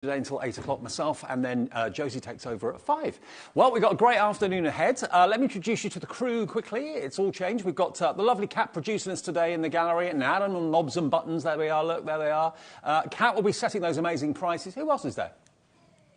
Today until 8 o'clock myself, and then Josie takes over at 5. Well, we've got a great afternoon ahead. Let me introduce you to the crew quickly. It's all changed. We've got the lovely Kat producing us today in the gallery, and Adam on knobs and buttons. There we are, look, there they are. Kat will be setting those amazing prices. Who else is there?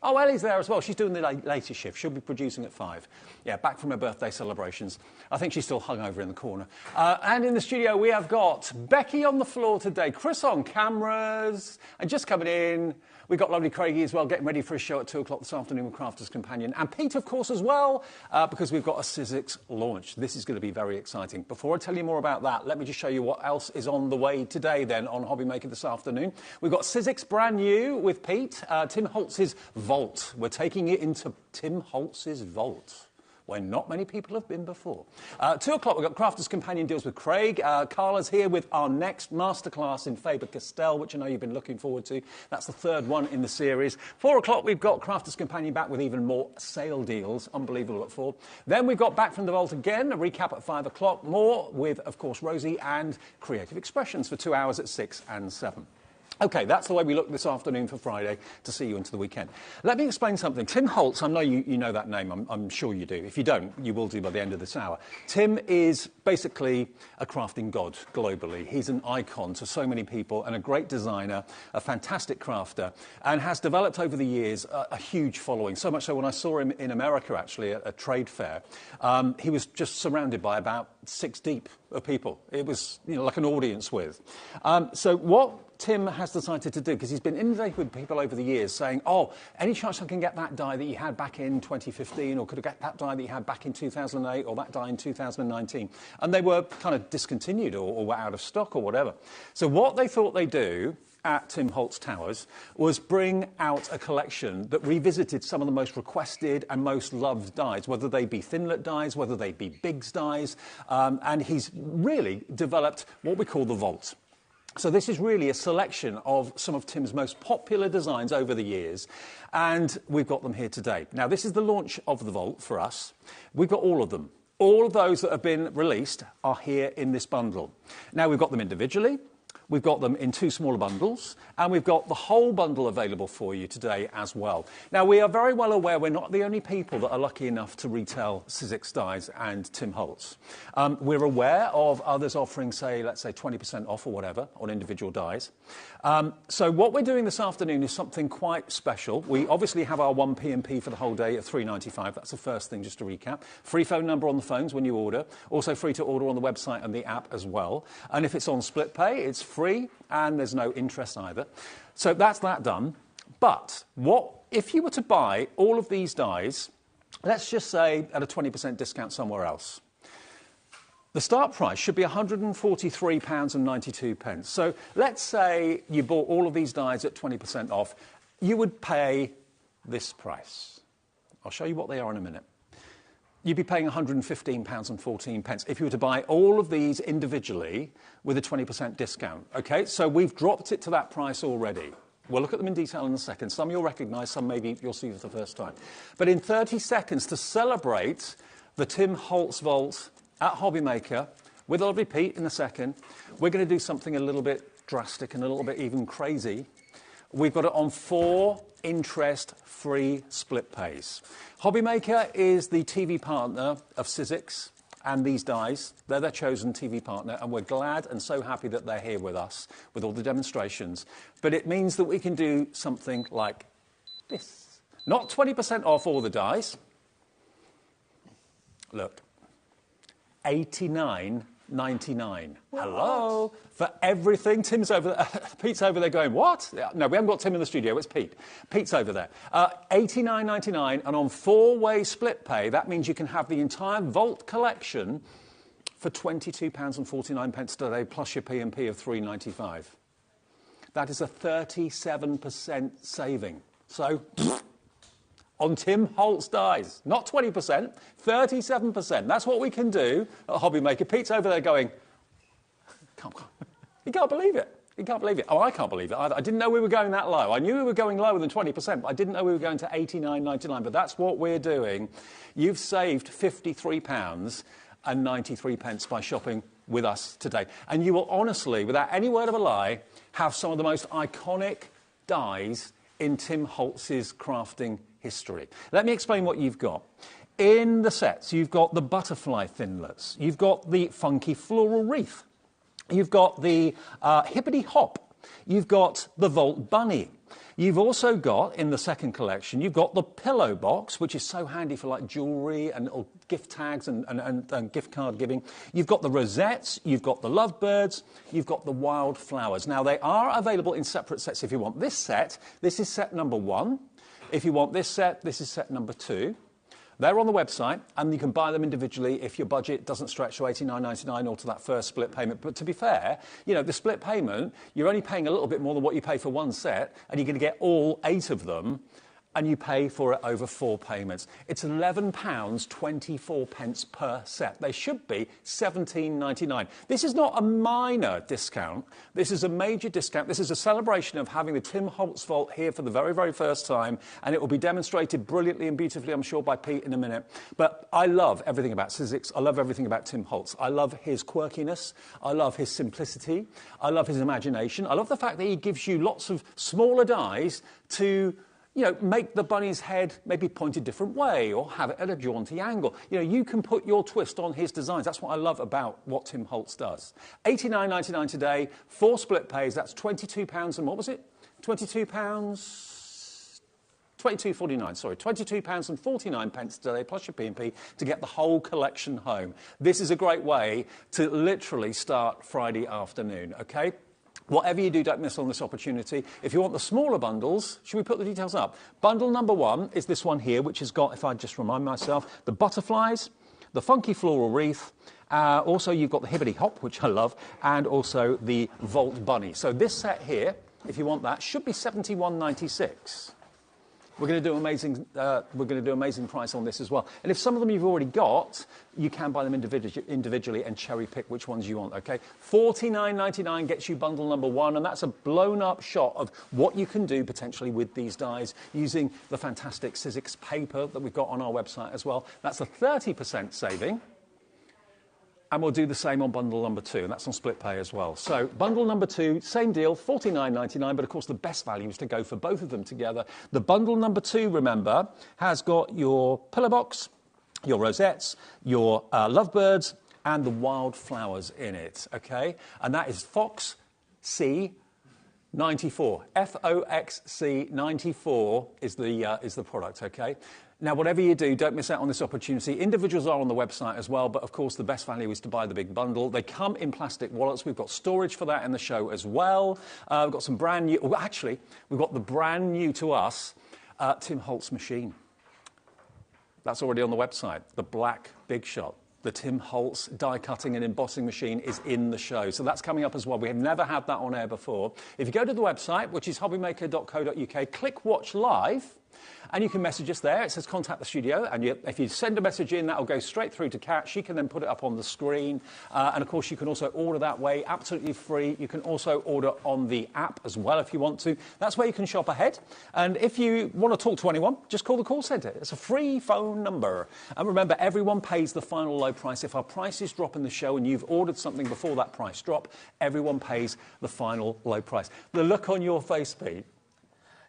Oh, Ellie's there as well. She's doing the later shift. She'll be producing at 5. Yeah, back from her birthday celebrations. I think she's still hung over in the corner. And in the studio, we have got Becky on the floor today, Chris on cameras, and just coming in, we've got lovely Craigie as well, getting ready for his show at 2 o'clock this afternoon with Crafter's Companion. And Pete, of course, as well, because we've got a Sizzix launch. This is going to be very exciting. Before I tell you more about that, let me just show you what else is on the way today, then, on HobbyMaker this afternoon. We've got Sizzix brand new with Pete, Tim Holtz's Vault. We're taking it into Tim Holtz's Vault, where not many people have been before. 2 o'clock, we've got Crafter's Companion deals with Craig. Carla's here with our next masterclass in Faber-Castell, which I know you've been looking forward to. That's the third one in the series. 4 o'clock, we've got Crafter's Companion back with even more sale deals. Unbelievable at 4. Then we've got Back from the Vault again, a recap at 5 o'clock. More with, of course, Rosie and Creative Expressions for 2 hours at 6 and 7. OK, that's the way we look this afternoon for Friday to see you into the weekend. Let me explain something. Tim Holtz, I know you know that name, I'm sure you do. If you don't, you will do by the end of this hour. Tim is basically a crafting god globally. He's an icon to so many people and a great designer, a fantastic crafter, and has developed over the years a huge following. So much so when I saw him in America, actually, at a trade fair, he was just surrounded by about 6 deep of people. It was, you know, like an audience with. So what Tim has decided to do, because he's been inundated with people over the years saying, oh, any chance I can get that die that you had back in 2015, or could I get that die that you had back in 2008, or that die in 2019? And they were kind of discontinued or were out of stock or whatever. So what they thought they'd do at Tim Holtz Towers was bring out a collection that revisited some of the most requested and most loved dies, whether they be Thinlet dies, whether they be Biggs dies, and he's really developed what we call the Vault. So this is really a selection of some of Tim's most popular designs over the years, and we've got them here today. Now, this is the launch of the Vault for us. We've got all of them. All of those that have been released are here in this bundle. Now, we've got them individually. We've got them in 2 smaller bundles, and we've got the whole bundle available for you today as well. Now, we are very well aware we're not the only people that are lucky enough to retail Sizzix dies and Tim Holtz. We're aware of others offering, say, let's say 20% off or whatever on individual dies. So what we're doing this afternoon is something quite special. We obviously have our 1 P&P for the whole day at £3.95. That's the first thing, just to recap. Free phone number on the phones when you order. Also free to order on the website and the app as well. And if it's on split pay, it's free, and there's no interest either. So that's that done. But what if you were to buy all of these dies, let's just say at a 20% discount somewhere else? The start price should be £143.92. So let's say you bought all of these dies at 20% off. You would pay this price. I'll show you what they are in a minute. You'd be paying £115.14 if you were to buy all of these individually with a 20% discount. OK, so we've dropped it to that price already. We'll look at them in detail in a second. Some you'll recognise, some maybe you'll see for the first time. But in 30 seconds, to celebrate the Tim Holtz Vault at HobbyMaker, with lovely Pete in a second, we're going to do something a little bit drastic and a little bit even crazy. We've got it on 4 interest-free split pays. HobbyMaker is the TV partner of Sizzix and these dies. They're their chosen TV partner, and we're glad and so happy that they're here with us with all the demonstrations. But it means that we can do something like this. Not 20% off all the dies. Look, $89.99. Hello? For everything. Tim's over there. Pete's over there going, what? No, we haven't got Tim in the studio. It's Pete. Pete's over there. $89.99, and on 4-way split pay, that means you can have the entire Vault collection for £22.49 today, plus your P&P of £3.95. That is a 37% saving. So, on Tim Holtz dies. Not 20%, 37%. That's what we can do at HobbyMaker. Pete's over there going, he can't believe it. He can't believe it. Oh, I can't believe it either. I didn't know we were going that low. I knew we were going lower than 20%, but I didn't know we were going to $89.99. But that's what we're doing. You've saved £53.93 by shopping with us today. And you will honestly, without any word of a lie, have some of the most iconic dies in Tim Holtz's crafting history. Let me explain what you've got. In the sets, you've got the butterfly thinlets, you've got the funky floral wreath, you've got the hippity hop, you've got the Volt bunny. You've also got, in the second collection, you've got the pillow box, which is so handy for like jewellery and or gift tags and gift card giving. You've got the rosettes, you've got the lovebirds, you've got the wildflowers. Now, they are available in separate sets if you want this set. This is set number 1. If you want this is set number 2. They're on the website, and you can buy them individually if your budget doesn't stretch to $89.99 or to that first split payment. But to be fair, you know, the split payment, you're only paying a little bit more than what you pay for one set, and you're going to get all 8 of them, and you pay for it over 4 payments. It's £11.24 per set. They should be $17.99. This is not a minor discount. This is a major discount. This is a celebration of having the Tim Holtz Vault here for the very, very first time, and it will be demonstrated brilliantly and beautifully, I'm sure, by Pete in a minute. But I love everything about Sizzix. I love everything about Tim Holtz. I love his quirkiness. I love his simplicity. I love his imagination. I love the fact that he gives you lots of smaller dies to, you know, make the bunny's head maybe point a different way or have it at a jaunty angle. You know, you can put your twist on his designs. That's what I love about what Tim Holtz does. £89.99 today, 4 split pays. That's £22 and what was it? £22? £22.49, sorry, £22.49 today, plus your P&P, to get the whole collection home. This is a great way to literally start Friday afternoon, okay? Whatever you do, don't miss on this opportunity. If you want the smaller bundles, should we put the details up? Bundle number 1 is this one here, which has got, if I just remind myself, the butterflies, the funky floral wreath, also you've got the hibbity hop, which I love, and also the Volt bunny. So this set here, if you want that, should be $71.96. We're going to do amazing price on this as well. And if some of them you've already got, you can buy them individually and cherry pick which ones you want, okay? $49.99 gets you bundle number 1, and that's a blown up shot of what you can do potentially with these dies using the fantastic Sizzix paper that we've got on our website as well. That's a 30% saving. And we'll do the same on bundle number 2, and that's on split pay as well. So bundle number 2, same deal, $49.99, but of course the best value is to go for both of them together. The bundle number 2, remember, has got your pillow box, your rosettes, your lovebirds, and the wildflowers in it, okay? And that is Fox C 94. FOXC 94 is the product, okay? Now, whatever you do, don't miss out on this opportunity. Individuals are on the website as well, but of course the best value is to buy the big bundle. They come in plastic wallets. We've got storage for that in the show as well. We've got some brand new, well, actually, we've got the brand new to us Tim Holtz machine. That's already on the website, the black Big Shot. The Tim Holtz die cutting and embossing machine is in the show. So that's coming up as well. We have never had that on air before. If you go to the website, which is hobbymaker.co.uk, click Watch Live, and you can message us there. It says contact the studio, and if you send a message in, that will go straight through to Kat. She can then put it up on the screen. And of course, you can also order that way, absolutely free. You can also order on the app as well if you want to. That's where you can shop ahead. And if you want to talk to anyone, just call the call centre. It's a free phone number. And remember, everyone pays the final low price. If our prices drop in the show and you've ordered something before that price drop, everyone pays the final low price. The look on your face, Pete.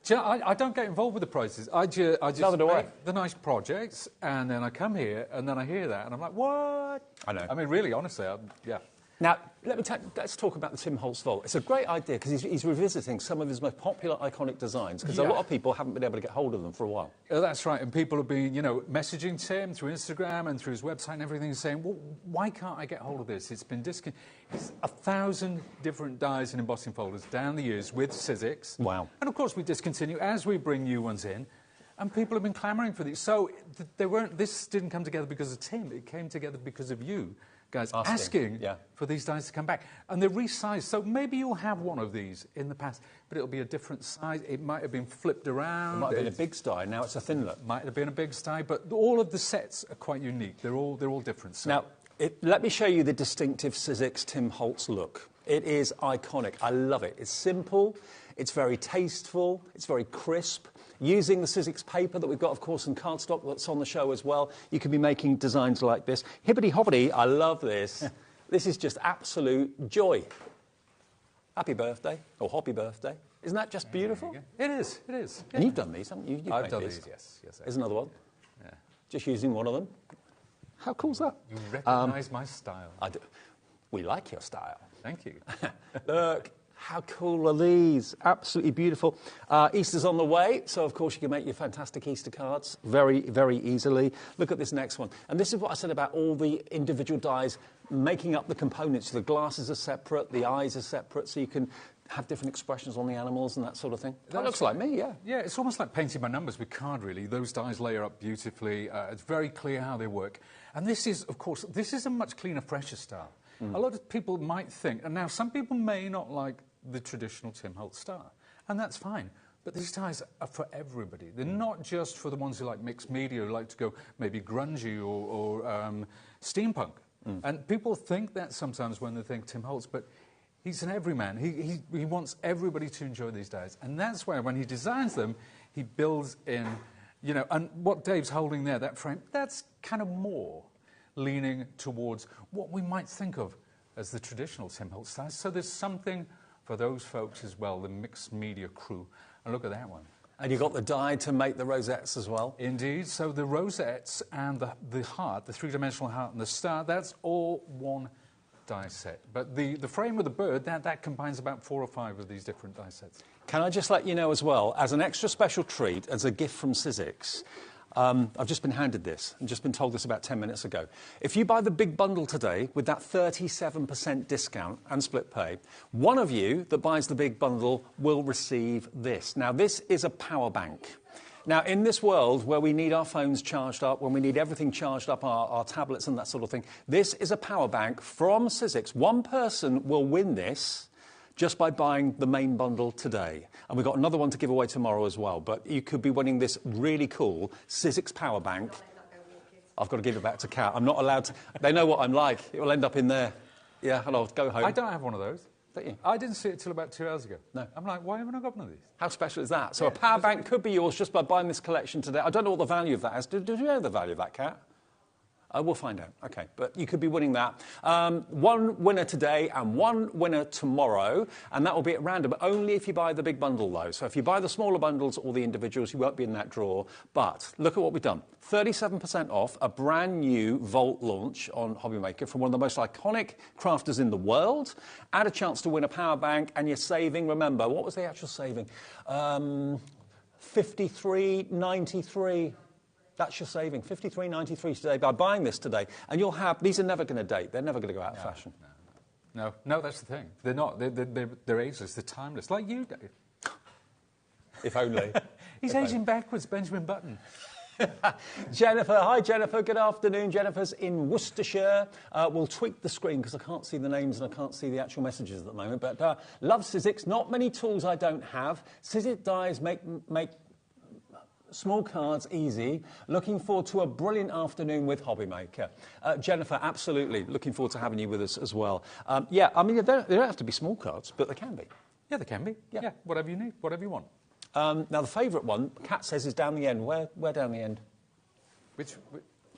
Do you know, I don't get involved with the prices. I just make the nice projects, and then I come here, and then I hear that, and I'm like, what? I know. I mean, really, honestly, yeah. Now, let's talk about the Tim Holtz Vault. It's a great idea because he's revisiting some of his most popular, iconic designs because a lot of people haven't been able to get hold of them for a while. That's right, and people have been, you know, messaging Tim through Instagram and through his website and everything, saying, well, why can't I get hold of this? It's been discontinued. It's 1,000 different dies and embossing folders down the years with Sizzix. Wow. And, of course, we discontinue as we bring new ones in. And people have been clamouring for these. So this didn't come together because of Tim. It came together because of you guys asking for these dies to come back. And they're resized. So maybe you'll have one of these in the past, but it'll be a different size. It might have been flipped around. It might have been a big die. Now it's a thinlet. Might have been a big die, but all of the sets are quite unique. They're all different. So. Now, let me show you the distinctive Sizzix Tim Holtz look. It is iconic. I love it. It's simple. It's very tasteful. It's very crisp. Using the Sizzix paper that we've got, of course, in cardstock that's on the show as well, you can be making designs like this. Hibbity hobbity, I love this. This is just absolute joy. Happy birthday, or happy birthday. Isn't that just beautiful? It is, it is. And you've done these, haven't you? I've done these, yes. There's another one. Yeah. Just using one of them. How cool's that? You recognise my style. I do. We like your style. Thank you. Look, how cool are these? Absolutely beautiful. Easter's on the way, so of course you can make your fantastic Easter cards very, very easily. Look at this next one. And this is what I said about all the individual dies making up the components. The glasses are separate, the eyes are separate, so you can have different expressions on the animals and that sort of thing. That looks like me, yeah. Yeah, it's almost like painting by numbers with card, really. Those dies layer up beautifully. It's very clear how they work. And this is, of course, this is a much cleaner, fresher style. A lot of people might think, and now some people may not like the traditional Tim Holtz style, and that's fine. But these dies are for everybody. They're not just for the ones who like mixed media, who like to go maybe grungy or steampunk. And people think that sometimes when they think Tim Holtz, but he's an everyman. He wants everybody to enjoy these dies. And that's where, when he designs them, he builds in, you know, and what Dave's holding there, that frame, that's kind of more leaning towards what we might think of as the traditional Tim Holtz dies. So there's something for those folks as well, the mixed media crew. And look at that one. And you've got the die to make the rosettes as well? Indeed. So the rosettes and the heart, the three-dimensional heart and the star, that's all one die set. But the frame of the bird, that combines about 4 or 5 of these different die sets. Can I just let you know as well, as an extra special treat, as a gift from Sizzix, I've just been handed this and just been told this about 10 minutes ago. If you buy the big bundle today with that 37% discount and split pay, one of you that buys the big bundle will receive this. Now, this is a power bank. Now, in this world where we need our phones charged up, when we need everything charged up, our tablets and that sort of thing, this is a power bank from Sizzix. One person will win this just by buying the main bundle today. And we've got another one to give away tomorrow as well. But you could be winning this really cool Sizzix power bank. I've got to give it back to Kat. I'm not allowed to. They know what I'm like. It will end up in there. Yeah, and I'll go home. I don't have one of those. Don't you? I didn't see it till about 2 hours ago. No. I'm like, why haven't I got one of these? How special is that? So a power bank could be yours just by buying this collection today. I don't know what the value of that is. Do you know the value of that, Kat? We'll find out. OK, but you could be winning that. One winner today and one winner tomorrow, and that will be at random, only if you buy the big bundle, though. So if you buy the smaller bundles or the individuals, you won't be in that draw. But look at what we've done. 37% off a brand new Volt launch on HobbyMaker from one of the most iconic crafters in the world. Add a chance to win a power bank, and you're saving, remember, what was the actual saving? $53.93. That's your saving, $53.93 today by buying this today. And you'll have, these are never going to date. They're never going to go out of fashion. No, that's the thing. They're not. They're ageless. They're timeless. Like you, Dave. If only. He's aging backwards, Benjamin Button. Jennifer, hi Jennifer, good afternoon. Jennifer's in Worcestershire. We'll tweak the screen because I can't see the names and I can't see the actual messages at the moment. But love Sizzix, not many tools I don't have. Sizzix dies make small cards easy. Looking forward to a brilliant afternoon with HobbyMaker. Jennifer, absolutely. Looking forward to having you with us as well. Yeah, I mean, they don't have to be small cards, but they can be. Yeah, they can be. Yeah, whatever you need, whatever you want. Now, the favourite one, Kat says, is down the end. Where down the end? Which?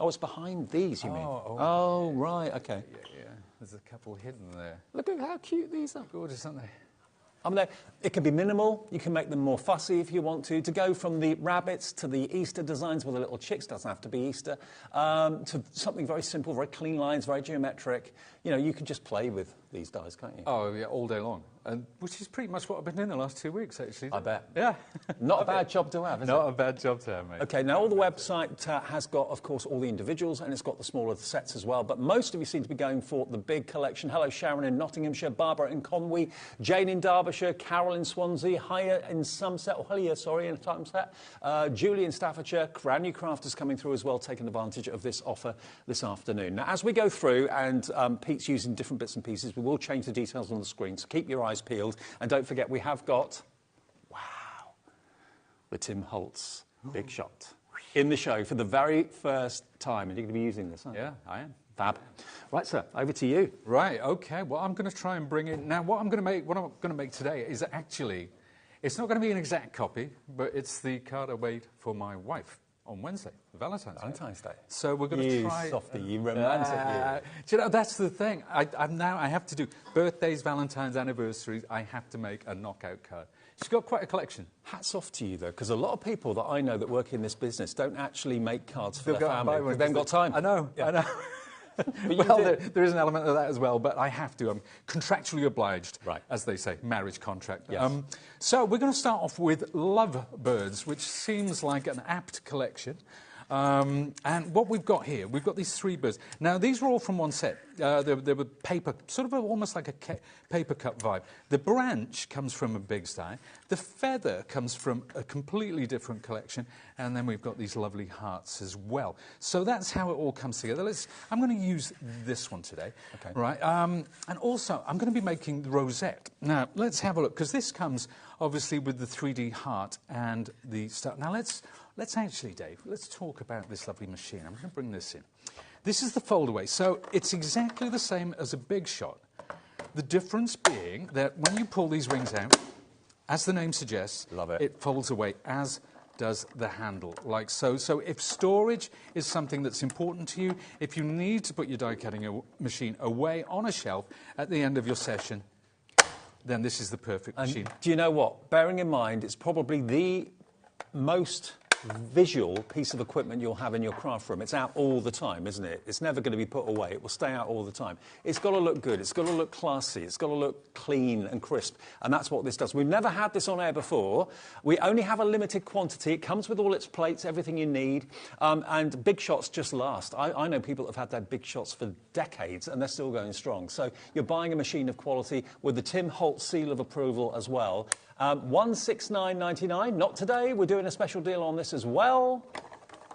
Oh, it's behind these, you mean? Oh, right, OK. Yeah. There's a couple hidden there. Look at how cute these are. Gorgeous, aren't they? I mean, it can be minimal. You can make them more fussy if you want to. To go from the rabbits to the Easter designs with the little chicks, doesn't have to be Easter, to something very simple, very clean lines, very geometric. You know, you can just play with these dies, can't you? Oh, yeah, all day long. Which is pretty much what I've been doing the last 2 weeks, actually. I bet. Yeah. Not a bad job to have, is it? Not a bad job to have, mate. OK, now all the website has got, of course, all the individuals, and it's got the smaller sets as well. But most of you seem to be going for the big collection. Hello, Sharon in Nottinghamshire, Barbara in Conwy, Jane in Derbyshire, Carol in Swansea, Haya in Somerset, or Hillier, sorry, in Somerset, Julie in Staffordshire, brand new crafters coming through as well, taking advantage of this offer this afternoon. Now, as we go through, and Pete's using different bits and pieces, we will change the details on the screen, so keep your eyes peeled. And don't forget, we have got, wow, the Tim Holtz Big Shot in the show for the very first time. And you're going to be using this, aren't you? Yeah, I am. Fab. Right, sir, over to you. Right, OK. Well, I'm going to try and bring in... Now, what I'm going to make today is actually... It's not going to be an exact copy, but it's the card I made for my wife on Wednesday, Valentine's Day. So we're going to try... You softy, you romantic, you. Do you know, that's the thing. I have to do birthdays, Valentine's, anniversaries. I have to make a knockout card She's got quite a collection. Hats off to you, though, because a lot of people that I know that work in this business don't actually make cards for their family because they haven't got time. I know, I know. Well, there is an element of that as well, but I have to. I'm contractually obliged, as they say, marriage contract. Yes. So we're going to start off with Lovebirds, which seems like an apt collection. And what we've got here, we've got these 3 birds. Now, these were all from one set. They were paper, sort of almost like a paper cut vibe. The branch comes from a big sty. The feather comes from a completely different collection. And then we've got these lovely hearts as well. So that's how it all comes together. I'm going to use this one today. Okay. Right. And also, I'm going to be making the rosette. Now, let's have a look, because this comes, obviously, with the 3D heart and the star. Now, let's actually, Dave, let's talk about this lovely machine. I'm going to bring this in. This is the fold-away. So it's exactly the same as a Big Shot. The difference being that when you pull these rings out, as the name suggests, it folds away, as does the handle, like so. So if storage is something that's important to you, if you need to put your die-cutting machine away on a shelf at the end of your session, then this is the perfect machine. Do you know what? Bearing in mind, it's probably the most visual piece of equipment you'll have in your craft room. It's out all the time, isn't it? It's never going to be put away. It will stay out all the time. It's got to look good. It's got to look classy. It's got to look clean and crisp. And that's what this does. We've never had this on air before. We only have a limited quantity. It comes with all its plates, everything you need. And Big Shots just last. I know people that have had their Big Shots for decades and they're still going strong. So you're buying a machine of quality with the Tim Holt seal of approval as well. $169.99. Not today. We're doing a special deal on this as well.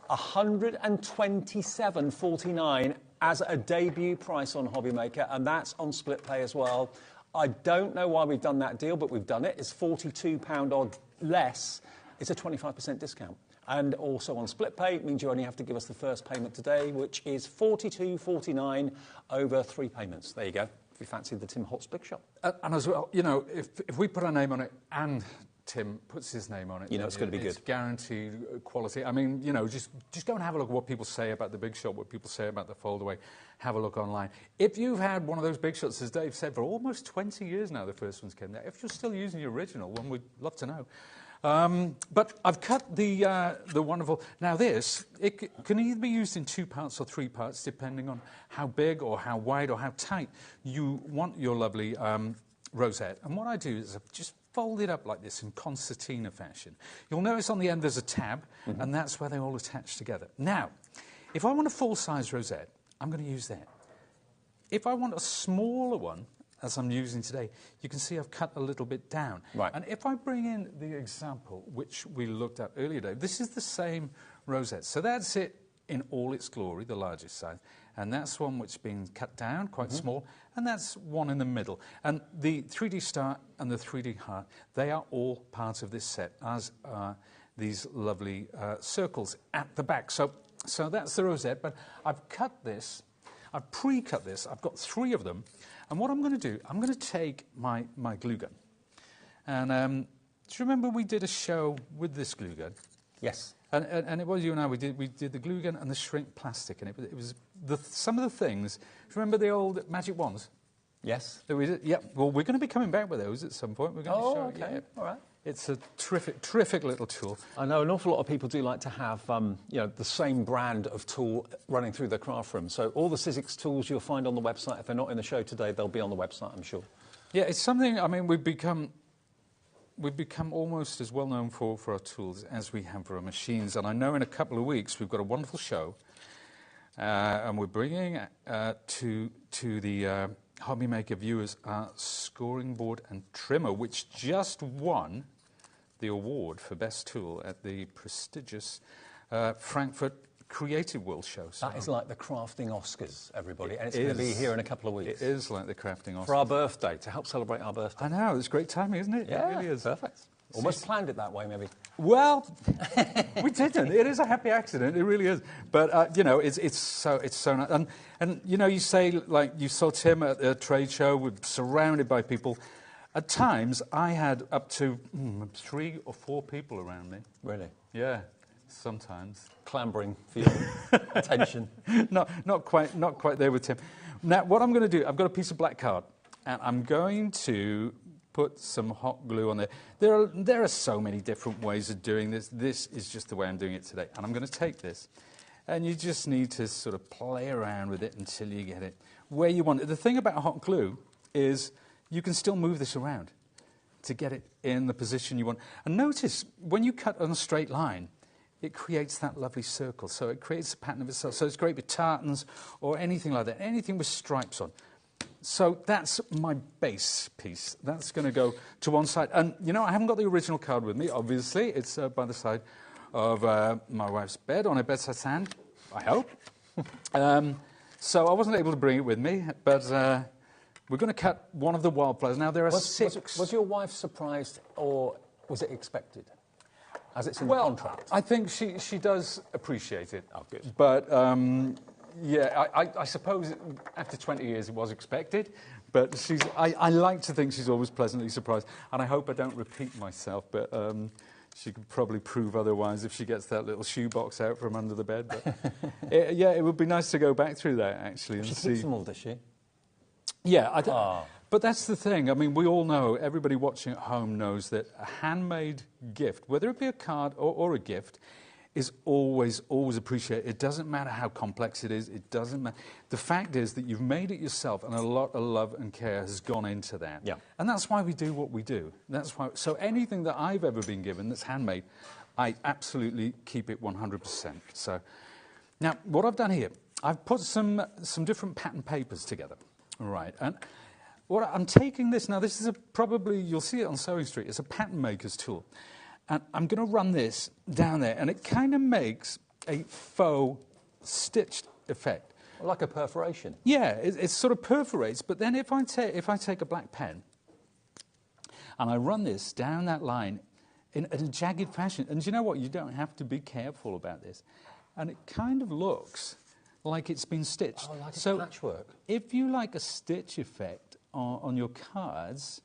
$127.49 as a debut price on HobbyMaker, and that's on split pay as well. I don't know why we've done that deal, but we've done it. It's £42 odd less. It's a 25% discount. And also on split pay, it means you only have to give us the first payment today, which is $42.49 over 3 payments. There you go. If you fancy the Tim Holtz Big Shot. And as well, you know, if we put our name on it and Tim puts his name on it, you know it's going to be good. It's guaranteed quality. I mean, you know, just go and have a look at what people say about the Big Shot, what people say about the foldaway. Have a look online. If you've had one of those Big Shots, as Dave said, for almost 20 years now, the first ones came out. If you're still using the original one, we'd love to know. But I've cut the wonderful... Now this, it can either be used in 2 parts or 3 parts, depending on how big or how wide or how tight you want your lovely rosette. And what I do is I just fold it up like this in concertina fashion. You'll notice on the end there's a tab, and that's where they all attach together. Now, if I want a full-size rosette, I'm going to use that. If I want a smaller one, as I'm using today, you can see I've cut a little bit down. Right. And if I bring in the example which we looked at earlier today, this is the same rosette. So that's it in all its glory, the largest size. And that's one which has been cut down, quite small, and that's one in the middle. And the 3D star and the 3D heart, they are all part of this set, as are these lovely circles at the back. So that's the rosette, but I've cut this, I've pre-cut this, I've got 3 of them. And what I'm going to do, I'm going to take my glue gun. And do you remember we did a show with this glue gun? Yes. And it was you and I, we did the glue gun and the shrink plastic. And it was some of the things, do you remember the old magic wands? Yes. Yep. Well, we're going to be coming back with those at some point. We're going to show okay. Yeah. All right. It's a terrific little tool. I know an awful lot of people do like to have, the same brand of tool running through their craft room. So all the Sizzix tools you'll find on the website, if they're not in the show today, they'll be on the website, I'm sure. Yeah, it's something, I mean, we've become almost as well known for our tools as we have for our machines. And I know in a couple of weeks we've got a wonderful show, and we're bringing to the HobbyMaker viewers our scoring board and trimmer, which just won the award for best tool at the prestigious Frankfurt Creative World Show. So that is like the crafting Oscars, everybody, and it's going to be here in a couple of weeks. It is like the crafting Oscars. For our birthday, to help celebrate our birthday. I know, it's great timing, isn't it? Yeah, it really is. Perfect. Almost planned it that way, maybe. Well, we didn't. It is a happy accident. It really is. But it's so nice. And you say, like, you saw Tim at a trade show, we're surrounded by people. At times, I had up to 3 or 4 people around me. Really? Yeah, sometimes. Clambering for your attention. Not quite there with Tim. Now, what I'm going to do, I've got a piece of black card, and I'm going to put some hot glue on there. There are so many different ways of doing this. This is just the way I'm doing it today. And I'm going to take this, and you just need to sort of play around with it until you get it where you want it. The thing about hot glue is you can still move this around to get it in the position you want. And notice, when you cut on a straight line, it creates that lovely circle. So it creates a pattern of itself. So it's great with tartans or anything like that, anything with stripes on. So that's my base piece. That's going to go to one side. And, you know, I haven't got the original card with me, obviously. It's by the side of my wife's bed, on her bedside stand, I hope. So I wasn't able to bring it with me, but we're going to cut one of the wildflowers. Now, there are six. Was your wife surprised, or was it expected, as it's in the contract? I think she does appreciate it. Oh, good. But, yeah, I suppose after 20 years it was expected, but I like to think she's always pleasantly surprised, and I hope I don't repeat myself, but she could probably prove otherwise if she gets that little shoebox out from under the bed. But it would be nice to go back through that, actually, and she see. keeps them all, does she? Yeah, but that's the thing. I mean, we all know, everybody watching at home knows that a handmade gift, whether it be a card or a gift, is always appreciated. It doesn't matter how complex it is. It doesn't matter. The fact is that you've made it yourself, and a lot of love and care has gone into that. Yeah. And that's why we do what we do. That's why. So anything that I've ever been given that's handmade, I absolutely keep it 100%. So now, what I've done here, I've put some different pattern papers together. Right, and I'm taking this now. This is probably, you'll see it on Sewing Street. It's a pattern maker's tool, and I'm going to run this down there, and it kind of makes a faux stitched effect, like a perforation. Yeah, it sort of perforates. But then if I take a black pen and I run this down that line in a jagged fashion, and you know what? You don't have to be careful about this, and it kind of looks like it's been stitched. Oh, like a patchwork. If you like a stitch effect on your cards,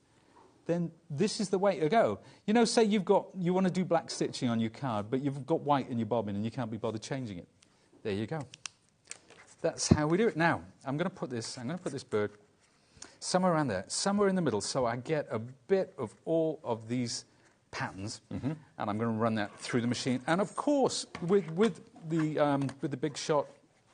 then this is the way to go. You know, say you want to do black stitching on your card, but you've got white in your bobbin and you can't be bothered changing it. There you go. That's how we do it. Now, I'm going to put this bird somewhere around there, somewhere in the middle, so I get a bit of all of these patterns, and I'm going to run that through the machine. And of course, with the Big Shot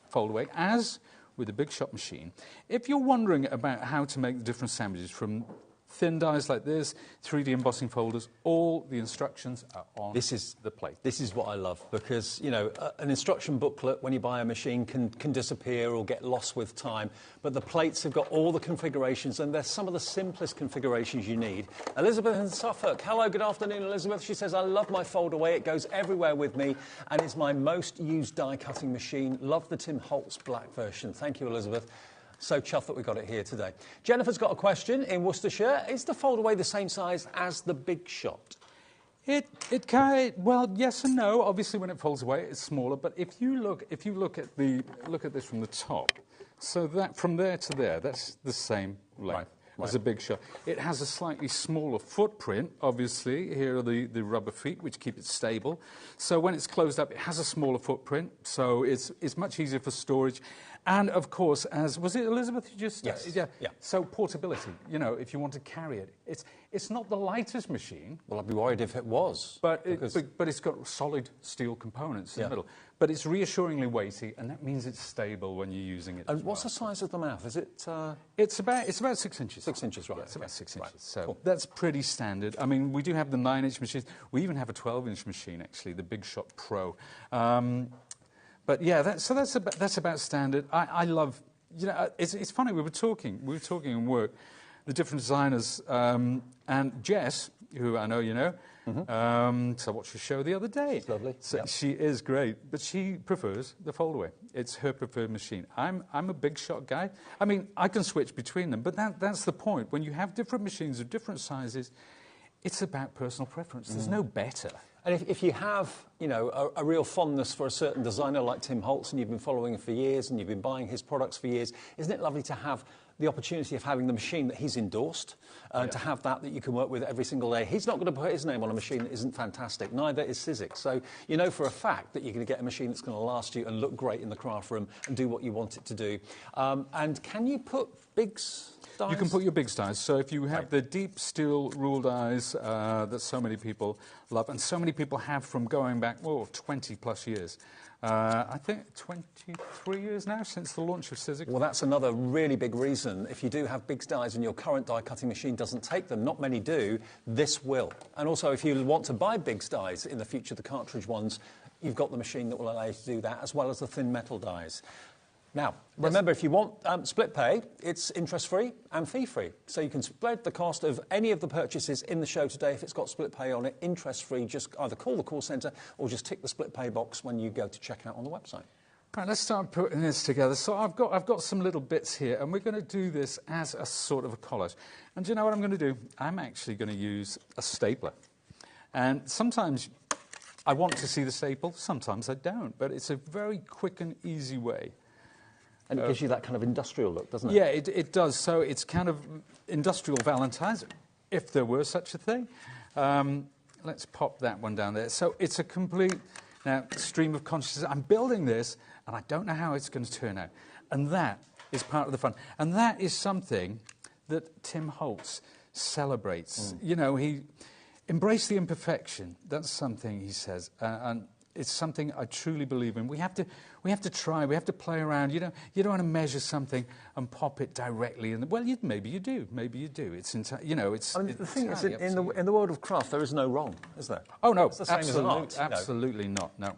fold-away, as with the Big Shot machine, if you're wondering about how to make the different sandwiches from thin dies like this, 3D embossing folders, all the instructions are on the plate. This is what I love, because, you know, an instruction booklet when you buy a machine can disappear or get lost with time, but the plates have got all the configurations, and they're some of the simplest configurations you need. Elizabeth in Suffolk. Hello, good afternoon, Elizabeth. She says, I love my fold-away. It goes everywhere with me, and it's my most used die-cutting machine. Love the Tim Holtz black version. Thank you, Elizabeth. So chuffed that we got it here today. Jennifer's got a question in Worcestershire. Is the fold-away the same size as the Big Shot? It kind of, well, yes and no. Obviously, when it folds away, it's smaller. But if you look at this from the top, so that from there to there, that's the same length as a Big Shot. It has a slightly smaller footprint. Obviously, here are the rubber feet, which keep it stable. So when it's closed up, it has a smaller footprint. So it's much easier for storage. And, of course, was it Elizabeth who just... Yes. Yeah. So portability, you know, if you want to carry it. It's not the lightest machine. Well, I'd be worried if it was. But it's got solid steel components in the middle. But it's reassuringly weighty, and that means it's stable when you're using it. And what's the size of the mouth? Is it... It's about 6 inches. 6 inches, right. Yeah, it's about 6 inches. Right. So cool. That's pretty standard. I mean, we do have the 9-inch machines. We even have a 12-inch machine, actually, the Big Shot Pro. But yeah, that's about standard. I love, you know, it's funny. We were talking in work, the different designers, and Jess, who I know you know. So I watched her show the other day. It's lovely. So she is great, but she prefers the fold-away. It's her preferred machine. I'm a Big Shot guy. I mean, I can switch between them, but that's the point. When you have different machines of different sizes, it's about personal preference. There's no better. And if you have, you know, a real fondness for a certain designer like Tim Holtz, and you've been following him for years, and you've been buying his products for years, isn't it lovely to have the opportunity of having the machine that he's endorsed, to have that you can work with every single day. He's not going to put his name on a machine that isn't fantastic, neither is Sizzix. So you know for a fact that you're going to get a machine that's going to last you and look great in the craft room and do what you want it to do. And can you put big dies? You can put your big dies. So if you have the deep steel rule dies that so many people love, and so many people have from going back, 20 plus years. I think 23 years now since the launch of Sizzix. Well, that's another really big reason. If you do have big dies and your current die cutting machine doesn't take them, not many do, this will. And also, if you want to buy big dies in the future, the cartridge ones, you've got the machine that will allow you to do that, as well as the thin metal dies. Now, remember, if you want split pay, it's interest-free and fee-free. So you can spread the cost of any of the purchases in the show today if it's got split pay on it, interest-free. Just either call the call centre or just tick the split pay box when you go to check out on the website. Right, let's start putting this together. So I've got some little bits here, and we're going to do this as a sort of a collage. And do you know what I'm going to do? I'm actually going to use a stapler. And sometimes I want to see the staple, sometimes I don't. But it's a very quick and easy way. And it gives you that kind of industrial look, doesn't it? Yeah, it does. So it's kind of industrial Valentine's, if there were such a thing. Let's pop that one down there. So it's a complete stream of consciousness. I'm building this, and I don't know how it's going to turn out. And that is part of the fun. And that is something that Tim Holtz celebrates. You know, he embraced the imperfection. That's something he says. And it's something I truly believe in. We have to try. We have to play around. You don't want to measure something and pop it directly. And maybe you do. Maybe you do. It's the thing is, in the world of craft, there is no wrong, is there? Oh no, it's the same as art, absolutely not. No,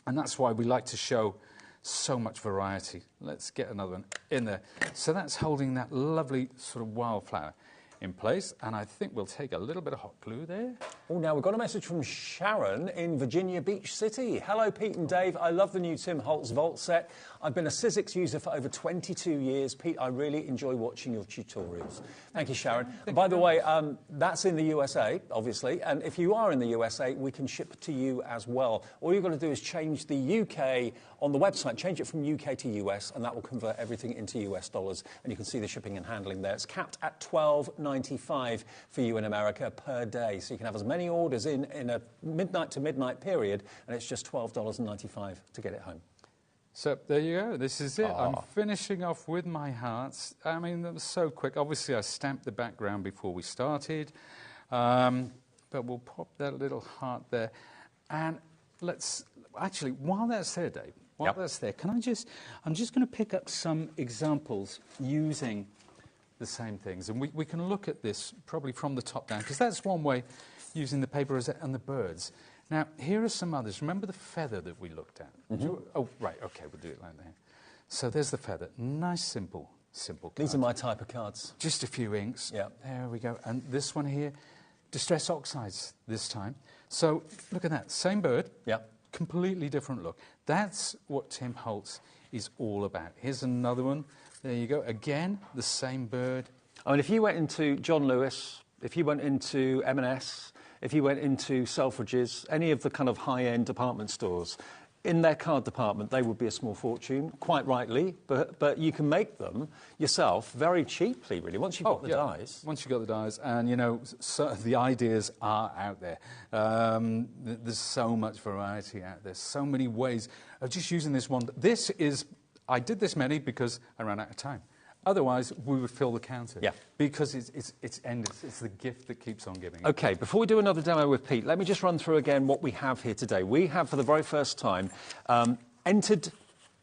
and that's why we like to show so much variety. Let's get another one in there. So that's holding that lovely sort of wildflower in place, and I think we'll take a little bit of hot glue there. Oh, now we've got a message from Sharon in Virginia Beach City. Hello, Pete and Dave. I love the new Tim Holtz Vault set. I've been a Sizzix user for over 22 years. Pete, I really enjoy watching your tutorials. Thank you, Sharon. And by the way, that's in the USA, obviously, and if you are in the USA, we can ship to you as well. All you've got to do is change the UK on the website, change it from UK to US, and that will convert everything into US dollars, and you can see the shipping and handling there. It's capped at $12.95 for you in America per day, so you can have as many orders in a midnight to midnight period, and it's just $12.95 to get it home. So there you go. This is it. I'm finishing off with my hearts. I mean, that was so quick. Obviously, I stamped the background before we started, but we'll pop that little heart there. And let's actually, while that's there, Dave, while that's there, I'm just going to pick up some examples using the same things, and we can look at this probably from the top down, because that's one way, using the paper and the birds. Now, here are some others. Remember the feather that we looked at? Oh, right, OK, we'll do it like that. So there's the feather. Nice, simple card. These are my type of cards. Just a few inks. Yeah. There we go. And this one here, distress oxides this time. So look at that. Same bird. Yeah. Completely different look. That's what Tim Holtz is all about. Here's another one. There you go. Again, the same bird. I mean, if you went into John Lewis, if you went into M&S, if you went into Selfridges, any of the kind of high-end department stores, in their card department, they would be a small fortune, quite rightly, but you can make them yourself very cheaply, really, once you've got the dies. Once you've got the dies, and, you know, so the ideas are out there. There's so much variety out there, so many ways of just using this one. I did this many because I ran out of time. Otherwise, we would fill the counter. Yeah. Because it's endless. It's the gift that keeps on giving. OK, before we do another demo with Pete, let me just run through again what we have here today. We have, for the very first time, entered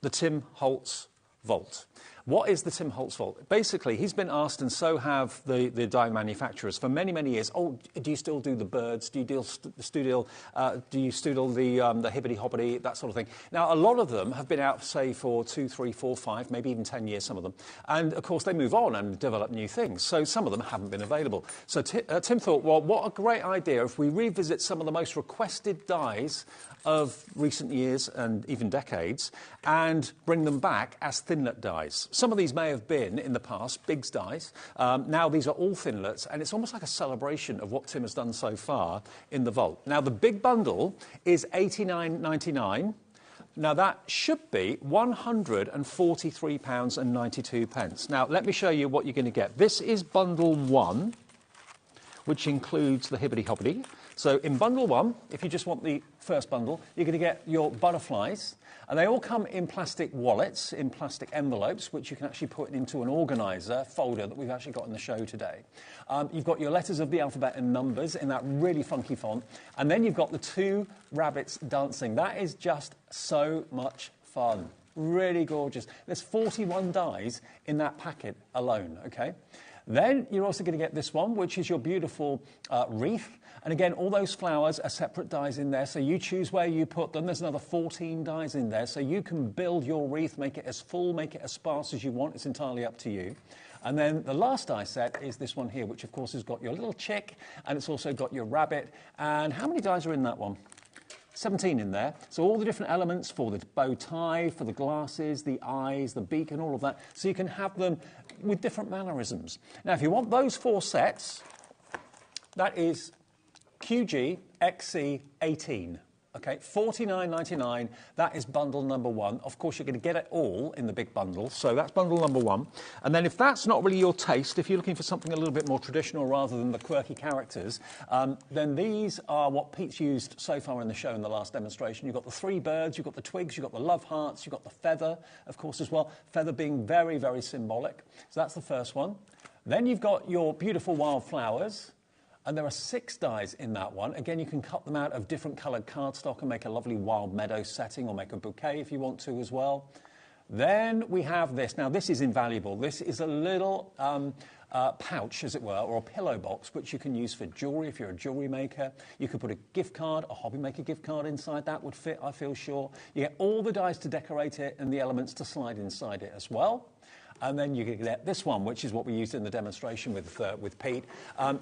the Tim Holtz Vault. What is the Tim Holtz Vault? Basically, he's been asked, and so have the die manufacturers, for many, many years, do you still do the birds? Do you do you stoodle the hibbity-hobbity, that sort of thing? Now, a lot of them have been out, say, for 2, 3, 4, 5, maybe even 10 years, some of them. And, of course, they move on and develop new things. So some of them haven't been available. So Tim thought, well, what a great idea if we revisit some of the most requested dies of recent years and even decades and bring them back as thinlet dies. Some of these may have been, in the past, Biggs dies. Now these are all thinlets, and it's almost like a celebration of what Tim has done so far in the Vault. Now, the big bundle is $89.99. Now, that should be £143.92. Now, let me show you what you're going to get. This is bundle 1, which includes the hibbity hobbity. So in bundle 1, if you just want the first bundle, you're going to get your butterflies. And they all come in plastic wallets, in plastic envelopes, which you can actually put into an organiser folder that we've actually got in the show today. You've got your letters of the alphabet and numbers in that really funky font. And then you've got the 2 rabbits dancing. That is just so much fun. Really gorgeous. There's 41 dies in that packet alone, OK? Then you're also going to get this one, which is your beautiful wreath. And again, all those flowers are separate dies in there, so you choose where you put them. There's another 14 dies in there, so you can build your wreath, make it as full, make it as sparse as you want. It's entirely up to you. And then the last die set is this one here, which of course has got your little chick, and it's also got your rabbit. And how many dies are in that one? 17 in there. So all the different elements for the bow tie, for the glasses, the eyes, the beak, and all of that. So you can have them with different mannerisms. Now, if you want those 4 sets, that is QG XC 18. Okay, $49.99. That is bundle number 1. Of course, you're going to get it all in the big bundle. So that's bundle number 1. And then if that's not really your taste, if you're looking for something a little bit more traditional rather than the quirky characters, then these are what Pete's used so far in the show in the last demonstration. You've got the 3 birds, you've got the twigs, you've got the love hearts, you've got the feather, of course, as well. Feather being very, very symbolic. So that's the first one. Then you've got your beautiful wildflowers. And there are 6 dies in that one. Again, you can cut them out of different coloured cardstock and make a lovely wild meadow setting, or make a bouquet if you want to as well. Then we have this. Now, this is invaluable. This is a little pouch, as it were, or a pillow box, which you can use for jewellery if you're a jewellery maker. You could put a gift card, a HobbyMaker gift card inside. That would fit, I feel sure. You get all the dies to decorate it and the elements to slide inside it as well. And then you get this one, which is what we used in the demonstration with Pete.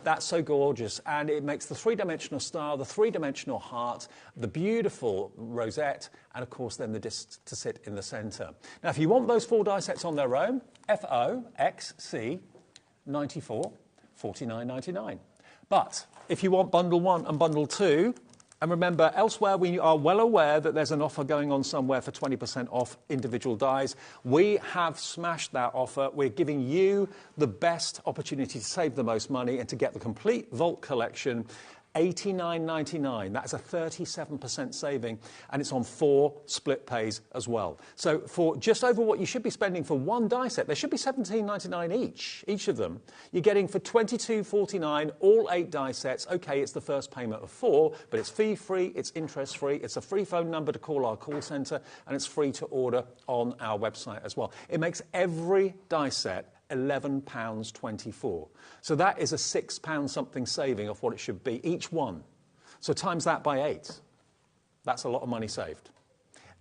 That's so gorgeous. And it makes the 3-dimensional star, the 3-dimensional heart, the beautiful rosette, and, of course, then the disc to sit in the centre. Now, if you want those 4 die sets on their own, FOXC 94, $49.99. But if you want bundle 1 and bundle 2, and remember, elsewhere we are well aware that there's an offer going on somewhere for 20% off individual dies. We have smashed that offer. We're giving you the best opportunity to save the most money and to get the complete Vault collection. $89.99. That's a 37% saving, and it's on 4 split pays as well. So for just over what you should be spending for 1 die set, there should be $17.99 each of them. You're getting for $22.49 all 8 die sets. Okay, it's the first payment of 4, but it's fee-free, it's interest-free, it's a free phone number to call our call centre, and it's free to order on our website as well. It makes every die set £11.24. So that is a £6 something saving of what it should be, each one. So times that by 8. That's a lot of money saved.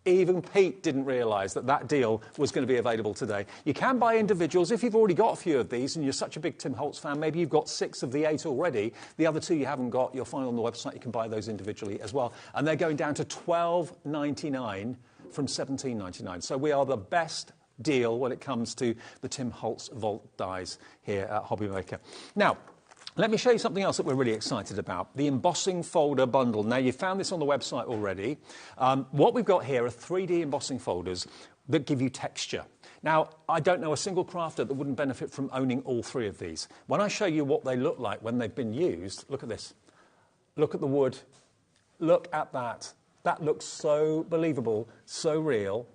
Even Pete didn't realise that that deal was going to be available today. You can buy individuals. If you've already got a few of these and you're such a big Tim Holtz fan, maybe you've got 6 of the 8 already. The other 2 you haven't got, you'll find on the website. You can buy those individually as well. And they're going down to $12.99 from $17.99. So we are the best deal when it comes to the Tim Holtz Vault dies here at HobbyMaker. Now, let me show you something else that we're really excited about, the embossing folder bundle. Now, you found this on the website already. What we've got here are 3D embossing folders that give you texture. Now, I don't know a single crafter that wouldn't benefit from owning all 3 of these. When I show you what they look like when they've been used, look at this. Look at the wood. Look at that. That looks so believable, so real.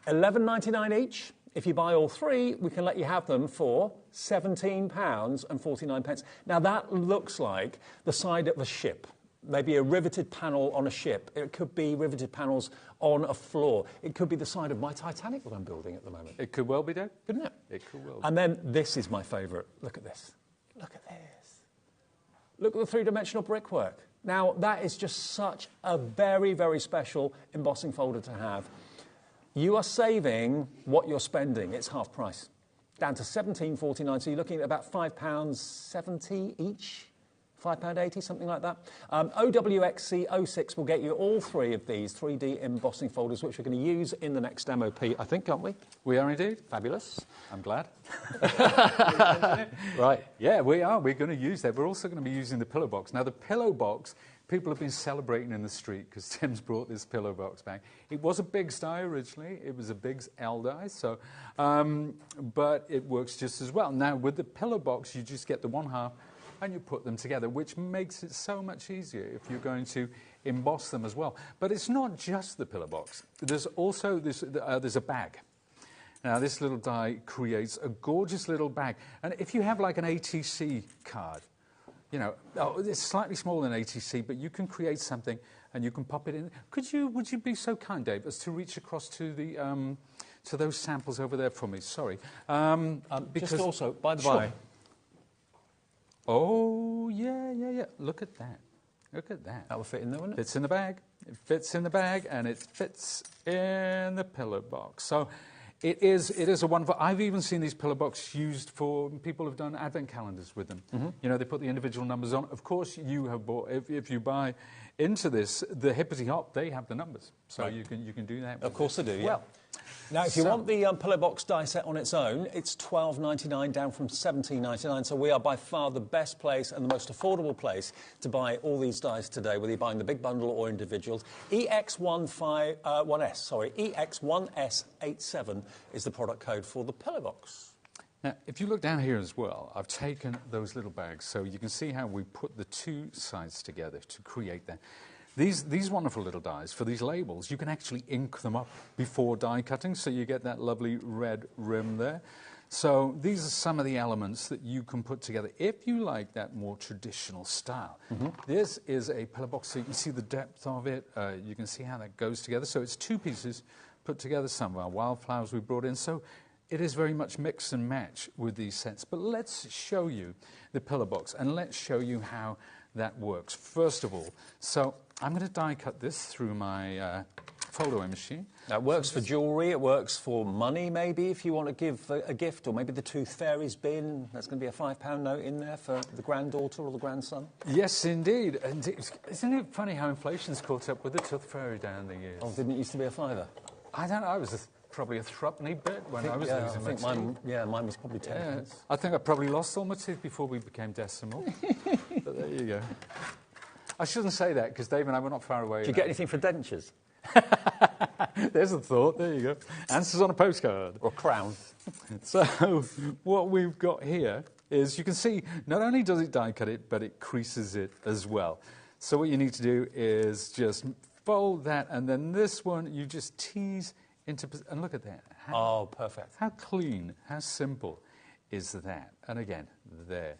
$11.99 each. If you buy all 3, we can let you have them for £17.49. Now, that looks like the side of a ship, maybe a riveted panel on a ship. It could be riveted panels on a floor. It could be the side of my Titanic that I'm building at the moment. It could well be, Dave. Couldn't it? It could well be. And then this is my favourite. Look at this. Look at this. Look at the 3-dimensional brickwork. Now, that is just such a very, very special embossing folder to have. You are saving what you're spending. It's half price, down to £17.49. So you're looking at about £5.70 each, £5.80, something like that. OWXC06 will get you all 3 of these 3D embossing folders, which we're going to use in the next MOP, I think, aren't we? We are indeed. Fabulous. I'm glad. Right. Yeah, we are. We're going to use that. We're also going to be using the pillow box. Now, the pillow box People have been celebrating in the street because Tim's brought this pillow box back. It was a Biggs die originally. It was a Biggs L die, so, but it works just as well. Now, with the pillow box, you just get the one half and you put them together, which makes it so much easier if you're going to emboss them as well. But it's not just the pillow box. There's also there's a bag. Now, this little die creates a gorgeous little bag. And if you have like an ATC card, you know, it's slightly smaller than ATC, but you can create something and you can pop it in. Would you be so kind, Dave, as to reach across to the to those samples over there for me? Sorry. Because just also, by the by. Oh, yeah. Look at that. Look at that. That will fit in there, wouldn't it? Fits in the bag. It fits in the bag, and it fits in the pillow box. So it is a wonderful... I've even seen these pillow boxes used for... People have done advent calendars with them. Mm-hmm. You know, they put the individual numbers on. Of course, you have bought... If you buy into this, the Hippity Hop, they have the numbers. So right. you can do that. Of course they do, yeah. Well, now, if you want the pillow box die set on its own, it's $12.99 down from $17.99. So we are by far the best place and the most affordable place to buy all these dies today, whether you're buying the big bundle or individuals. EX1S87 is the product code for the pillow box. Now, if you look down here as well, I've taken those little bags, so you can see how we put the two sides together to create that. These wonderful little dies, for these labels, you can actually ink them up before die cutting, so you get that lovely red rim there. So these are some of the elements that you can put together if you like that more traditional style. Mm-hmm. This is a pillow box, so you can see the depth of it. You can see how that goes together. So it's two pieces put together. Some of our wildflowers we brought in. So it is very much mix and match with these sets. But let's show you the pillow box, and let's show you how that works. First of all, so I'm going to die cut this through my fold-away machine. Now, it works for jewellery, it works for money maybe if you want to give a gift, or maybe the Tooth Fairy's bin. That's going to be a £5 note in there for the granddaughter or the grandson. Yes, indeed. And isn't it funny how inflation's caught up with the Tooth Fairy down the years? Oh, didn't it used to be a £5? I don't know. I was probably a throuppenny bit when I was losing my teeth. Mine was probably 10 pence. I think I probably lost all my teeth before we became decimal. But there you go. I shouldn't say that, because Dave and I were not far away. Did you get anything for dentures? There's a thought. There you go. Answers on a postcard. Or a crown. So what we've got here is, you can see, not only does it die cut it, but it creases it as well. So what you need to do is just fold that, and then this one, you just tease into... And look at that. Oh, perfect. How clean, how simple is that? And again, there.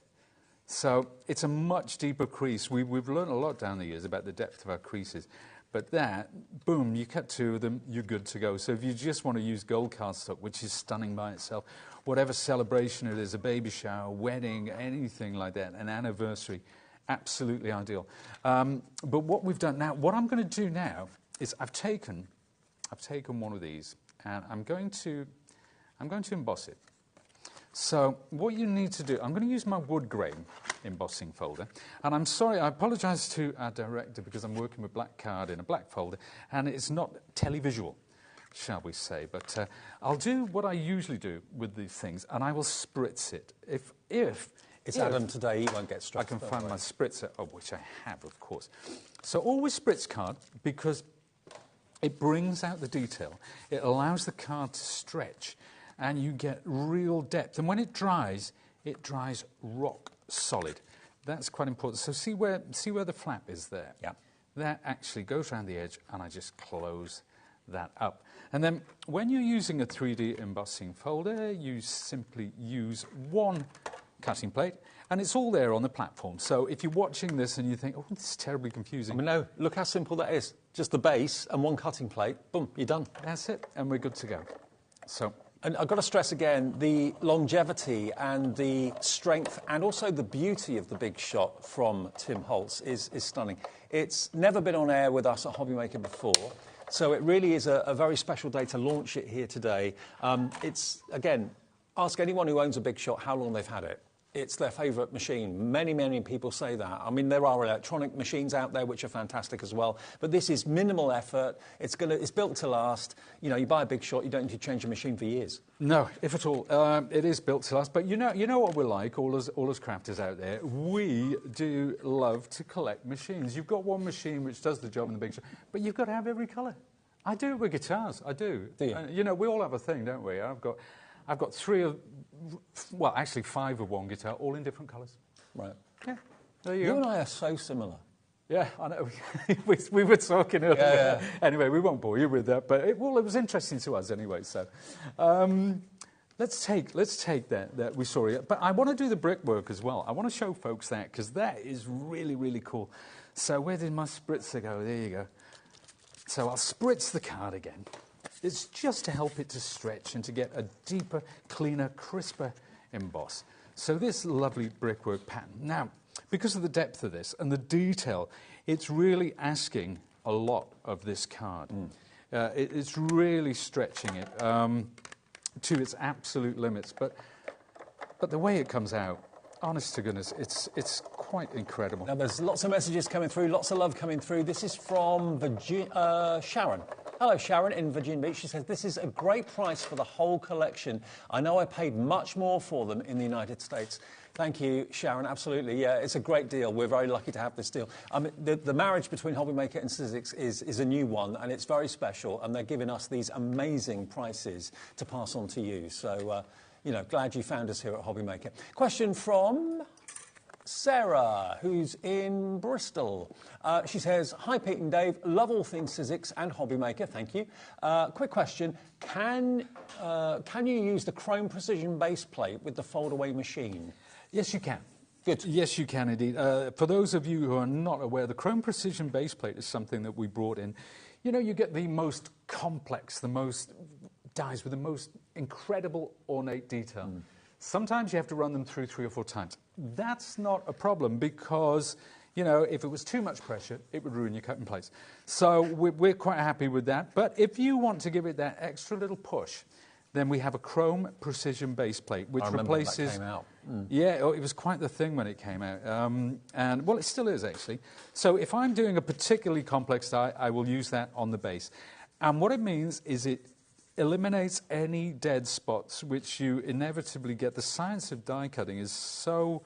So it's a much deeper crease. We've learned a lot down the years about the depth of our creases. But that, boom, you cut two of them, you're good to go. So if you just want to use gold cardstock, which is stunning by itself, whatever celebration it is, a baby shower, wedding, anything like that, an anniversary, absolutely ideal. But what we've done now, what I'm going to do now is I've taken one of these, and I'm going to emboss it. So what you need to do, I'm going to use my wood grain embossing folder. And I'm sorry, I apologise to our director, because I'm working with black card in a black folder, and it's not televisual, shall we say. But I'll do what I usually do with these things, and I will spritz it. If it's Adam today, he won't get stressed. I can find my spritzer, which I have, of course. So always spritz card, because it brings out the detail. It allows the card to stretch, and you get real depth. And when it dries rock solid. That's quite important. So see where the flap is there? Yeah. That actually goes around the edge, and I just close that up. And then when you're using a 3D embossing folder, you simply use one cutting plate, and it's all there on the platform. So if you're watching this and you think, oh, this is terribly confusing. I mean, no, look how simple that is. Just the base and one cutting plate, boom, you're done. That's it, and we're good to go. So... And I've got to stress again, the longevity and the strength and also the beauty of the big shot from Tim Holtz is stunning. It's never been on air with us at HobbyMaker before, so it really is a very special day to launch it here today. It's, again, ask anyone who owns a big shot how long they've had it. it's their favourite machine. Many, many people say that. I mean, there are electronic machines out there which are fantastic as well, but this is minimal effort. It's built to last. You know, you buy a Big Shot, you don't need to change a machine for years. No, if at all. It is built to last. But you know what we're like, all us crafters out there. We do love to collect machines. You've got one machine which does the job in the Big Shot, but you've got to have every colour. I do it with guitars. I do. Do you? You know, we all have a thing, don't we? I've got 5 of one guitar, all in different colours. Right. Yeah. There you go. You and I are so similar. Yeah, I know. we were talking earlier. Yeah. Anyway, we won't bore you with that, but it was interesting to us anyway. So, let's take that we saw it. But I want to do the brickwork as well. I want to show folks that because that is really, really cool. So where did my spritzer go? There you go. So I'll spritz the card again. It's just to help it to stretch and to get a deeper, cleaner, crisper emboss. So this lovely brickwork pattern. Now, because of the depth of this and the detail, it's really asking a lot of this card. It's really stretching it to its absolute limits. But the way it comes out, honest to goodness, it's quite incredible. Now, there's lots of messages coming through, lots of love coming through. This is from Sharon. Hello, Sharon in Virginia Beach. She says, this is a great price for the whole collection. I know I paid much more for them in the United States. Thank you, Sharon. Absolutely. Yeah, it's a great deal. We're very lucky to have this deal. I mean, the marriage between HobbyMaker and Sizzix is a new one, and it's very special, and they're giving us these amazing prices to pass on to you. So, you know, glad you found us here at HobbyMaker. Question from Sarah, who's in Bristol. She says, hi, Pete and Dave. Love all things Sizzix and HobbyMaker. Thank you. Quick question. Can you use the Chrome Precision base plate with the fold-away machine? Yes, you can. Good. Yes, you can indeed. For those of you who are not aware, the Chrome Precision base plate is something that we brought in. You know, you get the most complex, the most dies with the most incredible ornate detail. Sometimes you have to run them through 3 or 4 times. That's not a problem because, you know, if it was too much pressure, it would ruin your cut in place. So we're quite happy with that. But if you want to give it that extra little push, then we have a Chrome Precision base plate, which replaces. When that came out. Yeah, it was quite the thing when it came out, and well, it still is actually. So if I'm doing a particularly complex die, I will use that on the base, and what it means is it eliminates any dead spots, which you inevitably get. The science of die cutting is so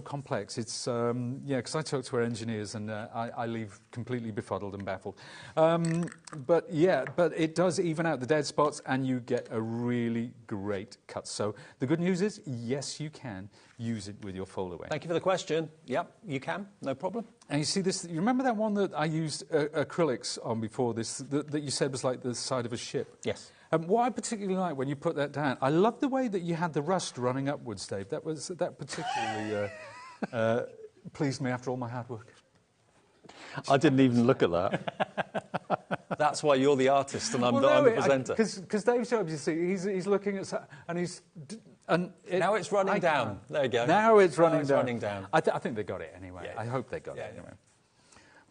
complex. It's yeah, because I talk to our engineers and I leave completely befuddled and baffled. But yeah, but it does even out the dead spots, and you get a really great cut. So the good news is, yes, you can use it with your fold away. Thank you for the question. Yep, you can, no problem. And you see this. You remember that one that I used acrylics on before this that you said was like the side of a ship? Yes. What I particularly like when you put that down, I love the way that you had the rust running upwards, Dave. That particularly pleased me after all my hard work. I didn't even look at that. That's why you're the artist and I'm the presenter. Because Dave Jobs, you see, he's looking at and he's now it's running down. There you go. Now it's running down. I think they got it anyway. Yeah. I hope they got it anyway.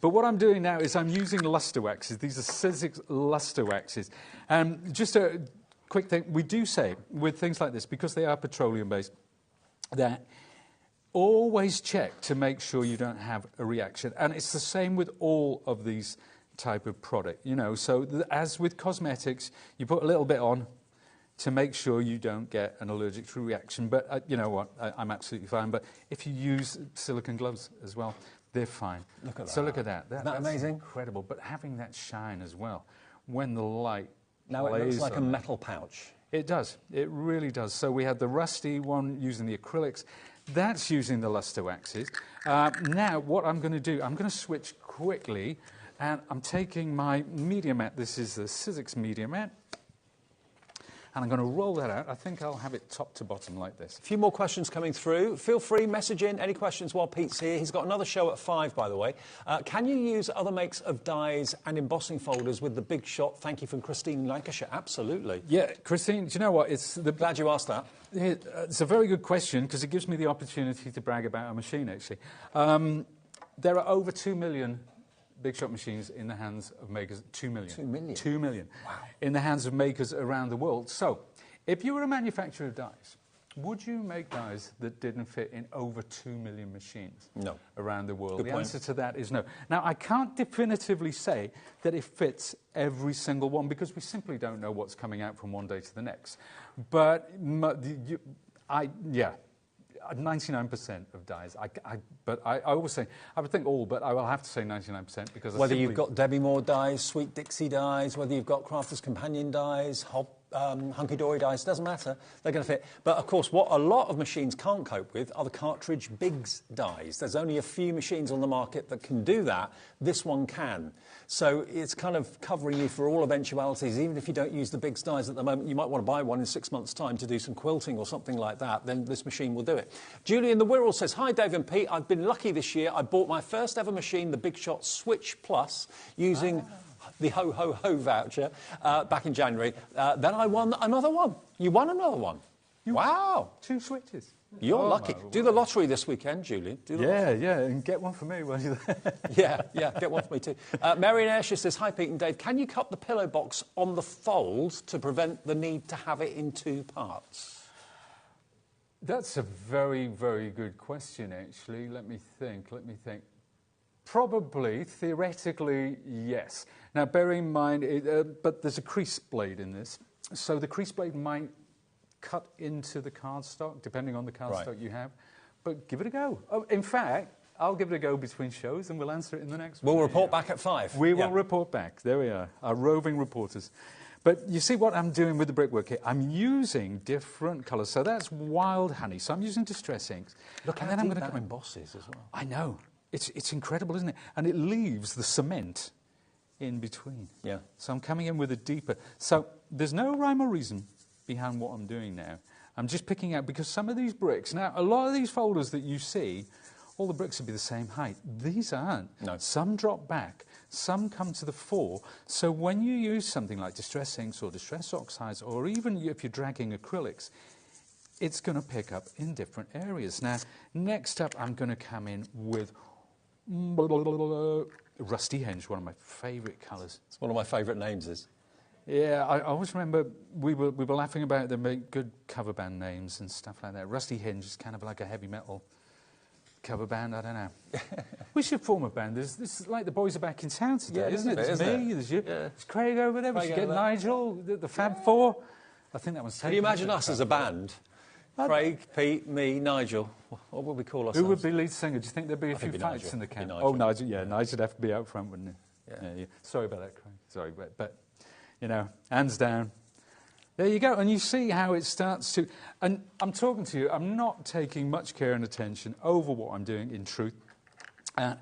But what I'm doing now is I'm using luster waxes. These are Sizzix luster waxes. Just a quick thing, we do say with things like this, because they are petroleum-based, that always check to make sure you don't have a reaction. And it's the same with all of these type of product. You know, so as with cosmetics, you put a little bit on to make sure you don't get an allergic reaction. But you know what, I'm absolutely fine. But if you use silicone gloves as well, they're fine. Look at that. So look at that. Isn't that amazing? Incredible. But having that shine as well, when the light now it looks like a metal pouch. It does. It really does. So we had the rusty one using the acrylics. That's using the luster waxes. Now what I'm going to do, I'm going to switch quickly, and I'm taking my media mat. This is the Sizzix media mat. And I'm going to roll that out. I think I'll have it top to bottom like this. A few more questions coming through. Feel free, message in any questions while Pete's here. He's got another show at 5, by the way. Can you use other makes of dies and embossing folders with the Big Shot? Thank you from Christine Lancashire. Absolutely. Yeah, Christine, do you know what? Glad you asked that. It's a very good question because it gives me the opportunity to brag about our machine, actually. There are over 2 million Big Shot machines in the hands of makers. 2 million. 2 million? 2 million. Wow. In the hands of makers around the world. So, if you were a manufacturer of dies, would you make dies that didn't fit in over 2 million machines around the world? The answer to that is no. Now, I can't definitively say that it fits every single one because we simply don't know what's coming out from one day to the next. But, 99% of dies. But I always say, I would think all, but I will have to say 99% because whether you've got Debbie Moore dies, Sweet Dixie dies, whether you've got Crafter's Companion dies, Hunky Dory dies, doesn't matter. They're going to fit. But of course, what a lot of machines can't cope with are the cartridge Biggs dies. There's only a few machines on the market that can do that. This one can. So it's kind of covering you for all eventualities. Even if you don't use the Biggs dies at the moment, you might want to buy one in 6 months' time to do some quilting or something like that. Then this machine will do it. Julie in the Wirral says, "Hi, Dave and Pete. I've been lucky this year. I bought my first ever machine, the Big Shot Switch Plus, using the ho-ho-ho voucher back in January. Then I won another one." You won another one? Wow. 2 switches. You're lucky. Do the lottery this weekend, Julie. Yeah, and get one for me while you're there. yeah, get one for me too. Mary in Ayrshire says, "Hi, Pete and Dave. Can you cut the pillow box on the fold to prevent the need to have it in 2 parts?" That's a very, very good question, actually. Let me think. Probably, theoretically, yes. Now, bear in mind, but there's a crease blade in this. So the crease blade might cut into the cardstock, depending on the cardstock you have. But give it a go. Oh, in fact, I'll give it a go between shows and we'll answer it in the next one. We'll report back at 5. We will report back. There we are, our roving reporters. But you see what I'm doing with the brickwork here? I'm using different colours. So that's wild honey. So I'm using distress inks. Look, and then I'm going to go embosses as well. I know. It's incredible, isn't it? And it leaves the cement in between. Yeah. So I'm coming in with a deeper... So there's no rhyme or reason behind what I'm doing now. I'm just picking out, because some of these bricks... Now, a lot of these folders that you see, all the bricks would be the same height. These aren't. No. Some drop back. Some come to the fore. So when you use something like distress inks or distress oxides, or even if you're dragging acrylics, it's going to pick up in different areas. Now, next up, I'm going to come in with... Rusty Henge, one of my favourite colours. It's one of my favourite names is. Yeah, I always remember we were laughing about them, make good cover band names and stuff like that. Rusty Henge is kind of like a heavy metal cover band, I don't know. We should form a band. This like the boys are back in town today, isn't it? There's me, there's you, there's Craig over there, we should get Nigel, the Fab Four. I think that one's taken. Can you imagine us as a band? Craig, Pete, me, Nigel. What would we call ourselves? Who would be lead singer? Do you think there'd be a few fights in the camp? Oh, Nigel. Yeah, Nigel'd have to be out front, wouldn't he? Yeah. Sorry about that, Craig. Sorry, but you know, hands down. There you go. And you see how it starts to... And I'm talking to you, I'm not taking much care and attention over what I'm doing, in truth. And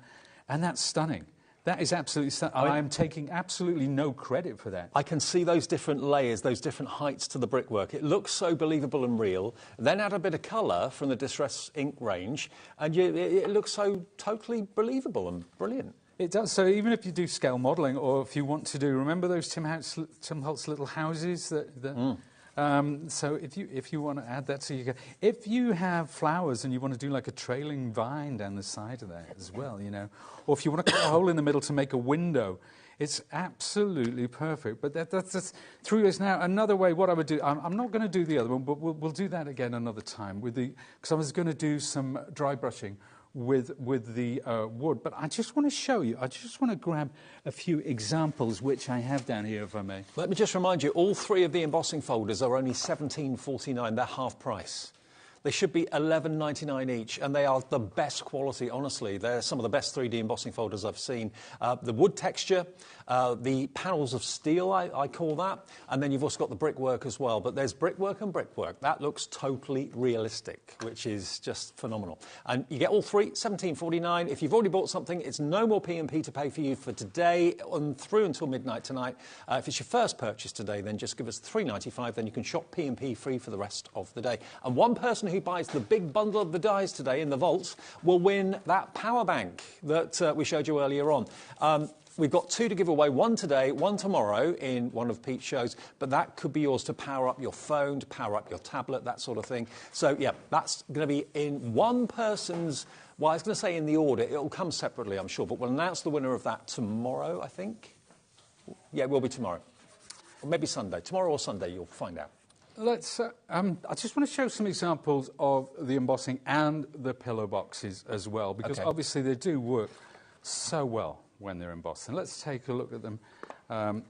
that's stunning. That is absolutely stunning. I am taking absolutely no credit for that. I can see those different layers, those different heights to the brickwork. It looks so believable and real. Then add a bit of colour from the Distress Ink range, and it looks so totally believable and brilliant. It does. So even if you do scale modelling, or if you want to do... Remember those Tim Holtz little houses? So if you want to add that, so you can... If you have flowers and you want to do like a trailing vine down the side of that as well, you know, or if you want to cut a hole in the middle to make a window, it's absolutely perfect. But that's through this. Now, another way, what I would do... I'm not going to do the other one, but we'll do that again another time, because I was going to do some dry brushing with the wood. But I just want to show you, I just want to grab a few examples which I have down here, if I may. Let me just remind you, all 3 of the embossing folders are only £17.49. They're half price. They should be $11.99 each, and they are the best quality, honestly. They're some of the best 3D embossing folders I've seen. The wood texture, the panels of steel, I call that, and then you've also got the brickwork as well. But there's brickwork and brickwork. That looks totally realistic, which is just phenomenal. And you get all 3, $17.49. If you've already bought something, it's no more P&P to pay for you for today and through until midnight tonight. If it's your first purchase today, then just give us $3.95. Then you can shop P&P free for the rest of the day. And one person who buys the big bundle of the dies today in the vaults will win that power bank that we showed you earlier on. We've got 2 to give away, 1 today, 1 tomorrow in one of Pete's shows, but that could be yours to power up your phone, to power up your tablet, that sort of thing. So, yeah, that's going to be in one person's, well, I was going to say in the order. It'll come separately, I'm sure, but we'll announce the winner of that tomorrow, I think. Yeah, it will be tomorrow. Or maybe Sunday. Tomorrow or Sunday, you'll find out. let's. I just want to show some examples of the embossing and the pillow boxes as well, because obviously they do work so well when they're embossed. And let's take a look at them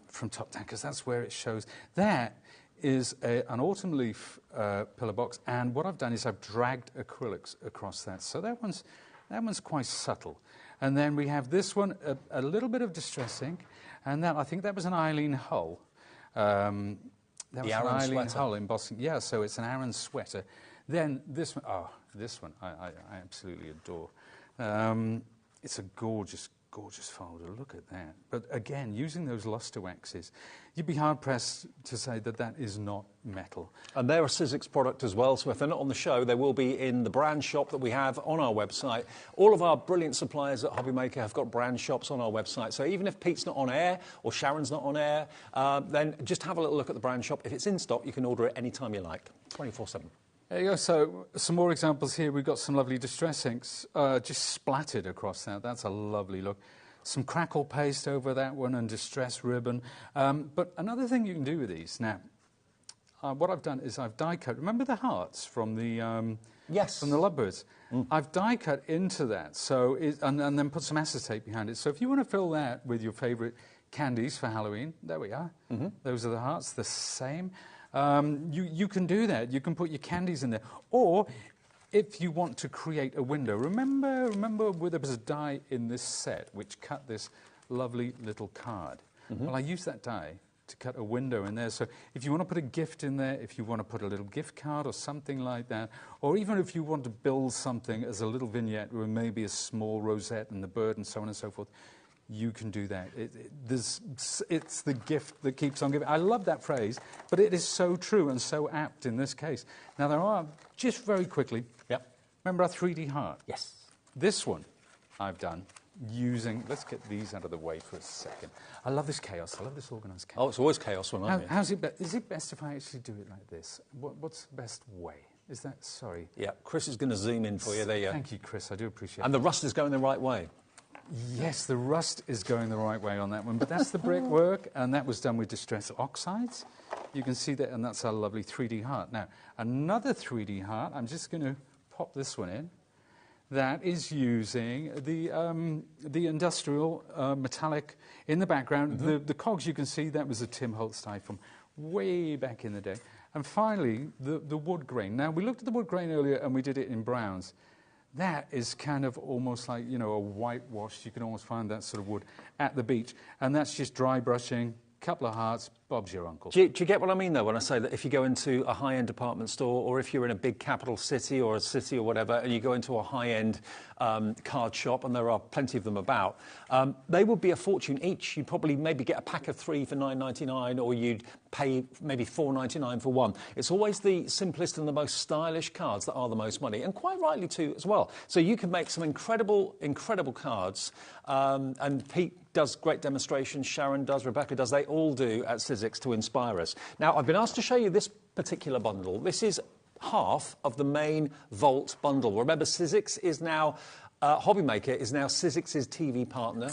from top down, because that's where it shows. That is an autumn leaf pillow box, and what I've done is I've dragged acrylics across that. So that one's quite subtle. And then we have this one, a little bit of distress ink, and that I think that was an Eileen Hull. That was an Eileen Hull embossing. Yeah, so it's an Aran sweater. Then this one, I absolutely adore. It's a gorgeous folder. Look at that. But again, using those luster waxes, you'd be hard-pressed to say that that is not metal. And they're a Sizzix product as well, so if they're not on the show, they will be in the brand shop that we have on our website. All of our brilliant suppliers at HobbyMaker have got brand shops on our website, so even if Pete's not on air or Sharon's not on air, then just have a little look at the brand shop. If it's in stock, you can order it anytime you like, 24/7. There you go. So some more examples here. We've got some lovely distress inks just splattered across that. That's a lovely look. Some crackle paste over that one and distress ribbon. But another thing you can do with these now, what I've done is I've die cut. Remember the hearts from the yes, from the lovebirds? I've die cut into that. So and then put some acetate behind it. So if you want to fill that with your favourite candies for Halloween, there we are. Those are the hearts. The same. You can do that. You can put your candies in there. Or if you want to create a window, remember there was a die in this set which cut this lovely little card. Well, I used that die to cut a window in there. So if you want to put a gift in there, if you want to put a little gift card or something like that, or even if you want to build something as a little vignette with maybe a small rosette and the bird and so on and so forth, you can do that. It's the gift that keeps on giving. I love that phrase, but it is so true and so apt in this case. Now, there are, just very quickly, remember our 3D heart? Yes. This one I've done using, let's get these out of the way for a second. I love this chaos. I love this organised chaos. Oh, it's always chaos when I'm How's it is it best if I actually do it like this? What's the best way? Is that, sorry? Yeah, Chris is going to zoom in for you. There you go. Thank you, Chris. I do appreciate it. And the rust is going the right way. Yes, the rust is going the right way on that one, but that's the brickwork, and that was done with distress oxides. You can see that, and that's our lovely 3D heart. Now, another 3D heart, I'm just going to pop this one in. That is using the industrial metallic in the background. The cogs you can see, that was a Tim Holtz die from way back in the day. And finally, the wood grain. Now, we looked at the wood grain earlier, and we did it in browns. That is kind of almost like, you know, a whitewash. You can almost find that sort of wood at the beach. And that's just dry brushing, couple of hearts, Bob's your uncle. Do you get what I mean, though, when I say that if you go into a high-end department store, or if you're in a big capital city or a city or whatever, and you go into a high-end card shop, and there are plenty of them about, they would be a fortune each. You'd probably maybe get a pack of 3 for $9.99, or you'd pay maybe $4.99 for one. It's always the simplest and the most stylish cards that are the most money, and quite rightly too as well. So you can make some incredible cards, and Pete does great demonstrations, Sharon does, Rebecca does, they all do at Sizzix to inspire us. Now, I've been asked to show you this particular bundle. This is half of the main Vault bundle. Remember, Sizzix is now, HobbyMaker is now Sizzix's TV partner.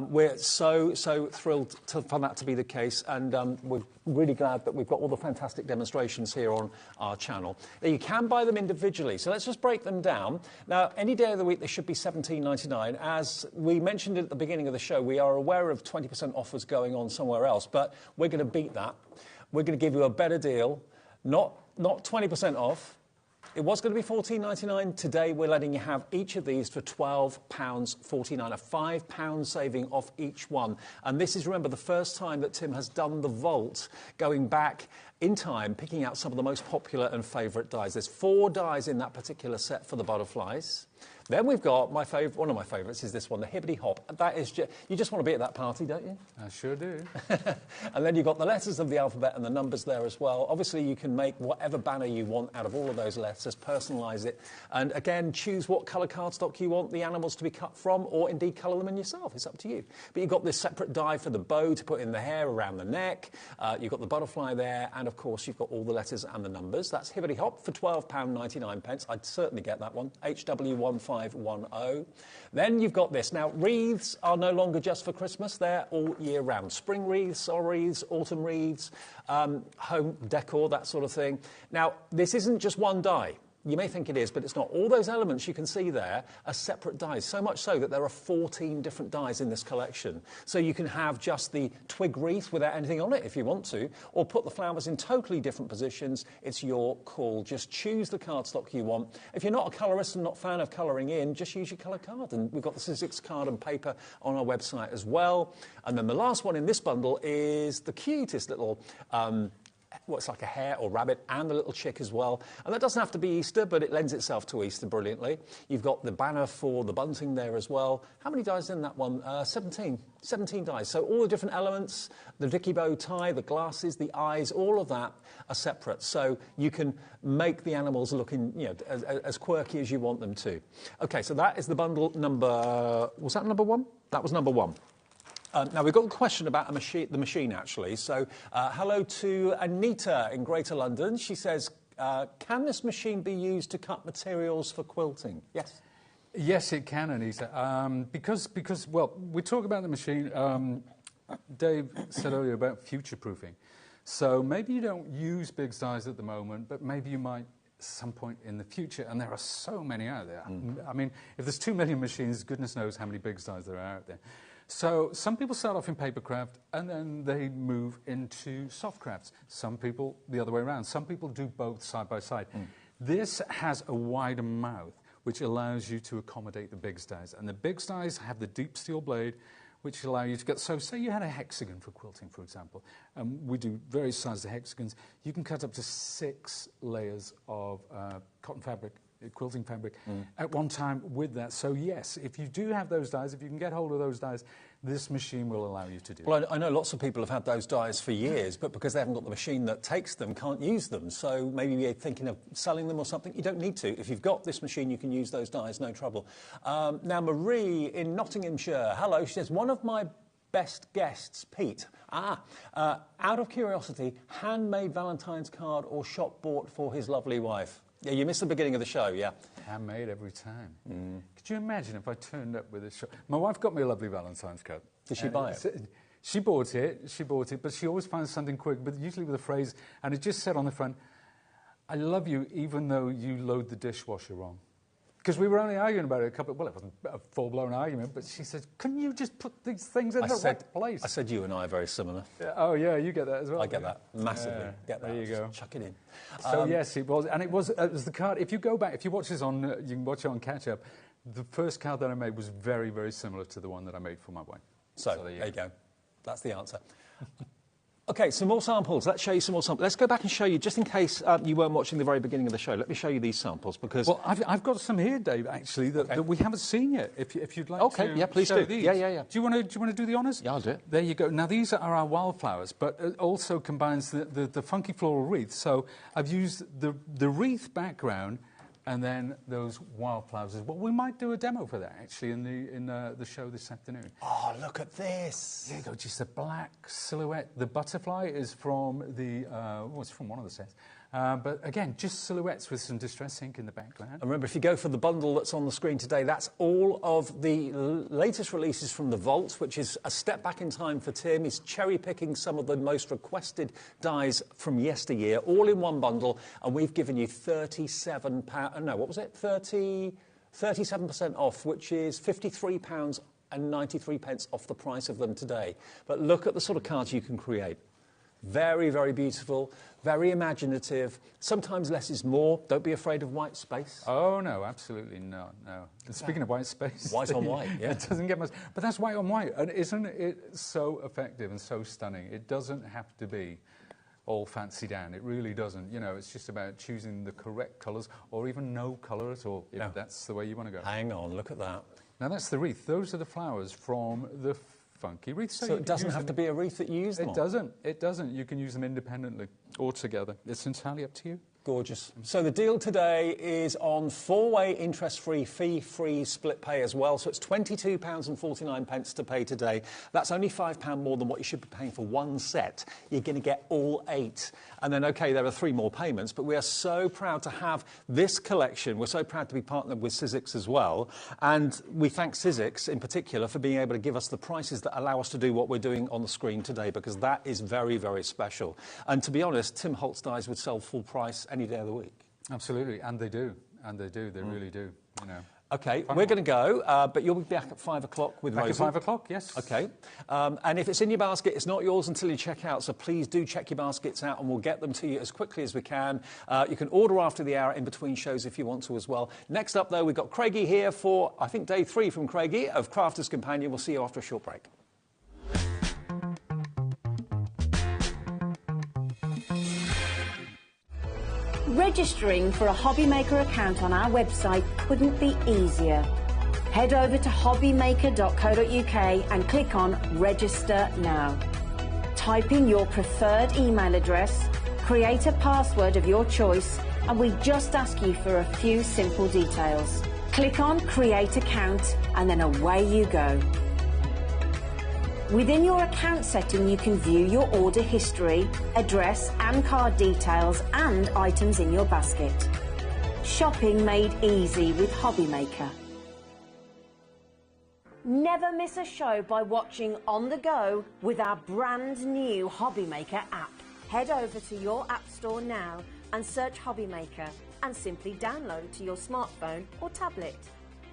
We're so thrilled for that to be the case, and we're really glad that we've got all the fantastic demonstrations here on our channel. Now, you can buy them individually, so let's just break them down. Now, any day of the week, they should be $17.99. As we mentioned at the beginning of the show, we are aware of 20% offers going on somewhere else, but we're going to beat that. We're going to give you a better deal, not 20% off. It was going to be $14.99. Today, we're letting you have each of these for £12.49, a £5 saving off each one. And this is, remember, the first time that Tim has done the Vault, going back in time, picking out some of the most popular and favourite dies. There's 4 dies in that particular set for the butterflies. Then we've got one of my favourites is this one, the Hibbity Hop. That is you just want to be at that party, don't you? I sure do. And then you've got the letters of the alphabet and the numbers there as well. Obviously, you can make whatever banner you want out of all of those letters, personalise it, and again, choose what colour cardstock you want the animals to be cut from, or indeed colour them in yourself. It's up to you. But you've got this separate die for the bow to put in the hair around the neck. You've got the butterfly there, and of course, you've got all the letters and the numbers. That's Hibbity Hop for £12.99. I'd certainly get that one. HW1 01510. Then you've got this. Now, wreaths are no longer just for Christmas. They're all year round. Spring wreaths, summer wreaths, autumn wreaths, home decor, that sort of thing. Now, this isn't just one die. You may think it is, but it's not. All those elements you can see there are separate dies, so much so that there are 14 different dies in this collection. So you can have just the twig wreath without anything on it if you want to, or put the flowers in totally different positions. It's your call. Just choose the cardstock you want. If you're not a colourist and not a fan of colouring in, just use your colour card. And we've got the Sizzix card and paper on our website as well. And then the last one in this bundle is the cutest little it's like a hare or rabbit and a little chick as well. And that doesn't have to be Easter, but it lends itself to Easter brilliantly. You've got the banner for the bunting there as well. How many dies in that one? 17 dies. So all the different elements, the Vicky bow tie, the glasses, the eyes, all of that are separate. So you can make the animals looking, as quirky as you want them to. Okay, so that is the bundle number... Was that number one? That was number one. Now, we've got a question about the machine, actually. So, hello to Anita in Greater London. She says, can this machine be used to cut materials for quilting? Yes. Yes, it can, Anita. Because we talk about the machine. Dave said earlier about future-proofing. So maybe you don't use big dies at the moment, but maybe you might at some point in the future, and there are so many out there. I mean, if there's 2 million machines, goodness knows how many big dies there are out there. So some people start off in papercraft and then they move into softcrafts. Some people the other way around. Some people do both side by side. This has a wider mouth, which allows you to accommodate the big dies. And the big dies have the deep steel blade, which allow you to get... So say you had a hexagon for quilting, for example. We do various sizes of hexagons. You can cut up to 6 layers of cotton fabric, quilting fabric, at one time with that. So yes, if you do have those dies, if you can get hold of those dies, this machine will allow you to do it. Well, I know lots of people have had those dies for years, but because they haven't got the machine that takes them, can't use them. So maybe you're thinking of selling them or something. You don't need to. If you've got this machine, you can use those dies, no trouble. Now, Marie in Nottinghamshire, hello, she says, one of my best guests, Pete. Out of curiosity, handmade Valentine's card or shop bought for his lovely wife? Yeah, you missed the beginning of the show, yeah. Handmade every time. Could you imagine if I turned up with a shop? My wife got me a lovely Valentine's card. Did she buy it? She bought it, but she always finds something quick, but usually with a phrase, and it just said on the front, I love you even though you load the dishwasher wrong. Because we were only arguing about it it wasn't a full-blown argument, but she said, couldn't you just put these things in the right place? I said you and I are very similar. Oh, yeah, you get that as well. I get that, massively. Get that. There you go. Just chuck it in. So, yes, it was. And it was the card. If you go back, if you watch this on, you can watch it on catch-up, the first card that I made was very, very similar to the one that I made for my wife. So there you go. That's the answer. OK, some more samples. Let's show you some more samples. Let's go back and show you, just in case you weren't watching the very beginning of the show, let me show you these samples, because... Well, I've got some here, Dave, actually, that we haven't seen yet, if you'd like to yeah, please show do. These. Yeah. Do you want to do the honours? Yeah, I'll do it. There you go. Now, these are our wildflowers, but it also combines the funky floral wreath. So I've used the wreath background and then those wildflowers as well. We might do a demo for that, actually, in the show this afternoon. Oh, look at this. There you go, just a black silhouette. The butterfly is from it's from one of the sets. But again, just silhouettes with some distress ink in the background. And remember, if you go for the bundle that's on the screen today, that's all of the latest releases from the Vault, which is a step back in time for Tim. He's cherry-picking some of the most requested dies from yesteryear, all in one bundle, and we've given you £37... No, what was it? 37% off, which is £53 and 93 pence off the price of them today. But look at the sort of cards you can create. Very, very beautiful, very imaginative. Sometimes less is more. Don't be afraid of white space. Oh, no, absolutely not, no. And speaking of white space... White on white, yeah. It doesn't get much... But that's white on white, and isn't it so effective and so stunning? It doesn't have to be all fancy down. It really doesn't. You know, it's just about choosing the correct colours, or even no colour at all, if that's the way you want to go. Hang on, look at that. Now, that's the wreath. Those are the flowers from the funky wreath. So it doesn't have to be a wreath that you use them on? It doesn't. You can use them independently or together. It's entirely up to you. Gorgeous. So the deal today is on 4-way interest-free, fee-free split pay as well. So it's £22.49 to pay today. That's only £5 more than what you should be paying for one set. You're going to get all 8. And then, OK, there are 3 more payments, but we are so proud to have this collection. We're so proud to be partnered with Sizzix as well. And we thank Sizzix in particular for being able to give us the prices that allow us to do what we're doing on the screen today, because that is very, very special. And to be honest, Tim Holtz dies would sell full price any day of the week. Absolutely, and they do. And they do, they really do, you know. OK, we're going to go, but you'll be back at 5 o'clock with Rosie. Back at 5 o'clock, yes. OK. And if it's in your basket, it's not yours until you check out, so please do check your baskets out and we'll get them to you as quickly as we can. You can order after the hour in between shows if you want to as well. Next up, though, we've got Craigie here for, I think, day 3 from Craigie of Crafter's Companion. We'll see you after a short break. Registering for a HobbyMaker account on our website couldn't be easier. Head over to hobbymaker.co.uk and click on Register Now. Type in your preferred email address, create a password of your choice, and we just ask you for a few simple details. Click on Create Account and then away you go. Within your account setting, you can view your order history, address and card details and items in your basket. Shopping made easy with HobbyMaker. Never miss a show by watching on the go with our brand new HobbyMaker app. Head over to your app store now and search HobbyMaker and simply download to your smartphone or tablet.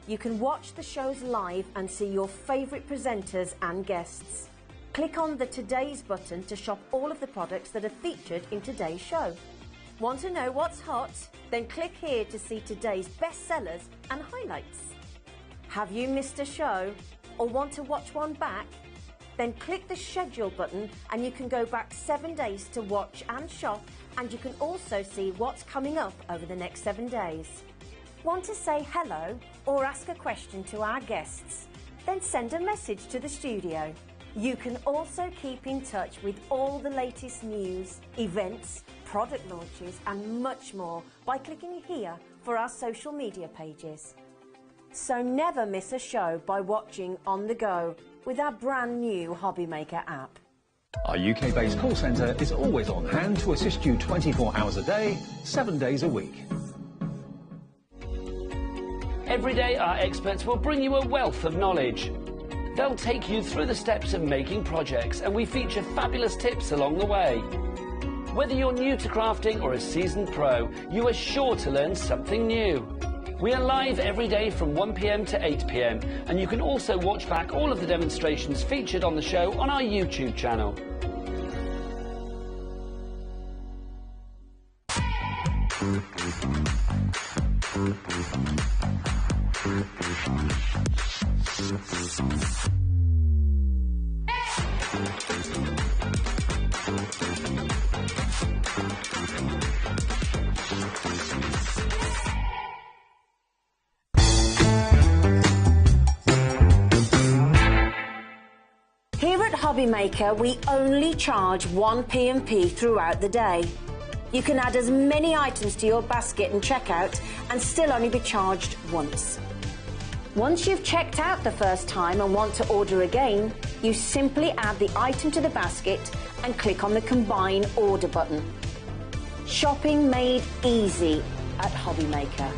You can watch the shows live and see your favourite presenters and guests. Click on the Today's button to shop all of the products that are featured in today's show. Want to know what's hot? Then click here to see today's bestsellers and highlights. Have you missed a show or want to watch one back? Then click the Schedule button and you can go back 7 days to watch and shop, and you can also see what's coming up over the next 7 days. Want to say hello or ask a question to our guests? Then send a message to the studio. You can also keep in touch with all the latest news, events, product launches and much more by clicking here for our social media pages. So never miss a show by watching on the go with our brand new HobbyMaker app. Our UK-based call centre is always on hand to assist you 24 hours a day, 7 days a week. Every day, our experts will bring you a wealth of knowledge. They'll take you through the steps of making projects, and we feature fabulous tips along the way. Whether you're new to crafting or a seasoned pro, you are sure to learn something new. We are live every day from 1 p.m. to 8 p.m, and you can also watch back all of the demonstrations featured on the show on our YouTube channel. Here at HobbyMaker, we only charge 1 P&P throughout the day. You can add as many items to your basket and checkout and still only be charged once. Once you've checked out the first time and want to order again, you simply add the item to the basket and click on the Combine Order button. Shopping made easy at HobbyMaker.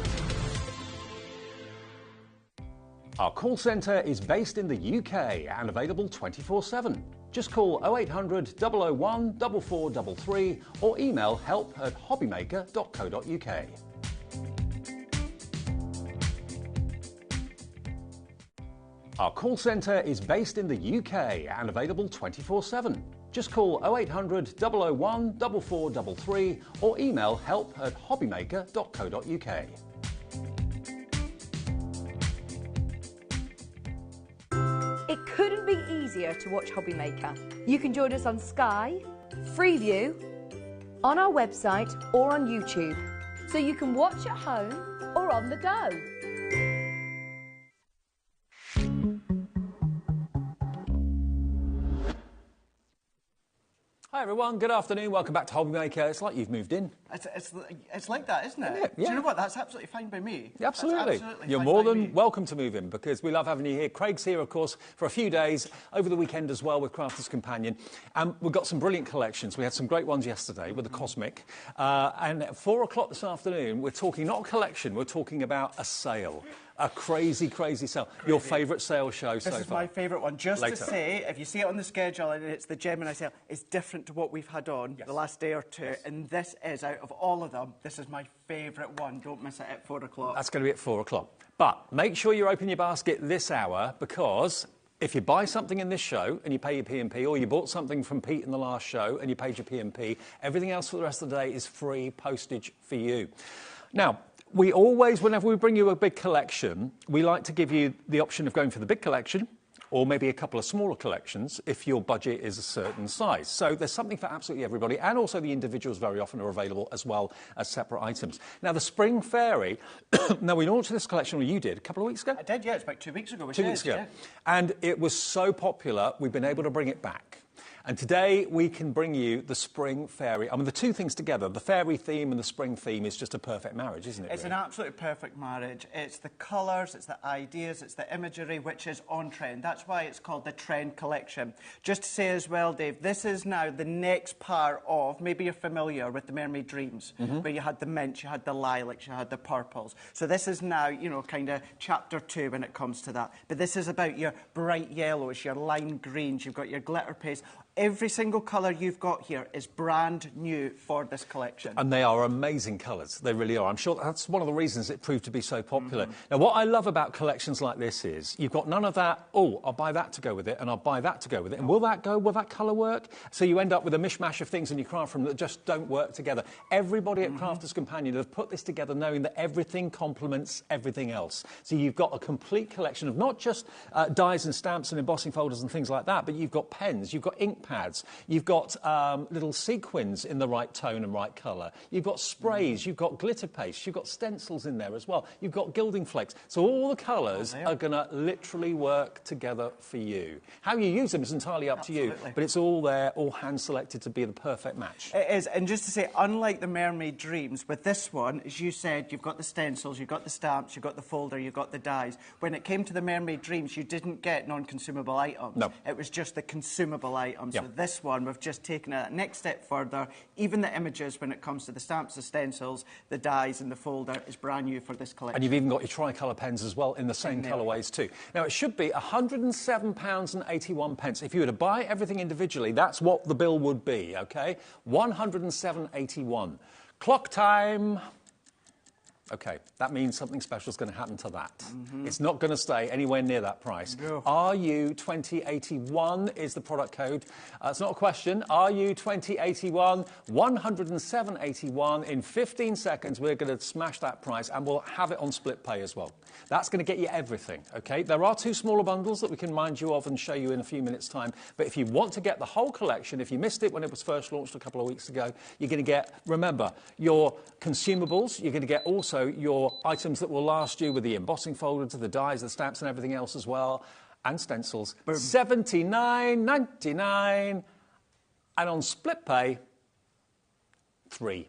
Our call centre is based in the UK and available 24/7. Just call 0800 001 4433 or email help@hobbymaker.co.uk. Our call centre is based in the UK and available 24/7. Just call 0800 001 4433 or email help@hobbymaker.co.uk. It couldn't be easier to watch HobbyMaker. You can join us on Sky, Freeview, on our website or on YouTube. So you can watch at home or on the go. Hi everyone, good afternoon, welcome back to HobbyMaker. It's like you've moved in. It's like that, isn't it? Yeah. Do you know what? That's absolutely fine by me. Absolutely. You're more than welcome to move in because we love having you here. Craig's here, of course, for a few days, over the weekend as well with Crafter's Companion. And we've got some brilliant collections. We had some great ones yesterday with the Cosmic. And at 4 o'clock this afternoon, we're talking not a collection, we're talking about a sale. A crazy, crazy sale. Crazy. Your favourite sale show so far? This is my favourite one. Just Later. to say, if you see it on the schedule and it's the Gemini sale, it's different to what we've had on the last day or two. Yes. And this is, out of all of them, this is my favourite one. Don't miss it at 4 o'clock. That's going to be at 4 o'clock. But make sure you open your basket this hour because if you buy something in this show and you pay your P&P, or you bought something from Pete in the last show and you paid your P&P, everything else for the rest of the day is free postage for you. Now, we always, whenever we bring you a big collection, we like to give you the option of going for the big collection or maybe a couple of smaller collections if your budget is a certain size. So there's something for absolutely everybody, and also the individuals very often are available as well as separate items. Now, the Spring Fairy, now we launched this collection, or you did, a couple of weeks ago? I did, yeah, it's about 2 weeks ago. 2 weeks ago. Yeah. And it was so popular, we've been able to bring it back. And today we can bring you the Spring Fairy. I mean, the two things together, the fairy theme and the spring theme, is just a perfect marriage, isn't it? It's really? an absolutely perfect marriage. It's the colours, it's the ideas, it's the imagery, which is on trend. That's why it's called the Trend Collection. Just to say as well, Dave, this is now the next part of, maybe you're familiar with the Mermaid Dreams, where you had the mints, you had the lilacs, you had the purples. So this is now, you know, kind of chapter 2 when it comes to that. But this is about your bright yellows, your lime greens, you've got your glitter paste. Every single colour you've got here is brand new for this collection. And they are amazing colours. They really are. I'm sure that's one of the reasons it proved to be so popular. Now, what I love about collections like this is you've got none of that, oh, I'll buy that to go with it, and I'll buy that to go with it. And will that go? Will that colour work? So you end up with a mishmash of things in your craft room that just don't work together. Everybody at Crafter's Companion have put this together knowing that everything complements everything else. So you've got a complete collection of not just dies and stamps and embossing folders and things like that, but you've got pens, you've got ink pads, you've got little sequins in the right tone and right colour, you've got sprays, you've got glitter paste, you've got stencils in there as well, you've got gilding flakes. So all the colours are going to literally work together for you. How you use them is entirely up to you, but it's all there, all hand-selected to be the perfect match. It is, and just to say, unlike the Mermaid Dreams, with this one, as you said, you've got the stencils, you've got the stamps, you've got the folder, you've got the dies. When it came to the Mermaid Dreams, you didn't get non-consumable items. No. It was just the consumable items. Yep. So this one, we've just taken it a next step further. Even the images, when it comes to the stamps, the stencils, the dies and the folder, is brand new for this collection. And you've even got your tricolour pens as well in the same colourways too. Now, it should be £107.81. If you were to buy everything individually, that's what the bill would be, OK? £107.81. Clock time. OK, that means something special is going to happen to that. It's not going to stay anywhere near that price. No. RU2081 is the product code. It's not a question. RU2081, 107.81. In 15 seconds, we're going to smash that price, and we'll have it on split pay as well. That's going to get you everything, OK? There are 2 smaller bundles that we can remind you of and show you in a few minutes' time. But if you want to get the whole collection, if you missed it when it was first launched a couple of weeks ago, you're going to get, remember, your consumables. You're going to get also your items that will last you with the embossing folders, the dies, the stamps and everything else as well, and stencils. $79.99, and on split pay, 3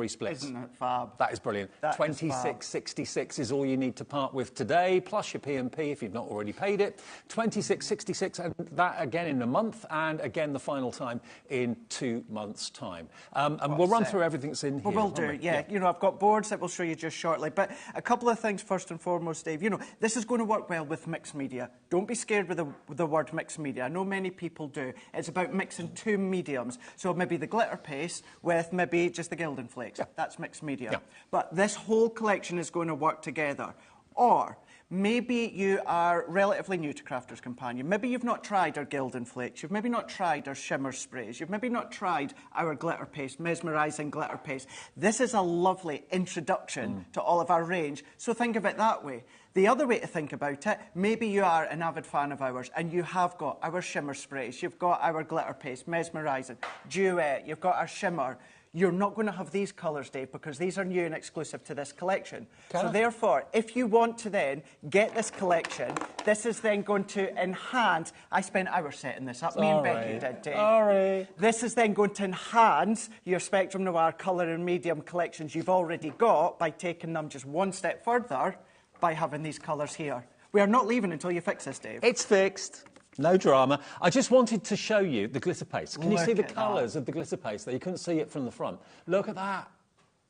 splits. Isn't it fab? That is brilliant. $26.66 is all you need to part with today, plus your P&P if you've not already paid it. $26.66, and that again in a month, and again the final time in 2 months' time. And we'll run through everything that's in here. We'll do, yeah. You know, I've got boards that we'll show you just shortly. But a couple of things first and foremost, Dave. You know, this is going to work well with mixed media. Don't be scared with the word mixed media. I know many people do. It's about mixing 2 mediums. So maybe the glitter paste with maybe just the gilding flakes. Yeah. That's mixed media. Yeah. But this whole collection is going to work together. Or maybe you are relatively new to Crafter's Companion. Maybe you've not tried our gilding flakes. You've maybe not tried our shimmer sprays. You've maybe not tried our glitter paste, mesmerising glitter paste. This is a lovely introduction to all of our range. So think of it that way. The other way to think about it, maybe you are an avid fan of ours and you have got our shimmer sprays. You've got our glitter paste, mesmerising, duet. You've got our shimmer. You're not going to have these colours, Dave, because these are new and exclusive to this collection. So therefore, if you want to then get this collection, this is then going to enhance... I spent hours setting this up. Me and Becky did, Dave. Sorry. This is then going to enhance your Spectrum Noir colour and medium collections you've already got by taking them just one step further by having these colours here. We are not leaving until you fix this, Dave. It's fixed. No drama. I just wanted to show you the glitter paste. Can you see the colours of the glitter paste there? You couldn't see it from the front. Look at that.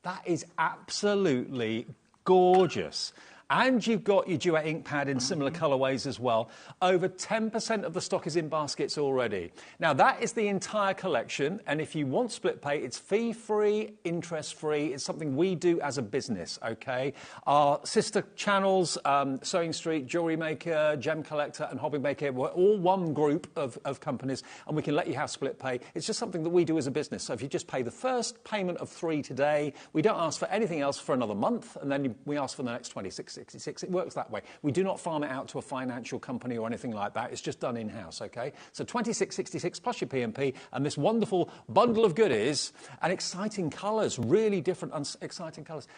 That is absolutely gorgeous. And you've got your duet ink pad in similar colourways as well. Over 10% of the stock is in baskets already. Now, that is the entire collection. And if you want split pay, it's fee-free, interest-free. It's something we do as a business, OK? Our sister channels, Sewing Street, Jewellery Maker, Gem Collector and HobbyMaker, we're all one group of companies, and we can let you have split pay. It's just something that we do as a business. So if you just pay the first payment of 3 today, we don't ask for anything else for another month, and then we ask for the next 26. It works that way. We do not farm it out to a financial company or anything like that. It's just done in-house, OK? So 26.66 plus your P&P and this wonderful bundle of goodies and exciting colours, really different, exciting colours.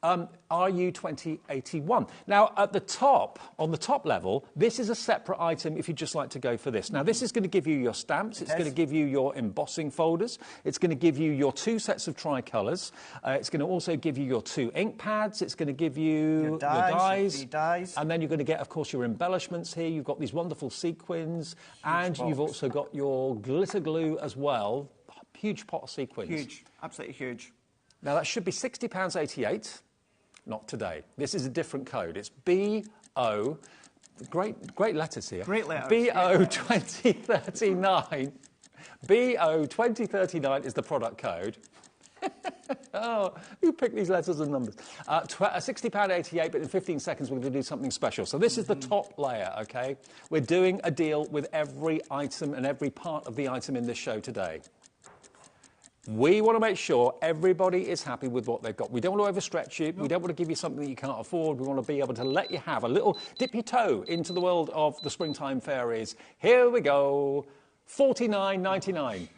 RU 2081. Now, at the top, on the top level, this is a separate item if you'd just like to go for this. Now, this is going to give you your stamps. It's going to give you your embossing folders. It's going to give you your 2 sets of tricolours. It's going to also give you your 2 ink pads. It's going to give you your dies. And then you're going to get, of course, your embellishments here. You've got these wonderful sequins. And you've also got your glitter glue as well. Huge pot of sequins. Huge. Absolutely huge. Now, that should be £60.88. Not today. This is a different code. It's BO, great letters here. Great letters. BO 2039. BO 2039 is the product code. Oh, you pick these letters and numbers. £60.88, but in 15 seconds we're going to do something special. So this is the top layer, OK? We're doing a deal with every item and every part of the item in this show today. We want to make sure everybody is happy with what they've got. We don't want to overstretch you. We don't want to give you something that you can't afford. We want to be able to let you have a little dip your toe into the world of the springtime fairies. Here we go, $49.99.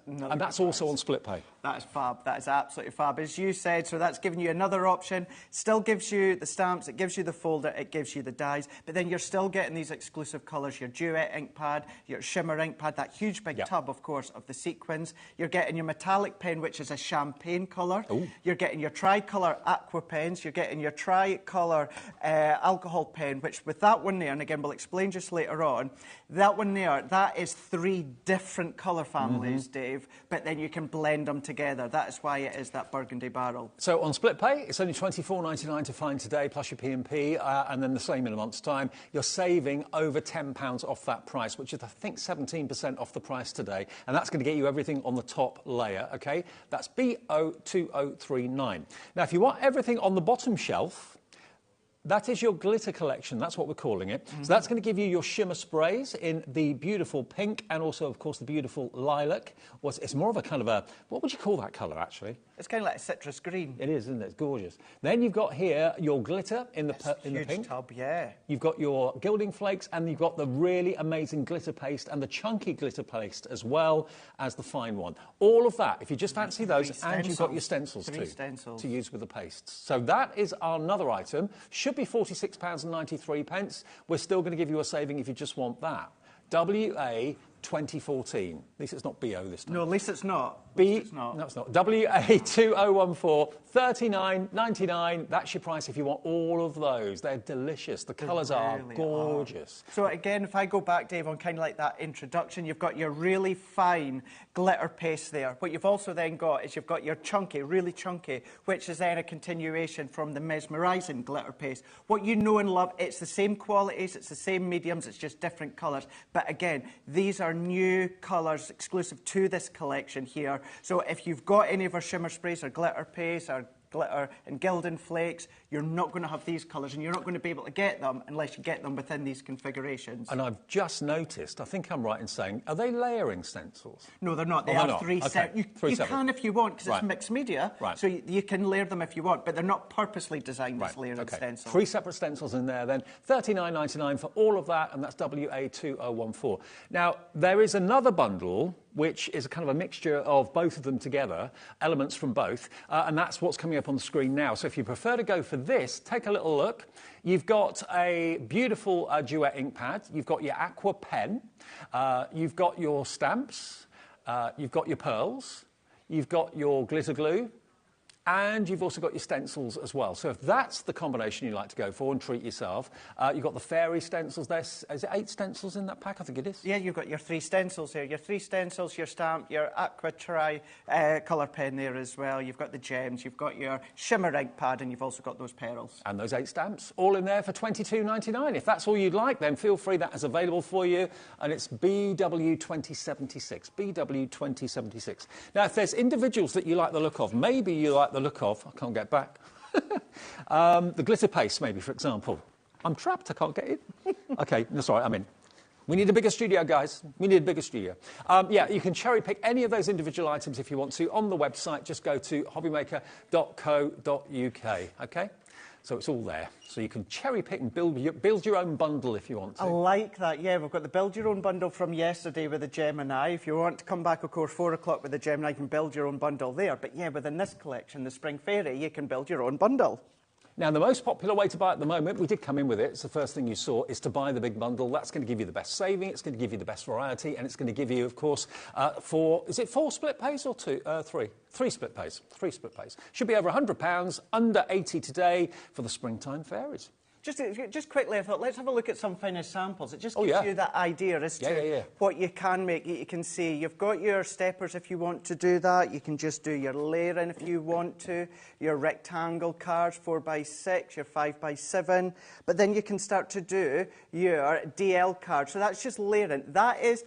And that's also on split pay. That is fab. That is absolutely fab. As you said, so that's giving you another option. Still gives you the stamps, it gives you the folder, it gives you the dies, but then you're still getting these exclusive colours, your duet ink pad, your shimmer ink pad, that huge big tub, of course, of the sequins. You're getting your metallic pen, which is a champagne colour. Ooh. You're getting your tricolour aqua pens. You're getting your tricolour alcohol pen, which with that one there, and again, we'll explain just later on, that one there, that is 3 different colour families, Dave, but then you can blend them together. That is why it is that burgundy barrel. So on split pay, it's only £24.99 to find today, plus your P&P, and then the same in a month's time. You're saving over £10 off that price, which is, I think, 17% off the price today. And that's going to get you everything on the top layer, OK? That's BO2039. Now, if you want everything on the bottom shelf, that is your glitter collection. That's what we're calling it. So that's going to give you your shimmer sprays in the beautiful pink and also, of course, the beautiful lilac. It's more of a kind of a... What would you call that colour, actually? It's kind of like a citrus green. It is, isn't it? It's gorgeous. Then you've got here your glitter in the pink. Huge tub, yeah. You've got your gilding flakes and you've got the really amazing glitter paste and the chunky glitter paste as well as the fine one. All of that, if you just fancy those, and you've got your stencils too to use with the pastes. So that is another item. Should be £46.93. We're still going to give you a saving if you just want that. WA 2014. At least it's not BO this time. No, at least it's not. No, it's not. WA 2014, $39.99. That's your price if you want all of those. They're delicious. The colours are gorgeous. So again, if I go back, Dave, on kind of like that introduction, you've got your really fine glitter paste there. What you've also then got is you've got your chunky, really chunky, which is then a continuation from the mesmerising glitter paste. What you know and love, it's the same qualities, it's the same mediums, it's just different colours. But again, these are new colours exclusive to this collection here. So if you've got any of our shimmer sprays or glitter paste or glitter and gilding flakes, you're not going to have these colours and you're not going to be able to get them unless you get them within these configurations. And I've just noticed, I think I'm right in saying, are they layering stencils? No, they're not. They are three separate. You can if you want, because it's mixed media, so you can layer them if you want, but they're not purposely designed as layering stencils. 3 separate stencils in there then, $39.99 for all of that, and that's WA2014. Now, there is another bundle which is a kind of a mixture of both of them together, elements from both, and that's what's coming up on the screen now. So if you prefer to go for this, take a little look. You've got a beautiful duet ink pad, you've got your aqua pen, you've got your stamps, you've got your pearls, you've got your glitter glue, and you've also got your stencils as well. So if that's the combination you like to go for and treat yourself, you've got the fairy stencils there. Is it 8 stencils in that pack? I think it is. Yeah, you've got your 3 stencils here. Your 3 stencils, your stamp, your aqua colour pen there as well. You've got the gems, you've got your shimmer ink pad, and you've also got those pearls. And those 8 stamps, all in there for $22.99. If that's all you'd like, then feel free. That is available for you, and it's BW2076. BW2076. Now, if there's individuals that you like the look of, maybe you like the look of, I can't get back, the glitter paste, maybe, for example. I'm trapped, I can't get in. OK, that's all right, I'm in. We need a bigger studio, guys. We need a bigger studio. Yeah, you can cherry pick any of those individual items if you want to on the website. Just go to hobbymaker.co.uk, OK? So it's all there. So you can cherry pick and build your own bundle if you want to. I like that, yeah. We've got the build your own bundle from yesterday with the Gemini. If you want to come back, of course, 4 o'clock with the Gemini, you can build your own bundle there. But yeah, within this collection, the Spring Fairy, you can build your own bundle. Now, the most popular way to buy at the moment, we did come in with it, it's the first thing you saw, is to buy the big bundle. That's going to give you the best saving, it's going to give you the best variety, and it's going to give you, of course, is it 4 split pays or 3? 3 split pays. 3 split pays. Should be over £100, under 80 today for the springtime fairies. Just quickly, I thought, let's have a look at some finished samples. It just gives you that idea as to what you can make. You can see you've got your steppers if you want to do that. You can just do your layering if you want to. Your rectangle cards, 4x6, your 5x7. But then you can start to do your DL cards. So that's just layering. That is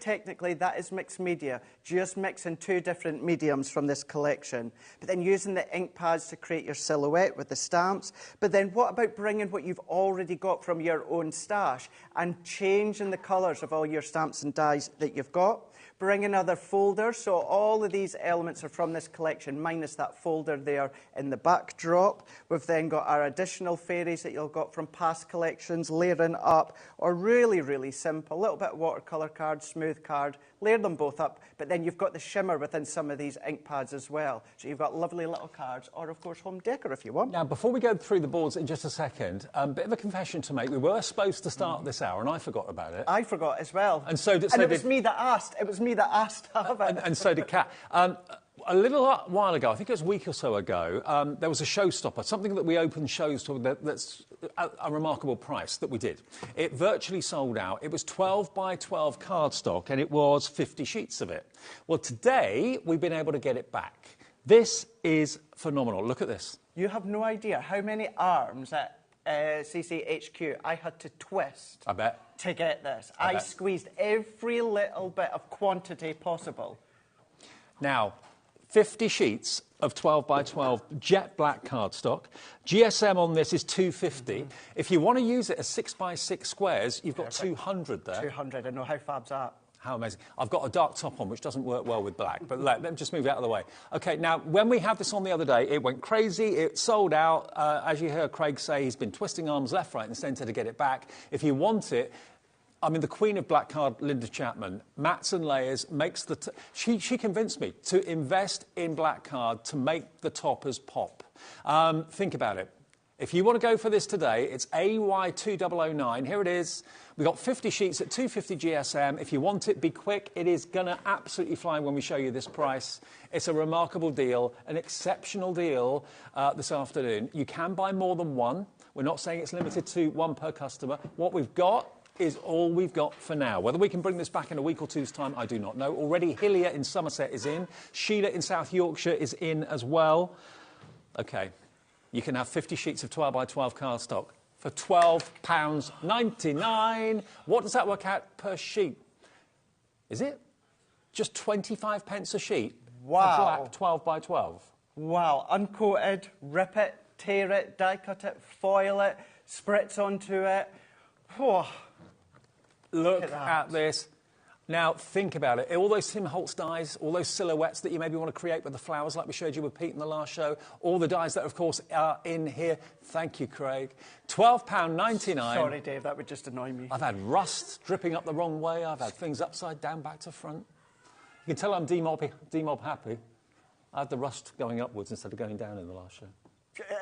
mixed media. Just mixing 2 different mediums from this collection. But then using the ink pads to create your silhouette with the stamps. But then what about bringing what you've already got from your own stash and changing the colours of all your stamps and dies that you've got? Bring another folder, so all of these elements are from this collection, minus that folder there in the backdrop. We've then got our additional fairies that you've got from past collections, layering up, or really, really simple, a little bit of watercolour card, smooth card, layer them both up, but then you've got the shimmer within some of these ink pads as well. So you've got lovely little cards, or of course home decor if you want. Now, before we go through the boards in just a second, a bit of a confession to make. We were supposed to start this hour, and I forgot about it. I forgot as well. And so did, it was me that asked. It was me that asked to have it. And so did Kat. A little while ago, I think it was a week or so ago, there was a showstopper, something that we opened shows to that's a remarkable price that we did. It virtually sold out. It was 12 by 12 cardstock, and it was 50 sheets of it. Well, today, we've been able to get it back. This is phenomenal. Look at this. You have no idea how many arms at CCHQ I had to twist. I bet. To get this. I squeezed every little bit of quantity possible. Now, 50 sheets of 12 by 12 jet black cardstock. GSM on this is 250. If you want to use it as 6 by 6 squares, you've got 200 there. 200, I know. How fab's that? How amazing. I've got a dark top on, which doesn't work well with black, but let me just move it out of the way. OK, now, when we had this on the other day, it went crazy. It sold out. As you heard Craig say, he's been twisting arms left, right and centre to get it back. If you want it, I mean, the queen of black card, Linda Chapman, mats and layers, makes the... She convinced me to invest in black card to make the toppers pop. Think about it. If you want to go for this today, it's AY2009. Here it is. We've got 50 sheets at 250 GSM. If you want it, be quick. It is going to absolutely fly when we show you this price. It's a remarkable deal, an exceptional deal this afternoon. You can buy more than one. We're not saying it's limited to one per customer. What we've got is all we've got for now. Whether we can bring this back in a week or two's time, I do not know. Already, Hillier in Somerset is in. Sheila in South Yorkshire is in as well. OK, you can have 50 sheets of 12 by 12 cardstock for £12.99. What does that work out per sheet? Is it just 25 pence a sheet? Wow. Black 12 by 12. Wow. Uncoated, rip it, tear it, die cut it, foil it, spritz onto it. Oh. Look at this. Now, think about it. All those Tim Holtz dies, all those silhouettes that you maybe want to create with the flowers like we showed you with Pete in the last show, all the dies that, of course, are in here. Thank you, Craig. £12.99. Sorry, Dave, that would just annoy me. I've had rust dripping up the wrong way. I've had things upside down, back to front. You can tell I'm demob happy. I had the rust going upwards instead of going down in the last show.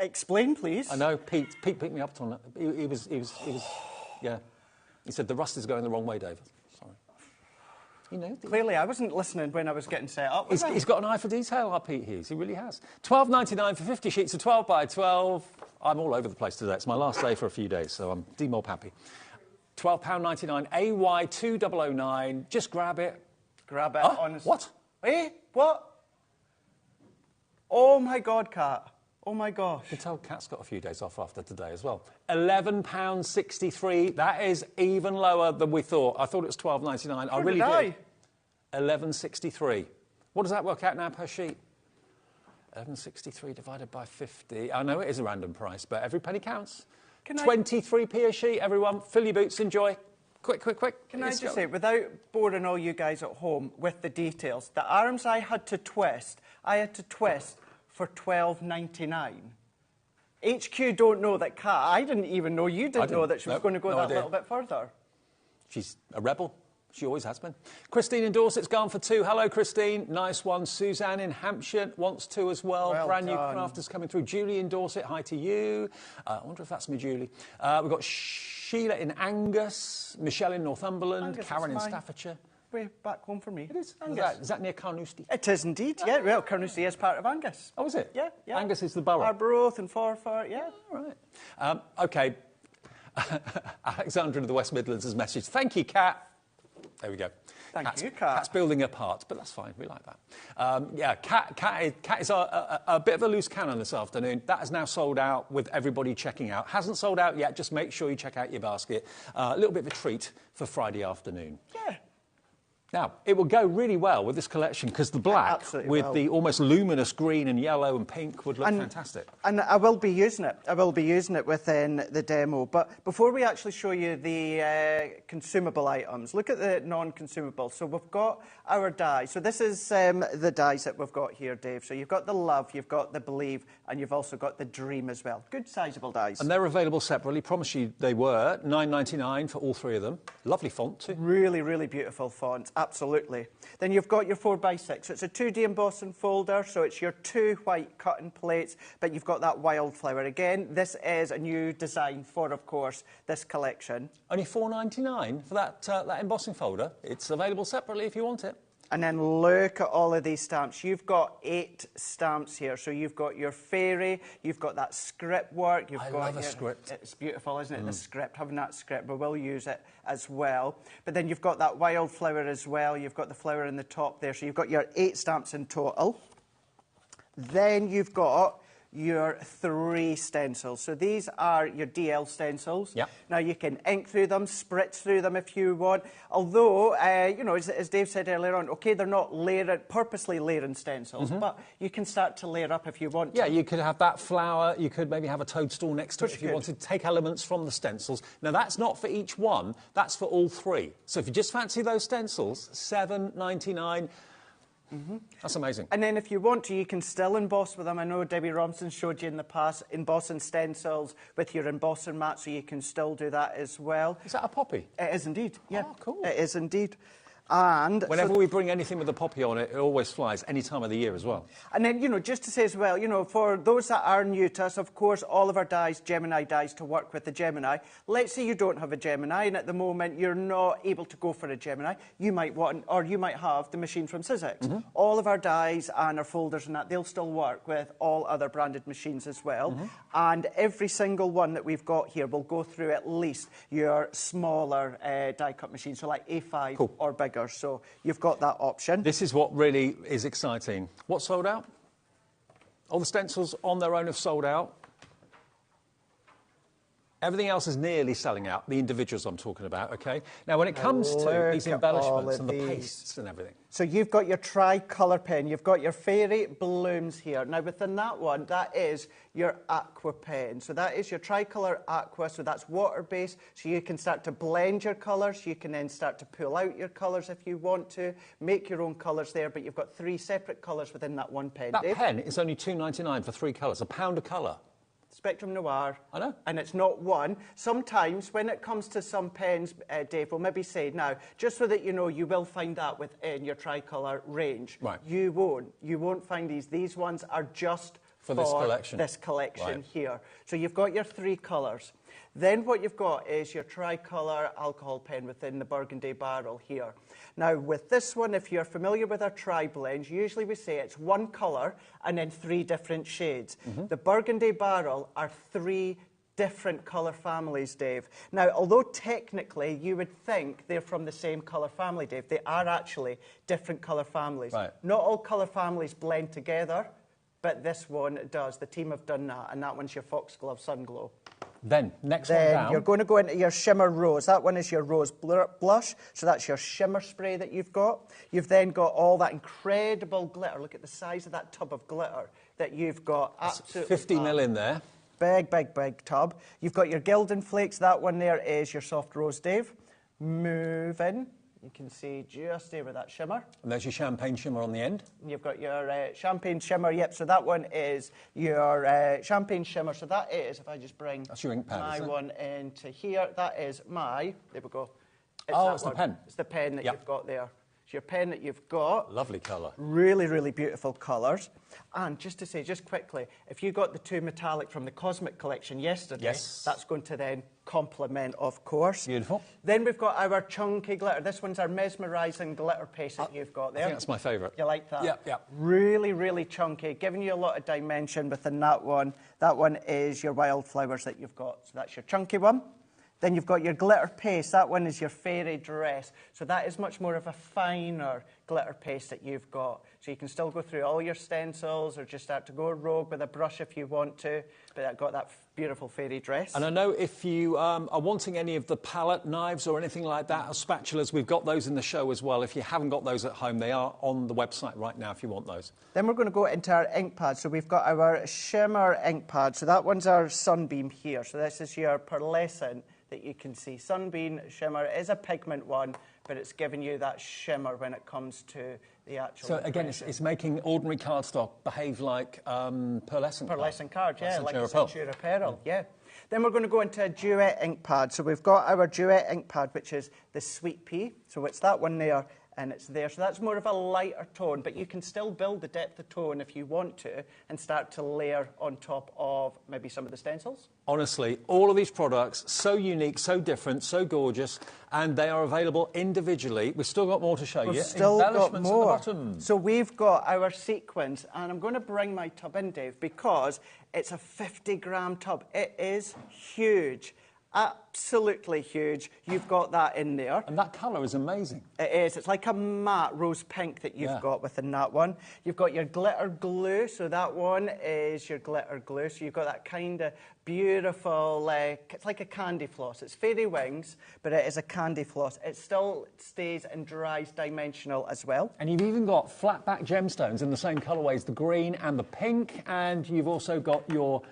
Explain, please. I know, Pete picked me up on it. He was, yeah. He said, the rust is going the wrong way, David. Sorry. You know. Clearly, I wasn't listening when I was getting set up. He's got an eye for detail, our Pete Hughes. He really has. $12.99 for 50 sheets of 12 by 12. I'm all over the place today. It's my last day for a few days, so I'm demob happy. £12.99, AY2009. Just grab it. Grab it. Honestly. What? Eh? What? Oh, my God, Kat. Oh, my gosh. You can tell Kat's got a few days off after today as well. £11.63. That is even lower than we thought. I thought it was $12.99. I really did. £11.63. What does that work out now per sheet? £11.63 divided by 50. I know it is a random price, but every penny counts. 23p a sheet, everyone. Fill your boots, enjoy. Quick. Can I just say, without boring all you guys at home with the details, the arms I had to twist for $12.99. HQ don't know that Kat, I didn't even know you didn't know that she was going to go that little bit further. She's a rebel. She always has been. Christine in Dorset's gone for 2. Hello, Christine. Nice one. Suzanne in Hampshire wants 2 as well. Brand new crafters coming through. Julie in Dorset, hi to you. I wonder if that's me, Julie. We've got Sheila in Angus, Michelle in Northumberland, Angus, Karen in Staffordshire. Way back home for me. It is. Angus. Is that near Carnoustie? It is indeed, yeah. Well, Carnoustie is part of Angus. Oh, is it? Yeah. Angus is the borough. Arbroath and Forfar, yeah. All right. OK. Alexandra of the West Midlands has messaged. Thank you, Kat. There we go. Thank you, Kat. Kat's building apart, but that's fine. We like that. Yeah, Kat is a bit of a loose cannon this afternoon. That has now sold out with everybody checking out. Hasn't sold out yet. Just make sure you check out your basket. A little bit of a treat for Friday afternoon. Yeah. Now, it will go really well with this collection because the black with the almost luminous green and yellow and pink would look fantastic. And I will be using it. I will be using it within the demo. But before we actually show you the consumable items, look at the non-consumable. So we've got our dies. So this is the dies that we've got here, Dave. So you've got the Love, you've got the Believe, and you've also got the Dream as well. Good sizable dies. And they're available separately. Promise you they were. $9.99 for all 3 of them. Lovely font too. Really, really beautiful font. Absolutely. Then you've got your 4x6. So it's a 2D embossing folder, so it's your 2 white cutting plates, but you've got that wildflower. Again, this is a new design for, of course, this collection. Only $4.99 for that embossing folder. It's available separately if you want it. And then look at all of these stamps. You've got 8 stamps here. So you've got your fairy, you've got that script work. I love a script. It's beautiful, isn't it? The script, having that script. We will use it as well. But then you've got that wildflower as well. You've got the flower in the top there. So you've got your 8 stamps in total. Then you've got your 3 stencils. So these are your DL stencils. Yep. Now you can ink through them, spritz through them if you want. Although, you know, as Dave said earlier on, OK, they're not purposely layering stencils, but you can start to layer up if you want to. Yeah, you could have that flower. You could maybe have a toadstool next to it if you wanted to take elements from the stencils. Now, that's not for each one. That's for all 3. So if you just fancy those stencils, $7.99. That's amazing. And then if you want to, you can still emboss with them. I know Debbie Robson showed you in the past embossing stencils with your embossing mat, so you can still do that as well. Is that a poppy? It is indeed, yeah. Oh, cool. It is indeed. And whenever we bring anything with a poppy on it, it always flies, any time of the year as well. And then, you know, just to say as well, you know, for those that are new to us, of course, all of our dies, Gemini dies, to work with the Gemini. Let's say you don't have a Gemini, and at the moment you're not able to go for a Gemini. You might want, or you might have the machine from Sizzix. All of our dies and our folders and that, they'll still work with all other branded machines as well. And every single one that we've got here will go through at least your smaller die-cut machine, so like A5 or bigger. So you've got that option. This is what really is exciting. What's sold out? All the stencils on their own have sold out. Everything else is nearly selling out, the individuals I'm talking about, OK? Now, when it comes to these embellishments and the pastes and everything. So you've got your tricolour pen, you've got your fairy blooms here. Now, within that one, that is your aqua pen. So that is your tricolour aqua, so that's water-based, so you can start to blend your colours. You can then start to pull out your colours if you want to, make your own colours there, but you've got 3 separate colours within that one pen. That pen is only $2.99 for 3 colours, £1 a colour. Spectrum Noir. I know. And it's not one. Sometimes when it comes to some pens, Dave, we'll maybe say now, just so that you know, you will find that within your tricolour range. Right. You won't find these. These ones are just for this collection. Right. Here. So you've got your 3 colours. Then what you've got is your tricolour alcohol pen within the Burgundy barrel here. Now with this one, if you're familiar with our tri-blends, usually we say it's 1 colour and then 3 different shades. The Burgundy barrel are 3 different colour families, Dave. Now, although technically you would think they're from the same colour family, Dave, they are actually different colour families. Right. Not all colour families blend together, but this one does. The team have done that, and that one's your Foxglove Sunglow. Then, next one down. You're going to go into your Shimmer Rose. That one is your Rose Blush, so that's your shimmer spray that you've got. You've then got all that incredible glitter. Look at the size of that tub of glitter that you've got. Absolutely 50 mil in there. Big, big, big tub. You've got your Gildan Flakes. That one there is your Soft Rose, Dave. Move in. You can see just there with that shimmer. And there's your champagne shimmer on the end. And you've got your champagne shimmer. Yep, so that one is your champagne shimmer. So that is, if I just bring that's your ink pad, my one into here, that is my, there we go. It's the pen. It's the pen that you've got there. It's your pen that you've got. Lovely colour. Really, really beautiful colours. And just to say, just quickly, if you got the 2 metallic from the Cosmic collection yesterday, that's going to then complement, of course. Beautiful. Then we've got our chunky glitter. This one's our mesmerising glitter paste that you've got there. I think that's my favourite. You like that? Yeah, yeah. Really, really chunky, giving you a lot of dimension within that one. That one is your wildflowers that you've got. So that's your chunky one. Then you've got your glitter paste. That one is your fairy dress. So that is much more of a finer glitter paste that you've got. So you can still go through all your stencils or just start to go rogue with a brush if you want to. But I've got that beautiful fairy dress. And I know if you are wanting any of the palette knives or anything like that, or spatulas, we've got those in the show as well. If you haven't got those at home, they are on the website right now if you want those. Then we're going to go into our ink pad. So we've got our shimmer ink pad. So that one's our Sunbeam here. So this is your pearlescent that you can see. Sunbeam shimmer is a pigment one, but it's giving you that shimmer when it comes to the actual So again, it's making ordinary cardstock behave like pearlescent cards, yeah, like a Pearl. Centura Pearl, yeah. Then we're going to go into a duet ink pad. So we've got our duet ink pad, which is the Sweet Pea. So it's that one there, and it's there. So that's more of a lighter tone, but you can still build the depth of tone if you want to and start to layer on top of maybe some of the stencils. Honestly, all of these products, so unique, so different, so gorgeous, and they are available individually. We've still got more to show you. We've still got more. At the bottom. So we've got our sequins, and I'm going to bring my tub in, Dave, because it's a 50-gram tub. It is huge. Absolutely huge. You've got that in there. And that colour is amazing. It is. It's like a matte rose pink that you've got within that one. You've got your glitter glue. So that one is your glitter glue. So you've got that kind of beautiful, it's like a candy floss. It's fairy wings, but it is a candy floss. It still stays and dries dimensional as well. And you've even got flat back gemstones in the same colourways, the green and the pink. And you've also got your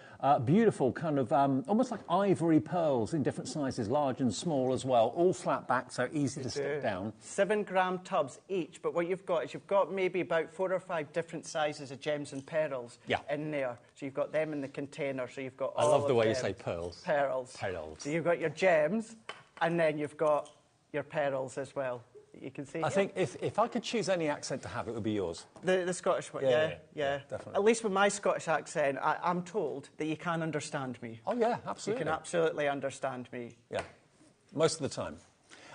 beautiful kind of almost like ivory pearls in different sizes, large and small as well, all flat back, so easy to stick down. 7-gram tubs each, but what you've got is you've got maybe about 4 or 5 different sizes of gems and pearls in there. So you've got them in the container, so you've got all I love the way you them. say pearls. Pearls. Pearls. So you've got your gems, and then you've got your pearls as well. You can see. I think if I could choose any accent to have, it would be yours. The Scottish one, yeah, definitely. At least with my Scottish accent, I'm told that you can understand me. Oh, yeah, absolutely. You can absolutely understand me. Yeah, most of the time.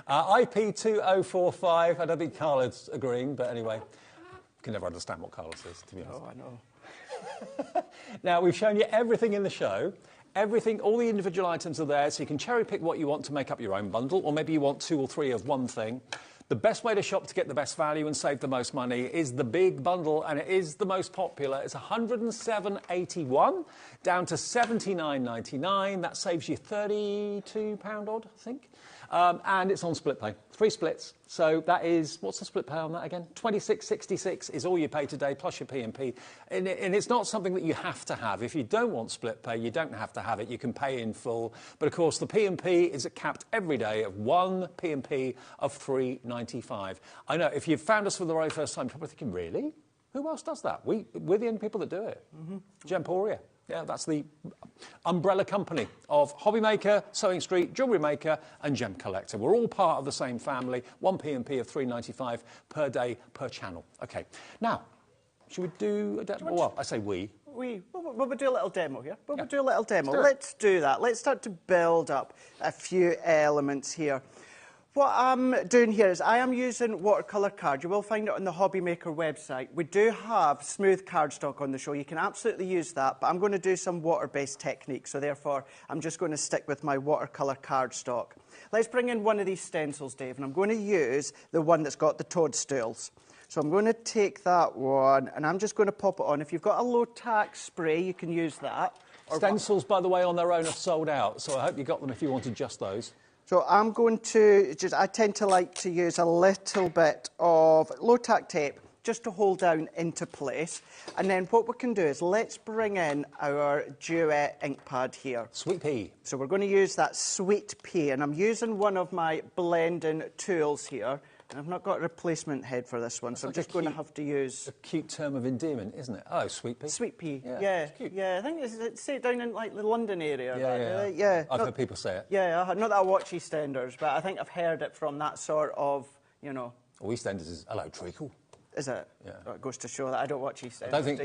IP2045, I don't think Carla's agreeing, but anyway, you can never understand what Carla says, to be honest. Oh, I know. Now, we've shown you everything in the show. Everything, all the individual items are there, so you can cherry pick what you want to make up your own bundle, or maybe you want 2 or 3 of one thing. The best way to shop to get the best value and save the most money is the big bundle, and it is the most popular. It's $107.81 down to $79.99. That saves you £32 odd, I think. And it's on split pay, 3 splits. So that is, what's the split pay on that again? $26.66 is all you pay today, plus your P&P. And it's not something that you have to have. If you don't want split pay, you don't have to have it. You can pay in full. But of course, the P&P is capped every day at 1 P&P of $3.95. I know, if you've found us for the very first time, you're probably thinking, really? Who else does that? We're the only people that do it. Gemporia. Yeah, that's the umbrella company of HobbyMaker, Sewing Street, Jewellery Maker and Gem Collector. We're all part of the same family, one P&P of $3.95 per day per channel. OK, now, should we do a demo? Well, I say we. We'll do a little demo here. We'll do a little demo. Let's do that. Let's start to build up a few elements here. What I'm doing here is I am using watercolour cards. You will find it on the HobbyMaker website. We do have smooth cardstock on the show. You can absolutely use that, but I'm going to do some water-based techniques, so therefore I'm just going to stick with my watercolour cardstock. Let's bring in one of these stencils, Dave, and I'm going to use the one that's got the toadstools. So I'm going to take that one, and I'm just going to pop it on. If you've got a low-tack spray, you can use that. Stencils, by the way, on their own are sold out, so I hope you got them if you wanted just those. So I'm going to I tend to like to use a little bit of low-tack tape just to hold down into place. And then what we can do is let's bring in our Duet ink pad here. Sweet pea. So we're going to use that Sweet Pea, and I'm using one of my blending tools here. And I've not got a replacement head for this one, so I'm just going to have to use... A cute term of endearment, isn't it? Oh, Sweet Pea. Sweet Pea, yeah. Cute. Yeah, I think it's say it down in like the London area. Yeah. I've heard people say it. Yeah, not that I watch EastEnders, but I think I've heard it from that sort of, you know... Oh, EastEnders is hello, treacle. Is it? Yeah. Oh, it goes to show that I don't watch EastEnders, I don't think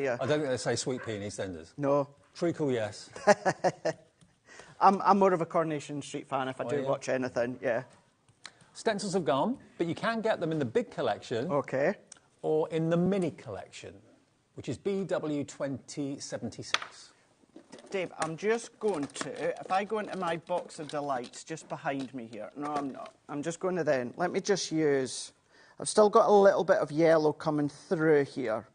they say Sweet Pea in EastEnders. No. Treacle, yes. I'm more of a Coronation Street fan if I do watch anything, yeah. Stencils have gone, but you can get them in the big collection. OK. Or in the mini collection, which is BW2076. Dave, I'm just going to, if I go into my box of delights just behind me here. No, I'm not. I'm just going to then, let me just use, I've still got a little bit of yellow coming through here,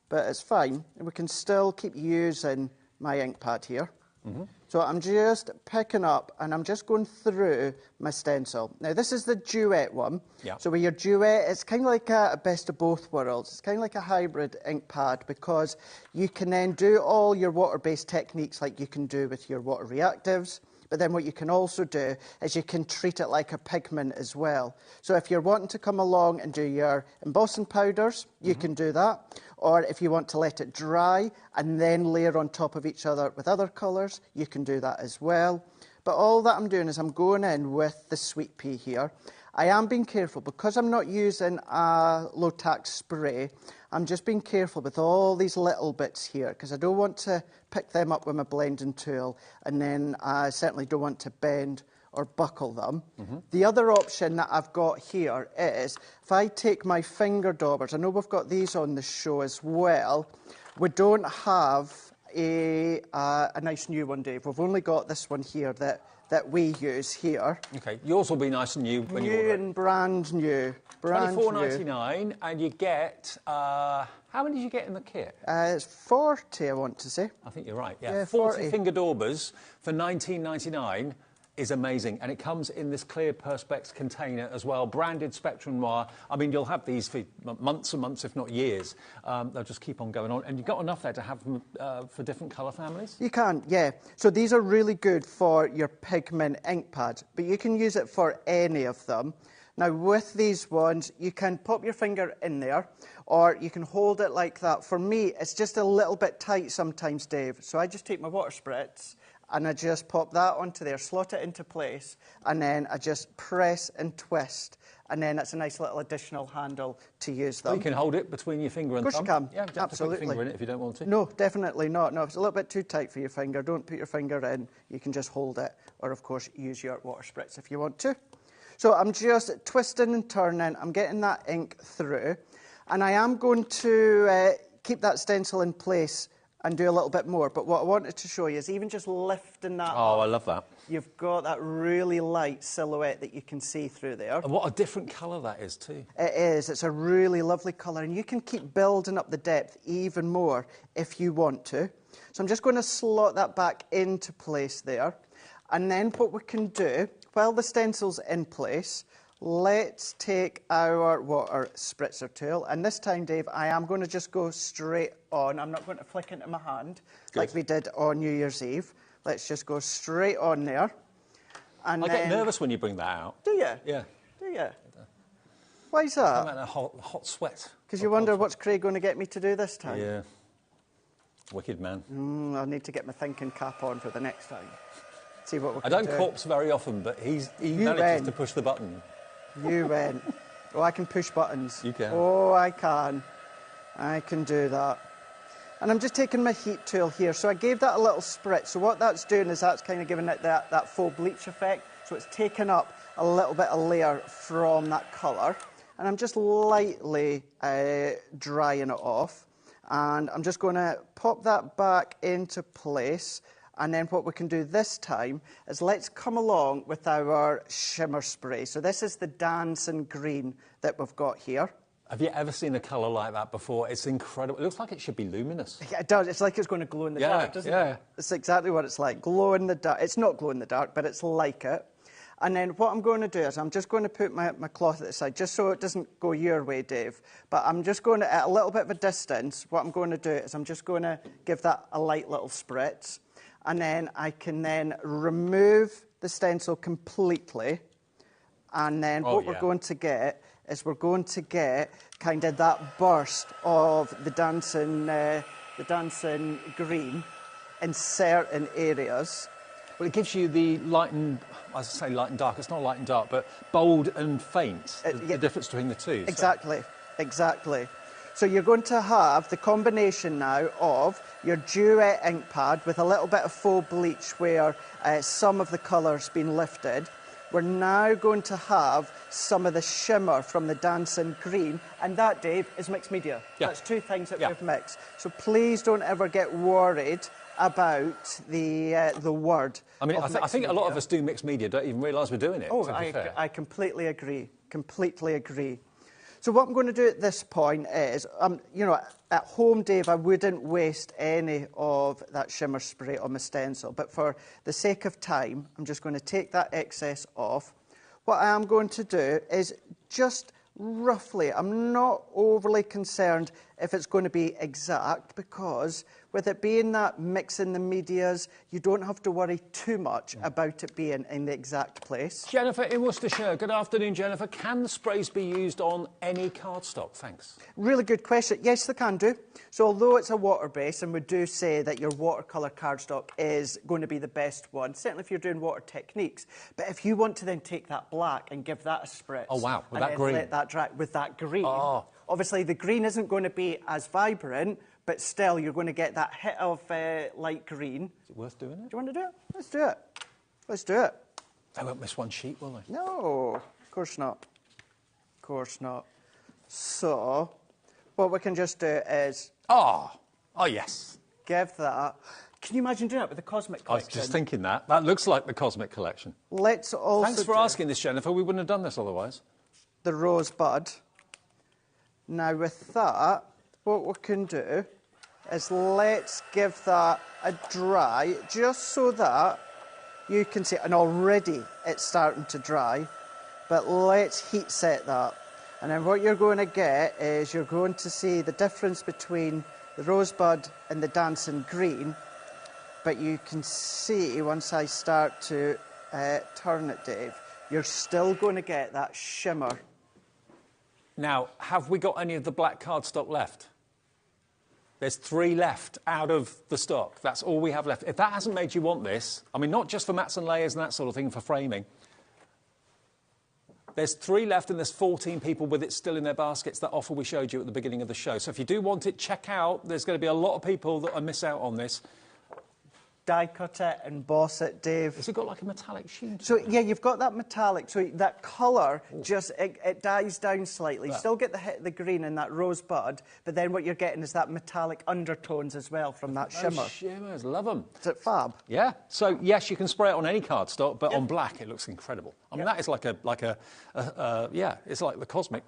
but it's fine. We can still keep using my ink pad here. Mm-hmm. So I'm just picking up and I'm just going through my stencil. Now, this is the Duet one. Yeah. So with your Duet, it's kind of like a best of both worlds. It's kind of like a hybrid ink pad because you can then do all your water-based techniques like you can do with your water reactives. But then what you can also do is you can treat it like a pigment as well. So if you're wanting to come along and do your embossing powders, you can do that. Or if you want to let it dry and then layer on top of each other with other colours, you can do that as well. But all that I'm doing is I'm going in with the Sweet Pea here. I am being careful because I'm not using a low-tack spray. I'm just being careful with all these little bits here because I don't want to pick them up with my blending tool, and then I certainly don't want to bend or buckle them. Mm-hmm. The other option that I've got here is if I take my finger daubers, I know we've got these on the show as well, we don't have a nice new one, Dave. We've only got this one here that we use here. OK, yours will be nice and new when you order it. New and brand new. $24.99, and you get... how many did you get in the kit? It's 40, I want to say. I think you're right, yeah. 40 finger daubers for $19.99 is amazing, and it comes in this clear Perspex container as well, branded Spectrum Noir. I mean, you'll have these for months and months, if not years. They'll just keep on going on, and you've got enough there to have them for different colour families? You can, yeah. So these are really good for your pigment ink pad, but you can use it for any of them. Now, with these ones, you can pop your finger in there, or you can hold it like that. For me, it's just a little bit tight sometimes, Dave. So I just take my water spritz, and I just pop that onto there, slot it into place, and then I just press and twist, and then it's a nice little additional handle to use them. Well, you can hold it between your finger and thumb. Of course you can. Yeah, you don't have to put your finger in it if you don't want to. No, definitely not. No, if it's a little bit too tight for your finger, don't put your finger in. You can just hold it, or, of course, use your water spritz if you want to. So I'm just twisting and turning. I'm getting that ink through. And I am going to keep that stencil in place and do a little bit more. But what I wanted to show you is even just lifting that up. I love that. You've got that really light silhouette that you can see through there. And what a different colour that is too. It is. It's a really lovely colour. And you can keep building up the depth even more if you want to. So I'm just going to slot that back into place there. And then what we can do, while the stencil's in place, let's take our water spritzer tool. And this time, Dave, I am going to just go straight on. I'm not going to flick into my hand like we did on New Year's Eve. Let's just go straight on there. And I get nervous when you bring that out. Do you? Yeah. Do you? Why is that? I'm in a hot sweat. Because you wonder what's Craig going to get me to do this time? Yeah. Wicked man. I need to get my thinking cap on for the next time. See what we can I don't do. corpse very often, but he manages to push the button. You went. Oh, I can push buttons. You can. Oh, I can. I can do that. And I'm just taking my heat tool here. So I gave that a little spritz. So what that's doing is that's kind of giving it that full bleach effect. So it's taken up a little bit of layer from that colour. And I'm just lightly drying it off. And I'm just going to pop that back into place. And then what we can do this time is let's come along with our shimmer spray. So this is the dancing green that we've got here. Have you ever seen a colour like that before? It's incredible. It looks like it should be luminous. Yeah, it does. It's like it's going to glow in the dark, doesn't it? It's exactly what it's like. Glow in the dark. It's not glow in the dark, but it's like it. And then what I'm going to do is I'm just going to put my cloth at the side, just so it doesn't go your way, Dave. But I'm just going to, at a little bit of a distance, what I'm going to do is I'm just going to give that a light little spritz. And then I can then remove the stencil completely. And then what we're going to get is we're going to get kind of that burst of the dancing green in certain areas. Well, it gives you the light and, I say light and dark, it's not light and dark, but bold and faint, the difference between the two. Exactly, exactly. So you're going to have the combination now of your duet ink pad with a little bit of faux bleach where some of the colour's been lifted. We're now going to have some of the shimmer from the dancing green, and that, Dave, is mixed media. Yeah. That's two things that we've mixed. So please don't ever get worried about the word. I mean, I think media. a lot of us do mixed media, don't even realise we're doing it. Oh, I completely agree. Completely agree. So what I'm going to do at this point is, you know, at home, Dave, I wouldn't waste any of that shimmer spray on my stencil. But for the sake of time, I'm just going to take that excess off. What I am going to do is just roughly, I'm not overly concerned if it's going to be exact, because with it being that mix in the medias, you don't have to worry too much about it being in the exact place. Jennifer in Worcestershire. Good afternoon, Jennifer. Can the sprays be used on any cardstock? Thanks. Really good question. Yes, they can do. So although it's a water base, and we do say that your watercolour cardstock is going to be the best one, certainly if you're doing water techniques, but if you want to then take that black and give that a spritz. Oh, wow, with and that green. Let that dry with that green. Oh. Obviously, the green isn't going to be as vibrant, but still you're going to get that hit of light green. Is it worth doing it? Do you want to do it? Let's do it. Let's do it. They won't miss one sheet, will they? No, of course not. Of course not. So, what we can just do is... Oh, yes. Give that... Can you imagine doing that with the Cosmic Collection? I was just thinking that. That looks like the Cosmic Collection. Let's also Thanks for asking this, Jennifer. We wouldn't have done this otherwise. The Rosebud. Now, with that, what we can do is let's give that a dry, just so that you can see, and already it's starting to dry, but let's heat set that. And then what you're going to get is you're going to see the difference between the Rosebud and the dancing green, but you can see once I start to turn it, Dave, you're still going to get that shimmer. Now, have we got any of the black cardstock left? There's 3 left out of the stock. That's all we have left. If that hasn't made you want this, I mean, not just for mats and layers and that sort of thing, for framing. There's 3 left and there's 14 people with it still in their baskets, that offer we showed you at the beginning of the show. So if you do want it, check out. There's going to be a lot of people that will miss out on this. Die cut it, emboss it, Dave. Has it got like a metallic sheen to So, it? yeah, you've got that metallic, so that colour just, it dies down slightly. You Yeah. still get the green and that rosebud, but then what you're getting is that metallic undertones as well from that shimmer. Oh, shimmers, love them. Is it fab? Yeah. So, yes, you can spray it on any cardstock, but on black it looks incredible. I mean, that is like yeah, it's like the Cosmic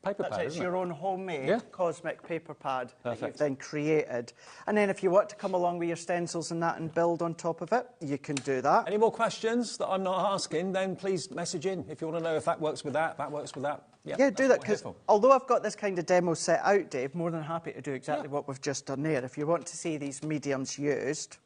paper That's pad, it. It's isn't your own homemade Cosmic paper pad that you've then created. And then if you want to come along with your stencils and that and build on top of it, you can do that. Any more questions that I'm not asking, then please message in if you want to know if that works with that, works with that. Yeah, do that, because although I've got this kind of demo set out, Dave, more than happy to do exactly what we've just done there. If you want to see these mediums used,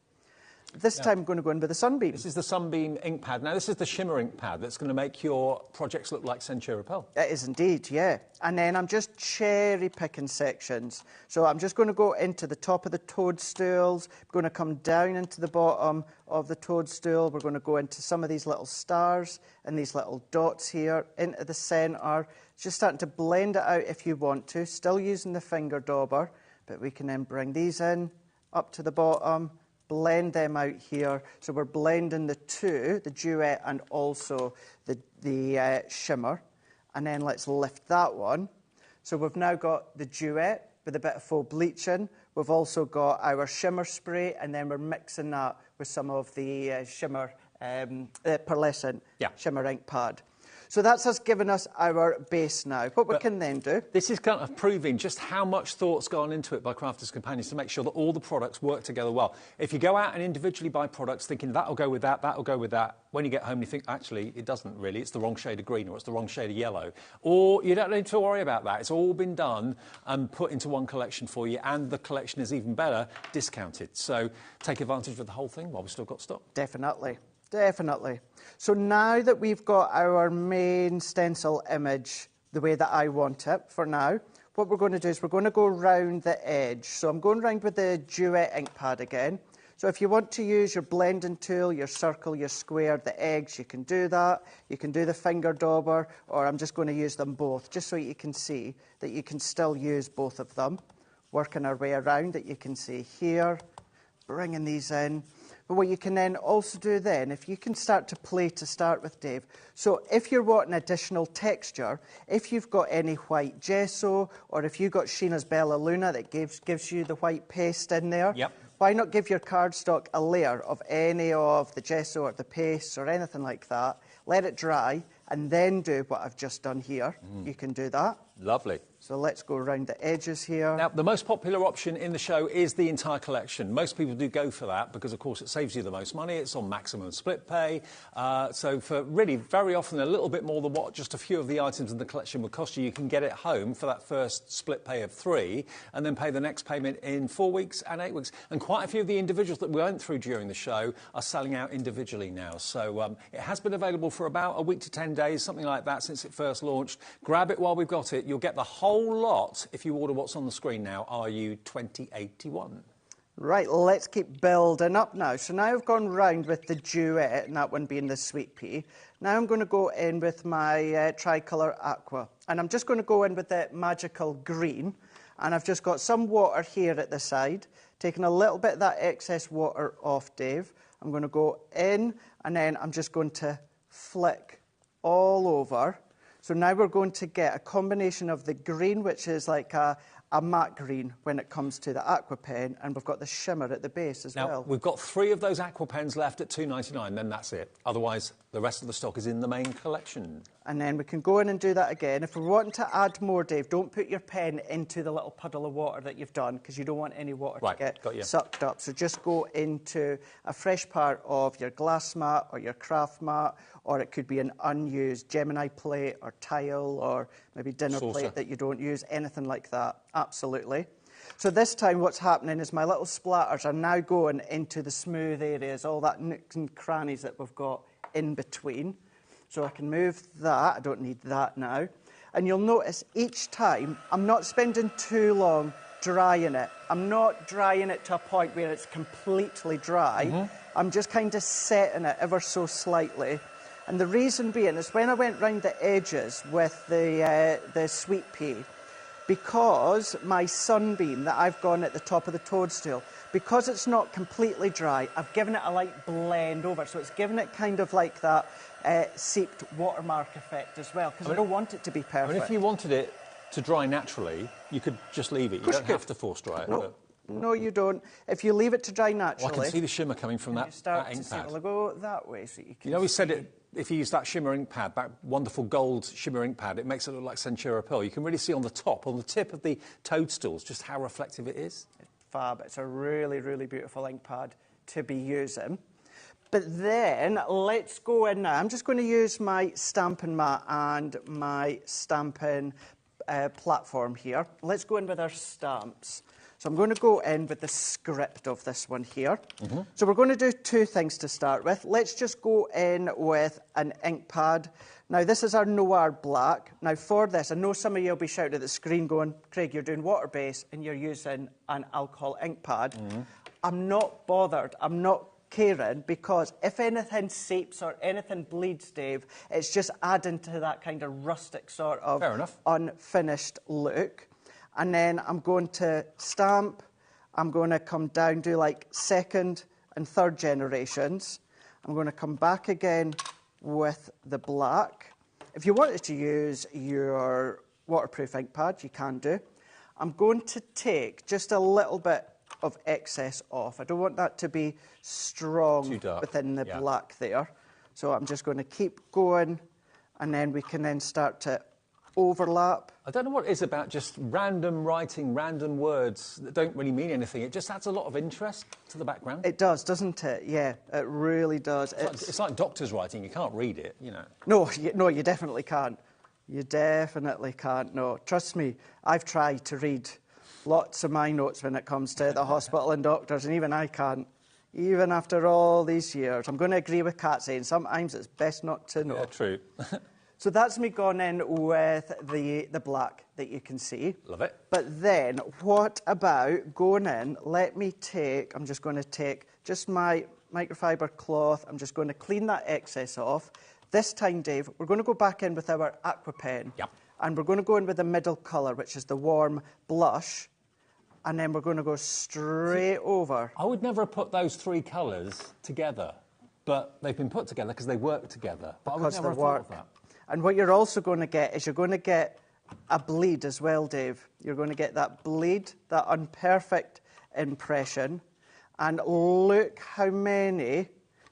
This time I'm going to go in with the Sunbeam. This is the Sunbeam ink pad. Now, this is the shimmer ink pad that's going to make your projects look like Centura Pearl. It is indeed, yeah. And then I'm just cherry picking sections. So I'm just going to go into the top of the toadstools. I'm going to come down into the bottom of the toadstool. We're going to go into some of these little stars and these little dots here into the centre. Just starting to blend it out if you want to. Still using the finger dauber, but we can then bring these in up to the bottom. Blend them out here. So we're blending the two, the duet and also the shimmer. And then let's lift that one. So we've now got the duet with a bit of faux bleaching. We've also got our shimmer spray, and then we're mixing that with some of the shimmer, pearlescent shimmer ink pad. So that's us giving us our base now. What we can then do... This is kind of proving just how much thought's gone into it by Crafters Companions to make sure that all the products work together well. If you go out and individually buy products thinking that'll go with that, that'll go with that, when you get home you think, actually, it doesn't really. It's the wrong shade of green or it's the wrong shade of yellow. Or you don't need to worry about that. It's all been done and put into one collection for you, and the collection is even better, discounted. So take advantage of the whole thing while we've still got stock. Definitely. Definitely. So now that we've got our main stencil image the way that I want it for now, what we're going to do is we're going to go round the edge. So I'm going round with the duet ink pad again. So if you want to use your blending tool, your circle, your square, the eggs, you can do that. You can do the finger dauber, or I'm just going to use them both, just so you can see that you can still use both of them. Working our way around that you can see here, bringing these in. But what you can then also do then, if you can start to play to start with, Dave, so if you're wanting additional texture, if you've got any white gesso, or if you've got Sheena's Bella Luna that gives you the white paste in there, why not give your cardstock a layer of any of the gesso or the paste or anything like that, let it dry, and then do what I've just done here. You can do that. Lovely. So let's go around the edges here. Now, the most popular option in the show is the entire collection. Most people do go for that because, of course, it saves you the most money. It's on maximum split pay. So for really very often a little bit more than what just a few of the items in the collection would cost you, you can get it home for that first split pay of 3 and then pay the next payment in 4 weeks and 8 weeks. And quite a few of the individuals that we went through during the show are selling out individually now. So it has been available for about a week to 10 days, something like that, since it first launched. Grab it while we've got it. You'll get the whole lot if you order what's on the screen now, RU 2081. Right, let's keep building up now. So now I've gone round with the duet, and that one being the sweet pea. Now I'm going to go in with my tricolour aqua. And I'm just going to go in with the magical green. And I've just got some water here at the side. Taking a little bit of that excess water off, Dave. I'm going to go in, and then I'm just going to flick all over. So now we're going to get a combination of the green, which is like a matte green when it comes to the aqua pen, and we've got the shimmer at the base as well. Now, we've got 3 of those aqua pens left at $2.99, then that's it. Otherwise, the rest of the stock is in the main collection. And then we can go in and do that again. If we're wanting to add more, Dave, don't put your pen into the little puddle of water that you've done, because you don't want any water to get sucked up. So just go into a fresh part of your glass mat or your craft mat, or it could be an unused Gemini plate or tile or maybe dinner plate that you don't use, anything like that. Absolutely. So this time what's happening is my little splatters are now going into the smooth areas, all that nooks and crannies that we've got in between. So I can move that. I don't need that now. And you'll notice each time I'm not spending too long drying it. I'm not drying it to a point where it's completely dry. I'm just kind of setting it ever so slightly. And the reason being is when I went round the edges with the sweet pea, because my sunbeam that I've gone at the top of the toadstool, because it's not completely dry, I've given it a light blend over. So it's given it kind of like that seeped watermark effect as well, because I don't want it to be perfect. I mean, if you wanted it to dry naturally, you could just leave it. You don't have to force dry it. No. No, you don't. If you leave it to dry naturally... I can see the shimmer coming from that ink pad. We'll go that way so you can... You know, we said it, if you use that shimmer ink pad, that wonderful gold shimmer ink pad, it makes it look like Centura Pearl. You can really see on the top, on the tip of the toadstools, just how reflective it is. It's fab. It's a really, really beautiful ink pad to be using. But then, let's go in now. I'm just going to use my stamping mat and my stamping platform here. Let's go in with our stamps. So I'm going to go in with the script of this one here. So we're going to do two things to start with. Let's just go in with an ink pad. Now, this is our Noir Black. Now, for this, I know some of you will be shouting at the screen going, Craig, you're doing water-based and you're using an alcohol ink pad. I'm not bothered. I'm not caring, because if anything seeps or anything bleeds, Dave, it's just adding to that kind of rustic sort of unfinished look. And then I'm going to stamp. I'm going to come down, do like second and third generations. I'm going to come back again with the black. If you wanted to use your waterproof ink pad, you can do. I'm going to take just a little bit of excess off. I don't want that to be strong within the black there. So I'm just going to keep going, and then we can then start to overlap. I don't know what it is about just random writing, random words that don't really mean anything. It just adds a lot of interest to the background. It does, doesn't it? Yeah, it really does. It's like doctors writing. You can't read it, you know. No, you definitely can't. You definitely can't, no. Trust me, I've tried to read lots of my notes when it comes to the hospital and doctors, and even I can't. Even after all these years. I'm going to agree with Kat saying sometimes it's best not to know. Yeah, true. So that's me gone in with the black that you can see. Love it. But then, what about going in, I'm just going to take just my microfiber cloth, I'm just going to clean that excess off. This time, Dave, we're going to go back in with our aqua pen. Yep. And we're going to go in with the middle colour, which is the warm blush. And then we're going to go straight over. I would never have put those three colours together, but they've been put together because they work together. But I would never have thought of that. And what you're also going to get is you're going to get a bleed as well, Dave. You're going to get that bleed, that unperfect impression. And look how many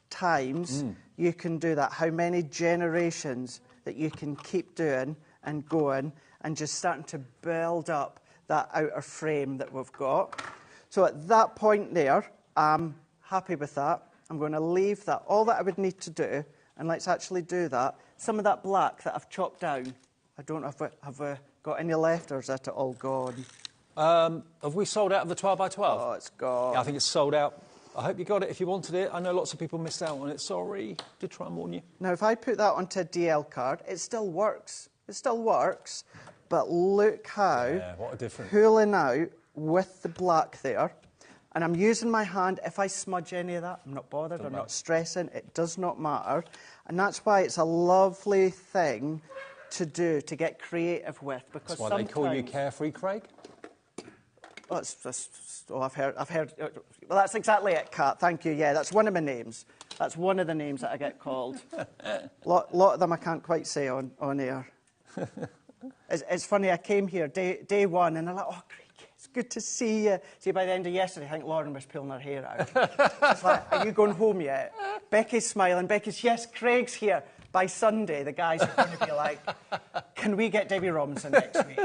times you can do that, how many generations that you can keep doing and going and just starting to build up that outer frame that we've got. So at that point there, I'm happy with that. I'm going to leave that, all that I would need to do, and let's actually do that. Some of that black that I've chopped down, I don't know if have got any left, or is that all gone? Have we sold out of the 12 by 12? Oh, it's gone. Yeah, I think it's sold out. I hope you got it if you wanted it. I know lots of people missed out on it. Sorry. Did try and warn you. Now, if I put that onto a DL card, it still works. It still works. But look how what a difference. Pulling out with the black there. And I'm using my hand. If I smudge any of that, I'm not bothered. I'm not stressing. It does not matter. And that's why it's a lovely thing to do, to get creative with. Because that's why they call you Carefree, Craig? Oh, I've heard. Well, that's exactly it, Kat. Thank you. Yeah, that's one of my names. That's one of the names that I get called. lot of them I can't quite say on air. It's funny, I came here day one, and I'm like, oh, Craig, it's good to see you. See, by the end of yesterday, I think Lauren was pulling her hair out. It's like, are you going home yet? Becky's smiling. Becky's, yes, Craig's here. By Sunday, the guys are going to be like, can we get Debbie Robinson next week?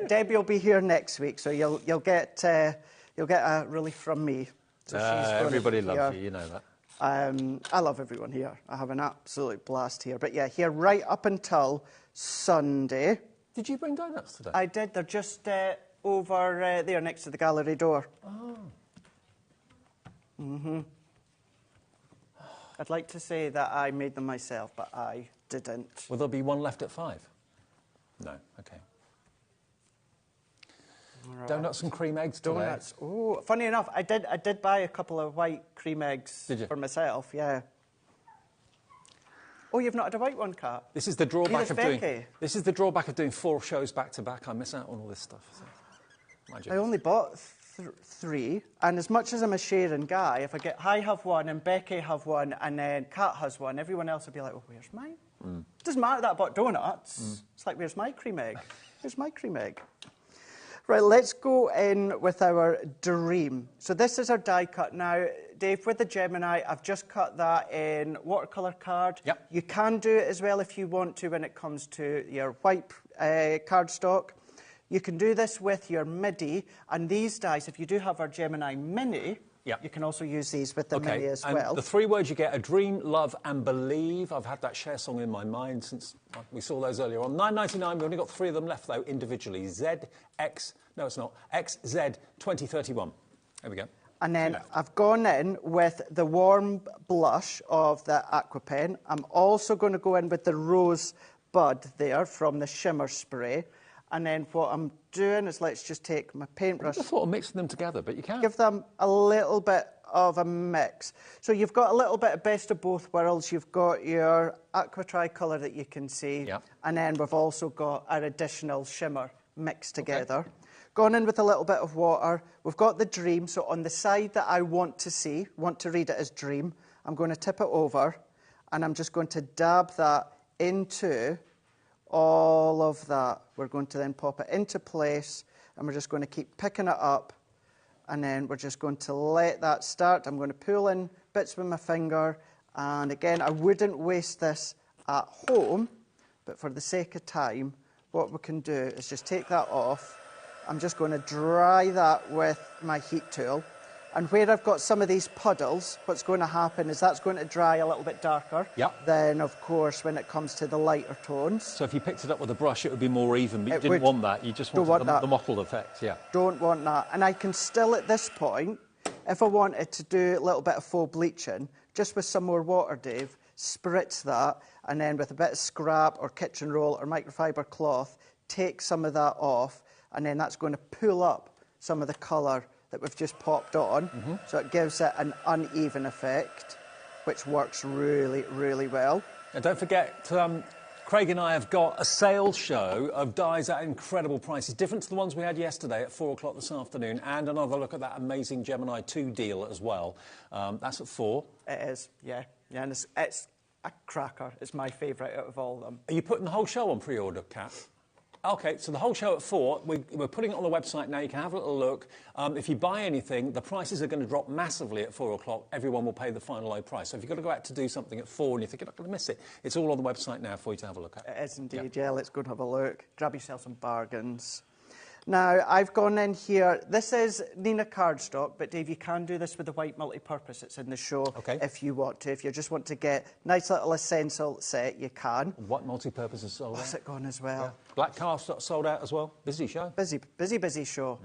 Debbie will be here next week, so you'll get a relief from me. So everybody loves you, you know that. I love everyone here. I have an absolute blast here. But yeah, here right up until Sunday. Did you bring donuts today? I did. They're just over there next to the gallery door. Oh. Mm-hmm. I'd like to say that I made them myself, but I didn't. Will there be one left at 5? No. Okay. Right. Donuts and cream eggs today. Donuts. Oh, funny enough, I did buy a couple of white cream eggs for myself. Yeah. Oh, you've not had a white one, Kat? This is the drawback of doing 4 shows back to back. I miss out on all this stuff. So. I only bought 3, and as much as I'm a sharing guy, if I have one and Becky have one and then Kat has one, everyone else will be like, "Oh, where's mine?" It doesn't matter that I bought donuts. It's like, where's my cream egg? Where's my cream egg? Right, let's go in with our dream. So this is our die cut now. Dave, with the Gemini, I've just cut that in watercolour card. Yep. You can do it as well if you want to when it comes to your white cardstock. You can do this with your MIDI, and these dies, if you do have our Gemini Mini, Yeah. You can also use these with the mini as well. The 3 words you get are dream, love and believe. I've had that Cher song in my mind since we saw those earlier on. $9.99, we've only got 3 of them left though individually. No it's not, XZ 2031. There we go. And then I've gone in with the warm blush of the Aqua Pen. I'm also going to go in with the Rose Bud there from the Shimmer Spray. And then what I'm doing is let's just take my paintbrush. I thought of mixing them together, but you can't. Give them a little bit of a mix. So you've got a little bit of best of both worlds. You've got your aqua tricolour that you can see. Yeah. And then we've also got our additional shimmer mixed together. Okay. Gone in with a little bit of water. We've got the dream. So on the side that I want to read it as dream, I'm going to tip it over and I'm just going to dab that into all of that. We're going to then pop it into place and we're just going to keep picking it up and then we're just going to let that start. I'm going to pull in bits with my finger and again, I wouldn't waste this at home, but for the sake of time, what we can do is just take that off. I'm just going to dry that with my heat tool. And where I've got some of these puddles, what's going to happen is that's going to dry a little bit darker than, of course, when it comes to the lighter tones. So if you picked it up with a brush, it would be more even, but you didn't want that. You just wanted the mottled effect, Don't want that. And I can still, at this point, if I wanted to do a little bit of faux bleaching, just with some more water, Dave, spritz that, and then with a bit of scrap or kitchen roll or microfiber cloth, take some of that off, and then that's going to pull up some of the colour that we've just popped on. So it gives it an uneven effect, which works really, really well. And don't forget, Craig and I have got a sales show of dyes at incredible prices, different to the ones we had yesterday at 4 o'clock this afternoon, and another look at that amazing Gemini 2 deal as well. That's at 4. It is, yeah. And it's a cracker. It's my favourite out of all of them. Are you putting the whole show on pre-order, Kat? OK, so the whole show at 4, we're putting it on the website now. You can have a little look. If you buy anything, the prices are going to drop massively at 4 o'clock. Everyone will pay the final low price. So if you've got to go out to do something at 4 and you think you're not going to miss it, it's all on the website now for you to have a look at. It is indeed, yeah. Let's go and have a look. Grab yourself some bargains. Now, I've gone in here. This is Nina cardstock, but Dave, you can do this with the white multi-purpose. It's in the show if you want to. If you just want to get a nice little essential set, you can. What multi-purpose is sold out? What's it gone as well? Yeah. Black cardstock sold out as well. Busy show. Busy show.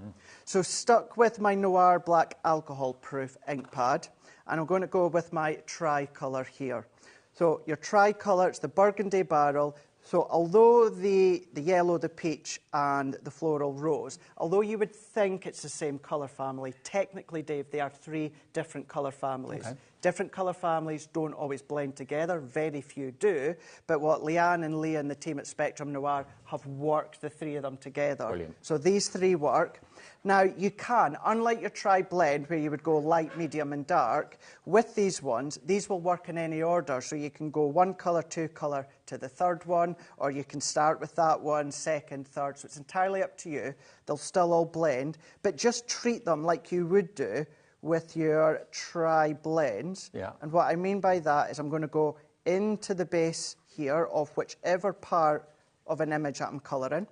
So stuck with my Noir Black alcohol-proof ink pad, and I'm going to go with my tricolour here. So your tricolour, it's the burgundy barrel. So although the yellow, the peach and the floral rose, although you would think it's the same colour family, technically, Dave, they are 3 different colour families. Okay. Different colour families don't always blend together, very few do, but what Leanne and Leah and the team at Spectrum Noir have worked the 3 of them together. Brilliant. So these 3 work. Now, you can, unlike your tri-blend where you would go light, medium and dark, with these ones, these will work in any order. So you can go 1 colour, 2 colour to the 3rd one, or you can start with that one, 2nd, 3rd. So it's entirely up to you. They'll still all blend, but just treat them like you would do with your tri-blends. Yeah. And what I mean by that is I'm going to go into the base here of whichever part of an image that I'm colouring.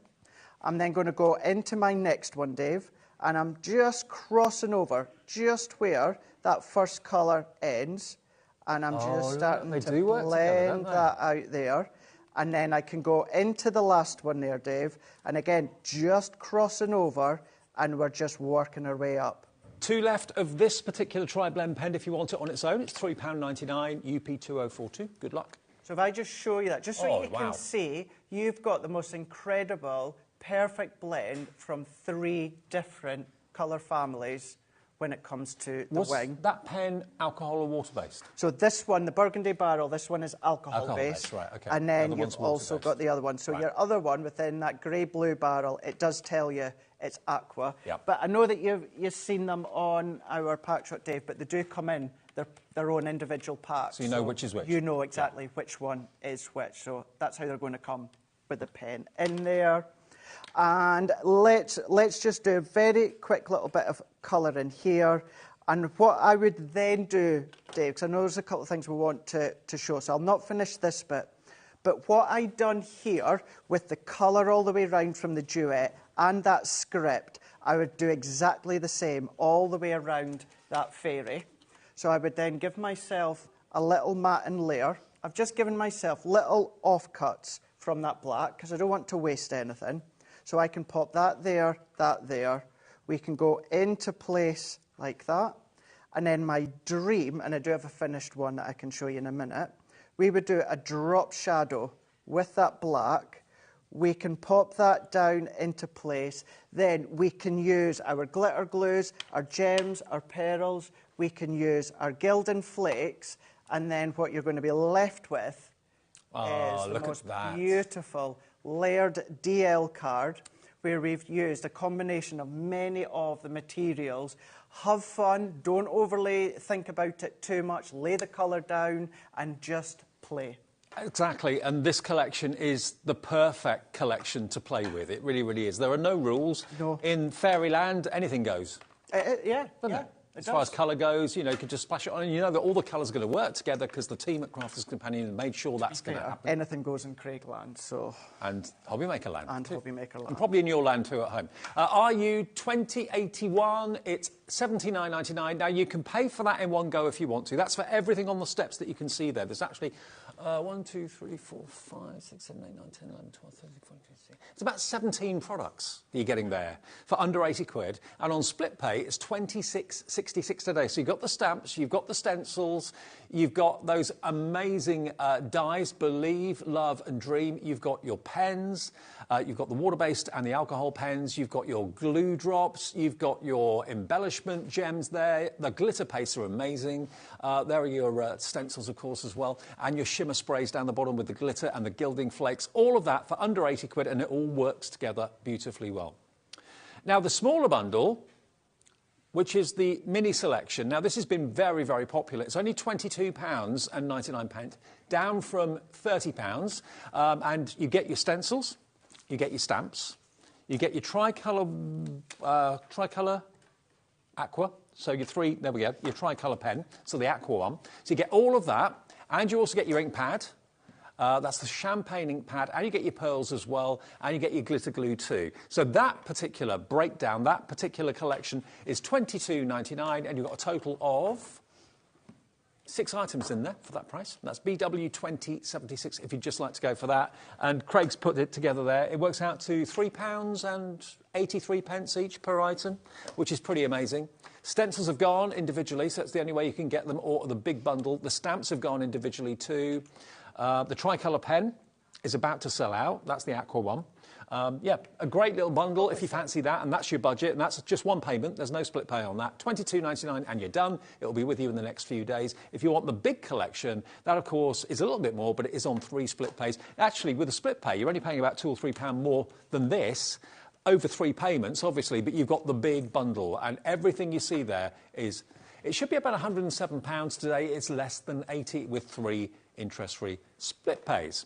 I'm then going to go into my next one, Dave, and I'm just crossing over just where that first colour ends, and I'm just starting to blend that out there. And then I can go into the last one there, Dave, and again, just crossing over, and we're just working our way up. 2 left of this particular tri-blend pen if you want it on its own. It's £3.99, UP2042. Good luck. So if I just show you that, just so you can see, you've got the most incredible, perfect blend from 3 different colour families when it comes to the wing. Was that pen alcohol or water-based? So this one, the burgundy barrel, this one is alcohol-based. Right, OK. And then you've also got the other one. So your other one within that grey-blue barrel, it does tell you it's aqua. Yep. But I know that you've seen them on our pack shot, Dave, but they do come in their own individual packs. So you know which is which? You know exactly which one is which. So that's how they're going to come with the pen in there. And let's just do a very quick little bit of colour in here. And what I would then do, Dave, because I know there's a couple of things we want to show, so I'll not finish this bit. But what I've done here with the colour all the way around from the duet and that script, I would do exactly the same all the way around that fairy. So I would then give myself a little matting layer. I've just given myself little offcuts from that black because I don't want to waste anything. So I can pop that there, that there. We can go into place like that. And then my dream, and I do have a finished one that I can show you in a minute, we would do a drop shadow with that black. We can pop that down into place. Then we can use our glitter glues, our gems, our pearls. We can use our gilding flakes. And then what you're going to be left with is the most beautiful layered DL card where we've used a combination of many of the materials. Have fun, don't overly think about it too much, lay the colour down and just play. Exactly, and this collection is the perfect collection to play with. It really, really is. There are no rules. No. In Fairyland, anything goes. Yeah. As far as colour goes, you know, you can just splash it on and you know that all the colours are going to work together because the team at Crafters Companion have made sure that's going to happen. Anything goes in Craigland, so... And HobbyMaker Land. And HobbyMaker Land. And probably in your land too at home. RU 2081, it's $79.99. Now, you can pay for that in one go if you want to. That's for everything on the steps that you can see there. There's actually 1, 2, 3, 4, 5, 6, 7, 8, 9, 10, 11, 12, 13, 14, 15, 16. It's about 17 products that you're getting there for under 80 quid. And on split pay, it's 26.66 today. So you've got the stamps, you've got the stencils, you've got those amazing dies, Believe, Love and Dream. You've got your pens, you've got the water-based and the alcohol pens, you've got your glue drops, you've got your embellishment gems there. The glitter pastes are amazing. There are your stencils, of course, as well. And your shimmer sprays down the bottom with the glitter and the gilding flakes. All of that for under 80 quid, and it all works together beautifully well. Now, the smaller bundle, which is the mini selection. Now, this has been very, very popular. It's only £22.99, down from £30. And you get your stencils, you get your stamps, you get your tricolour aqua. So your there we go, your tricolour pen, so the aqua one. So you get all of that, and you also get your ink pad. That's the champagne ink pad, and you get your pearls as well, and you get your glitter glue too. So that particular breakdown, that particular collection is £22.99, and you've got a total of 6 items in there for that price. That's BW2076 if you'd just like to go for that. And Craig's put it together there. It works out to £3.83 each per item, which is pretty amazing. Stencils have gone individually, so that's the only way you can get them, or the big bundle. The stamps have gone individually too. The tricolour pen is about to sell out. That's the aqua one. Yeah, a great little bundle if you fancy that, and that's your budget, and that's just one payment. There's no split pay on that. £22.99 and you're done. It'll be with you in the next few days. If you want the big collection, that, of course, is a little bit more, but it is on 3 split pays. Actually, with a split pay, you're only paying about £2 or £3 more than this, over 3 payments, obviously, but you've got the big bundle, and everything you see there is... It should be about £107 today. It's less than 80 with 3 interest-free split pays.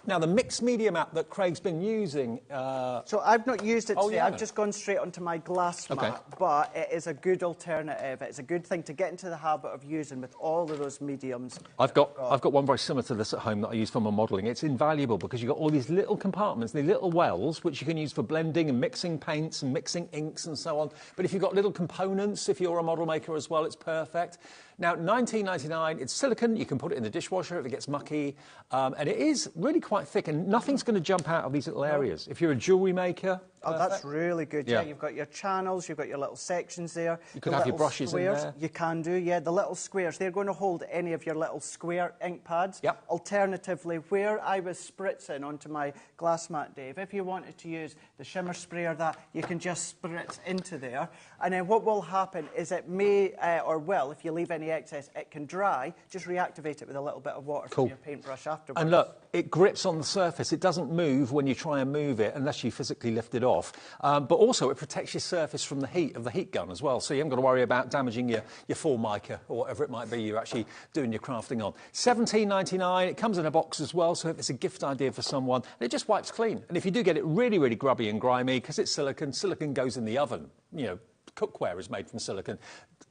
Now, the mixed media map that Craig's been using... So I've not used it today. Yeah, I've just gone straight onto my glass map, but it is a good alternative. It's a good thing to get into the habit of using with all of those mediums. I've got one very similar to this at home that I use for my modelling. It's invaluable because you've got all these little compartments, these little wells, which you can use for blending and mixing paints and mixing inks and so on. But if you've got little components, if you're a model maker as well, it's perfect. Now, $19.99, it's silicone. You can put it in the dishwasher if it gets mucky. And it is really quite thick, and nothing's going to jump out of these little areas. If you're a jewellery maker... Oh, that's really good. Yeah, you've got your channels, you've got your little sections there. You could have your brushes squares. in there. You can do, yeah. The little squares, they're going to hold any of your little square ink pads. Yep. Alternatively, where I was spritzing onto my glass mat, Dave, if you wanted to use the shimmer sprayer, that you can just spritz into there. And then what will happen is it may, or will, if you leave any excess, it can dry. Just reactivate it with a little bit of water from your paintbrush afterwards. And look, it grips on the surface. It doesn't move when you try and move it unless you physically lift it off. But also it protects your surface from the heat of the heat gun as well, so you haven't got to worry about damaging your Formica or whatever it might be you're actually doing your crafting on. $17.99, it comes in a box as well, so if it's a gift idea for someone, it just wipes clean. And if you do get it really, really grubby and grimy, because it's silicone, silicone goes in the oven, you know, cookware is made from silicone.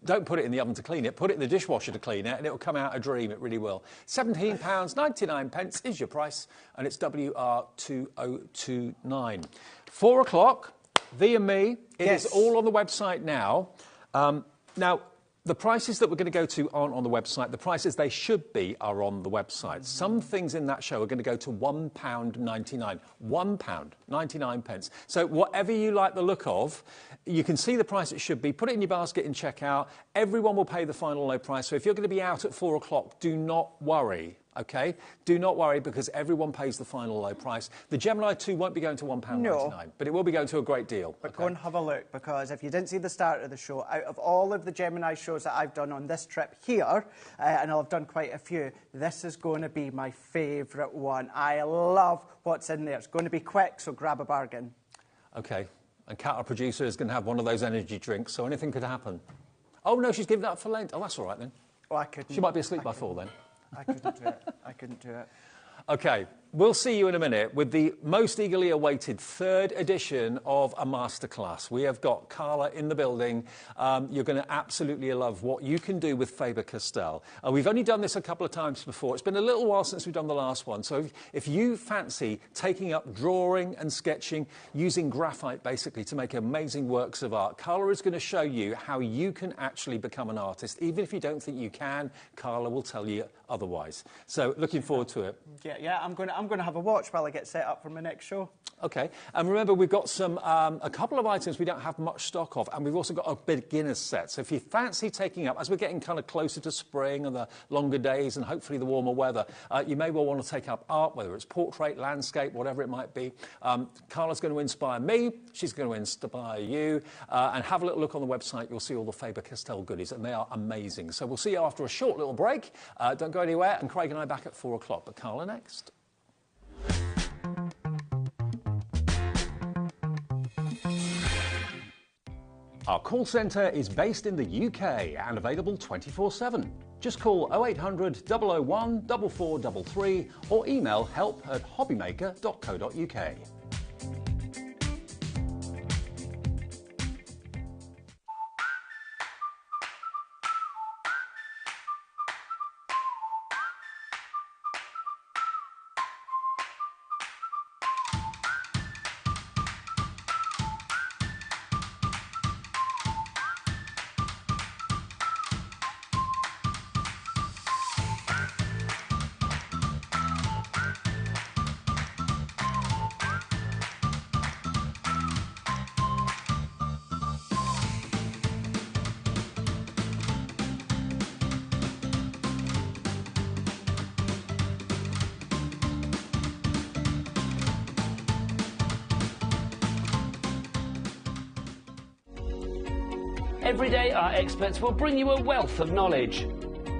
Don't put it in the oven to clean it, put it in the dishwasher to clean it, and it'll come out a dream, it really will. £17.99 is your price, and it's WR2029. 4 o'clock, thee and me. It is all on the website now. Now, The prices that we're going to go to aren't on the website. The prices they should be are on the website. Some things in that show are going to go to £1.99. £1.99. So whatever you like the look of, you can see the price it should be. Put it in your basket and check out. Everyone will pay the final low price. So if you're going to be out at 4 o'clock, do not worry. OK? Do not worry, because everyone pays the final low price. The Gemini 2 won't be going to £1.99, but it will be going to a great deal. But go and have a look, because if you didn't see the start of the show, out of all of the Gemini shows that I've done on this trip here, and I've done quite a few, this is going to be my favourite one. I love what's in there. It's going to be quick, so grab a bargain. OK. And Kat, our producer, is going to have one of those energy drinks, so anything could happen. Oh, no, she's giving that up for Lent. Oh, that's all right, then. Oh, I couldn't. She might be asleep by 4, then. I couldn't do it. I couldn't do it. OK, we'll see you in a minute with the most eagerly awaited 3rd edition of a masterclass. We have got Carla in the building. You're going to absolutely love what you can do with Faber-Castell. We've only done this a couple of times before. It's been a little while since we've done the last one. So if you fancy taking up drawing and sketching using graphite, basically, to make amazing works of art, Carla is going to show you how you can actually become an artist. Even if you don't think you can, Carla will tell you otherwise. So looking forward to it. Yeah, I'm going to have a watch while I get set up for my next show. OK, and remember, we've got some a couple of items we don't have much stock of, and we've also got a beginner's set. So if you fancy taking up, as we're getting kind of closer to spring and the longer days and hopefully the warmer weather, you may well want to take up art, whether it's portrait, landscape, whatever it might be. Carla's going to inspire me, she's going to inspire you, and have a little look on the website. You'll see all the Faber-Castell goodies, and they are amazing. So we'll see you after a short little break. Don't go anywhere, and Craig and I back at 4 o'clock. But Carla next. Our call centre is based in the UK and available 24/7. Just call 0800 001 4433 or email help@hobbymaker.co.uk. Every day, our experts will bring you a wealth of knowledge.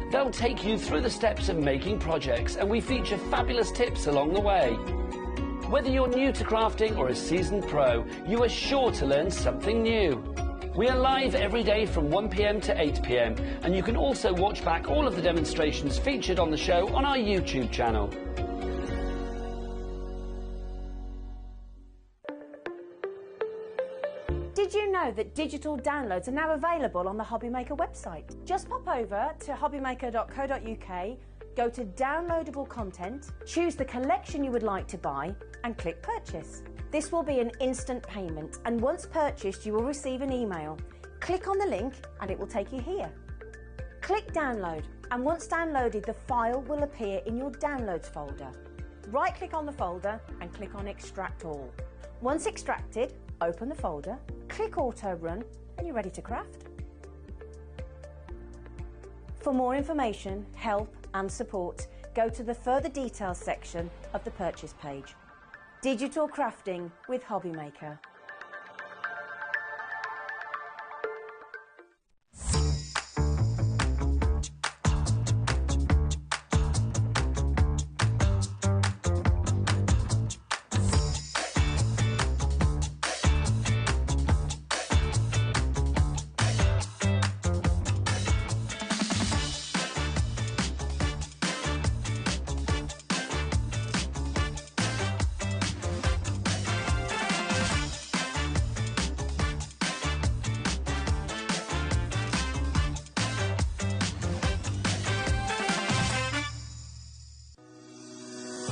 They'll take you through the steps of making projects, and we feature fabulous tips along the way. Whether you're new to crafting or a seasoned pro, you are sure to learn something new. We are live every day from 1 p.m. to 8 p.m, and you can also watch back all of the demonstrations featured on the show on our YouTube channel. Did you know that digital downloads are now available on the HobbyMaker website? Just pop over to hobbymaker.co.uk, go to downloadable content, choose the collection you would like to buy and click purchase. This will be an instant payment, and once purchased you will receive an email. Click on the link and it will take you here. Click download, and once downloaded the file will appear in your downloads folder. Right click on the folder and click on extract all. Once extracted, open the folder, click auto run and you're ready to craft. For more information, help and support, go to the further details section of the purchase page. Digital crafting with HobbyMaker.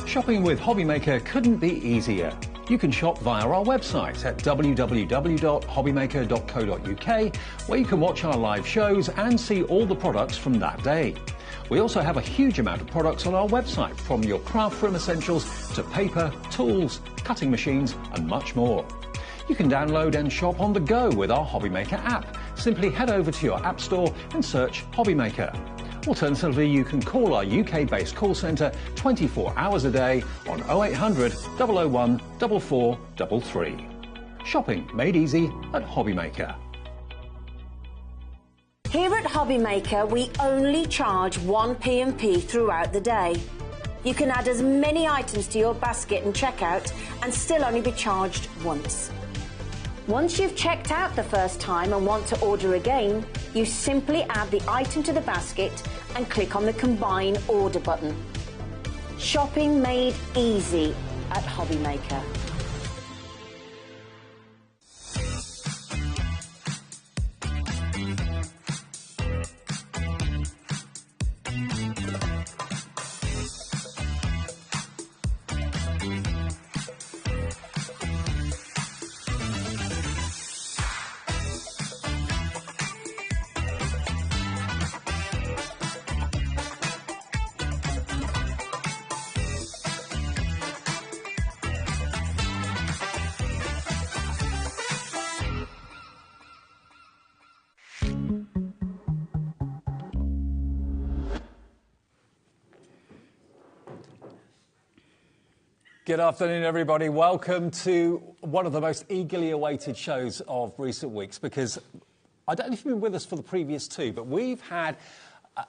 Shopping with HobbyMaker couldn't be easier. You can shop via our website at www.hobbymaker.co.uk, where you can watch our live shows and see all the products from that day. We also have a huge amount of products on our website, from your craft room essentials to paper, tools, cutting machines and much more. You can download and shop on the go with our HobbyMaker app. Simply head over to your app store and search HobbyMaker. Alternatively, you can call our UK-based call centre 24 hours a day on 0800 001 4433. Shopping made easy at HobbyMaker. Here at HobbyMaker, we only charge 1 P&P throughout the day. You can add as many items to your basket and checkout and still only be charged once. Once you've checked out the first time and want to order again, you simply add the item to the basket and click on the Combine Order button. Shopping made easy at HobbyMaker. Good afternoon, everybody. Welcome to one of the most eagerly awaited shows of recent weeks, because I don't know if you've been with us for the previous two, but we've had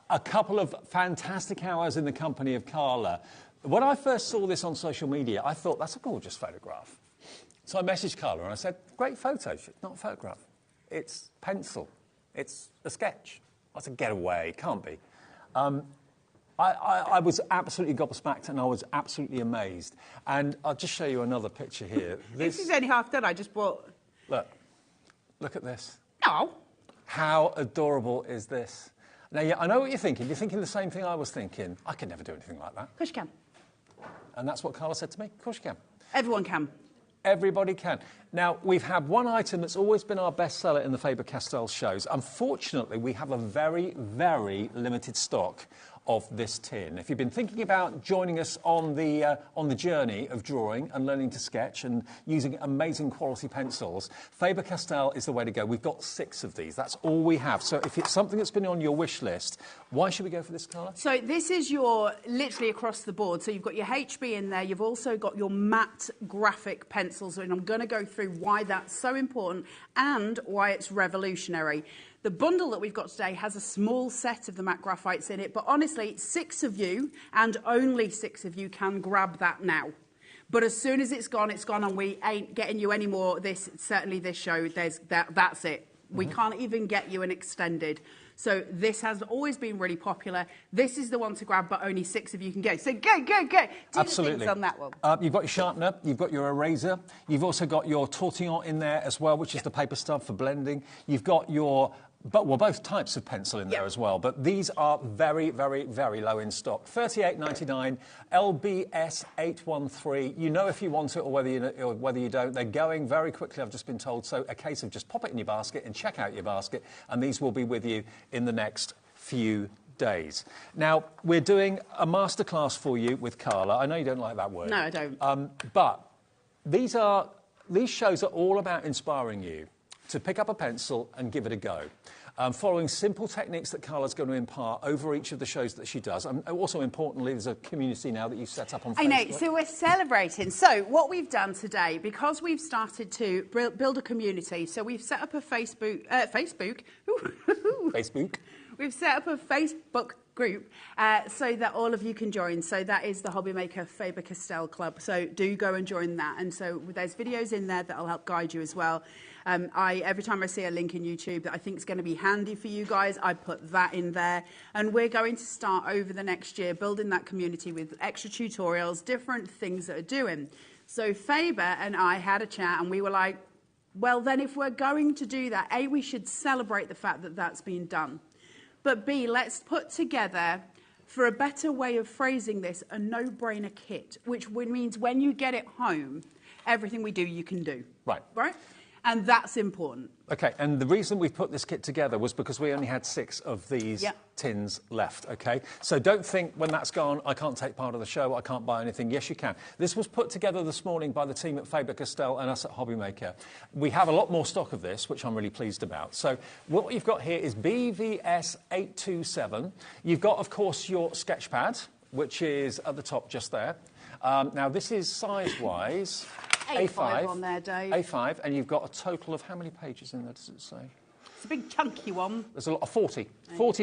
a couple of fantastic hours in the company of Carla. When I first saw this on social media, I thought, that's a gorgeous photograph. So I messaged Carla and I said, great photo. It's not a photograph. It's pencil. It's a sketch. I said, get away. Can't be. I was absolutely gobsmacked and I was absolutely amazed. And I'll just show you another picture here. This is only half done. I just bought... Look at this. No. How adorable is this? Now, yeah, I know what you're thinking. You're thinking the same thing I was thinking. I could never do anything like that. Of course you can. And that's what Carla said to me. Of course you can. Everyone can. Everybody can. Now, we've had one item that's always been our bestseller in the Faber-Castell shows. Unfortunately, we have a very, very limited stock of this tin. If you've been thinking about joining us on the journey of drawing and learning to sketch and using amazing quality pencils, Faber-Castell is the way to go. We've got 6 of these. That's all we have. So if it's something that's been on your wish list, why should we go for this colour? So this is your literally across the board. So you've got your HB in there. You've also got your matte graphic pencils, and I'm going to go through why that's so important and why it's revolutionary. The bundle that we've got today has a small set of the matte graphites in it, but honestly, 6 of you, and only 6 of you, can grab that now. But as soon as it's gone, and we ain't getting you any more. Certainly this show, that's it. We can't even get you an extended. So this has always been really popular. This is the one to grab, but only 6 of you can go. So go. Do Absolutely. the things on that one. You've got your sharpener, you've got your eraser, you've also got your tortillon in there as well, which is the paper stub for blending. You've got your... both types of pencil in there as well, but these are very, very, very low in stock. $38.99, LBS 813. You know if you want it or whether you don't. They're going very quickly, I've just been told. So a case of just pop it in your basket and check out your basket, and these will be with you in the next few days. Now, we're doing a masterclass for you with Carla. I know you don't like that word. No, I don't. But these shows are all about inspiring you to pick up a pencil and give it a go. Following simple techniques that Carla's going to impart over each of the shows that she does. And also importantly, there's a community now that you set up on Facebook. I know, so we're celebrating. So what we've done today, because we've started to build a community, so we've set up a Facebook. We've set up a Facebook group so that all of you can join. So that is the HobbyMaker Faber-Castell Club. So do go and join that. And so there's videos in there that will help guide you as well. Every time I see a link in YouTube that I think is going to be handy for you guys, I put that in there. And we're going to start over the next year building that community with extra tutorials, different things that are doing. So Faber and I had a chat and we were like, well, then if we're going to do that, A, we should celebrate the fact that that's been done. But B, let's put together, for a better way of phrasing this, a no-brainer kit, which means when you get it home, everything we do, you can do. Right. Right? And that's important. Okay, and the reason we put this kit together was because we only had 6 of these tins left, okay? So don't think when that's gone, I can't take part of the show, I can't buy anything. Yes, you can. This was put together this morning by the team at Faber-Castell and us at HobbyMaker. We have a lot more stock of this, which I'm really pleased about. So what you've got here is BVS 827. You've got, of course, your sketch pad, which is at the top just there. Now, this is size-wise... A5 on there, Dave. A5, and you've got a total of how many pages in there, does it say? It's a big chunky one. There's a lot of 40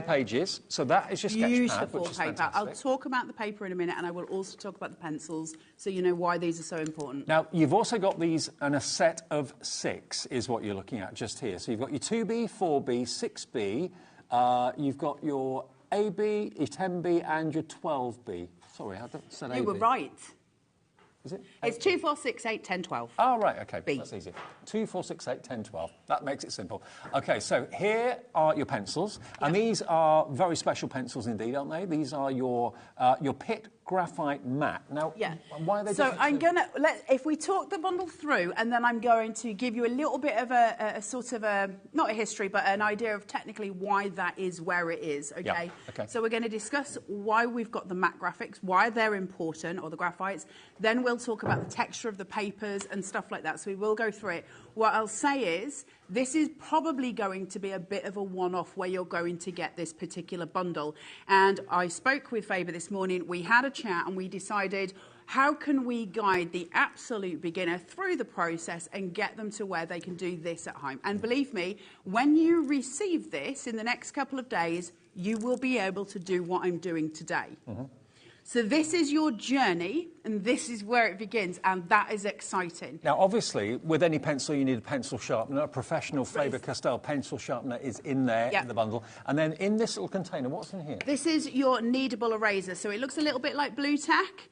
pages, so that is your sketch pad, Beautiful which is paper. fantastic. I'll talk about the paper in a minute, and I will also talk about the pencils, so you know why these are so important. Now, you've also got these in a set of 6, is what you're looking at just here. So you've got your 2B, 4B, 6B, you've got your AB, your 10B, and your 12B. Sorry, I said AB. You were right. Is it? It's 2, 4, 6, 8, 10, 12. Oh, right, OK. B. That's easy. 2, 4, 6, 8, 10, 12. That makes it simple. OK, so here are your pencils. And these are very special pencils indeed, aren't they? These are your Pitt graphite matte. Now, why are they different? So I'm going to, if we talk the bundle through, and then I'm going to give you a little bit of a sort of a, not a history, but an idea of technically why that is where it is, okay? Yeah, okay. So we're going to discuss why we've got the matte graphics, why they're important, or the graphites. Then we'll talk about the texture of the papers and stuff like that. So we will go through it. What I'll say is, this is probably going to be a bit of a one-off where you're going to get this particular bundle. And I spoke with Faber this morning. We had a chat and we decided, how can we guide the absolute beginner through the process and get them to where they can do this at home? And believe me, when you receive this in the next couple of days, you will be able to do what I'm doing today. Mm-hmm. So this is your journey, and this is where it begins, and that is exciting. Now, obviously, with any pencil, you need a pencil sharpener. A professional Faber-Castell pencil sharpener is in there in the bundle. And then in this little container, what's in here? This is your kneadable eraser. So it looks a little bit like Blue Tack.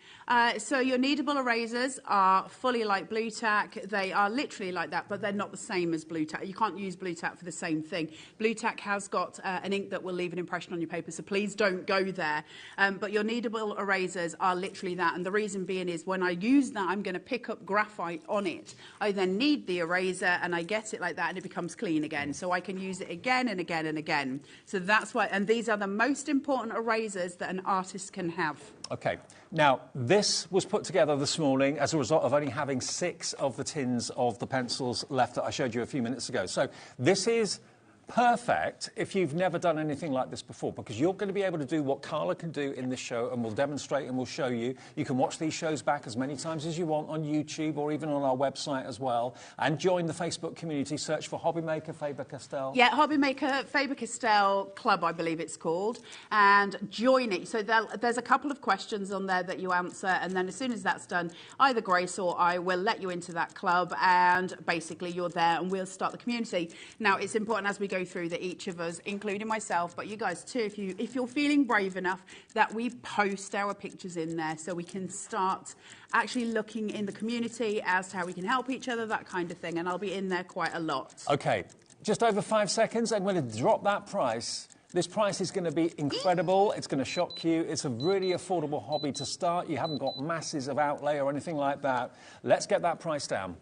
So your kneadable erasers are fully like Blue Tack. They are literally like that, but they're not the same as Blue Tack. You can't use Blue Tack for the same thing. Blue Tack has got an ink that will leave an impression on your paper, so please don't go there. But your kneadable erasers are literally that, and the reason being is when I use that, I'm going to pick up graphite on it. I then knead the eraser, and I get it like that, and it becomes clean again. So I can use it again and again and again. So that's why, and these are the most important erasers that an artist can have. OK. Now, this was put together this morning as a result of only having 6 of the tins of the pencils left that I showed you a few minutes ago. So this is perfect if you've never done anything like this before, because you're going to be able to do what Carla can do in this show, and we'll demonstrate and we'll show you. You can watch these shows back as many times as you want on YouTube or even on our website as well, and join the Facebook community. Search for HobbyMaker Faber-Castell. Yeah, HobbyMaker Faber-Castell Club, I believe it's called, and join it. So there's a couple of questions on there that you answer, and then as soon as that's done, either Grace or I will let you into that club, and basically you're there, and we'll start the community. Now, it's important as we go through that each of us, including myself, but you guys too, if you're feeling brave enough, that we post our pictures in there so we can start actually looking in the community as to how we can help each other, that kind of thing, and I'll be in there quite a lot. OK, just over 5 seconds, I'm going to drop that price. This price is going to be incredible. It's going to shock you. It's a really affordable hobby to start. You haven't got masses of outlay or anything like that. Let's get that price down.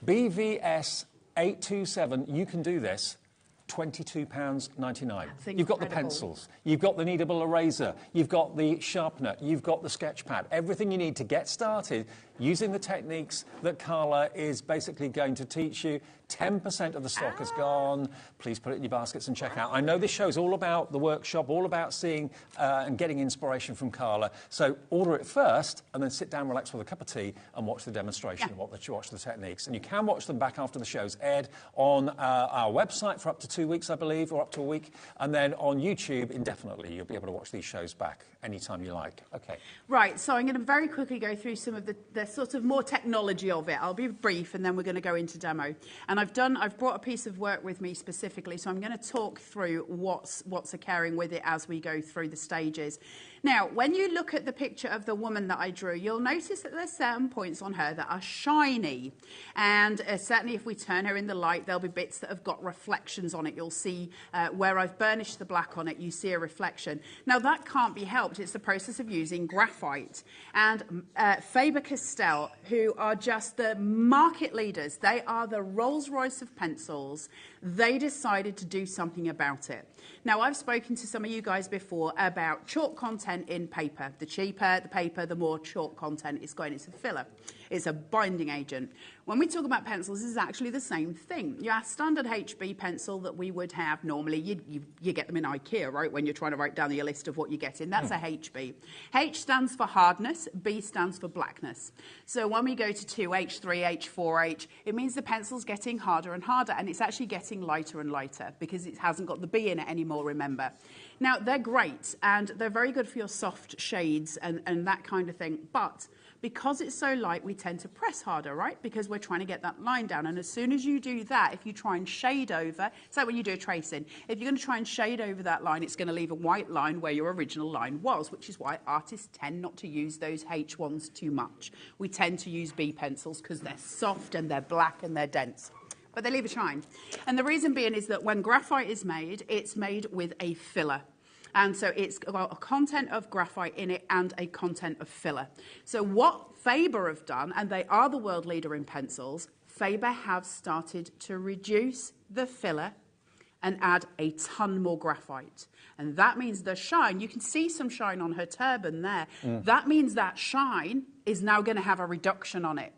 BVS 827, you can do this. £22.99. You've got the pencils, you've got the kneadable eraser, you've got the sharpener, you've got the sketch pad, everything you need to get started using the techniques that Carla is basically going to teach you. 10% of the stock has gone. Please put it in your baskets and check out. I know this show is all about the workshop, all about seeing and getting inspiration from Carla. So order it first and then sit down, relax with a cup of tea and watch the demonstration and watch the techniques. And you can watch them back after the show's aired on our website for up to 2 weeks, I believe, or up to a week. And then on YouTube indefinitely. You'll be able to watch these shows back anytime you like. OK. Right, so I'm going to very quickly go through some of the sort of more technology of it. I'll be brief and then we're going to go into demo. And I've brought a piece of work with me specifically, so I'm going to talk through what's occurring with it as we go through the stages. Now, when you look at the picture of the woman that I drew, you'll notice that there's certain points on her that are shiny. And certainly if we turn her in the light, there'll be bits that have got reflections on it. You'll see where I've burnished the black on it, you see a reflection. Now, that can't be helped. It's the process of using graphite. And Faber-Castell Castell, who are just the market leaders. They are the Rolls-Royce of pencils. They decided to do something about it. Now, I've spoken to some of you guys before about chalk content in paper. The cheaper the paper, the more chalk content it's going. It's a filler. It's a binding agent. When we talk about pencils, this is actually the same thing. Your standard HB pencil that we would have normally, you get them in IKEA, right, when you're trying to write down your list of what you're getting. That's a HB. H stands for hardness, B stands for blackness. So when we go to 2H, 3H, 4H, it means the pencil's getting harder and harder, and it's actually getting lighter and lighter because it hasn't got the B in it anymore, remember. Now, they're great, and they're very good for your soft shades and that kind of thing, but because it's so light, we tend to press harder, right? Because we're trying to get that line down. And as soon as you do that, if you try and shade over, it's like when you do a tracing. If you're going to try and shade over that line, it's going to leave a white line where your original line was, which is why artists tend not to use those H ones too much. We tend to use B pencils because they're soft and they're black and they're dense. But they leave a shine. And the reason being is that when graphite is made, it's made with a filler. And so it's got a content of graphite in it and a content of filler. So what Faber have done, and they are the world leader in pencils, Faber have started to reduce the filler and add a ton more graphite. And that means the shine, you can see some shine on her turban there. That means that shine is now going to have a reduction on it.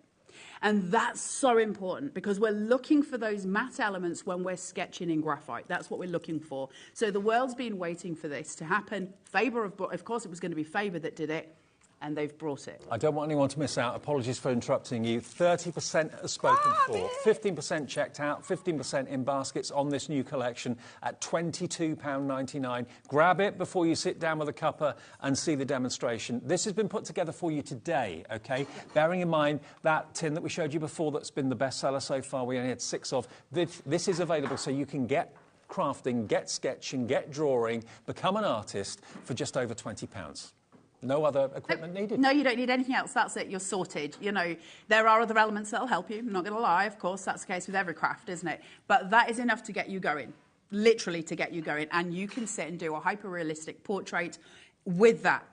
And that's so important because we're looking for those matte elements when we're sketching in graphite. That's what we're looking for. So the world's been waiting for this to happen. Faber, of course, it was going to be Faber that did it, and they've brought it. I don't want anyone to miss out. Apologies for interrupting you. 30% are spoken for, 15% checked out, 15% in baskets on this new collection at £22.99. Grab it before you sit down with a cuppa and see the demonstration. This has been put together for you today, OK? Bearing in mind that tin that we showed you before that's been the bestseller so far, we only had 6 of. This is available so you can get crafting, get sketching, get drawing, become an artist for just over £20. No other equipment needed? No, you don't need anything else. That's it. You're sorted. You know, there are other elements that'll help you. I'm not going to lie. Of course, that's the case with every craft, isn't it? But that is enough to get you going, literally to get you going. And you can sit and do a hyper-realistic portrait with that.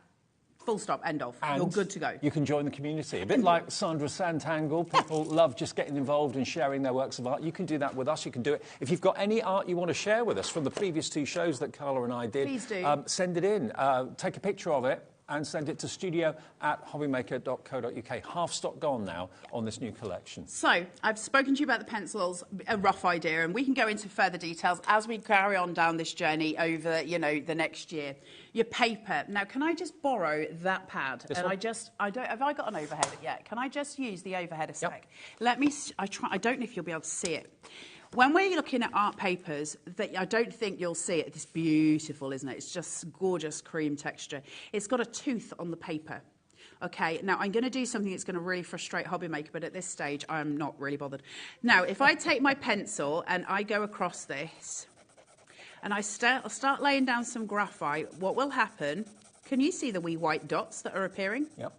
Full stop, end of. And you're good to go. You can join the community. A bit like Sandra Santangle. People love just getting involved and sharing their works of art. You can do that with us. You can do it. If you've got any art you want to share with us from the previous 2 shows that Carla and I did, please do. Send it in. Take a picture of it and send it to studio@hobbymaker.co.uk. Half stock gone now on this new collection. So, I've spoken to you about the pencils, a rough idea, and we can go into further details as we carry on down this journey over, you know, the next year. Your paper. Now, can I just borrow that pad? This and one? have I got an overhead yet? Can I just use the overhead a sec? Yep. Let me, I don't know if you'll be able to see it. When we're looking at art papers, I don't think you'll see it. It's beautiful, isn't it? It's just gorgeous cream texture. It's got a tooth on the paper. Okay, now I'm going to do something that's going to really frustrate HobbyMaker, but at this stage, I'm not really bothered. Now, if I take my pencil and I go across this, and I start laying down some graphite, what will happen, can you see the wee white dots that are appearing? Yep.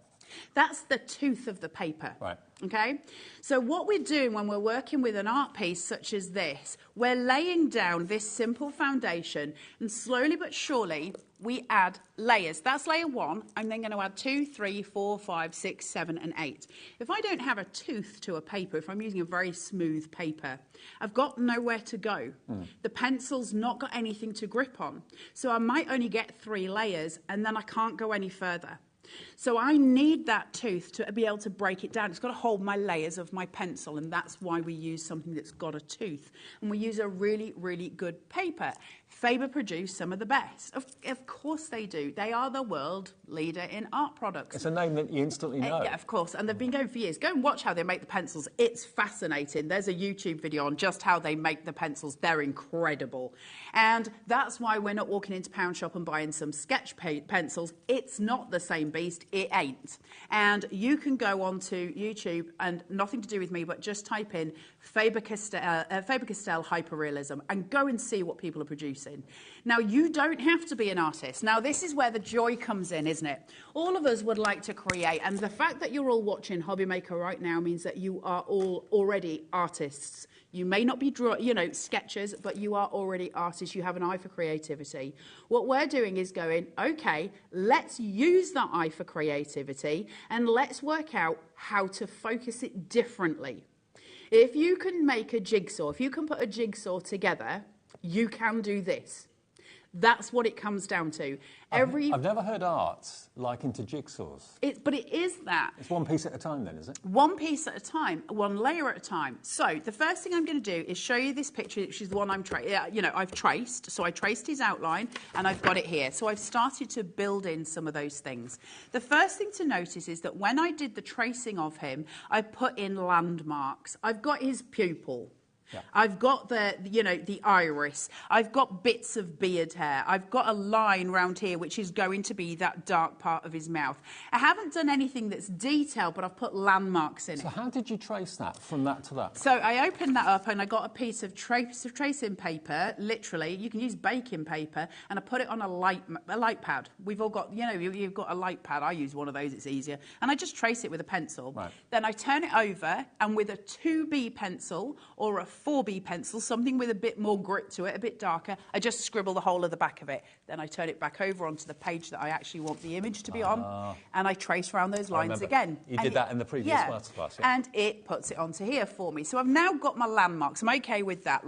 That's the tooth of the paper. Right. Okay? So what we're doing when we're working with an art piece such as this, we're laying down this simple foundation, and slowly but surely we add layers. That's layer 1. I'm then going to add 2, 3, 4, 5, 6, 7 and 8. If I don't have a tooth to a paper, if I'm using a very smooth paper, I've got nowhere to go. The pencil's not got anything to grip on. So I might only get 3 layers and then I can't go any further. So I need that tooth to be able to break it down. It's got to hold my layers of my pencil, and that's why we use something that's got a tooth. And we use a really, really good paper. Faber produce some of the best. Of course they do. They are the world leader in art products. It's a name that you instantly know. Yeah, of course. And they've been going for years. Go and watch how they make the pencils. It's fascinating. There's a YouTube video on just how they make the pencils. They're incredible. And that's why we're not walking into Pound Shop and buying some sketch pencils. It's not the same beast. It ain't. And you can go onto YouTube, and nothing to do with me, but just type in Faber-Castell hyperrealism and go and see what people are producing. Now, you don't have to be an artist. Now, this is where the joy comes in, isn't it? All of us would like to create, and the fact that you're all watching HobbyMaker right now means that you are all already artists. You may not be sketchers, but you are already artists. You have an eye for creativity. What we're doing is going, okay, let's use that eye for creativity and let's work out how to focus it differently. If you can make a jigsaw, if you can put a jigsaw together, you can do this. That's what it comes down to. I've never heard art likened to jigsaws. But it is that. It's one piece at a time then, is it? One piece at a time, one layer at a time. So the first thing I'm going to do is show you this picture, which is the one I've traced. So I traced his outline and I've got it here. So I've started to build in some of those things. The first thing to notice is that when I did the tracing of him, I put in landmarks. I've got his pupil. Yeah. I've got the iris. I've got bits of beard hair. I've got a line round here, which is going to be that dark part of his mouth. I haven't done anything that's detailed, but I've put landmarks in it. So how did you trace that from that to that? So I opened that up and I got a piece of tracing paper, literally. You can use baking paper, and I put it on a light pad. We've all got, you've got a light pad. I use one of those, it's easier. And I just trace it with a pencil. Right. Then I turn it over, and with a 2B pencil or a 4B pencil, something with a bit more grit to it, a bit darker, I just scribble the whole of the back of it. Then I turn it back over onto the page that I actually want the image to be on, and I trace around those lines again. You did that in the previous masterclass. Yeah. And it puts it onto here for me. So I've now got my landmarks. I'm okay with that.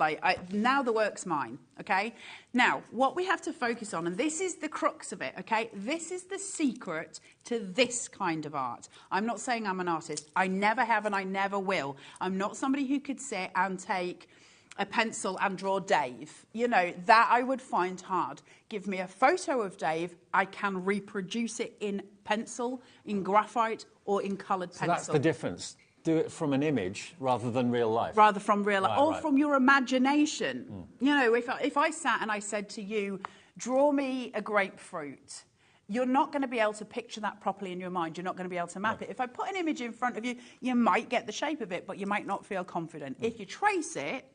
Now the work's mine, okay? Now, what we have to focus on, and this is the crux of it, okay? This is the secret to this kind of art. I'm not saying I'm an artist. I never have and I never will. I'm not somebody who could sit and take a pencil and draw Dave. That I would find hard. Give me a photo of Dave, I can reproduce it in pencil, in graphite, or in coloured pencil. So that's the difference. Do it from an image rather than real life. Rather from real life, or from your imagination. If I sat and I said to you, draw me a grapefruit, you're not going to be able to picture that properly in your mind. You're not going to be able to map it. If I put an image in front of you, you might get the shape of it, but you might not feel confident. If you trace it,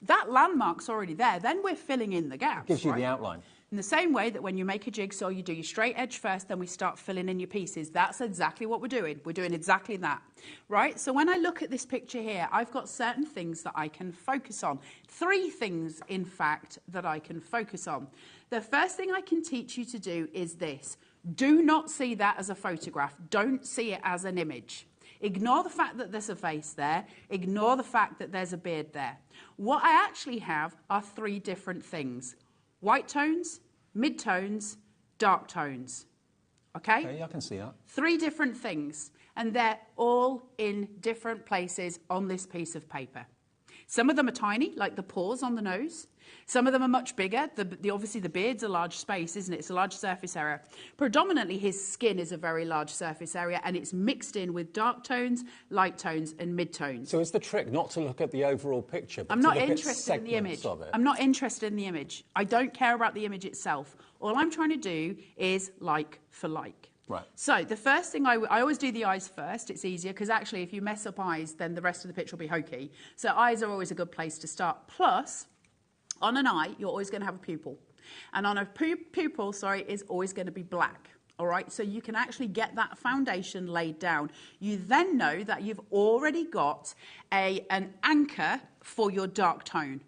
that landmark's already there. Then we're filling in the gaps. It gives you the outline. In the same way that when you make a jigsaw, you do your straight edge first, then we start filling in your pieces. That's exactly what we're doing. We're doing exactly that, right? So when I look at this picture here, I've got certain things that I can focus on. 3 things, in fact, that I can focus on. The first thing I can teach you to do is this. Do not see that as a photograph. Don't see it as an image. Ignore the fact that there's a face there. Ignore the fact that there's a beard there. What I actually have are 3 different things. White tones, mid-tones, dark tones. Okay? Okay, I can see that. 3 different things. And they're all in different places on this piece of paper. Some of them are tiny, like the pores on the nose. Some of them are much bigger. Obviously, the beard's a large space, isn't it? It's a large surface area. Predominantly, his skin is a very large surface area, and it's mixed in with dark tones, light tones, and mid-tones. So is the trick not to look at the overall picture, but I'm to not look interested at in the image. of it? I'm not interested in the image. I don't care about the image itself. All I'm trying to do is like for like. Right. So the first thing I always do the eyes first. It's easier because actually if you mess up eyes, then the rest of the picture will be hokey. So eyes are always a good place to start. Plus, on an eye, you're always going to have a pupil. And on a pupil, is always going to be black. All right, so you can actually get that foundation laid down. You then know that you've already got an anchor for your dark tone.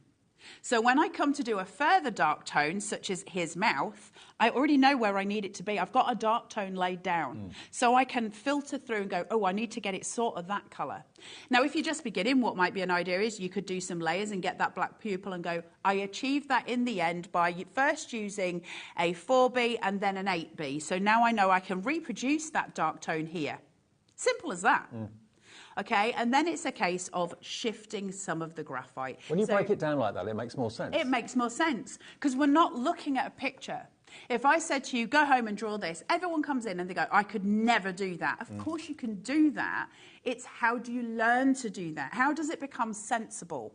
So when I come to do a further dark tone, such as his mouth, I already know where I need it to be. I've got a dark tone laid down. So I can filter through and go, oh, I need to get it sort of that colour. Now, if you're just beginning, what might be an idea is you could do some layers and get that black pupil and go, I achieved that in the end by first using a 4B and then an 8B. So now I know I can reproduce that dark tone here. Simple as that. Okay, and then it's a case of shifting some of the graphite. When you break it down like that, it makes more sense. It makes more sense, because we're not looking at a picture. If I said to you, go home and draw this, everyone comes in and they go, I could never do that. Of course you can do that. It's how do you learn to do that? How does it become sensible?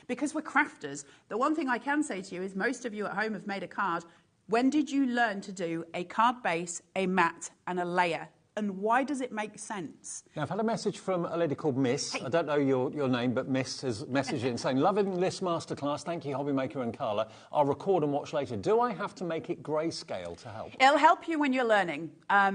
Because we're crafters. The one thing I can say to you is most of you at home have made a card. When did you learn to do a card base, a mat, and a layer? And why does it make sense? Now, I've had a message from a lady called Miss. I don't know your name, but Miss has messaged in saying, loving this masterclass. Thank you, HobbyMaker and Carla. I'll record and watch later. Do I have to make it grayscale to help? It'll help you when you're learning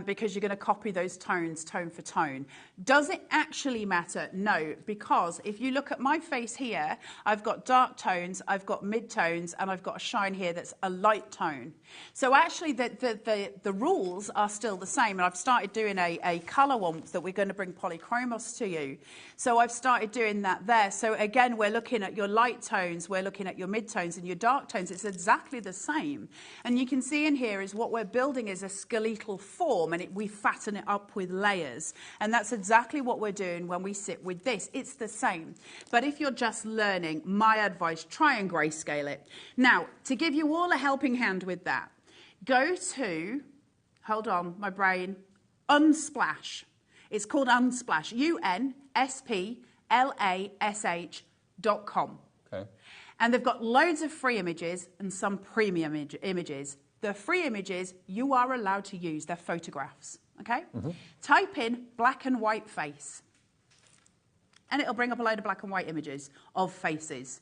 because you're going to copy those tones, tone for tone. Does it actually matter? No, because if you look at my face here, I've got dark tones, I've got mid-tones, and I've got a shine here that's a light tone. So actually the rules are still the same, and I've started doing a colour one that we're going to bring polychromos to you. So I've started doing that there. So again, we're looking at your light tones, we're looking at your mid-tones and your dark tones. It's exactly the same. And you can see in here is what we're building is a skeletal form, and we fatten it up with layers. And that's exactly what we're doing when we sit with this. It's the same. But if you're just learning, my advice, try and grayscale it. Now, to give you all a helping hand with that, go to, hold on, my brain, Unsplash. It's called Unsplash. UNSPLASH.com. Okay. And they've got loads of free images and some premium images. The free images you are allowed to use. They're photographs. Okay? Mm-hmm. Type in black and white face. And it'll bring up a load of black and white images of faces.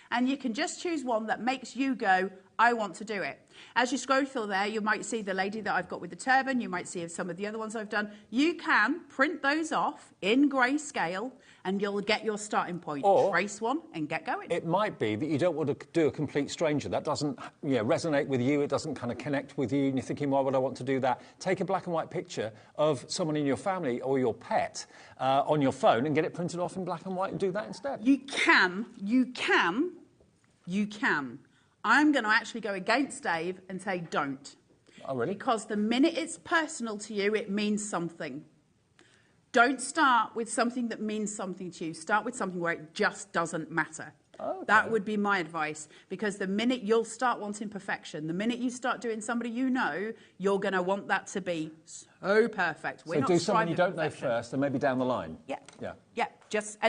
And you can just choose one that makes you go, I want to do it. As you scroll through there, you might see the lady that I've got with the turban. You might see some of the other ones I've done. You can print those off in grayscale, and you'll get your starting point. Or trace one and get going. It might be that you don't want to do a complete stranger. That doesn't resonate with you. It doesn't kind of connect with you. And you're thinking, why would I want to do that? Take a black and white picture of someone in your family or your pet on your phone and get it printed off in black and white and do that instead. You can. I'm going to actually go against Dave and say don't. Oh, really? Because the minute it's personal to you, it means something. Don't start with something that means something to you. Start with something where it just doesn't matter. Okay. That would be my advice. Because the minute you'll start wanting perfection, the minute you start doing somebody you know, you're going to want that to be so perfect. So do someone you don't know first and maybe down the line. Yeah. Just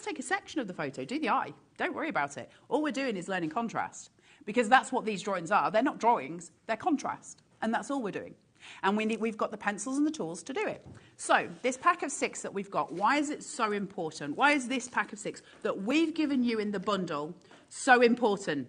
take a section of the photo. Do the eye. Don't worry about it. All we're doing is learning contrast. Because that's what these drawings are. They're not drawings, they're contrast. And that's all we're doing. And we've got the pencils and the tools to do it. So this pack of 6 that we've got, why is it so important? Why is this pack of 6 that we've given you in the bundle so important?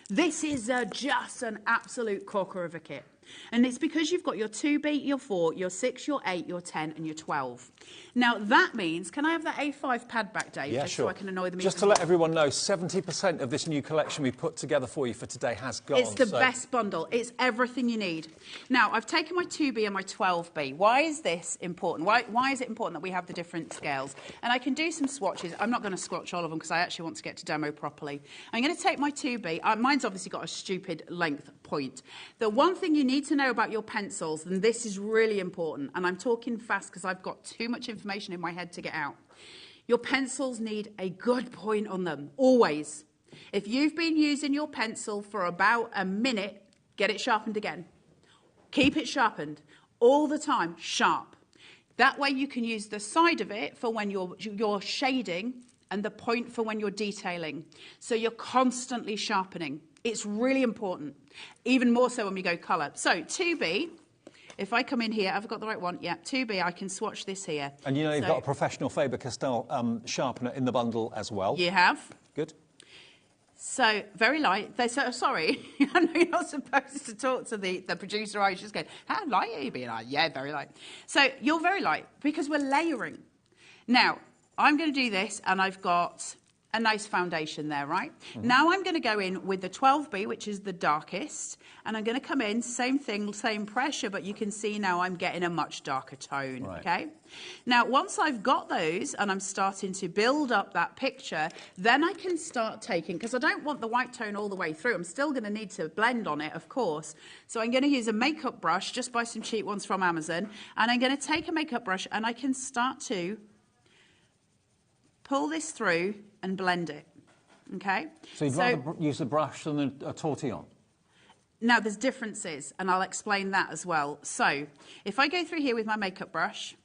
This is just an absolute corker of a kit. And it's because you've got your 2B, your 4, your 6, your 8, your 10 and your 12. Now that means, can I have that A5 pad back, Dave? Yeah, just sure. So I can annoy them. Just to let everyone know, 70% of this new collection we put together for you for today has gone. It's the best bundle. It's everything you need. Now, I've taken my 2B and my 12B. Why is this important? Why is it important that we have the different scales? And I can do some swatches. I'm not going to swatch all of them because I actually want to get to demo properly. I'm going to take my 2B. Mine's obviously got a stupid length point. The one thing you need to know about your pencils, and this is really important, and I'm talking fast because I've got too much information in my head to get out. Your pencils need a good point on them, always. If you've been using your pencil for about a minute, get it sharpened again. Keep it sharpened all the time, sharp. That way you can use the side of it for when you're shading and the point for when you're detailing. So you're constantly sharpening. It's really important, even more so when we go colour. So 2B, if I come in here, have I got the right one? Yeah, 2B, I can swatch this here. And you know you've got a professional Faber-Castell sharpener in the bundle as well. You have. Good. So, very light. Sorry, I know you're not supposed to talk to the producer. I was just going, how light are you being? Yeah, very light. So, you're very light because we're layering. Now, I'm going to do this, and I've got a nice foundation there, right? Mm-hmm. Now I'm going to go in with the 12B, which is the darkest, and I'm going to come in, same thing, same pressure, but you can see now I'm getting a much darker tone, right. Okay? Now, once I've got those, and I'm starting to build up that picture, then I can start taking, because I don't want the white tone all the way through, I'm still going to need to blend on it, of course, so I'm going to use a makeup brush, just buy some cheap ones from Amazon, and I'm going to take a makeup brush, and I can start to pull this through and blend it, okay? So you'd rather use a brush than a tortillon? Now, there's differences, and I'll explain that as well. So, if I go through here with my makeup brush,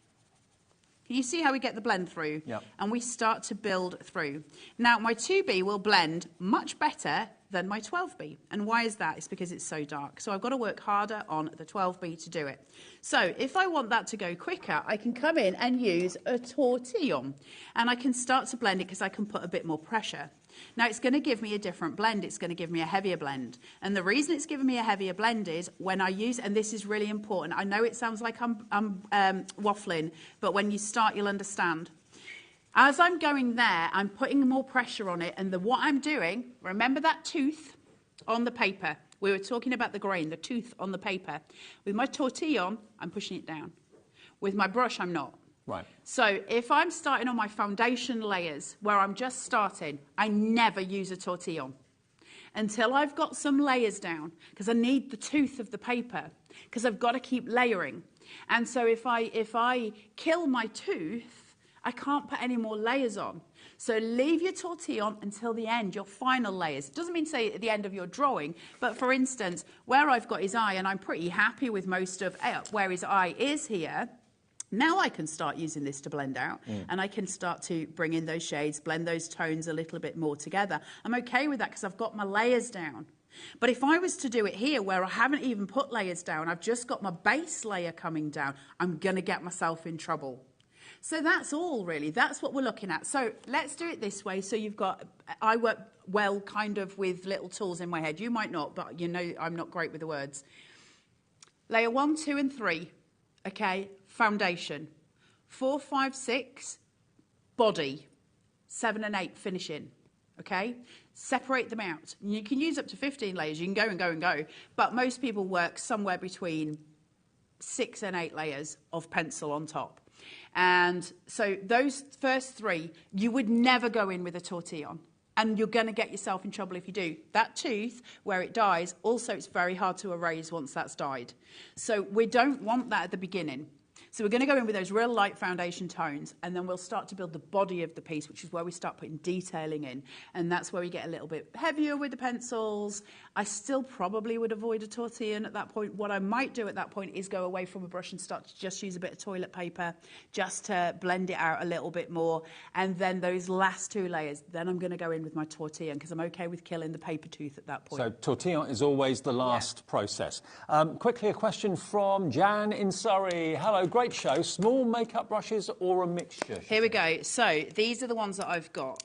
Can you see how we get the blend through? Yep. And we start to build through. Now, my 2B will blend much better than my 12B. And why is that? It's because it's so dark. So I've got to work harder on the 12B to do it. So if I want that to go quicker, I can come in and use a tortillon. And I can start to blend it because I can put a bit more pressure. Now, it's going to give me a different blend. It's going to give me a heavier blend. And the reason it's giving me a heavier blend is when I use, and this is really important, I know it sounds like I'm waffling, but when you start, you'll understand. As I'm going there, I'm putting more pressure on it, and what I'm doing, remember that tooth on the paper? We were talking about the grain, the tooth on the paper. With my tortillon, I'm pushing it down. With my brush, I'm not. Right. So if I'm starting on my foundation layers, where I'm just starting, I never use a tortillon until I've got some layers down, because I need the tooth of the paper, because I've got to keep layering. And so if I kill my tooth, I can't put any more layers on. So leave your tortillon until the end, your final layers. It doesn't mean say at the end of your drawing, but for instance, where I've got his eye, and I'm pretty happy with most of where his eye is here, now I can start using this to blend out, and I can start to bring in those shades, blend those tones a little bit more together. I'm okay with that because I've got my layers down. But if I was to do it here where I haven't even put layers down, I've just got my base layer coming down, I'm going to get myself in trouble. So that's all really, that's what we're looking at. So let's do it this way. So you've got, I work well kind of with little tools in my head. You might not, but you know I'm not great with the words. Layer 1, 2 and 3, okay, foundation. 4, 5, 6, body. 7 and 8, finishing, okay? Separate them out. You can use up to 15 layers, you can go and go and go, but most people work somewhere between 6 and 8 layers of pencil on top. And so those first 3, you would never go in with a tortillon. And you're going to get yourself in trouble if you do. That tooth, where it dies, also it's very hard to erase once that's died. So we don't want that at the beginning. So we're going to go in with those real light foundation tones, and then we'll start to build the body of the piece, which is where we start putting detailing in. And that's where we get a little bit heavier with the pencils. I still probably would avoid a tortillon at that point. What I might do at that point is go away from a brush and start to just use a bit of toilet paper just to blend it out a little bit more. And then those last 2 layers, then I'm going to go in with my tortillon because I'm okay with killing the paper tooth at that point. So tortillon is always the last process. Quickly, a question from Jan in Surrey. Hello, great show. Small makeup brushes or a mixture? Here we go. So these are the ones that I've got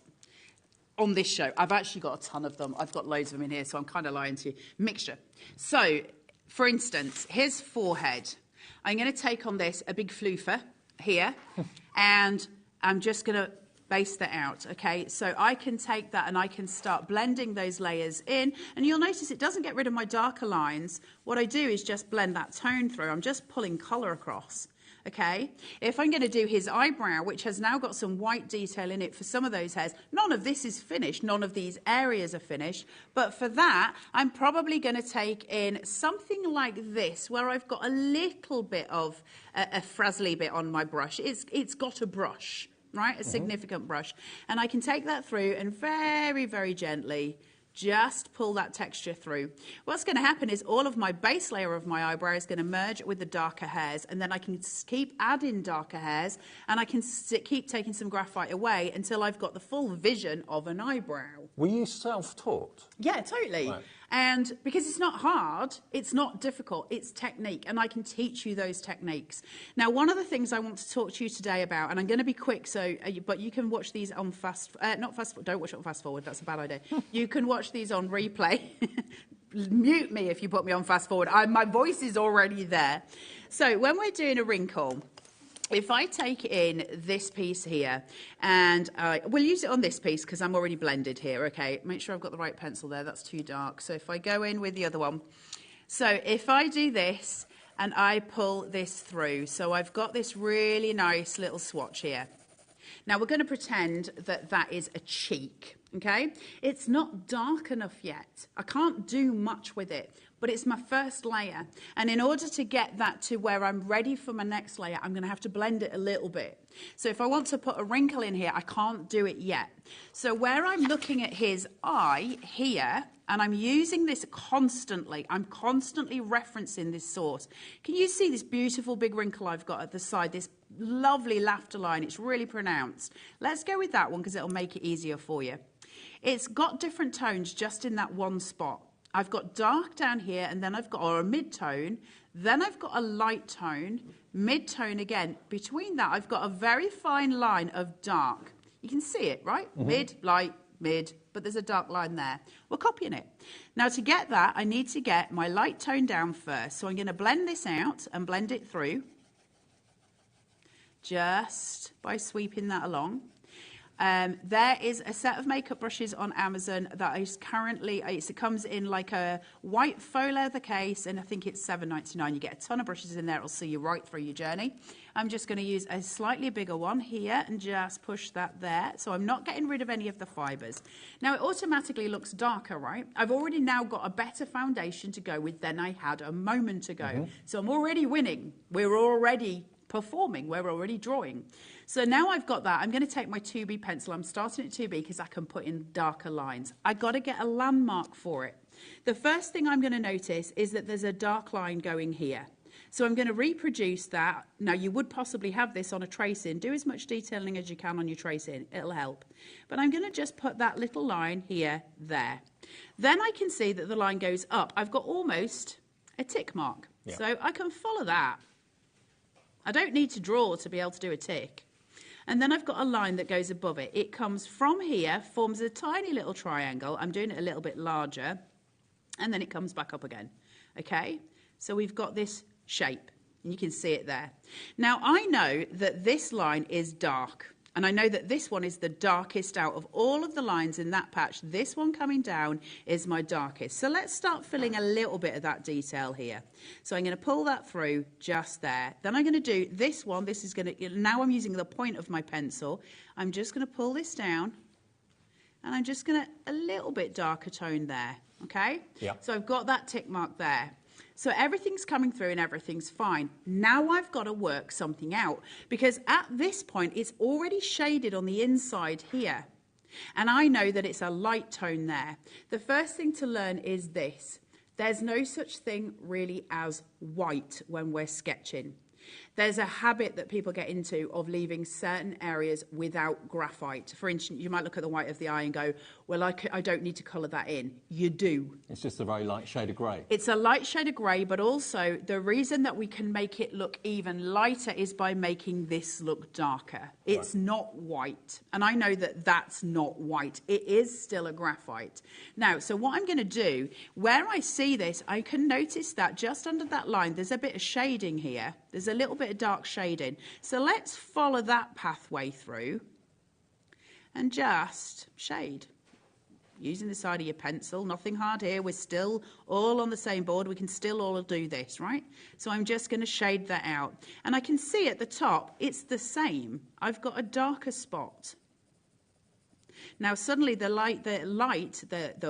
on this show. I've actually got a ton of them. I've got loads of them in here, so I'm kind of lying to you. Mixture. So, for instance, here's forehead. I'm going to take on this a big floofer here, and I'm just going to base that out, okay? So I can take that and I can start blending those layers in, and you'll notice it doesn't get rid of my darker lines. What I do is just blend that tone through. I'm just pulling colour across. Okay, if I'm going to do his eyebrow, which has now got some white detail in it for some of those hairs, none of this is finished, none of these areas are finished, but for that, I'm probably going to take in something like this, where I've got a little bit of a frazzly bit on my brush. It's got a brush, right, a significant brush, and I can take that through and very, very gently just pull that texture through. What's going to happen is all of my base layer of my eyebrow is going to merge with the darker hairs, and then I can keep adding darker hairs, and I can keep taking some graphite away until I've got the full vision of an eyebrow. Were you self-taught? Yeah, totally. Right. And because it's not hard, it's not difficult, it's technique, and I can teach you those techniques. Now, one of the things I want to talk to you today about, and I'm going to be quick, so but you can watch these on don't watch it on fast forward, that's a bad idea. You can watch these on replay. Mute me if you put me on fast forward. My voice is already there. So when we're doing a wrinkle, if I take in this piece here, and we'll use it on this piece because I'm already blended here, okay? Make sure I've got the right pencil there, that's too dark. So if I go in with the other one. So if I do this and I pull this through, so I've got this really nice little swatch here. Now we're going to pretend that that is a cheek, okay? It's not dark enough yet. I can't do much with it, but it's my first layer. And in order to get that to where I'm ready for my next layer, I'm going to have to blend it a little bit. So if I want to put a wrinkle in here, I can't do it yet. So where I'm looking at his eye here, And I'm using this constantly. I'm constantly referencing this source. Can you see this beautiful big wrinkle I've got at the side, this lovely laughter line? It's really pronounced. Let's go with that one because it'll make it easier for you. It's got different tones just in that one spot. I've got dark down here, and then I've got, or a mid-tone, then I've got a light tone, mid-tone again. Between that, I've got a very fine line of dark. You can see it, right? Mid, light, mid, but there's a dark line there. We're copying it. Now, to get that, I need to get my light tone down first. So I'm going to blend this out and blend it through just by sweeping that along. There is a set of makeup brushes on Amazon that is currently, it comes in like a white faux leather case, and I think it's $7.99. You get a ton of brushes in there. It'll see you right through your journey. I'm just going to use a slightly bigger one here and just push that there. So I'm not getting rid of any of the fibers. Now, it automatically looks darker, right? I've already now got a better foundation to go with than I had a moment ago. So I'm already winning. We're already performing, we're already drawing. So now I've got that, I'm going to take my 2B pencil. I'm starting at 2B because I can put in darker lines. I got to get a landmark for it. The first thing I'm going to notice is that there's a dark line going here. So I'm going to reproduce that. Now, you would possibly have this on a tracing. Do as much detailing as you can on your tracing. It'll help. But I'm going to just put that little line here, there. Then I can see that the line goes up. I've got almost a tick mark. Yeah. So I can follow that. I don't need to draw to be able to do a tick. And then I've got a line that goes above it. It comes from here, forms a tiny little triangle. I'm doing it a little bit larger. And then it comes back up again. Okay? So we've got this shape. And you can see it there. Now, I know that this line is dark. And I know that this one is the darkest out of all of the lines in that patch. This one coming down is my darkest. So let's start filling a little bit of that detail here. So I'm going to pull that through just there. Then I'm going to do this one. This is going to, now I'm using the point of my pencil. I'm just going to pull this down. And I'm just going to, a little bit darker tone there. Okay? Yeah. So I've got that tick mark there. So everything's coming through and everything's fine. Now I've got to work something out because at this point it's already shaded on the inside here. And I know that it's a light tone there. The first thing to learn is this. There's no such thing really as white when we're sketching. There's a habit that people get into of leaving certain areas without graphite. For instance, you might look at the white of the eye and go, well, I don't need to colour that in. You do. It's just a very light shade of grey. It's a light shade of grey, but also the reason that we can make it look even lighter is by making this look darker. It's not white. And I know that that's not white. It is still a graphite. Now, so what I'm going to do, where I see this, I can notice that just under that line, there's a bit of shading here. There's a little bit of dark shading. So let's follow that pathway through and just shade. Using the side of your pencil, nothing hard here. We're still all on the same board. We can still all do this, right? So I'm just going to shade that out. And I can see at the top, it's the same. I've got a darker spot. Now suddenly the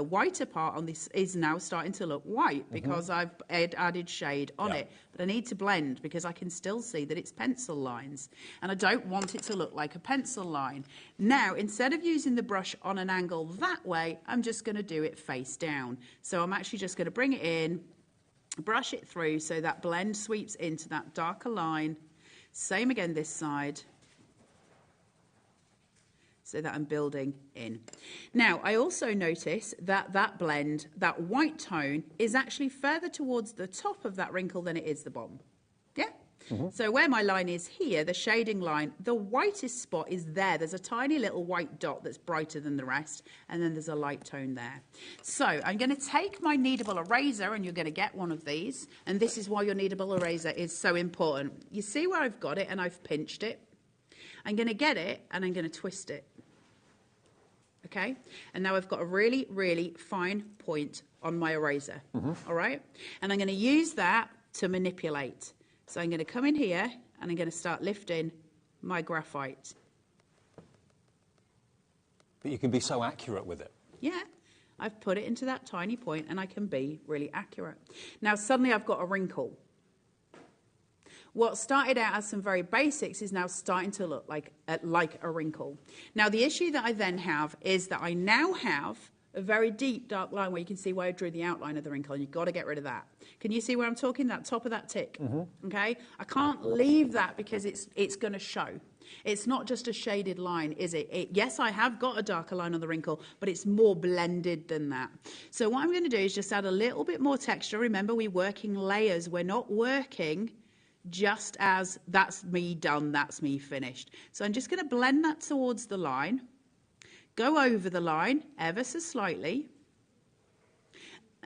whiter part on this is now starting to look white because I've added shade on it. But I need to blend because I can still see that it's pencil lines. And I don't want it to look like a pencil line. Now, instead of using the brush on an angle that way, I'm just going to do it face down. So I'm actually just going to bring it in, brush it through so that blend sweeps into that darker line. Same again this side. So that I'm building in. Now, I also notice that that blend, that white tone, is actually further towards the top of that wrinkle than it is the bottom. Yeah? So where my line is here, the shading line, the whitest spot is there. There's a tiny little white dot that's brighter than the rest, and then there's a light tone there. So I'm going to take my kneadable eraser, and you're going to get one of these, and this is why your kneadable eraser is so important. You see where I've got it, and I've pinched it. I'm going to get it, and I'm going to twist it. Okay, and now I've got a really, really fine point on my eraser, all right? And I'm going to use that to manipulate. So I'm going to come in here, and I'm going to start lifting my graphite. But you can be so accurate with it. Yeah, I've put it into that tiny point, and I can be really accurate. Now, suddenly I've got a wrinkle. What started out as some very basics is now starting to look like a wrinkle. Now, the issue that I then have is that I now have a very deep dark line where you can see where I drew the outline of the wrinkle, and you've got to get rid of that. Can you see where I'm talking? That top of that tick, okay? I can't leave that because it's going to show. It's not just a shaded line, is it? Yes, I have got a darker line on the wrinkle, but it's more blended than that. So what I'm going to do is just add a little bit more texture. Remember, we're working layers. We're not working just as that's me done, that's me finished. So I'm just going to blend that towards the line, go over the line ever so slightly,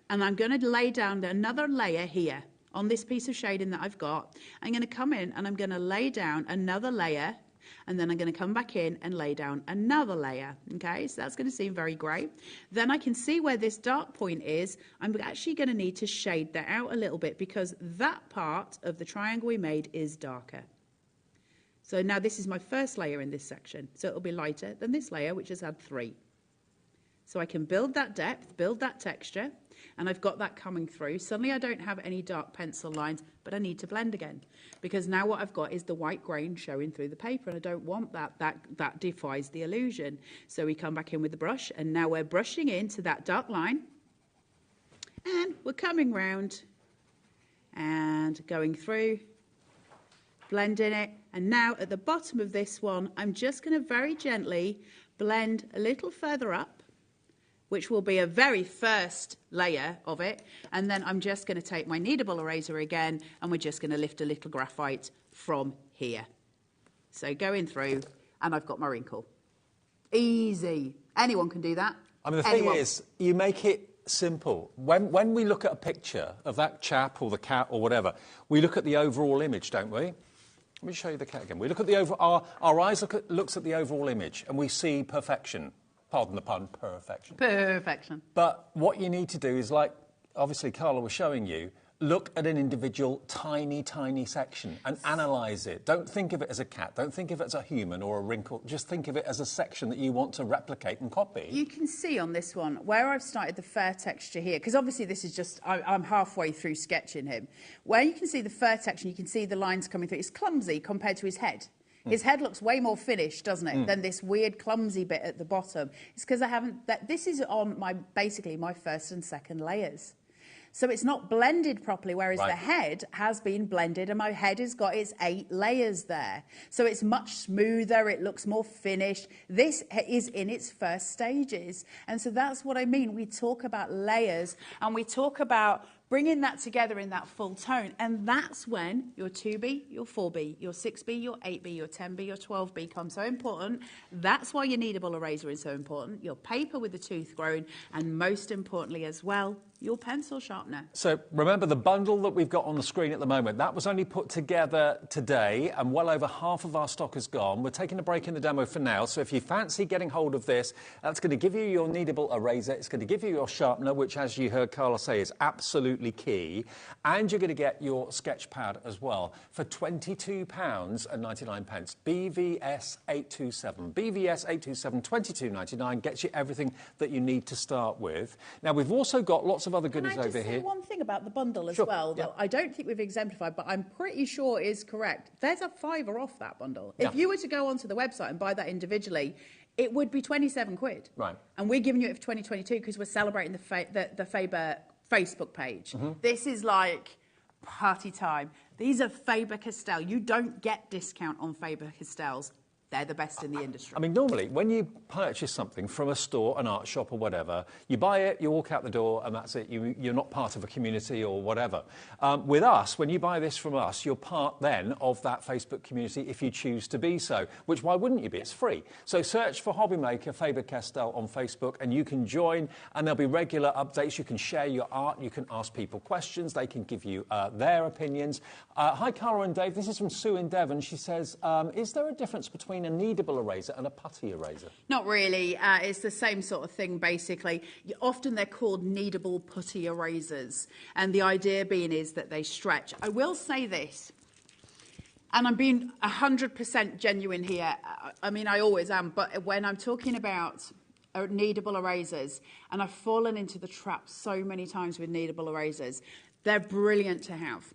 and I'm going to lay down another layer here on this piece of shading that I've got. I'm going to come in and I'm going to lay down another layer, and then I'm going to come back in and lay down another layer. Okay, so that's going to seem very grey. Then I can see where this dark point is. I'm actually going to need to shade that out a little bit because that part of the triangle we made is darker. So now this is my first layer in this section. So it'll be lighter than this layer, which has had 3. So I can build that depth, build that texture, and I've got that coming through. Suddenly I don't have any dark pencil lines, but I need to blend again because now what I've got is the white grain showing through the paper, and I don't want that. That defies the illusion. So we come back in with the brush, and now we're brushing into that dark line, and we're coming round and going through, blending it. And now at the bottom of this one, I'm just going to very gently blend a little further up, which will be a very first layer of it. And then I'm just going to take my kneadable eraser again, and we're just going to lift a little graphite from here. So going through, and I've got my wrinkle. Easy. Anyone can do that. I mean, the thing is, you make it simple. When we look at a picture of that chap or the cat or whatever, we look at the overall image, don't we? Let me show you the cat again. We look at the our eyes looks at the overall image, and we see perfection. Pardon the pun, perfection. Perfection. But what you need to do is, like, obviously Carla was showing you, look at an individual tiny, tiny section and analyse it. Don't think of it as a cat. Don't think of it as a human or a wrinkle. Just think of it as a section that you want to replicate and copy. You can see on this one where I've started the fur texture here, because obviously this is just, I'm halfway through sketching him. Where you can see the fur texture, you can see the lines coming through. It's clumsy compared to his head. His head looks way more finished, doesn't it, than this weird clumsy bit at the bottom. It's because I haven't... This is on basically my first and second layers. So it's not blended properly, whereas the head has been blended, and my head has got its 8 layers there. So it's much smoother, it looks more finished. This is in its first stages. And so that's what I mean. We talk about layers, and we talk about bringing that together in that full tone. And that's when your 2B, your 4B, your 6B, your 8B, your 10B, your 12B become so important. That's why your kneadable eraser is so important, your paper with the tooth grown, and most importantly as well, your pencil sharpener. So remember the bundle that we've got on the screen at the moment, that was only put together today, and well over half of our stock is gone. We're taking a break in the demo for now, so if you fancy getting hold of this, that's going to give you your kneadable eraser, it's going to give you your sharpener, which, as you heard Carla say, is absolutely key, and you're going to get your sketch pad as well for £22.99. BVS 827. BVS 827, £22.99 gets you everything that you need to start with. Now, we've also got lots of other goodies over here. Can I just say one thing about the bundle as well, that I don't think we've exemplified, but I'm pretty sure is correct. There's a £5 off that bundle. If you were to go onto the website and buy that individually, it would be 27 quid. Right. And we're giving you it for 2022 because we're celebrating the Faber Facebook page. This is like party time. These are Faber-Castell. You don't get discount on Faber-Castells. They're the best in the industry. I mean, normally, when you purchase something from a store, an art shop or whatever, you buy it, you walk out the door, and that's it. You're not part of a community or whatever. With us, when you buy this from us, you're part then of that Facebook community if you choose to be so, which why wouldn't you be? It's free. So search for HobbyMaker Faber-Castell on Facebook, and you can join, and there'll be regular updates. You can share your art. You can ask people questions. They can give you their opinions. Hi, Cara and Dave. This is from Sue in Devon. She says, is there a difference between a kneadable eraser and a putty eraser? Not really. It's the same sort of thing, basically. Often they're called kneadable putty erasers, and the idea being is that they stretch. I will say this, and I'm being 100% genuine here. I mean, I always am, but when I'm talking about kneadable erasers, and I've fallen into the trap so many times with kneadable erasers, they're brilliant to have,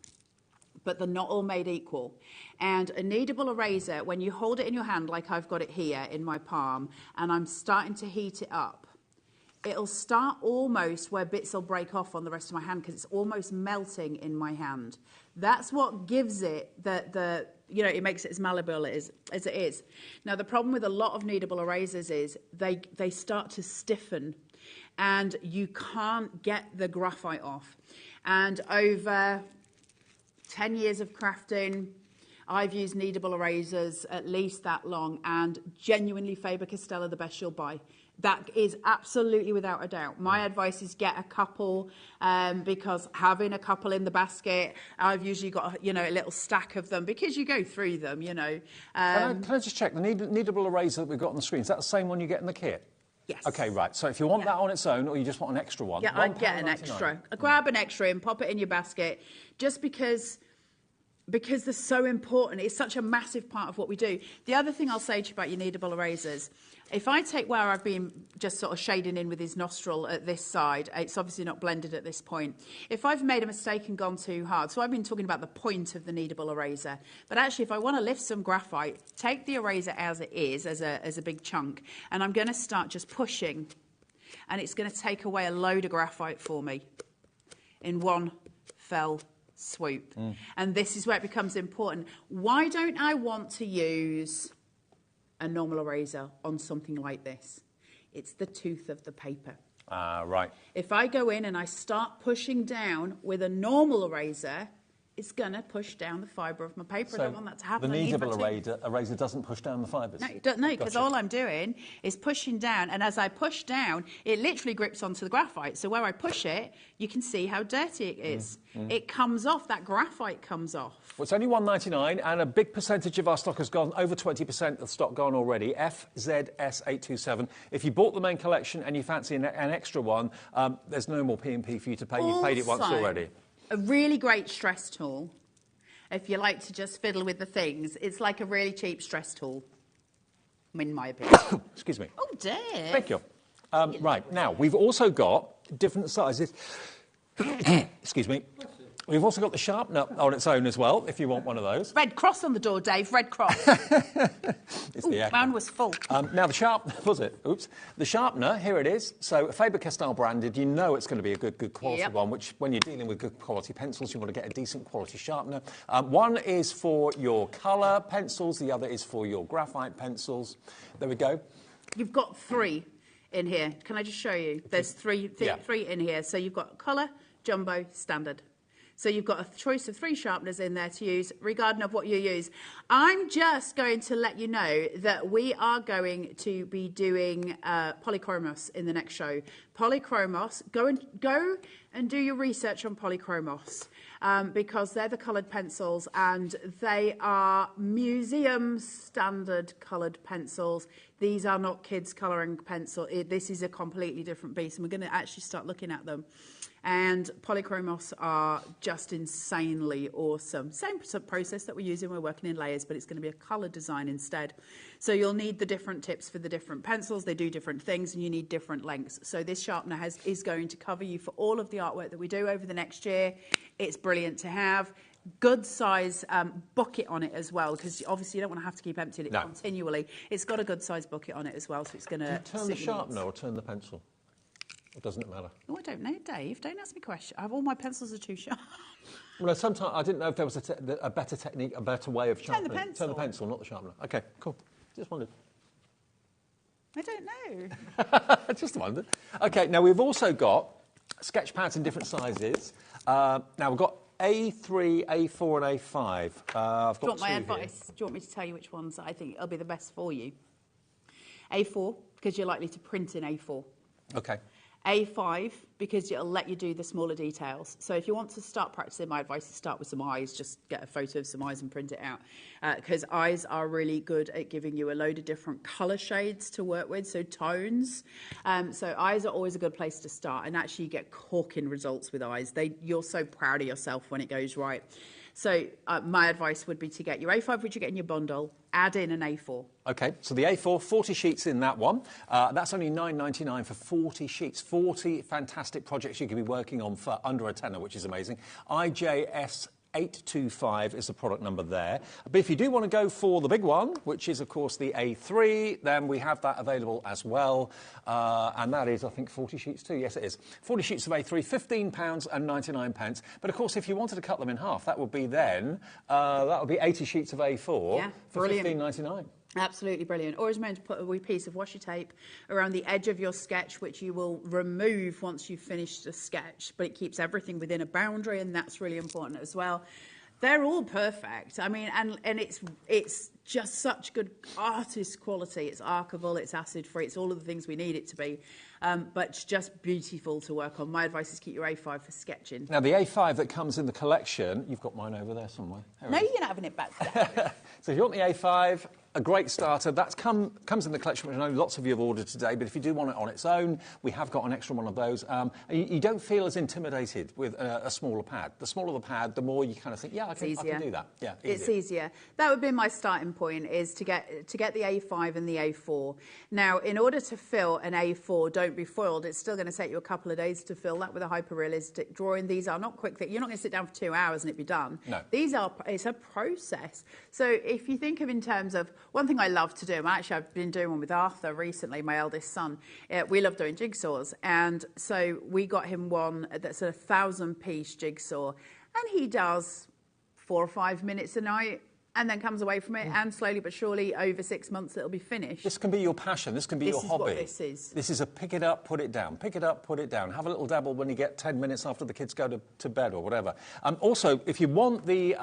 but they're not all made equal. And a kneadable eraser, when you hold it in your hand, like I've got it here in my palm, and I'm starting to heat it up, it'll start almost where bits will break off on the rest of my hand because it's almost melting in my hand. That's what gives it the you know, it makes it as malleable as it is. Now, the problem with a lot of kneadable erasers is they start to stiffen and you can't get the graphite off. And over 10 years of crafting, I've used kneadable erasers at least that long, and genuinely Faber-Castell are the best you'll buy. That is absolutely without a doubt. My advice is get a couple, because having a couple in the basket, I've usually got a little stack of them because you go through them, you know. Can I just check, the kneadable eraser that we've got on the screen, is that the same one you get in the kit? Yes. Okay, right. So if you want that on its own, or you just want an extra one? Yeah, I'd get an extra. Grab an extra and pop it in your basket, just because they're so important. It's such a massive part of what we do. The other thing I'll say to you about your kneadable erasers, if I take where I've been just sort of shading in with his nostril at this side, it's obviously not blended at this point. If I've made a mistake and gone too hard, so I've been talking about the point of the kneadable eraser, but actually if I want to lift some graphite, take the eraser as it is, as a big chunk, and I'm going to start just pushing, and it's going to take away a load of graphite for me in one fell swoop. And this is where it becomes important. Why don't I want to use a normal eraser on something like this? It's the tooth of the paper. Right. If I go in and I start pushing down with a normal eraser, it's going to push down the fibre of my paper. So I don't want that to happen. The kneadable eraser doesn't push down the fibres? No, because all I'm doing is pushing down, and as I push down, it literally grips onto the graphite. So where I push it, you can see how dirty it is. It comes off, that graphite comes off. Well, it's only $1.99, and a big percentage of our stock has gone, over 20% of the stock gone already, FZS827. If you bought the main collection and you fancy an extra one, there's no more P&P for you to pay. You've paid it once already. A really great stress tool, if you like to just fiddle with the things. It's like a really cheap stress tool, in my opinion. Excuse me. Oh, dear. Thank you. Right, now, we've also got different sizes. Excuse me. We've also got the sharpener on its own as well, if you want one of those. Red cross on the door, Dave, red cross. It's the echo. Mine was full. Now, the sharpener, here it is. So, Faber-Castell branded, you know it's going to be a good quality one, which when you're dealing with good quality pencils, you want to get a decent quality sharpener. One is for your colour pencils, the other is for your graphite pencils. There we go. You've got 3 in here. Can I just show you? There's three in here. So you've got colour, jumbo, standard. So you've got a choice of 3 sharpeners in there to use, regarding of what you use. I'm just going to let you know that we are going to be doing polychromos in the next show. Polychromos, go and do your research on polychromos, because they're the coloured pencils and they are museum standard coloured pencils. These are not kids colouring pencil. This is a completely different beast, and we're going to actually start looking at them. And polychromos are just insanely awesome. Same process that we're using, we're working in layers, but it's going to be a colour design instead. So you'll need the different tips for the different pencils. They do different things and you need different lengths. So this sharpener is going to cover you for all of the artwork that we do over the next year. It's brilliant to have. Good size bucket on it as well, because obviously you don't want to have to keep emptying it continually. It's got a good size bucket on it as well, so it's going to... Do you turn the sharpener or turn the pencil? Or doesn't it matter? Oh, I don't know, Dave. Don't ask me questions. All my pencils are too sharp. Well, sometimes I didn't know if there was a better technique, a better way of sharpening. Turn the pencil, not the sharpener. Okay, cool. Just wondered. I don't know. I just wondered. Okay, now we've also got sketch pads in different sizes. Now we've got A3, A4 and A5. I've got Do you want my two advice? Do you want me to tell you which ones I think will be the best for you? A4, because you're likely to print in A4. Okay. A5, because it'll let you do the smaller details. So if you want to start practicing, my advice is start with some eyes. Just get a photo of some eyes and print it out. Because eyes are really good at giving you a load of different colour shades to work with, so tones. So eyes are always a good place to start. And actually you get corking results with eyes. You're so proud of yourself when it goes right. So my advice would be to get your A5, which you get in your bundle, add in an A4. OK, so the A4, 40 sheets in that one. That's only $9.99 for 40 sheets. 40 fantastic projects you can be working on for under a tenner, which is amazing. IJS 825 is the product number there. But if you do want to go for the big one, which is, of course, the A3, then we have that available as well. And that is, I think, 40 sheets too. Yes, it is. 40 sheets of A3, £15.99. But, of course, if you wanted to cut them in half, that would be then, that would be 80 sheets of A4 for £15.99. Absolutely brilliant. Or is meant to put a wee piece of washi tape around the edge of your sketch, which you will remove once you've finished the sketch, but it keeps everything within a boundary, and that's really important as well. They're all perfect. I mean, and it's just such good artist quality. It's archival, it's acid free, it's all of the things we need it to be. But it's just beautiful to work on. My advice is keep your A5 for sketching. Now, the A5 that comes in the collection, you've got mine over there somewhere. No, you're not having it back there. So if you want the A5, a great starter. That comes in the collection, which I know lots of you have ordered today, but if you do want it on its own, we have got an extra one of those. You don't feel as intimidated with a smaller pad. The smaller the pad, the more you kind of think, yeah, I can do that. Yeah, it's easier. That would be my starting point, is to get the A5 and the A4. Now, in order to fill an A4, don't be foiled. It's still going to take you a couple of days to fill that with a hyper-realistic drawing. These are not quick things. You're not going to sit down for 2 hours and it'd be done. No. It's a process. So if you think of in terms of, one thing I love to do, and actually I've been doing one with Arthur recently, my eldest son. We love doing jigsaws, and so we got him one that's a 1,000-piece jigsaw, and he does 4 or 5 minutes a night, and then comes away from it, and slowly but surely, over 6 months, it'll be finished. This can be your passion. This can be your hobby. This is what this is. This is a pick it up, put it down. Pick it up, put it down. Have a little dabble when you get 10 minutes after the kids go to bed or whatever. Also, if you want the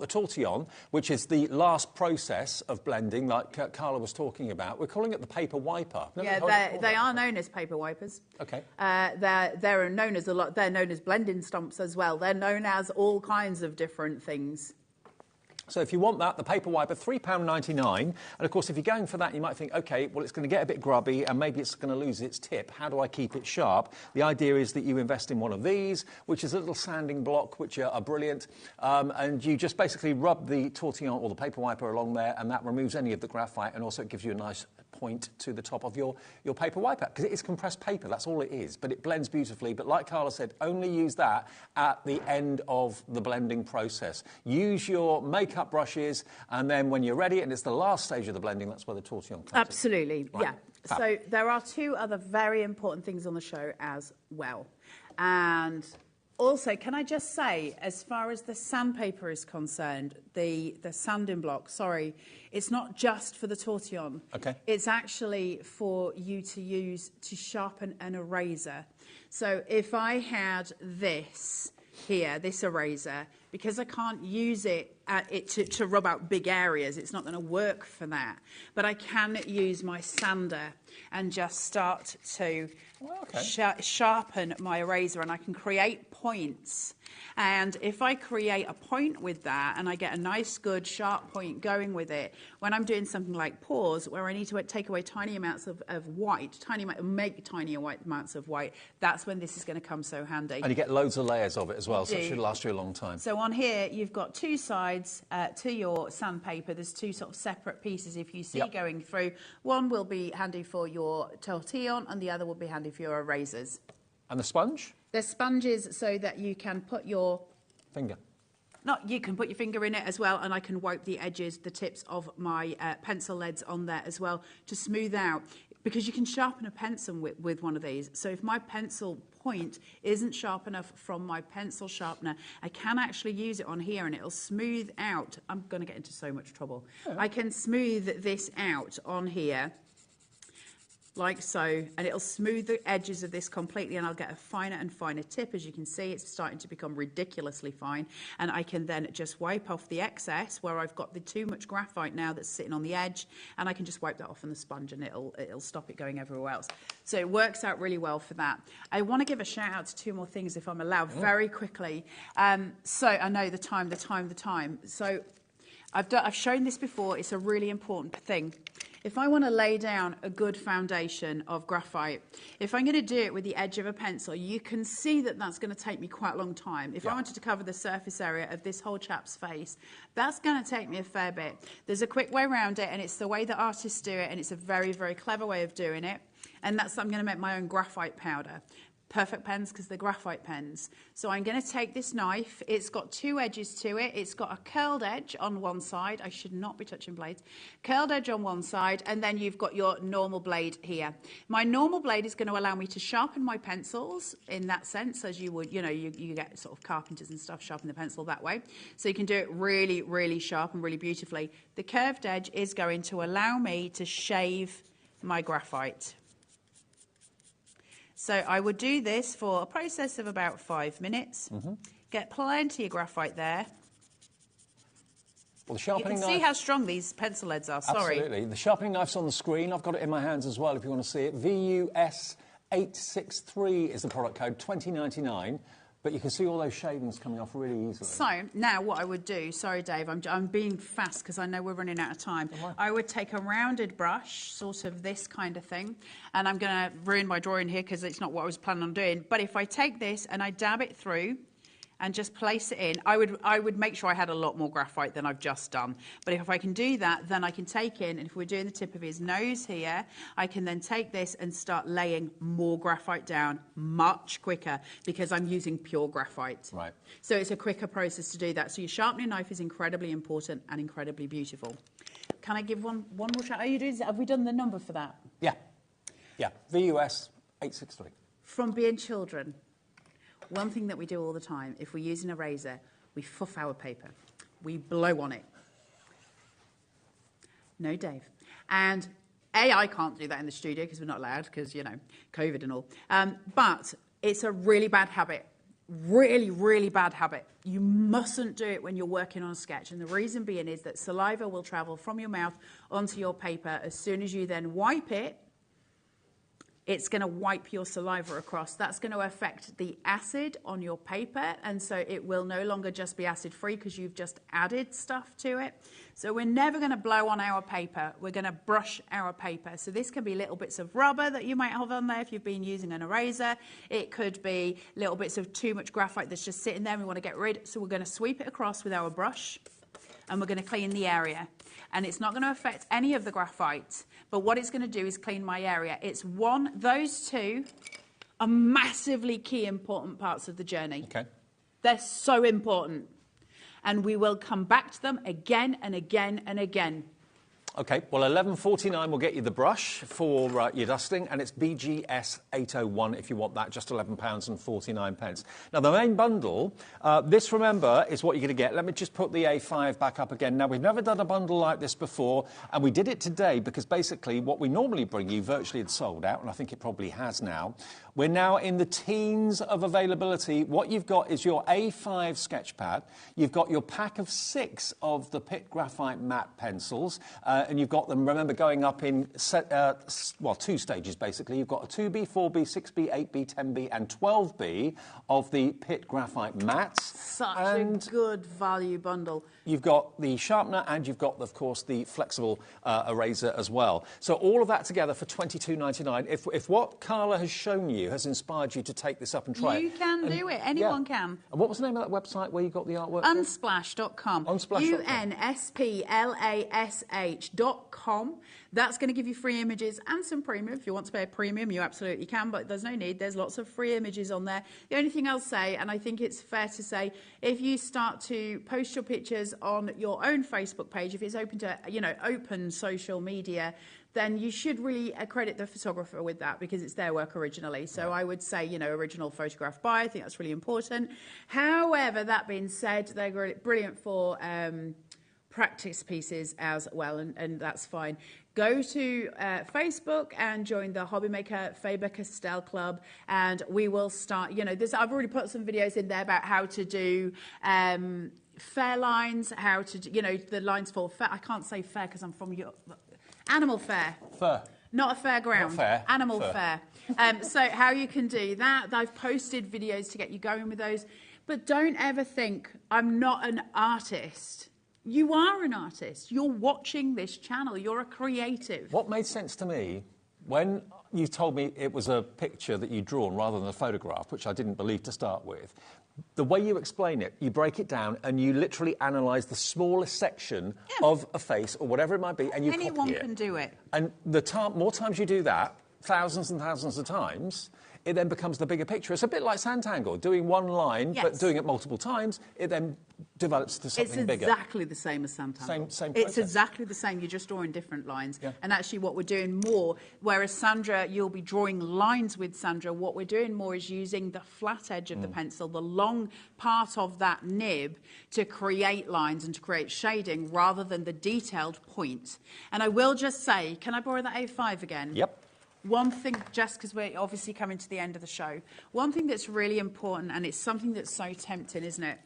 tortillon, which is the last process of blending, like Carla was talking about, we're calling it the paper wiper. They are known as paper wipers. Okay. They're known as They're known as blending stumps as well. They're known as all kinds of different things. So if you want that, the paper wiper, £3.99. And, of course, if you're going for that, you might think, OK, well, it's going to get a bit grubby and maybe it's going to lose its tip. How do I keep it sharp? The idea is that you invest in one of these, which is a little sanding block, which are brilliant. And you just basically rub the tortillon or the paper wiper along there, and that removes any of the graphite, and also it gives you a nice point to the top of your paper wiper, because it is compressed paper, that's all it is, but it blends beautifully. But like Carla said, only use that at the end of the blending process. Use your makeup brushes, and then when you're ready, and it's the last stage of the blending, that's where the tortillon comes in. Absolutely, right. Yeah. Fab. So there are 2 other very important things on the show as well. And also, can I just say, as far as the sandpaper is concerned, the sanding block, it's not just for the tortillon. Okay. It's actually for you to use to sharpen an eraser. So if I had this here, this eraser, because I can't use it to rub out big areas, it's not going to work for that. But I can use my sander and just start to sharpen my eraser, and I can create points. And if I create a point with that and I get a nice, good, sharp point going with it, when I'm doing something like pores, where I need to take away tiny amounts of white, make tiny amounts of white, that's when this is going to come so handy. And you get loads of layers of it as well, so it should last you a long time. So on here, you've got 2 sides to your sandpaper. There's 2 sort of separate pieces, if you see, going through. One will be handy for your tortillon, and the other will be handy for your erasers. And the sponge? They're sponges so that you can put your finger. No, you can put your finger in it as well, and I can wipe the edges, the tips of my pencil leads on there as well to smooth out, because you can sharpen a pencil with one of these. So if my pencil point isn't sharp enough from my pencil sharpener, I can actually use it on here and it'll smooth out. I'm going to get into so much trouble. Yeah. I can smooth this out on here, like so, and it'll smooth the edges of this completely, and I'll get a finer and finer tip. As you can see, it's starting to become ridiculously fine, and I can then just wipe off the excess where I've got the too much graphite now that's sitting on the edge, and I can just wipe that off on the sponge, and it'll stop it going everywhere else. So it works out really well for that. I want to give a shout out to 2 more things, if I'm allowed, very quickly. So I know the time. So I've shown this before. It's a really important thing. If I want to lay down a good foundation of graphite, if I'm going to do it with the edge of a pencil, you can see that that's going to take me quite a long time. If I wanted to cover the surface area of this whole chap's face, that's going to take me a fair bit. There's a quick way around it, and it's the way that artists do it, and it's a very, very clever way of doing it. And that's, I'm going to make my own graphite powder. perfect pens because they're graphite pens. So I'm going to take this knife. It's got 2 edges to it. It's got a curled edge on one side. I should not be touching blades. Curled edge on one side, and then you've got your normal blade here. My normal blade is going to allow me to sharpen my pencils in that sense, as you would, you get sort of carpenters and stuff sharpen the pencil that way. So you can do it really, really sharp and really beautifully. The curved edge is going to allow me to shave my graphite. So I would do this for a process of about 5 minutes. Get plenty of graphite there. Well, the sharpening knife... You can see how strong these pencil leads are, sorry. Absolutely. The sharpening knife's on the screen. I've got it in my hands as well if you want to see it. VUS863 is the product code, $20.99. But you can see all those shavings coming off really easily. So, now what I would do, sorry Dave, I'm being fast because I know we're running out of time. I would take a rounded brush, sort of this kind of thing, and I'm going to ruin my drawing here because it's not what I was planning on doing. But if I take this and I dab it through and just place it in, I would make sure I had a lot more graphite than I've just done. But if I can do that, then I can take in, and if we're doing the tip of his nose here, I can then take this and start laying more graphite down much quicker because I'm using pure graphite. Right. So it's a quicker process to do that. So your sharpening knife is incredibly important and incredibly beautiful. Can I give one more shout? Have we done the number for that? Yeah. Yeah. VUS863. From being children, one thing that we do all the time, if we're using a razor, we fuff our paper. We blow on it. No, Dave. And I can't do that in the studio because we're not allowed because, COVID and all. But it's a really bad habit. Really, really bad habit. You mustn't do it when you're working on a sketch. And the reason being is that saliva will travel from your mouth onto your paper. As soon as you then wipe it, it's going to wipe your saliva across. That's going to affect the acid on your paper, and so it will no longer just be acid-free because you've just added stuff to it. So we're never going to blow on our paper. We're going to brush our paper. So this can be little bits of rubber that you might have on there if you've been using an eraser. It could be little bits of too much graphite that's just sitting there and we want to get rid. So we're going to sweep it across with our brush, and we're going to clean the area. And it's not going to affect any of the graphite, but what it's going to do is clean my area. Those two are massively key important parts of the journey. Okay. They're so important. And we will come back to them again and again and again. OK, well, $11.49 will get you the brush for your dusting, and it's BGS 801 if you want that, just £11.49. Now, the main bundle, this, remember, is what you're going to get. Let me just put the A5 back up again. Now, we've never done a bundle like this before, and we did it today because basically what we normally bring you virtually had sold out, and I think it probably has now. We're now in the teens of availability. What you've got is your A5 sketch pad. You've got your pack of 6 of the Pitt Graphite matte pencils, and you've got them, remember, going up in 2 stages, basically. You've got a 2B, 4B, 6B, 8B, 10B, and 12B of the Pitt Graphite mattes. Such a good value bundle. You've got the sharpener, and you've got, of course, the flexible eraser as well. So all of that together for $22.99. If what Carla has shown you has inspired you to take this up and try it. You can do it. Anyone can. And what was the name of that website where you got the artwork? Unsplash.com. Unsplash.com. UNSPLASH.com. That's going to give you free images and some premium. If you want to pay a premium, you absolutely can, but there's no need. There's lots of free images on there. The only thing I'll say, and I think it's fair to say, if you start to post your pictures on your own Facebook page, if it's open to, open social media, then you should really accredit the photographer with that because it's their work originally. So I would say, original photograph by. I think that's really important. However, that being said, they're brilliant for practice pieces as well, and that's fine. Go to Facebook and join the HobbyMaker Faber-Castell Club, and we will start, I've already put some videos in there about how to do fair lines, how to do, the lines for fair. I can't say fair because I'm from Europe. Animal fair. Fair. Not a fairground. Not fair. Animal fair. So how you can do that. I've posted videos to get you going with those. But don't ever think, I'm not an artist. You are an artist. You're watching this channel. You're a creative. What made sense to me, when you told me it was a picture that you'd drawn rather than a photograph, which I didn't believe to start with, the way you explain it, you break it down and you literally analyse the smallest section of a face or whatever it might be, and you copy it. Anyone can do it. And more times you do that, thousands and thousands of times, it then becomes the bigger picture. It's a bit like Sanntangle, doing one line, but doing it multiple times, it then develops to something bigger. It's exactly the same as Sanntangle. Same It's process. exactly the same. You're just drawing different lines. And actually what we're doing more, whereas Sandra, you'll be drawing lines with Sandra, what we're doing more is using the flat edge of the pencil, the long part of that nib, to create lines and to create shading rather than the detailed point. And I will just say, can I borrow that A5 again? Yep. One thing, just because we're obviously coming to the end of the show, one thing that's really important, and it's something that's so tempting, isn't it?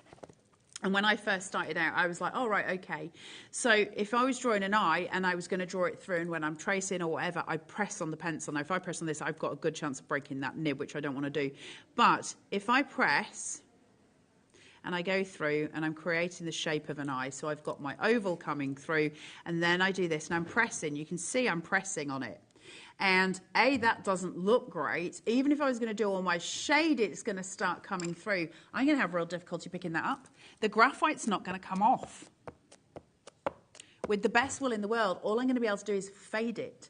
And when I first started out, I was like, oh, right, okay. So if I was drawing an eye and I was going to draw it through, and when I'm tracing or whatever, I press on the pencil. Now, if I press on this, I've got a good chance of breaking that nib, which I don't want to do. But if I press and I go through and I'm creating the shape of an eye, so I've got my oval coming through, and then I do this and I'm pressing. You can see I'm pressing on it. And that doesn't look great. Even if I was going to do all my shade, it's going to start coming through. I'm going to have real difficulty picking that up. The graphite's not going to come off. With the best will in the world, all I'm going to be able to do is fade it.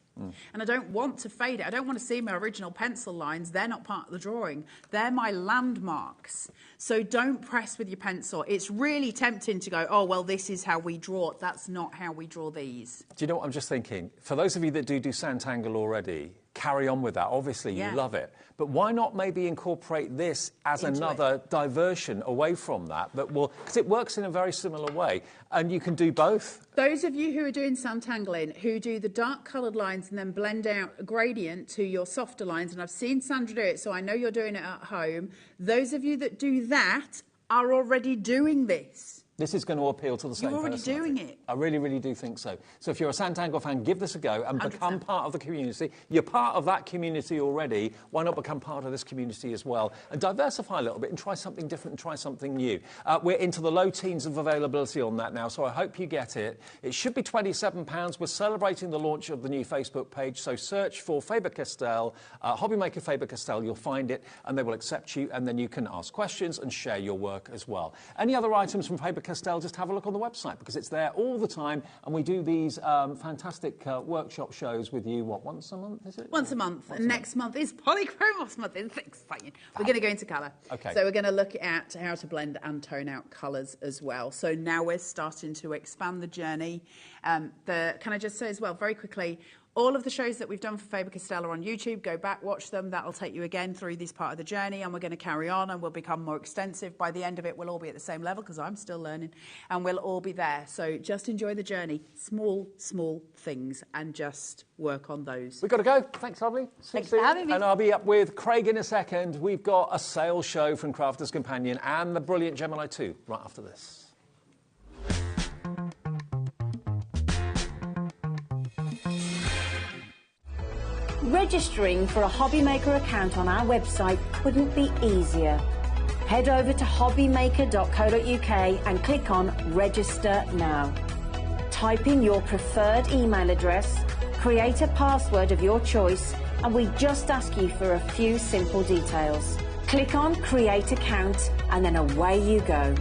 And I don't want to fade it. I don't want to see my original pencil lines. They're not part of the drawing. They're my landmarks. So don't press with your pencil. It's really tempting to go, oh, well, this is how we draw. That's not how we draw these. Do you know what I'm just thinking? For those of you that do Sanntangle already, carry on with that. Obviously, you love it. But why not maybe incorporate this as another diversion away from that? But because it works in a very similar way. And you can do both. Those of you who are doing Sanntangling, who do the dark coloured lines and then blend out a gradient to your softer lines, and I've seen Sandra do it, so I know you're doing it at home. Those of you that do that are already doing this. This is going to appeal to the same person. You're already doing it. I really, really do think so. So if you're a Sanntangle fan, give this a go and become part of the community. You're part of that community already. Why not become part of this community as well? And diversify a little bit and try something different and try something new. We're into the low teens of availability on that now, so I hope you get it. It should be £27. We're celebrating the launch of the new Facebook page, so search for Faber-Castell, HobbyMaker Faber-Castell. You'll find it, and they will accept you, and then you can ask questions and share your work as well. Any other items from Faber-Castell? Just have a look on the website because it's there all the time, and we do these fantastic workshop shows with you. What, once a month? Is it? Once a month. And next month is Polychromos month. It's exciting. We're going to go into colour. Okay. So we're going to look at how to blend and tone out colours as well. So now we're starting to expand the journey. Can I just say as well, very quickly, all of the shows that we've done for Faber-Castell are on YouTube. Go back, watch them. That'll take you again through this part of the journey, and we're going to carry on and we'll become more extensive. By the end of it, we'll all be at the same level because I'm still learning, and we'll all be there. So just enjoy the journey. Small, small things, and just work on those. We've got to go. Thanks, Holly. Thanks for having me. And I'll be up with Craig in a second. We've got a sales show from Crafter's Companion and the brilliant Gemini 2 right after this. Registering for a HobbyMaker account on our website couldn't be easier. Head over to hobbymaker.co.uk and click on Register Now. Type in your preferred email address, create a password of your choice, and we just ask you for a few simple details. Click on Create Account, and then away you go.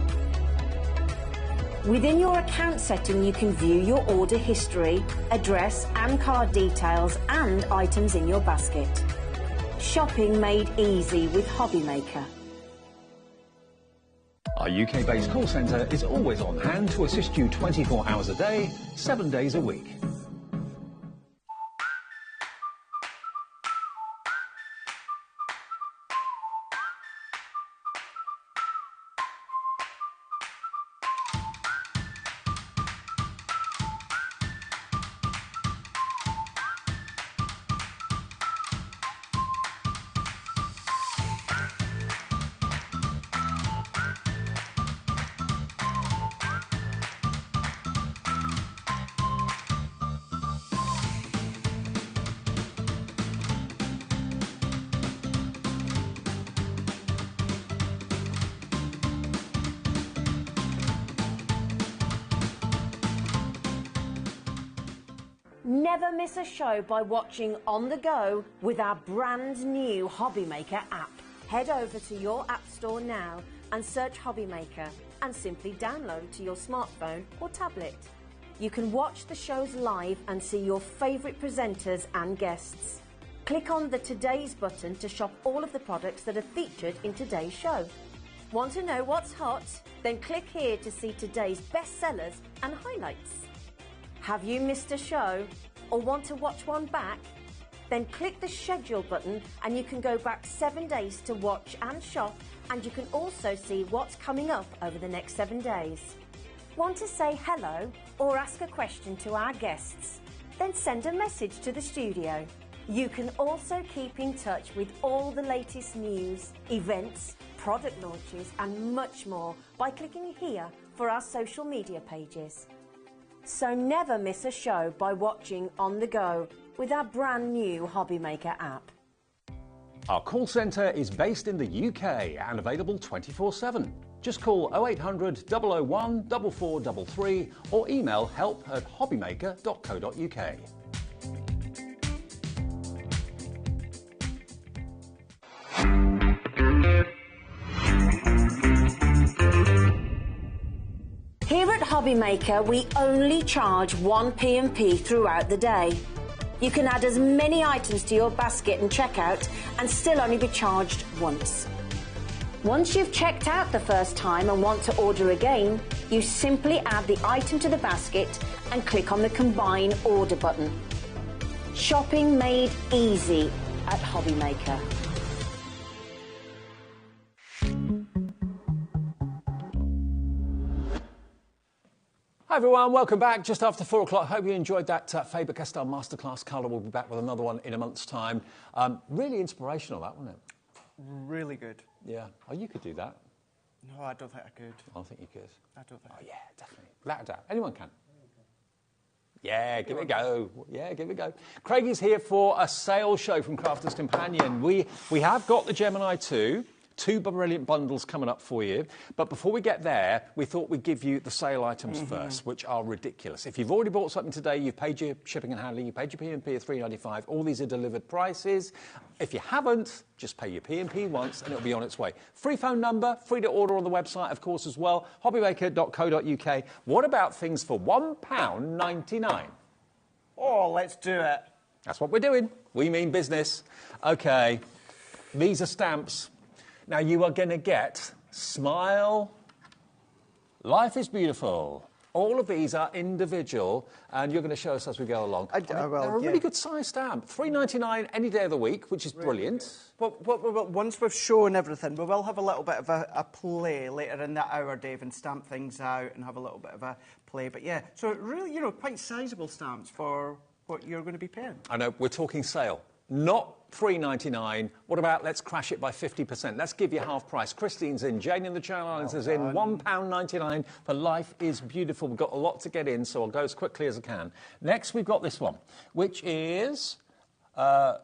Within your account setting, you can view your order history, address and card details, and items in your basket. Shopping made easy with HobbyMaker. Our UK-based call centre is always on hand to assist you 24 hours a day, 7 days a week. Never miss a show by watching on the go with our brand new HobbyMaker app. Head over to your app store now and search HobbyMaker and simply download to your smartphone or tablet. You can watch the shows live and see your favourite presenters and guests. Click on the Today's button to shop all of the products that are featured in today's show. Want to know what's hot? Then click here to see today's bestsellers and highlights. Have you missed a show or want to watch one back? Then click the schedule button and you can go back 7 days to watch and shop, and you can also see what's coming up over the next 7 days. Want to say hello or ask a question to our guests? Then send a message to the studio. You can also keep in touch with all the latest news, events, product launches and much more by clicking here for our social media pages. So never miss a show by watching on the go with our brand new HobbyMaker app. Our call centre is based in the UK and available 24/7. Just call 0800 001 4433 or email help@hobbymaker.co.uk. Here at HobbyMaker, we only charge one P&P throughout the day. You can add as many items to your basket and checkout and still only be charged once. Once you've checked out the first time and want to order again, you simply add the item to the basket and click on the Combine Order button. Shopping made easy at HobbyMaker. Hi everyone, welcome back. Just after 4 o'clock. Hope you enjoyed that Faber-Castell Masterclass. Carla will be back with another one in a month's time. Really inspirational, that, wasn't it? Really good. Yeah. Oh, you could do that. No, I don't think I could. I think you could. I don't think. Oh, yeah, definitely. Without a doubt. Anyone can. Yeah, give it a go. Yeah, give it a go. Craig is here for a sales show from Crafter's Companion. We have got the Gemini 2. 2 brilliant bundles coming up for you. But before we get there, we thought we'd give you the sale items first, which are ridiculous. If you've already bought something today, you've paid your shipping and handling, you paid your P&P of $3.95, all these are delivered prices. If you haven't, just pay your P&P once and it'll be on its way. Free phone number, free to order on the website, of course, as well, hobbymaker.co.uk. What about things for £1.99? Oh, let's do it. That's what we're doing. We mean business. OK, these are stamps. Now, you are going to get Smile, Life is Beautiful. All of these are individual, and you're going to show us as we go along. They're a really good size stamp. $3.99 any day of the week, which is brilliant. Well, once we've shown everything, we will have a little bit of a play later in that hour, Dave, and stamp things out and have a little bit of a play. But yeah, so really, you know, quite sizable stamps for what you're going to be paying. I know, we're talking sale. Not $3.99. What about let's crash it by 50%? Let's give you half price. Christine's in. Jane in the Channel Islands is in. £1.99 for Life is Beautiful. We've got a lot to get in, so I'll go as quickly as I can. Next, we've got this one, which is...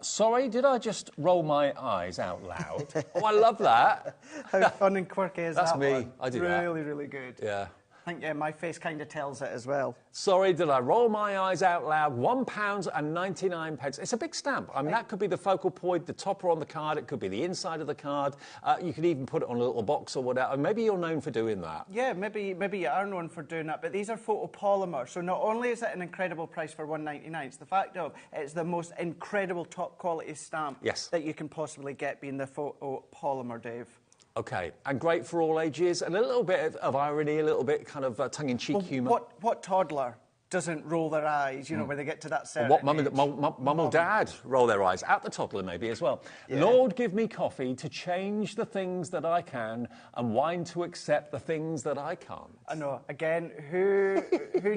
sorry, did I just roll my eyes out loud? Oh, I love that. How fun and quirky is that? That's me. One? I do that. Really, really good. Yeah. I think, yeah, my face kind of tells it as well. Sorry, did I roll my eyes out loud? £1.99. It's a big stamp. I mean, that could be the focal point, the topper on the card. It could be the inside of the card. You could even put it on a little box or whatever. Maybe you're known for doing that. Yeah, maybe you are known for doing that. But these are photopolymer. So not only is it an incredible price for $1.99, it's the fact of it's the most incredible top quality stamp that you can possibly get, being the photopolymer, Dave. OK, and great for all ages, and a little bit of irony, a little bit kind of tongue-in-cheek humour. What toddler doesn't roll their eyes, you know, when they get to that certain what age? Mum or Dad roll their eyes, at the toddler maybe as well. Yeah. Lord, give me coffee to change the things that I can and wine to accept the things that I can't. I know. Again, who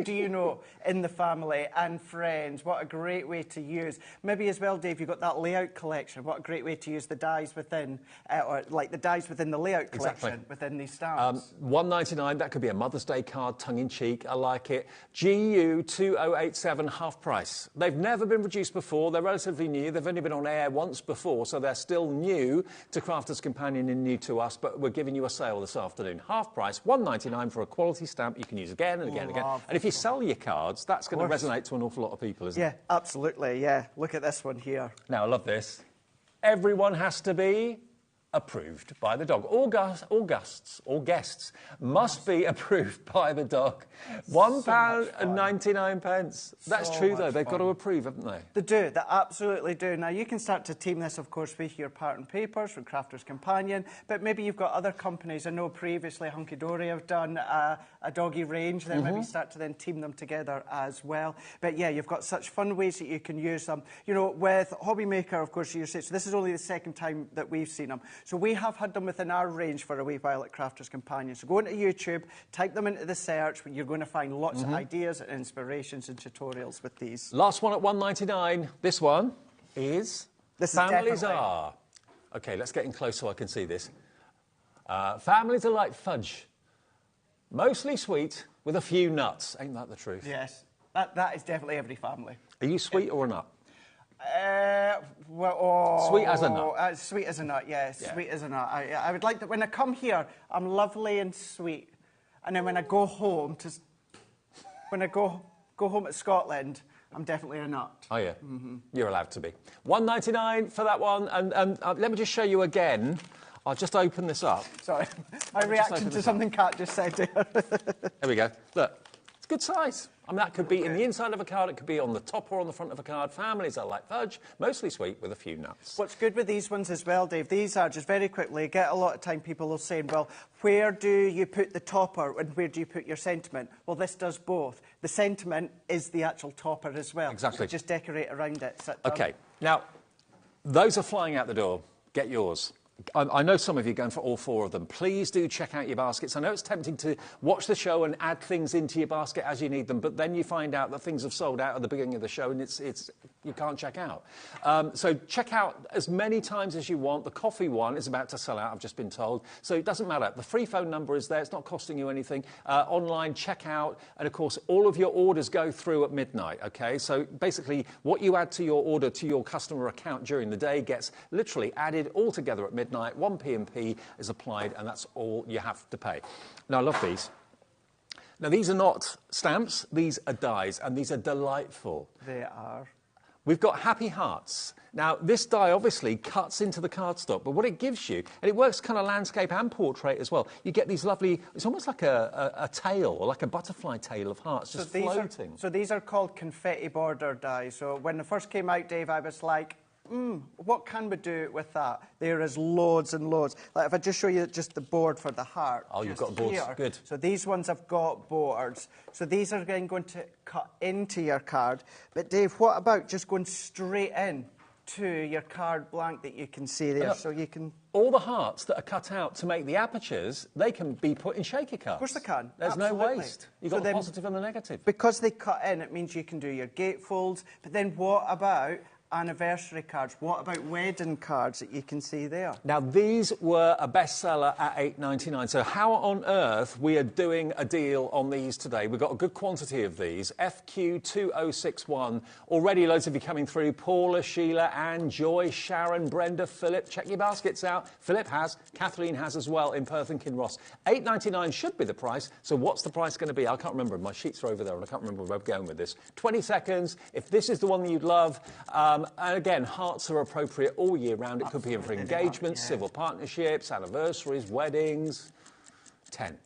do you know in the family and friends? What a great way to use. Maybe as well, Dave, you've got that layout collection. What a great way to use the dies within, or like the dies within the layout collection within these stamps. $1.99, that could be a Mother's Day card, tongue-in-cheek. I like it. GU2087, half price. They've never been produced before. They're relatively new. They've only been on air once before, so they're still new to Crafter's Companion and new to us, but we're giving you a sale this afternoon. Half price, $1.99 for a quality stamp you can use again and again and again. And if you sell your cards, that's going to resonate to an awful lot of people, isn't it? Yeah, absolutely, yeah. Look at this one here. Now, I love this. Everyone has to be approved by the dog. All guests must be approved by the dog. £1.99. That's true, though. They've got to approve, haven't they? They do. They absolutely do. Now, you can start to team this, of course, with your Part and Papers from Crafter's Companion, but maybe you've got other companies. I know previously Hunky Dory have done a doggy range. Then maybe start to then team them together as well. But yeah, you've got such fun ways that you can use them. You know, with HobbyMaker, of course, you say, so this is only the second time that we've seen them. So we have had them within our range for a wee while at Crafter's Companion. So go into YouTube, type them into the search, you're going to find lots of ideas and inspirations and tutorials with these. Last one at £1.99. This one is Families Are. OK, let's get in close so I can see this. Families are like fudge. Mostly sweet with a few nuts. Ain't that the truth? Yes, that is definitely every family. Are you sweet or a nut? Sweet as a nut. Sweet as a nut, yes. Yeah. Sweet as a nut. I would like that when I come here, I'm lovely and sweet. And then when I go home go home to Scotland, I'm definitely a nut. Oh, yeah. You're allowed to be. £1.99 for that one. And let me just show you again. I'll just open this up. Sorry. My reaction to something Kat just said there. There we go. Look, it's good size. I mean, that could be in the inside of a card, it could be on the top or on the front of a card. Families are like fudge, mostly sweet with a few nuts. What's good with these ones as well, Dave, these are, just very quickly, get a lot of time people will say, well, where do you put the topper and where do you put your sentiment? Well, this does both. The sentiment is the actual topper as well. Exactly. So just decorate around it. OK, now, those are flying out the door. Get yours. I know some of you are going for all four of them. Please do check out your baskets. I know it's tempting to watch the show and add things into your basket as you need them, but then you find out that things have sold out at the beginning of the show and you can't check out. So check out as many times as you want. The coffee one is about to sell out, I've just been told. So it doesn't matter. The free phone number is there. It's not costing you anything. Online, check out. And, of course, all of your orders go through at midnight, OK? So basically, what you add to your order to your customer account during the day gets literally added all together at midnight. 1 P&P is applied, and that's all you have to pay. Now, I love these. Now, these are not stamps. These are dies, and these are delightful. They are. We've got happy hearts. Now, this die obviously cuts into the cardstock, but what it gives you, and it works kind of landscape and portrait as well, you get these lovely, it's almost like a tail, or like a butterfly tail of hearts just floating. So these are called confetti border dies. So when they first came out, Dave, I was like, what can we do with that? There is loads and loads. Like if I just show you just the board for the heart. Oh, you've got boards. Here. Good. So these ones have got boards. So these are then going to cut into your card. But Dave, what about just going straight in to your card blank that you can see there? So you can... All the hearts that are cut out to make the apertures, they can be put in shaker cards. Of course they can. There's no waste. You've got the positive and the negative. Because they cut in, it means you can do your gatefolds. But then what about anniversary cards? What about wedding cards that you can see there? Now, these were a bestseller at £8.99. So how on earth we are doing a deal on these today? We've got a good quantity of these. FQ2061. Already loads of you coming through. Paula, Sheila, Anne, Joy, Sharon, Brenda, Philip. Check your baskets out. Philip has. Kathleen has as well in Perth and Kinross. £8.99 should be the price. So what's the price going to be? I can't remember. My sheets are over there and I can't remember where I'm going with this. 20 seconds. If this is the one that you'd love... and again, hearts are appropriate all year round. It could be in for engagements, civil partnerships, anniversaries, weddings. 10.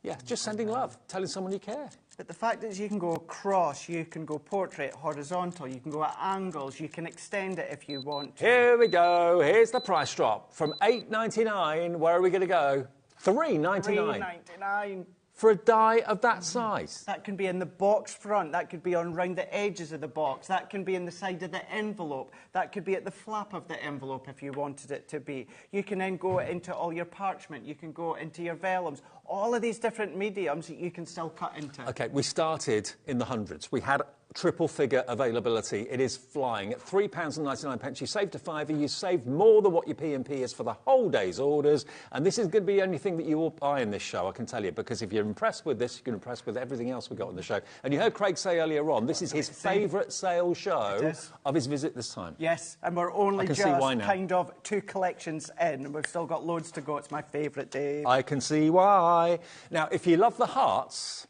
Yeah, just sending love, telling someone you care. But the fact is you can go across, you can go portrait, horizontal, you can go at angles, you can extend it if you want to. Here we go. Here's the price drop. From £8.99, where are we going to go? £3.99. £3.99. For a die of that size. That can be in the box front, that could be on round the edges of the box, that can be in the side of the envelope, that could be at the flap of the envelope if you wanted it to be. You can then go into all your parchment, you can go into your vellums, all of these different mediums that you can still cut into. OK, we started in the hundreds. We had triple figure availability. It is flying at £3.99. You saved a fiver. You saved more than what your P&P is for the whole day's orders. And this is going to be the only thing that you will buy in this show, I can tell you, because if you're impressed with this, you're impressed with everything else we've got on the show. And you heard Craig say earlier on, this is his favourite sales show of his visit this time. Yes, and we're only just kind of 2 collections in, and we've still got loads to go. It's my favourite, Dave. I can see why. Now, if you love the hearts,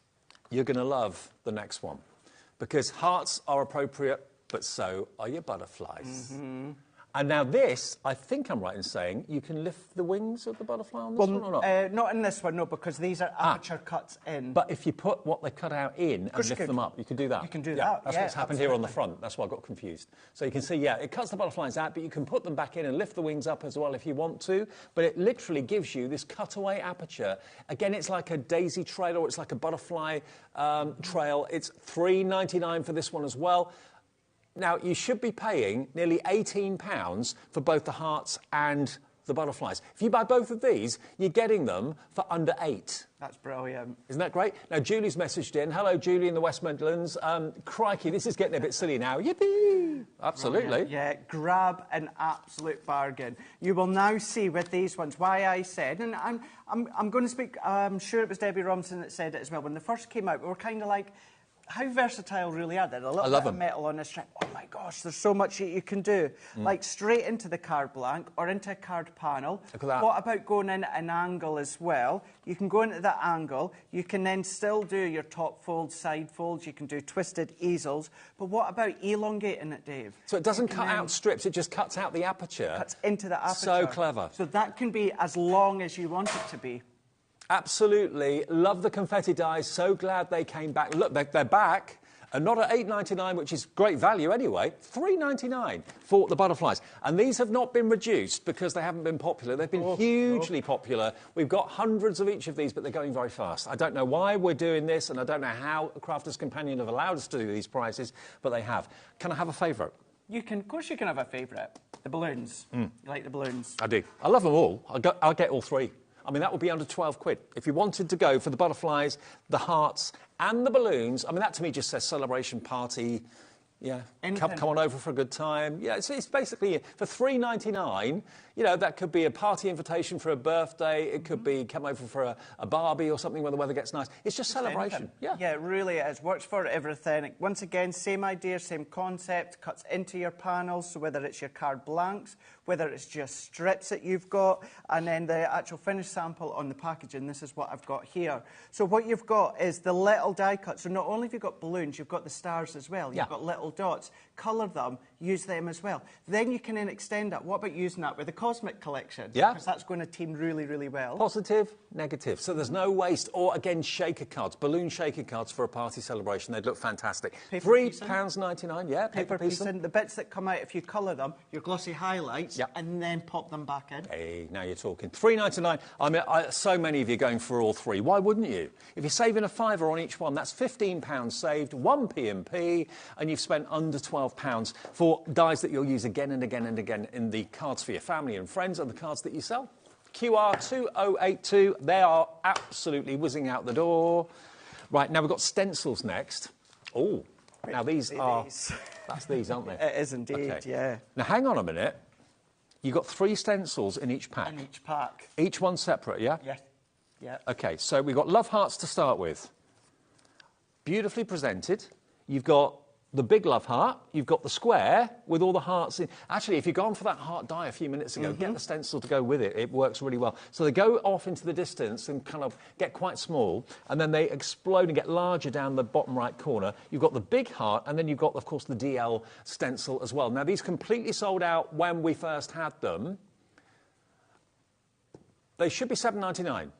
you're going to love the next one. Because hearts are appropriate, but so are your butterflies. And now this, I think I'm right in saying, you can lift the wings of the butterfly on this one or not? Not in this one, no, because these are aperture cuts in. But if you put what they cut out in and lift them up, you can do that. You can do that, That's what's happened here on the front. That's why I got confused. So you can see, it cuts the butterflies out, but you can put them back in and lift the wings up as well if you want to. But it literally gives you this cutaway aperture. Again, it's like a daisy trail or it's like a butterfly trail. It's $3.99 for this one as well. Now, you should be paying nearly £18 for both the hearts and the butterflies. If you buy both of these, you're getting them for under £8. That's brilliant. Isn't that great? Now, Julie's messaged in. Hello, Julie in the West Midlands. Crikey, this is getting a bit silly now. Yippee! Absolutely. Brilliant. Yeah, grab an absolute bargain. You will now see with these ones why I said, and I'm going to speak, I'm sure it was Debbie Robinson that said it as well. When they first came out, we were kind of like, how versatile really are they? A little bit of metal on this strip. Oh my gosh, there's so much that you can do. Like straight into the card blank or into a card panel. Look at that. What about going in at an angle as well? You can go into that angle. You can then still do your top folds, side folds. You can do twisted easels. But what about elongating it, Dave? So it doesn't cut out strips, it just cuts out the aperture. Cuts into the aperture. So clever. So that can be as long as you want it to be. Absolutely. Love the confetti dies. So glad they came back. Look, they're back. And not at $8.99, which is great value anyway. $3.99 for the butterflies. And these have not been reduced because they haven't been popular. They've been hugely popular. We've got hundreds of each of these, but they're going very fast. I don't know why we're doing this, and I don't know how Crafters Companion have allowed us to do these prices, but they have. Can I have a favourite? You can, of course you can have a favourite. The balloons. You like the balloons? I do. I love them all. I'll get all three. I mean, that would be under 12 quid. If you wanted to go for the butterflies, the hearts, and the balloons, I mean, that to me just says celebration party. Yeah, come on over for a good time. Yeah, it's basically, for $3.99, you know, that could be a party invitation for a birthday. It could be come over for a Barbie or something where the weather gets nice. It's just celebration. Yeah, it really is. Works for everything. Once again, same idea, same concept. Cuts into your panels, so whether it's your card blanks, whether it's just strips that you've got, and then the actual finished sample on the packaging. This is what I've got here. So what you've got is the little die cuts. So not only have you got balloons, you've got the stars as well. You've got little dots. Colour them, use them as well. Then you can then extend that. What about using that with the Cosmic Collection? Yeah. Because that's going to team really, really well. Positive, negative. So there's no waste. Or, again, shaker cards, balloon shaker cards for a party celebration. They'd look fantastic. £3.99, yeah, paper piecing. The bits that come out, if you colour them, your glossy highlights, and then pop them back in. Hey, now you're talking. £3.99. I mean, so many of you going for all three. Why wouldn't you? If you're saving a fiver on each one, that's £15 saved, 1 P&P, and you've spent under £12 for dies that you'll use again and again and again in the cards for your family and friends and the cards that you sell. QR2082, they are absolutely whizzing out the door. Right, now we've got stencils next. Oh, now these are... That's these, aren't they? It is indeed, yeah. Now, hang on a minute. You've got 3 stencils in each pack. In each pack. Each one separate, yeah? Yes. Yeah. OK, so we've got love hearts to start with. Beautifully presented. You've got the big love heart, you've got the square with all the hearts in. Actually, if you've gone for that heart die a few minutes ago, get the stencil to go with it. It works really well. So they go off into the distance and kind of get quite small, and then they explode and get larger down the bottom right corner. You've got the big heart, and then you've got, of course, the DL stencil as well. Now, these completely sold out when we first had them. They should be $7.99.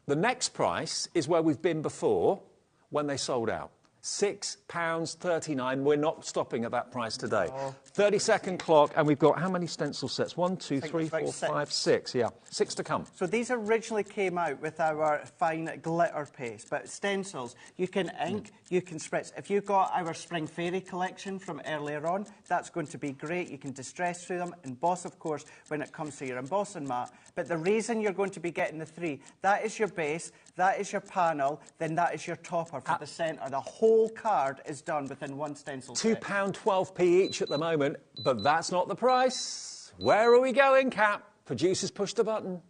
The next price is where we've been before when they sold out. £6.39. We're not stopping at that price today. 30-second clock, and we've got how many stencil sets? 1, 2, 3, 4, 5, 6. Yeah, 6 to come. So these originally came out with our fine glitter paste, but stencils, you can ink, you can spritz. If you've got our Spring Fairy collection from earlier on, that's going to be great. You can distress through them, emboss, of course, when it comes to your embossing mat. But the reason you're going to be getting the 3, that is your base, that is your panel, then that is your topper for the centre. The whole card is done within 1 stencil set. £2.12p each at the moment, but that's not the price. Where are we going, Cap? Producers push the button.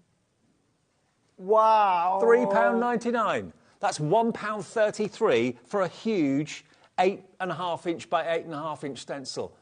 Wow. £3.99. That's £1.33 for a huge 8.5 inch by 8.5 inch stencil.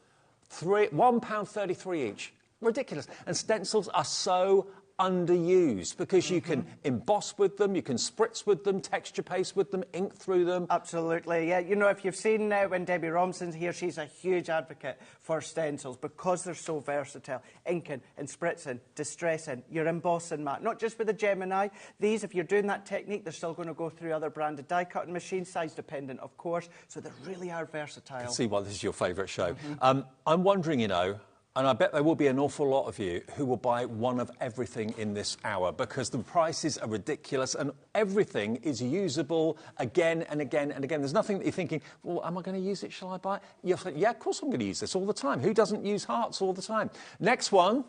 £1.33 each. Ridiculous. And stencils are so underused because you can emboss with them, you can spritz with them, texture paste with them, ink through them. Absolutely, yeah. You know, if you've seen when Debbie Robson's here, she's a huge advocate for stencils because they're so versatile. Inking and spritzing, distressing, you're embossing, Matt. Not just with the Gemini. These, if you're doing that technique, they're still going to go through other branded die-cutting machines, size dependent, of course, so they really are versatile. I can see why this is your favourite show. I'm wondering, you know, and I bet there will be an awful lot of you who will buy one of everything in this hour because the prices are ridiculous and everything is usable again and again and again. There's nothing that you're thinking, well, am I going to use it? Shall I buy it? You're thinking, yeah, of course I'm going to use this all the time. Who doesn't use hearts all the time? Next one,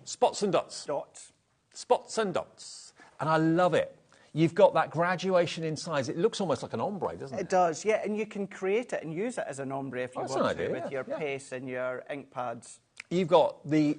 spots and dots. Dots. Spots and dots. And I love it. You've got that graduation in size. It looks almost like an ombre, doesn't it? It does, yeah, and you can create it and use it as an ombre if you want to with your yeah. paste and your ink pads. You've got the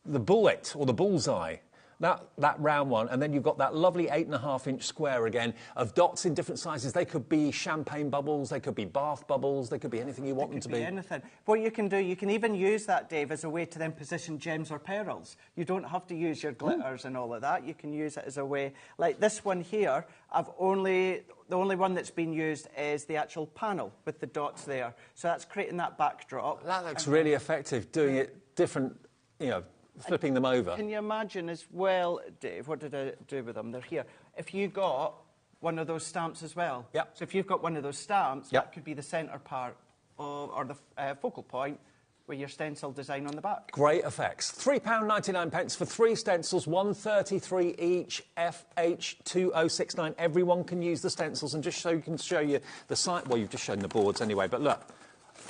bullet or the bullseye, that round one, and then you've got that lovely 8.5-inch square again of dots in different sizes. They could be champagne bubbles, they could be bath bubbles, they could be anything you want them to be. Anything. What you can do, you can even use that, Dave, as a way to then position gems or pearls. You don't have to use your glitters and all of that. You can use it as a way. Like this one here, the only one that's been used is the actual panel with the dots there. So that's creating that backdrop. That looks really effective, doing it different, you know, flipping them over. Can you imagine as well, Dave, what did I do with them? They're here. If you got one of those stamps as well. Yep. So if you've got one of those stamps, yep. that could be the centre part or the focal point with your stencil design on the back. Great effects. £3.99 for 3 stencils, £1.33 each, FH2069. Everyone can use the stencils, and just so you can show you the site. Well, you've just shown the boards anyway, but look,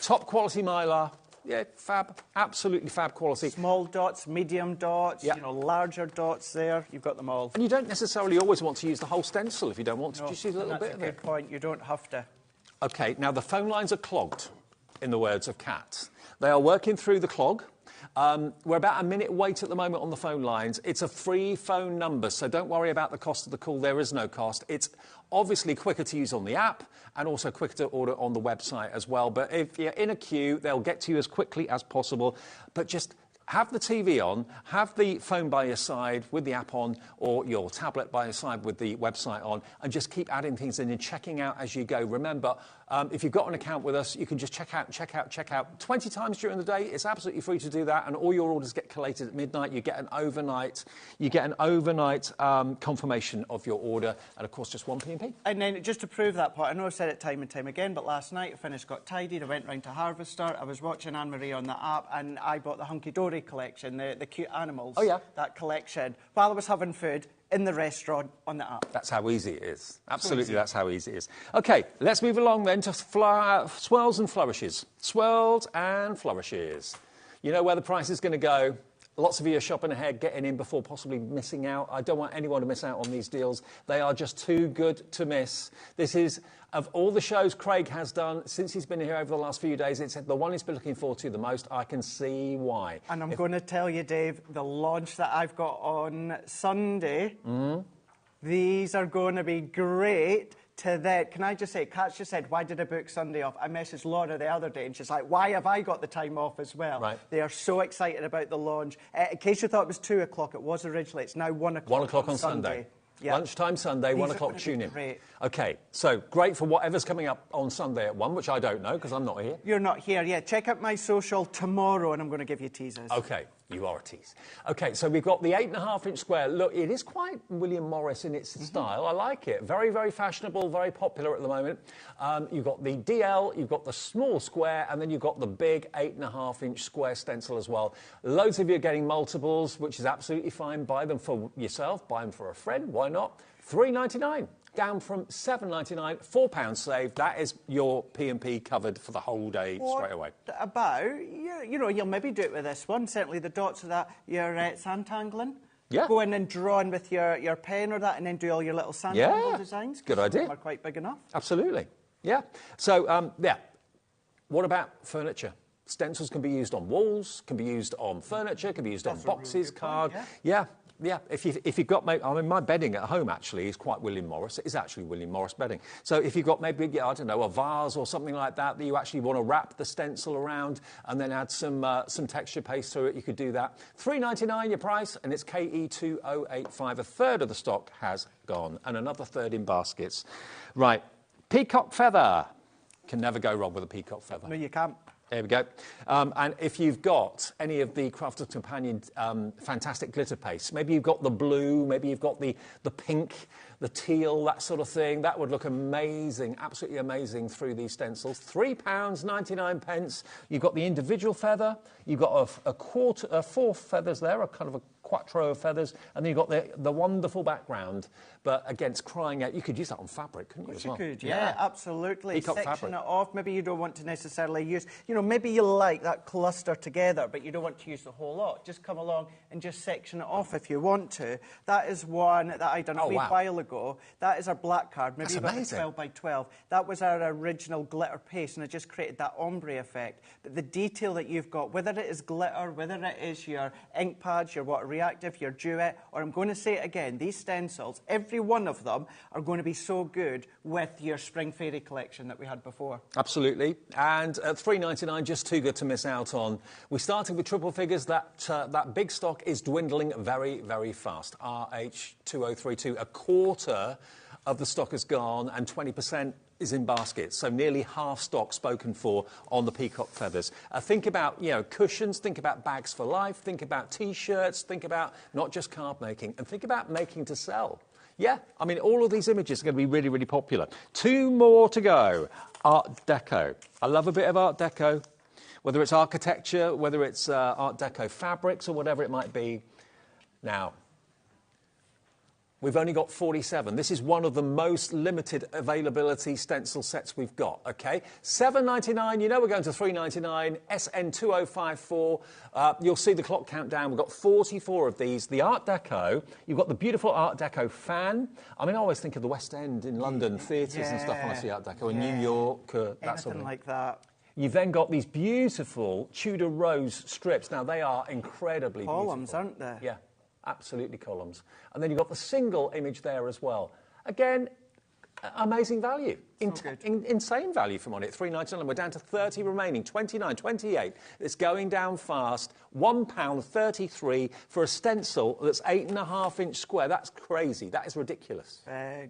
top quality mylar. Yeah, fab, absolutely fab quality. Small dots, medium dots, yep. you know, larger dots there. You've got them all. And you don't necessarily always want to use the whole stencil if you don't want to. Just use a little bit of it. That's a good point. You don't have to. OK, now the phone lines are clogged, in the words of Kat. They are working through the clog. We're about a minute wait at the moment on the phone lines. It's a free phone number, so don't worry about the cost of the call. There is no cost. It's obviously quicker to use on the app and also quicker to order on the website as well. But if you're in a queue, they'll get to you as quickly as possible. But just have the TV on, have the phone by your side with the app on, or your tablet by your side with the website on, and just keep adding things in and checking out as you go. Remember, if you've got an account with us, you can just check out 20 times during the day. It's absolutely free to do that, and all your orders get collated at midnight. You get an overnight, confirmation of your order, and of course, just one P&P. And then just to prove that point, I know I've said it time and time again, but last night I finished, got tidied, I went round to Harvester, I was watching Anne-Marie on the app, and I bought the Hunky Dory collection, the cute animals. Oh, yeah. That collection, while I was having food in the restaurant on the app. That's how easy it is. Absolutely, that's how easy it is. OK, let's move along then to swirls and flourishes. Swirls and flourishes. You know where the price is going to go. Lots of you are shopping ahead, getting in before possibly missing out. I don't want anyone to miss out on these deals. They are just too good to miss. This is, of all the shows Craig has done since he's been here over the last few days, it's the one he's been looking forward to the most. I can see why. And I'm going to tell you, Dave, the launch that I've got on Sunday, these are going to be great. To that, can I just say, Kat's just said, why did I book Sunday off? I messaged Laura the other day and she's like, why have I got the time off as well? Right. They are so excited about the launch. In case you thought it was 2 o'clock, it was originally. It's now 1 o'clock. 1 o'clock on Sunday. Yep. Lunchtime Sunday, 1 o'clock, tune in. Great. OK, so great for whatever's coming up on Sunday at 1, which I don't know because I'm not here. You're not here, yeah. Check out my social tomorrow and I'm going to give you teasers. OK, you are a tease. OK, so we've got the 8.5-inch square. Look, it is quite William Morris in its style. I like it. Very, very fashionable, very popular at the moment. You've got the DL, you've got the small square, and then you've got the big 8.5-inch square stencil as well. Loads of you are getting multiples, which is absolutely fine. Buy them for yourself, buy them for a friend, why not? $3.99, down from $7.99, £4 saved. That is your P&P covered for the whole day straight away. About, you know, you'll maybe do it with this one. Certainly the dots of that, your sandtangling. Yeah. Go in and draw in with your pen or that and then do all your little sandtangle designs. Good idea. Some are quite big enough. Absolutely. Yeah. So, yeah. What about furniture? Stencils can be used on walls, can be used on furniture, can be used on boxes, really card. Point, yeah. Yeah, if you've got, I mean, my bedding at home actually is quite William Morris. It is actually William Morris bedding. So if you've got maybe, I don't know, a vase or something like that you actually want to wrap the stencil around and then add some texture paste to it, you could do that. $3.99 your price, and it's KE2085. A third of the stock has gone, and another third in baskets. Right, peacock feather. Can never go wrong with a peacock feather. No, you can't. There we go. And if you've got any of the Crafter's Companion fantastic glitter paste, maybe you've got the blue, maybe you've got the pink, the teal, that sort of thing, that would look amazing, absolutely amazing through these stencils. £3.99. You've got the individual feather, you've got four feathers there, a kind of a quattro of feathers, and then you've got the wonderful background. But again, it's crying out. You could use that on fabric, couldn't you, as well? You could, yeah, absolutely. Peacock Section fabric. it off. Maybe you don't want to necessarily use, maybe you like that cluster together, but you don't want to use the whole lot. Just come along and just section it off if you want to. That is one that I done a wee while ago. That is our black card, maybe about 12 by 12. That was our original glitter paste, and it just created that ombre effect. But the detail that you've got, whether it is glitter, whether it is your ink pads, your water reactive, your duet, or I'm going to say it again, these stencils, every one of them are going to be so good with your Spring Fairy collection that we had before. Absolutely. And at $3.99, just too good to miss out on. We started with triple figures. That big stock is dwindling very, very fast. RH2032, a quarter of the stock has gone, and 20% is in baskets, so nearly half stock spoken for on the peacock feathers. Think about, cushions, think about bags for life, think about T-shirts, think about not just card making, and think about making to sell. Yeah, I mean, all of these images are going to be really, really popular. 2 more to go. Art Deco. I love a bit of Art Deco, whether it's architecture, whether it's Art Deco fabrics or whatever it might be. Now, we've only got 47. This is one of the most limited availability stencil sets we've got, OK? $7.99, we're going to $3.99, SN2054. You'll see the clock countdown. We've got 44 of these. The Art Deco, you've got the beautiful Art Deco fan. I mean, I always think of the West End in London, theatres and stuff when I see Art Deco, in New York, that sort of thing. Like that. You've then got these beautiful Tudor rose strips. Now, they are incredibly beautiful. Columns, aren't they? Yeah. Absolutely columns. And then you've got the single image there as well. Again, amazing value. Insane value from on it. $3.99. We're down to 30 remaining. 29, 28. It's going down fast. £1.33 for a stencil that's 8.5-inch square. That's crazy. That is ridiculous.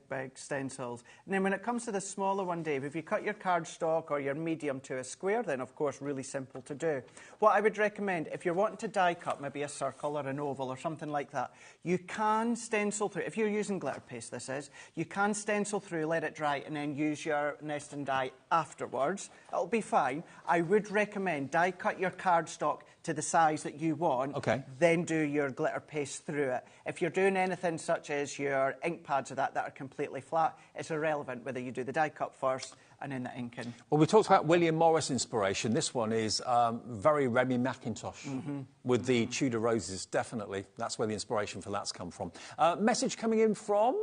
Big stencils. And then when it comes to the smaller one, Dave, if you cut your cardstock or your medium to a square, then of course really simple to do. What I would recommend, if you're wanting to die cut maybe a circle or an oval or something like that, you can stencil through. If you're using glitter paste, this is, you can stencil through, let it dry, and then use your nest and die afterwards. It'll be fine. I would recommend die cut your cardstock to the size that you want, then do your glitter paste through it. If you're doing anything such as your ink pads or that are completely flat, it's irrelevant whether you do the die cut first and then the inking. Well, we talked about William Morris inspiration. This one is very Remy McIntosh with the Tudor roses, definitely. That's where the inspiration for that's come from. Message coming in from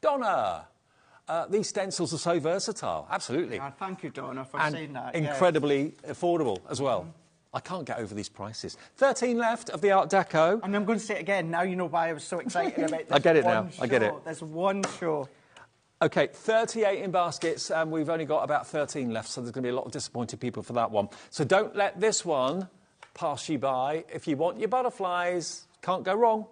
Donna. These stencils are so versatile. Absolutely. Thank you, Donna, for saying that. Incredibly affordable as well. I can't get over these prices. 13 left of the Art Deco. And I'm going to say it again. Now you know why I was so excited about this. I get it now. Show. I get it. There's one show. OK, 38 in baskets, and we've only got about 13 left, so there's going to be a lot of disappointed people for that one. So don't let this one pass you by. If you want your butterflies, can't go wrong.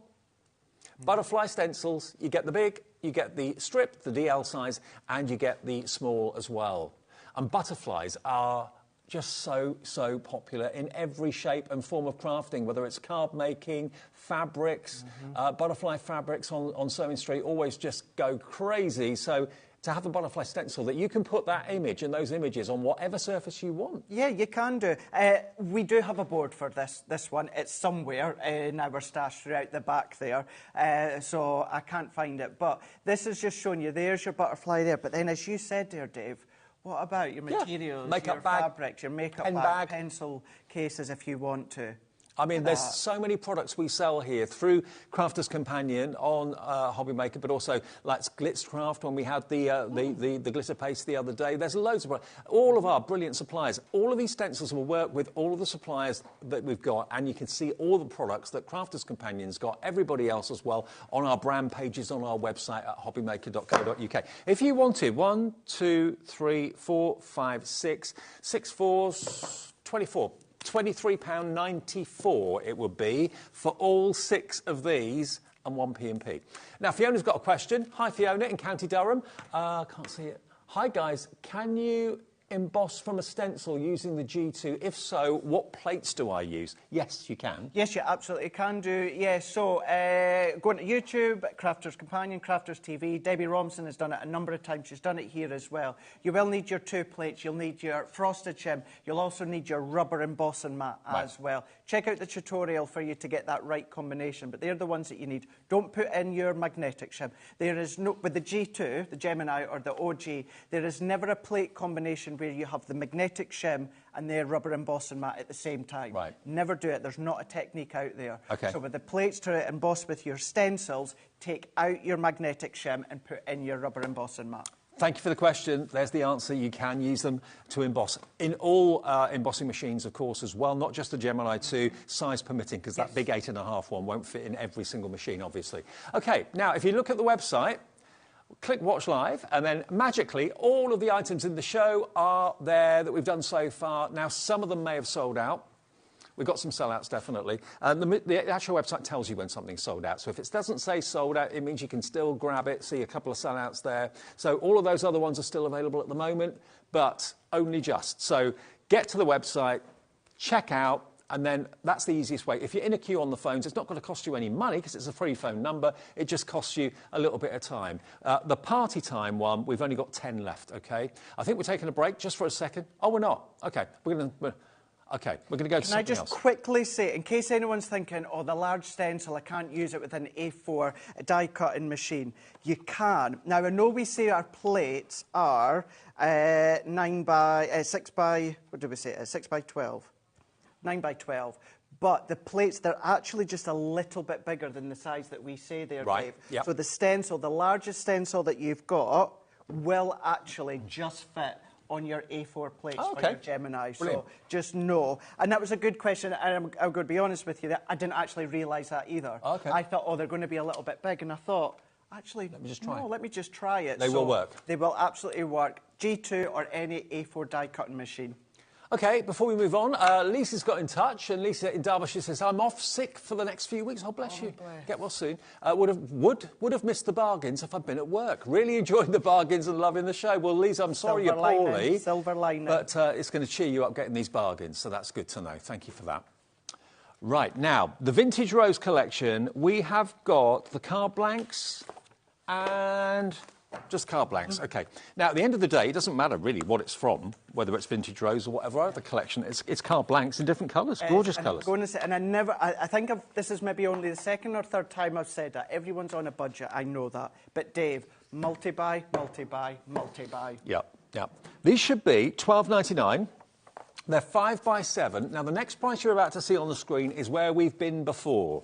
Butterfly stencils, you get the big, you get the strip, the DL size, and you get the small as well. And butterflies are just so popular in every shape and form of crafting, whether it's card making, fabrics, butterfly fabrics on Sewing Street always just go crazy. So to have a butterfly stencil that you can put that image and those images on whatever surface you want. Yeah, you can do. We do have a board for this one. It's somewhere in our stash throughout the back there, so I can't find it. But this is just showing you, there's your butterfly there. But then, as you said there, Dave, what about your materials, makeup your bag, fabrics, your makeup bag, pencil cases if you want to? I mean, there's so many products we sell here through Crafter's Companion on HobbyMaker, but also like Glitzcraft when we had the glitter paste the other day. There's loads of products. All of our brilliant suppliers. All of these stencils will work with all of the suppliers that we've got, and you can see all the products that Crafter's Companion's got, everybody else as well, on our brand pages on our website at hobbymaker.co.uk. If you wanted 1, 2, 3, 4, 5, 6, 6 fours, 24. £23.94 it would be for all 6 of these and 1 P&P. Now, Fiona's got a question. Hi, Fiona in County Durham. Can't see it. Hi, guys. Can you emboss from a stencil using the G2? If so, what plates do I use? Yes, you can. Yes, you absolutely can do. Yes, so go on to YouTube, Crafter's Companion, Crafter's TV. Debbie Robinson has done it a number of times. She's done it here as well. You will need your 2 plates. You'll need your frosted shim. You'll also need your rubber embossing mat as well. Check out the tutorial for you to get that right combination, but they're the ones that you need. Don't put in your magnetic shim. There is no, with the G2, the Gemini or the OG, there is never a plate combination where you have the magnetic shim and their rubber embossing mat at the same time. Right. Never do it. There's not a technique out there. Okay. So with the plates to emboss with your stencils, take out your magnetic shim and put in your rubber embossing mat. Thank you for the question. There's the answer. You can use them to emboss. In all embossing machines, of course, as well, not just the Gemini 2, size permitting, because that big 8.5 one won't fit in every single machine, obviously. OK, now, if you look at the website, click Watch Live, and then magically, all of the items in the show are there that we've done so far. Now, some of them may have sold out. We've got some sellouts, definitely. The actual website tells you when something's sold out. So if it doesn't say sold out, it means you can still grab it, see a couple of sellouts there. So all of those other ones are still available at the moment, but only just. So get to the website, check out, and then that's the easiest way. If you're in a queue on the phones, it's not going to cost you any money because it's a free phone number. It just costs you a little bit of time. The party time one, we've only got 10 left, OK? I think we're taking a break just for a second. Oh, we're not. OK, we're going to go to something else. Can I just quickly say, in case anyone's thinking, oh, the large stencil, I can't use it with an A4 die-cutting machine. You can. Now, I know we say our plates are 6 by, what did we say? 6 by 12. 9 by 12. But the plates, they're actually just a little bit bigger than the size that we say there, Dave. Yep. So the stencil, the largest stencil that you've got, will actually just fit on your A4 plates for your Gemini. Brilliant. So just know. And that was a good question, and I'm going to be honest with you, that I didn't actually realise that either. Okay. I thought, oh, they're going to be a little bit big, and I thought, actually, let me just try. No, let me just try it. They will work. They will absolutely work. G2 or any A4 die-cutting machine. OK, before we move on, Lisa's got in touch, and Lisa in Derbyshire says, I'm off sick for the next few weeks. Oh, bless you. Bless. Get well soon. Would have missed the bargains if I'd been at work. Really enjoyed the bargains and loving the show. Well, Lisa, I'm sorry you're poorly. Silver lining. But it's going to cheer you up getting these bargains, so that's good to know. Thank you for that. Right, now, the Vintage Rose collection, we have got the card blanks and just card blanks. OK. Now, at the end of the day, it doesn't matter really what it's from, whether it's Vintage Rose or whatever other collection. It's card blanks in different colours, gorgeous colours. I'm going to say, and I think this is maybe only the second or third time I've said that. Everyone's on a budget, I know that. But Dave, multi-buy, multi-buy, multi-buy. Yep. These should be £12.99. They're 5 by 7. Now, the next price you're about to see on the screen is where we've been before.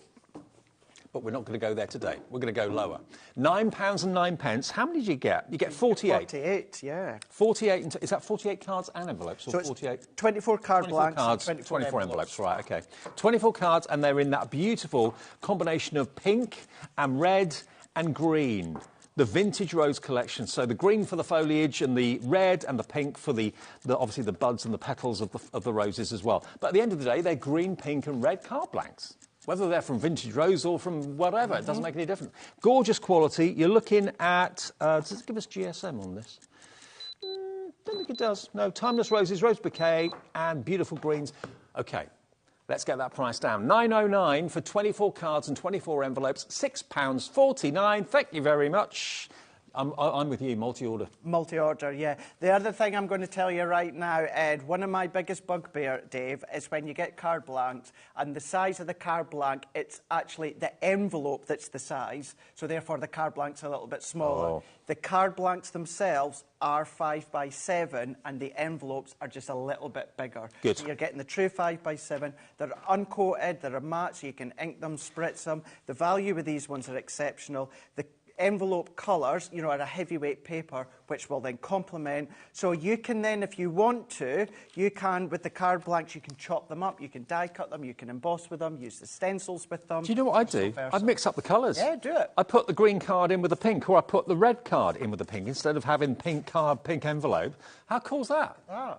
But we're not going to go there today. We're going to go lower. £9.09. How many did you get? You get 48. 48, yeah. 48. Is that 48 cards and envelopes, or 48? 24 card blanks. Cards, 24 envelopes. Right, OK. 24 cards, and they're in that beautiful combination of pink and red and green. The Vintage Rose collection. So the green for the foliage and the red and the pink for the obviously the buds and the petals of the roses as well. But at the end of the day, they're green, pink and red card blanks. Whether they're from Vintage Rose or from whatever, it doesn't make any difference. Gorgeous quality. You're looking at... does it give us GSM on this? Don't think it does. No, Timeless Roses, Rose Bouquet and beautiful greens. OK, let's get that price down. £9.09 for 24 cards and 24 envelopes. £6.49. Thank you very much. I'm with you, multi-order. Multi-order, yeah. The other thing I'm going to tell you right now, Ed, one of my biggest bugbear, Dave, is when you get card blanks, and the size of the card blank, it's actually the envelope that's the size, so therefore the card blank's a little bit smaller. Oh. The card blanks themselves are 5x7, and the envelopes are just a little bit bigger. Good. So you're getting the true 5x7. They're uncoated, they're a matte, so you can ink them, spritz them. The value of these ones are exceptional. The envelope colours, you know, are a heavyweight paper, which will then complement. So you can then, if you want to, you can, with the card blanks, you can chop them up, you can die cut them, you can emboss with them, use the stencils with them. Do you know what I do? I mix up the colours. Yeah, do it. I put the green card in with the pink, or I put the red card in with the pink, instead of having pink card, pink envelope. How cool's that? Ah.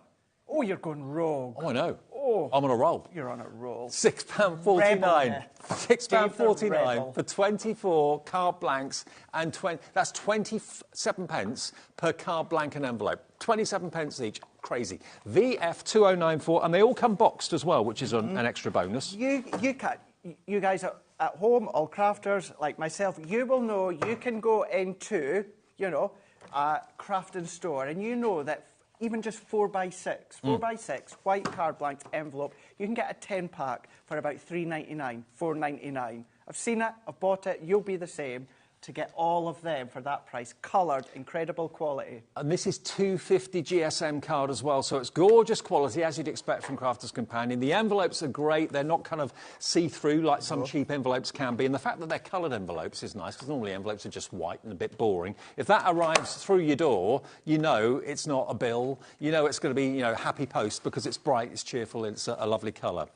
Oh, you're going rogue. Oh, I know. Oh. I'm on a roll. You're on a roll. £6.49. £6.49 Rebel. for 24 card blanks and 20. That's 27 pence per card blank and envelope. 27 pence each. Crazy. VF2094, and they all come boxed as well, which is an extra bonus. You guys are at home, all crafters like myself, you will know you can go into, you know, a crafting store, and you know that even just 4x6, 4x6, white card blanks envelope, you can get a 10-pack for about £3.99, £4.99. I've seen it, I've bought it, you'll be the same, to get all of them for that price, coloured, incredible quality. And this is 250 GSM card as well, so it's gorgeous quality, as you'd expect from Crafter's Companion. The envelopes are great. They're not kind of see-through like some cheap envelopes can be. And the fact that they're coloured envelopes is nice, because normally envelopes are just white and a bit boring. If that arrives through your door, you know it's not a bill. You know it's going to be, you know, happy post, because it's bright, it's cheerful, it's a lovely colour.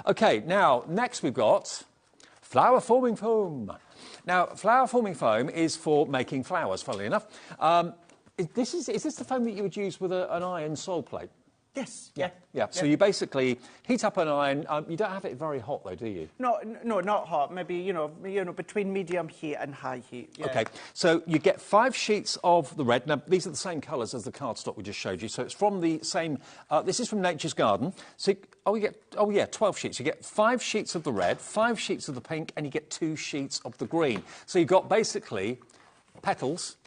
OK, now, next we've got flower forming foam. Now, flower forming foam is for making flowers, funnily enough. Is this the foam that you would use with an iron sol plate? Yes. Yeah. So you basically heat up an iron. You don't have it very hot, though, do you? No, not hot. Maybe, you know, between medium heat and high heat. Yeah. OK. So you get 5 sheets of the red. Now, these are the same colours as the cardstock we just showed you. So it's from the same... this is from Nature's Garden. So, you get 12 sheets. You get 5 sheets of the red, 5 sheets of the pink, and you get 2 sheets of the green. So you've got basically petals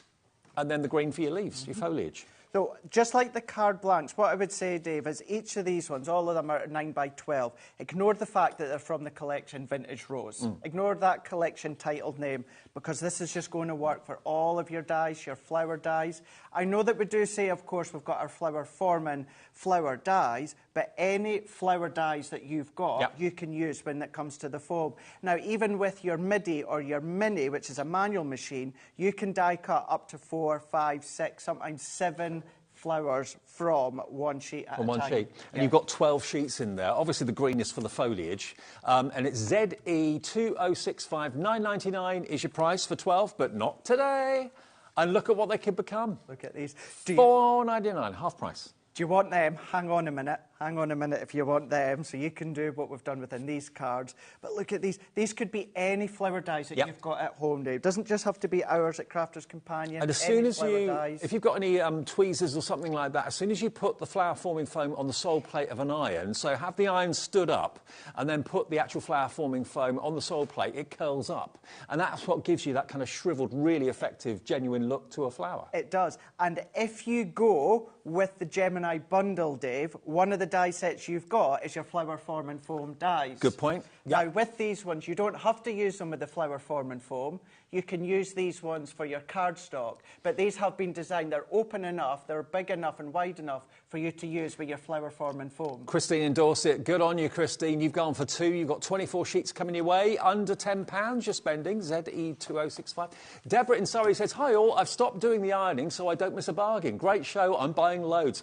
and then the green for your leaves, your foliage. So, just like the card blanks, what I would say, Dave, is each of these ones, all of them are 9x12. Ignore the fact that they're from the collection Vintage Rose. Ignore that collection titled name, because this is just going to work for all of your dies, your flower dies. I know that we do say, of course, we've got our flower forming flower dies, but any flower dies that you've got, you can use when it comes to the foam. Now, even with your MIDI or your Mini, which is a manual machine, you can die cut up to 4, 5, 6, sometimes 7 flowers from one sheet at a time. From one sheet. And you've got 12 sheets in there. Obviously, the green is for the foliage. And it's ZE2065. $9.99 is your price for 12, but not today. And look at what they could become. Look at these. $4.99, half price. Do you want them? Hang on a minute. Hang on a minute if you want them, so you can do what we've done within these cards. But look at these. These could be any flower dies that you've got at home, Dave. It doesn't just have to be ours at Crafter's Companion. And as soon as if you've got any tweezers or something like that, as soon as you put the flower forming foam on the sole plate of an iron, so have the iron stood up and then put the actual flower forming foam on the sole plate, it curls up. And that's what gives you that kind of shriveled, really effective, genuine look to a flower. It does. And if you go with the Gemini bundle, Dave, one of the die sets you've got is your flower forming foam dies. Good point. Now, with these ones, you don't have to use them with the flower forming foam. You can use these ones for your cardstock. But these have been designed, they're open enough, they're big enough and wide enough for you to use with your flower forming foam. Christine in Dorset, good on you, Christine. You've gone for 2. You've got 24 sheets coming your way. Under £10 you're spending, ZE2065. Deborah in Surrey says, hi all, I've stopped doing the ironing so I don't miss a bargain. Great show, I'm buying loads.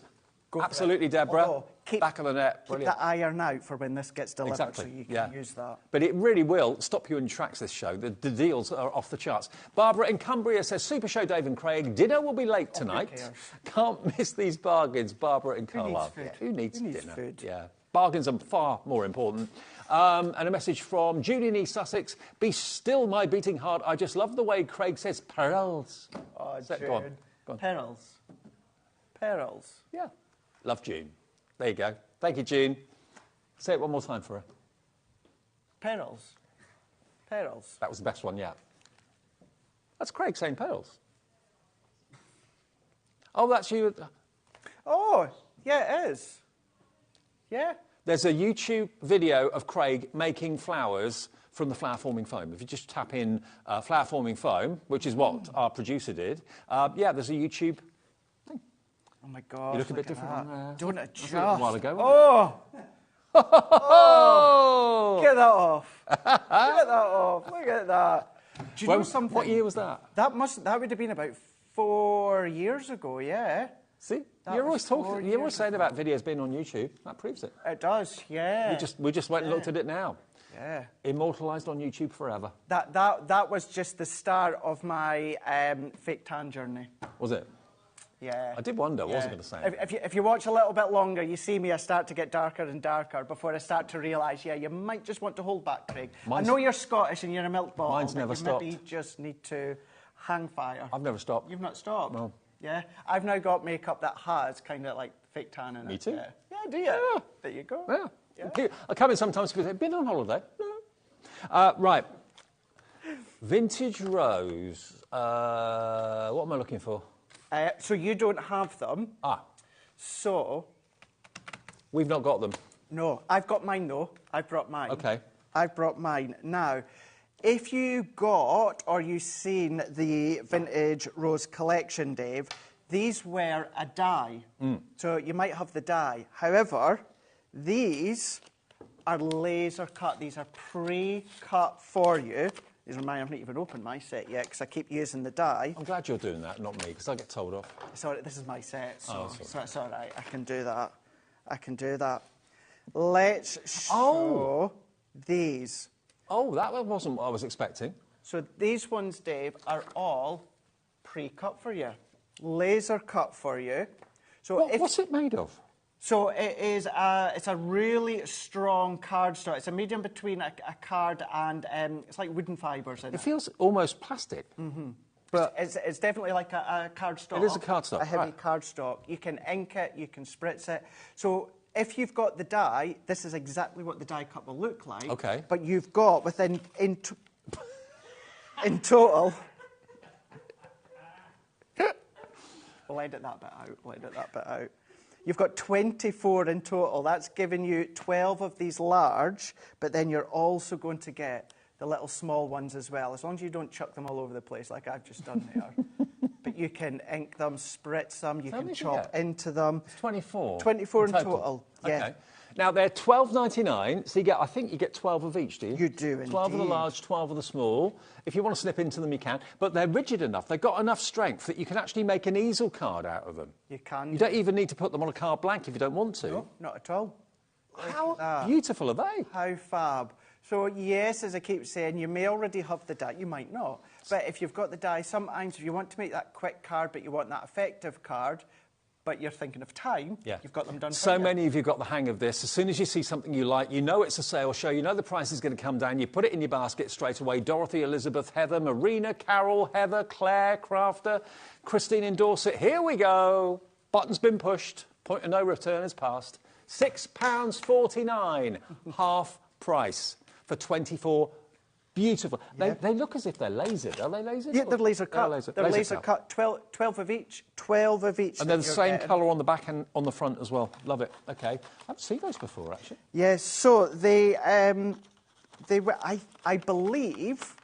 Absolutely, Deborah. Back of the net. Brilliant. Keep that iron out for when this gets delivered, exactly. so you can use that. But it really will stop you in your tracks, this show. The deals are off the charts. Barbara in Cumbria says, Super Show, Dave and Craig. Dinner will be late tonight. Can't miss these bargains. Barbara in Carlisle. Who needs dinner? Food? Yeah. Bargains are far more important. And a message from Julie in East Sussex. Be still, my beating heart. I just love the way Craig says pearls. Oh, Go on. Pearls. Pearls. Yeah. Love June. There you go. Thank you, June. Say it one more time for her. Pearls. Pearls. That was the best one yet. That's Craig saying pearls. Oh, that's you. Oh, yeah, it is. Yeah. There's a YouTube video of Craig making flowers from the flower-forming foam. If you just tap in flower-forming foam, which is what our producer did, yeah, there's a YouTube thing. Oh, my God. You look a bit different on there. Don't it just... A while ago, oh! Oh! Get that off. Get that off. Look at that. Do you know something? What year was that? That would have been about 4 years ago, yeah. See? You're always saying about videos being on YouTube. That proves it. It does, yeah. We just went and looked at it now. Yeah. Immortalised on YouTube forever. That was just the start of my fake tan journey. Was it? Yeah. I did wonder, wasn't going to say. If you watch a little bit longer, you see me, I start to get darker and darker before I start to realise, yeah, you might just want to hold back, Craig. I know you're Scottish and you're a milk bottle. Mine's never stopped. Maybe just need to hang fire. I've never stopped. You've not stopped? No. Yeah. I've now got makeup that has kind of like fake tan in it. Me too. Yeah, do you? Yeah. There you go. Yeah. I come in sometimes people say, been on holiday? No. Right. Vintage rose. What am I looking for? So you don't have them. So... We've not got them. No. I've got mine, though. I've brought mine. OK. I've brought mine. Now, if you got or you've seen the Vintage Rose collection, Dave, these were a die. So you might have the die. However, these are laser cut. These are pre-cut for you. These are mine. I haven't even opened my set yet because I keep using the die. I'm glad you're doing that, not me, because I get told off. Sorry, this is my set, so it's all right. I can do that. I can do that. Let's show these. Oh, that wasn't what I was expecting. So these ones, Dave, are all pre-cut for you. Laser cut for you. So what's it made of? So it is it's a really strong cardstock. It's a medium between a card and it's like wooden fibres in it. It feels almost plastic. But it's definitely like a cardstock. It is a cardstock, a heavy cardstock. You can ink it, you can spritz it. So if you've got the die, this is exactly what the die cut will look like. OK. But you've got within in total. We'll edit that bit out. We'll edit that bit out. You've got 24 in total. That's giving you 12 of these large, but then you're also going to get the little small ones as well, as long as you don't chuck them all over the place like I've just done there. But you can ink them, spritz them, you can chop into them. It's 24? 24 in total, yeah. OK. Now, they're $12.99, so I think you get 12 of each, do you? You do, indeed. 12 of the large, 12 of the small. If you want to slip into them, you can. But they're rigid enough, they've got enough strength that you can actually make an easel card out of them. You can. You don't even need to put them on a card blank if you don't want to. No, not at all. How beautiful are they? How fab. So, yes, as I keep saying, you may already have the die. You might not. But if you've got the die, sometimes if you want to make that quick card, but you want that effective card, but you're thinking of time, you've got them done for you. So many of you got the hang of this. As soon as you see something you like, you know it's a sale show, you know the price is going to come down, you put it in your basket straight away. Dorothy, Elizabeth, Heather, Marina, Carol, Heather, Claire, Crafter, Christine in Dorset. Here we go. Button's been pushed. Point of no return is passed. £6.49, half price for 24 beautiful. They look as if they're lasered. Are they lasered? Yeah, they're laser cut. They're laser cut. 12 of each. 12 of each. And they're the same colour on the back and on the front as well. Love it. OK. I haven't seen those before, actually. Yes, so they were, I believe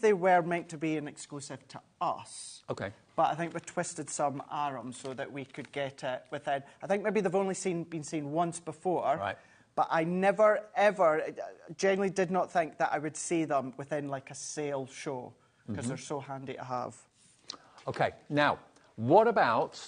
they were meant to be an exclusive to us. OK. But I think we twisted some arms so that we could get it within. I think maybe they've only been seen once before. Right. But I never, ever, genuinely did not think that I would see them within like a sale show, because they're so handy to have. OK, now, what about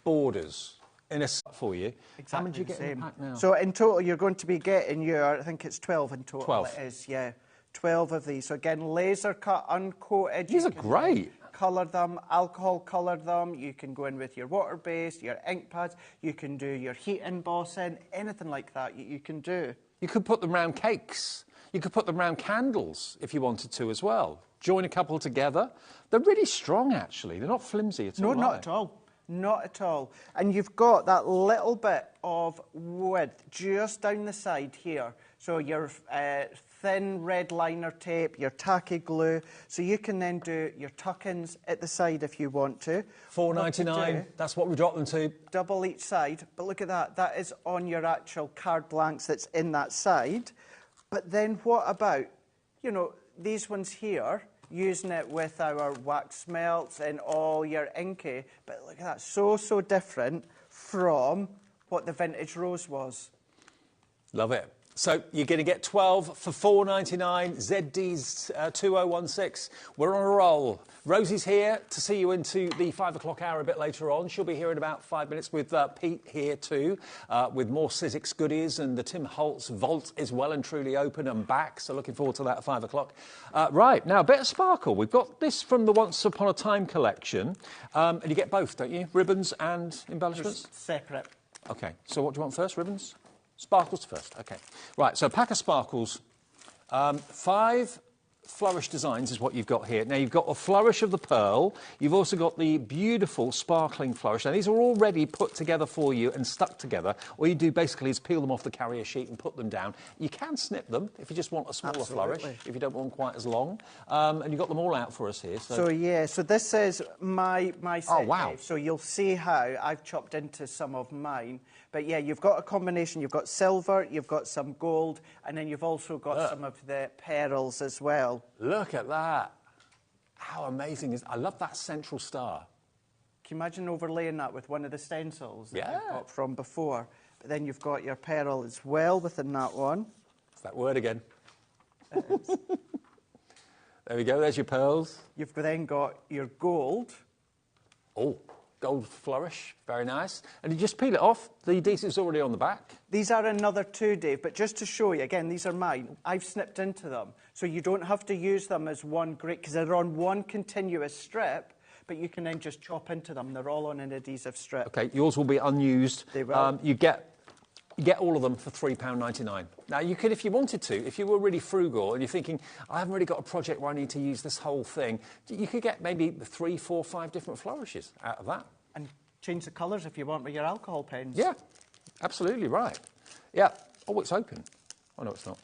borders in a set for you? Exactly. How many do you get in the pack now? So in total, you're going to be getting I think it's 12 in total. 12. It is, yeah. 12 of these. So again, laser cut, uncoated. These are great. Colour them, alcohol colour them. You can go in with your water-based, your ink pads. You can do your heat embossing, anything like that you can do. You could put them round cakes. You could put them round candles if you wanted to as well. Join a couple together. They're really strong, actually. They're not flimsy at all. No, not at all. Not at all. And you've got that little bit of width just down the side here. So your thin red liner tape, your tacky glue, so you can then do your tuck-ins at the side if you want to. $4.99, that's what we dropped them to. Double each side, but look at that. That is on your actual card blanks that's in that side. But then what about, you know, these ones here, using it with our wax melts and all your inky. But look at that, so different from what the vintage rose was. Love it. So you're going to get 12 for $4.99, ZD's 2016. We're on a roll. Rosie's here to see you into the 5 o'clock hour a bit later on. She'll be here in about 5 minutes with Pete here too, with more Sizzix goodies, and the Tim Holtz Vault is well and truly open and back, so looking forward to that at 5 o'clock. Right, now a bit of sparkle. We've got this from the Once Upon a Time collection, and you get both, don't you? Ribbons and embellishments? Just separate. OK, so what do you want first, ribbons? Sparkles first, OK. Right, so a pack of sparkles. 5 flourish designs is what you've got here. Now, you've got a flourish of the pearl. You've also got the beautiful sparkling flourish. Now, these are already put together for you and stuck together. All you do basically is peel them off the carrier sheet and put them down. You can snip them if you just want a smaller flourish, if you don't want quite as long. And you've got them all out for us here. So yeah, so this is my set. Oh, wow. So you'll see how I've chopped into some of mine. But yeah, you've got a combination. You've got silver, you've got some gold, and then you've also got some of the pearls as well. Look at that. How amazing is... I love that central star. Can you imagine overlaying that with one of the stencils that Yeah. you've got from before? But then you've got your pearl as well within that one. It's that word again. There we go, there's your pearls. You've then got your gold. Oh, gold flourish, very nice. And you just peel it off. The adhesive's already on the back. These are another 2, Dave, but just to show you, again, these are mine. I've snipped into them, so you don't have to use them as one great, because they're on one continuous strip, but you can then just chop into them. They're all on an adhesive strip. OK, yours will be unused. They will. You get all of them for £3.99. Now, you could, if you wanted to, if you were really frugal and you're thinking, I haven't really got a project where I need to use this whole thing, you could get maybe 3, 4, 5 different flourishes out of that. And change the colours if you want with your alcohol pens. Yeah, absolutely right. Yeah. Oh, it's open. Oh, no, it's not.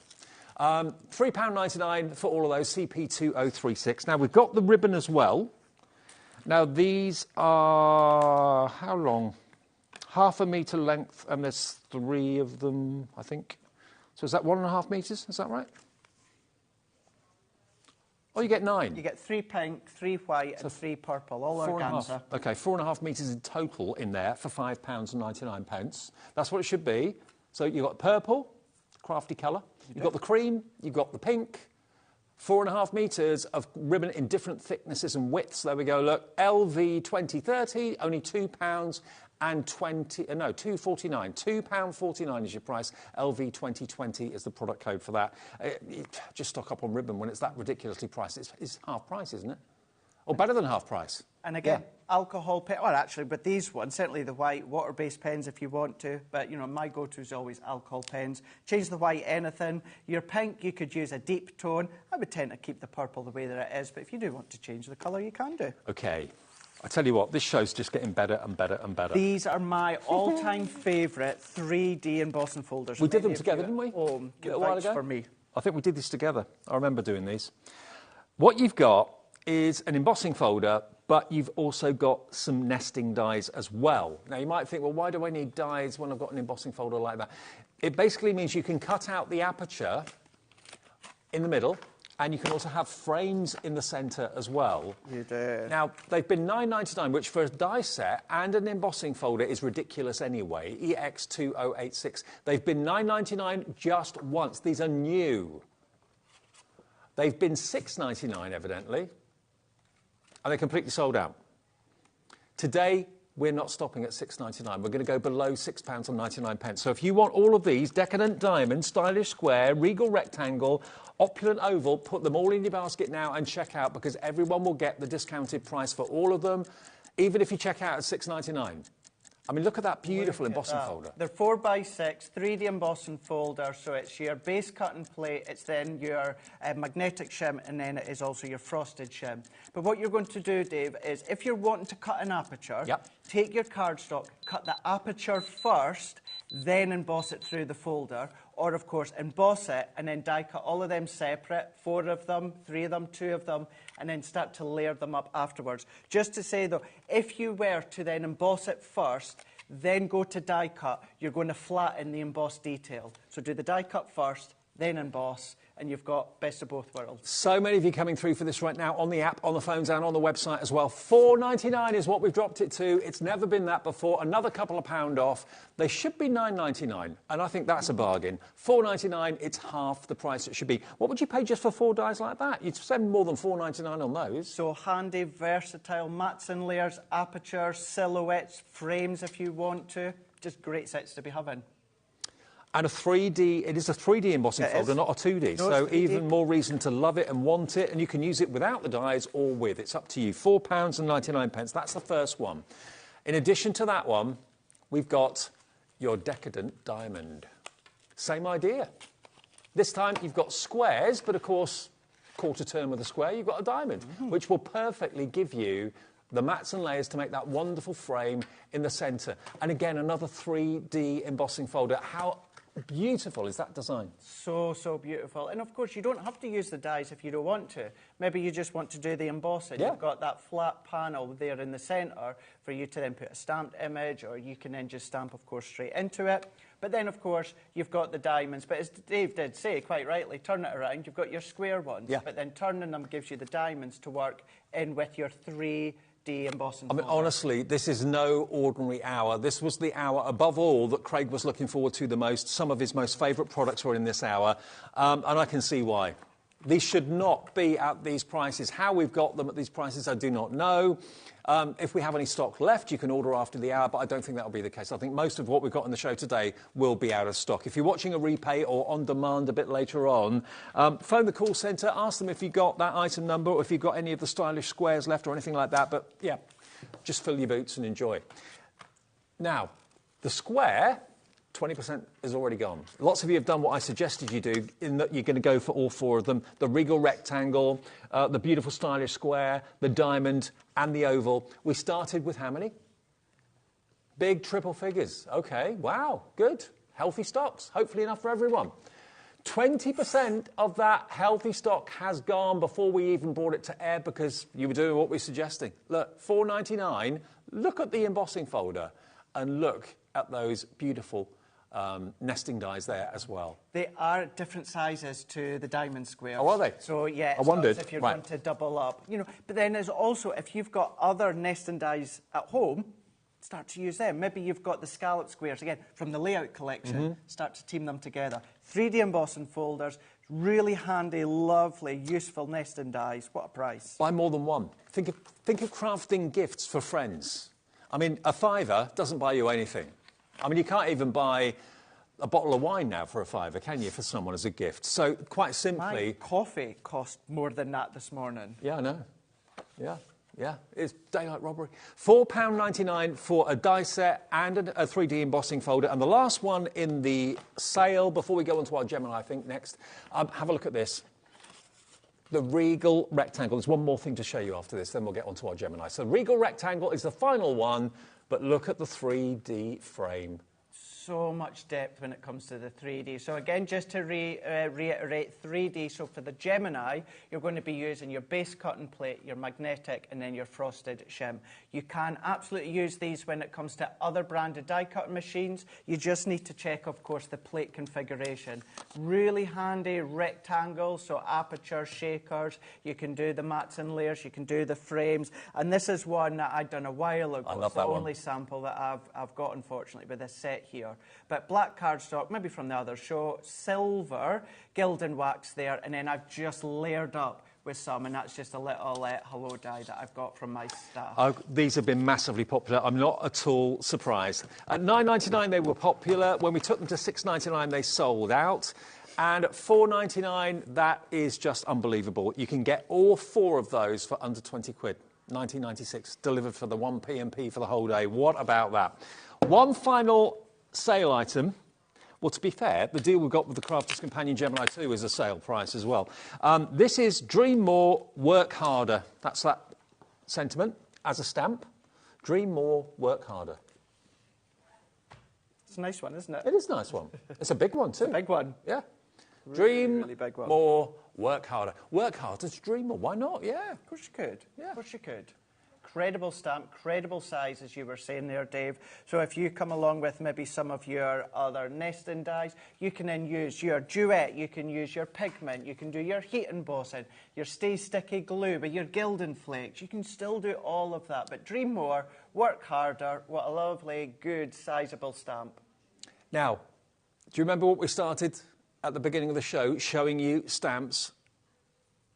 £3.99 for all of those, CP2036. Now, we've got the ribbon as well. Now, these are... how long? 1/2 metre length, and there's 3 of them, I think. So is that 1.5 metres? Is that right? Oh, you get 9. You get 3 pink, 3 white, and 3 purple, all organza. OK, 4.5 metres in total in there for £5.99. That's what it should be. So you've got purple, crafty colour. You've got the cream, you've got the pink. 4.5 metres of ribbon in different thicknesses and widths. There we go, look. LV 2030, only £2 and 20, no, £2.49. £2.49 is your price. LV 2020 is the product code for that. Just stock up on ribbon when it's that ridiculously priced. It's half price, isn't it? Or better than half price. And again, alcohol pen, well, actually, but these ones, certainly the white, water-based pens if you want to, but, you know, my go-to is always alcohol pens. Change the white anything. Your pink, you could use a deep tone. I would tend to keep the purple the way that it is, but if you do want to change the colour, you can do. OK. I tell you what, this show's just getting better and better and better. These are my all-time favourite 3D embossing folders. We did them together, didn't we? Oh, a little while ago? For me. I think we did this together. I remember doing these. What you've got is an embossing folder, but you've also got some nesting dies as well. Now, you might think, well, why do I need dies when I've got an embossing folder like that? It basically means you can cut out the aperture in the middle, and you can also have frames in the centre as well. You do. Now, they've been £9.99, which for a die set and an embossing folder is ridiculous anyway. EX2086. They've been £9.99 just once. These are new. They've been £6.99, evidently. And they're completely sold out. Today, we're not stopping at £6.99. We're going to go below £6.99. So if you want all of these, decadent diamond, stylish square, regal rectangle, opulent oval, put them all in your basket now and check out, because everyone will get the discounted price for all of them, even if you check out at £6.99. I mean, look at that beautiful embossing folder. They're 4x6, 3D embossing folder, so it's your base cut and plate, it's then your magnetic shim, and then it is also your frosted shim. But what you're going to do, Dave, is if you're wanting to cut an aperture, take your cardstock, cut the aperture first, then emboss it through the folder, or of course emboss it and then die cut all of them separate, 4 of them, 3 of them, 2 of them, and then start to layer them up afterwards. Just to say though, if you were to then emboss it first, then go to die cut, you're going to flatten the embossed detail. So do the die cut first, then emboss, and you've got best of both worlds. So many of you coming through for this right now on the app, on the phones and on the website as well. $4.99 is what we've dropped it to. It's never been that before. Another couple of pound off. They should be $9.99, and I think that's a bargain. $4.99, it's half the price it should be. What would you pay just for 4 dies like that? You'd spend more than $4.99 on those. So handy, versatile, mats and layers, apertures, silhouettes, frames if you want to. Just great sets to be having. And a 3D, it is a 3D embossing folder, not a 2D. No, so even more reason to love it and want it. And you can use it without the dies or with. It's up to you. £4.99. That's the first one. In addition to that one, we've got your decadent diamond. Same idea. This time you've got squares, but of course, quarter turn with a square, you've got a diamond, which will perfectly give you the mats and layers to make that wonderful frame in the centre. And again, another 3D embossing folder. How beautiful is that design? So beautiful. And of course, you don't have to use the dies if you don't want to. Maybe you just want to do the embossing. Yeah. You've got that flat panel there in the centre for you to then put a stamped image, or you can then just stamp, of course, straight into it. But then, of course, you've got the diamonds. But as Dave did say, quite rightly, turn it around, you've got your square ones. Yeah. But then turning them gives you the diamonds to work in with your 3D embossing folder. Honestly, this is no ordinary hour. This was the hour, above all, that Craig was looking forward to the most. Some of his most favourite products were in this hour, and I can see why. These should not be at these prices. How we've got them at these prices, I do not know. If we have any stock left, you can order after the hour, but I don't think that will be the case. I think most of what we've got in the show today will be out of stock. If you're watching a replay or on demand a bit later on, phone the call centre, ask them if you've got that item number or if you've got any of the stylish squares left or anything like that. But, yeah, just fill your boots and enjoy. Now, the square, 20% is already gone. Lots of you have done what I suggested you do, in that you're going to go for all 4 of them. The regal rectangle, the beautiful stylish square, the diamond and the oval. We started with how many? Big triple figures. OK, wow, good. Healthy stocks, hopefully enough for everyone. 20% of that healthy stock has gone before we even brought it to air because you were doing what we were suggesting. Look, $4.99, look at the embossing folder and look at those beautiful nesting dies there as well. They are different sizes to the diamond squares. Oh, are they? So, yeah, I wondered. If you're going to double up. You know, but then there's also, if you've got other nesting dies at home, start to use them. Maybe you've got the scallop squares, again, from the layout collection, start to team them together. 3D embossing folders, really handy, lovely, useful nesting dies. What a price. Buy more than one. Think of crafting gifts for friends. I mean, a £5 doesn't buy you anything. I mean, you can't even buy a bottle of wine now for a £5, can you, for someone as a gift? So, quite simply... My coffee cost more than that this morning. Yeah, I know. Yeah, it's daylight robbery. £4.99 for a die set and a 3D embossing folder. And the last one in the sale, before we go on to our Gemini, I think, next, have a look at this. The regal rectangle. There's one more thing to show you after this, then we'll get on to our Gemini. So regal rectangle is the final one, but look at the 3D frame. So much depth when it comes to the 3D. So again, just to reiterate, 3D, so for the Gemini, you're going to be using your base cut and plate, your magnetic, and then your frosted shim. You can absolutely use these when it comes to other branded die cutting machines. You just need to check, of course, the plate configuration. Really handy rectangles, so aperture shakers. You can do the mats and layers, you can do the frames. And this is one that I'd done a while ago. I love it's the that only sample that I've got, unfortunately, with this set here. But black cardstock, maybe from the other show, silver, gilded wax there, and then I've just layered up with some, and that's just a little hello die that I've got from my staff. These have been massively popular. I'm not at all surprised. At $9.99 they were popular. When we took them to $6.99 they sold out. And at $4.99, that is just unbelievable. You can get all 4 of those for under 20 quid. 19.96, delivered for the 1p&p for the whole day. What about that? One final sale item. Well, to be fair, the deal we got with the Crafter's Companion Gemini 2 is a sale price as well. This is Dream More, Work Harder. That's that sentiment as a stamp. Dream more, work harder. It's a nice one, isn't it? It is a nice one. It's a big one too. Big one. Yeah. Really, Dream really big one. more, work harder. Work harder to dream more. Why not? Yeah. Of course you could. Yeah. Of course you could. Credible stamp, credible size, as you were saying there, Dave. So if you come along with maybe some of your other nesting dies, you can then use your duet, you can use your pigment, you can do your heat embossing, your stay sticky glue, but your gilding flakes. You can still do all of that, but dream more, work harder. What a lovely, good, sizable stamp. Now, do you remember what we started at the beginning of the show, showing you stamps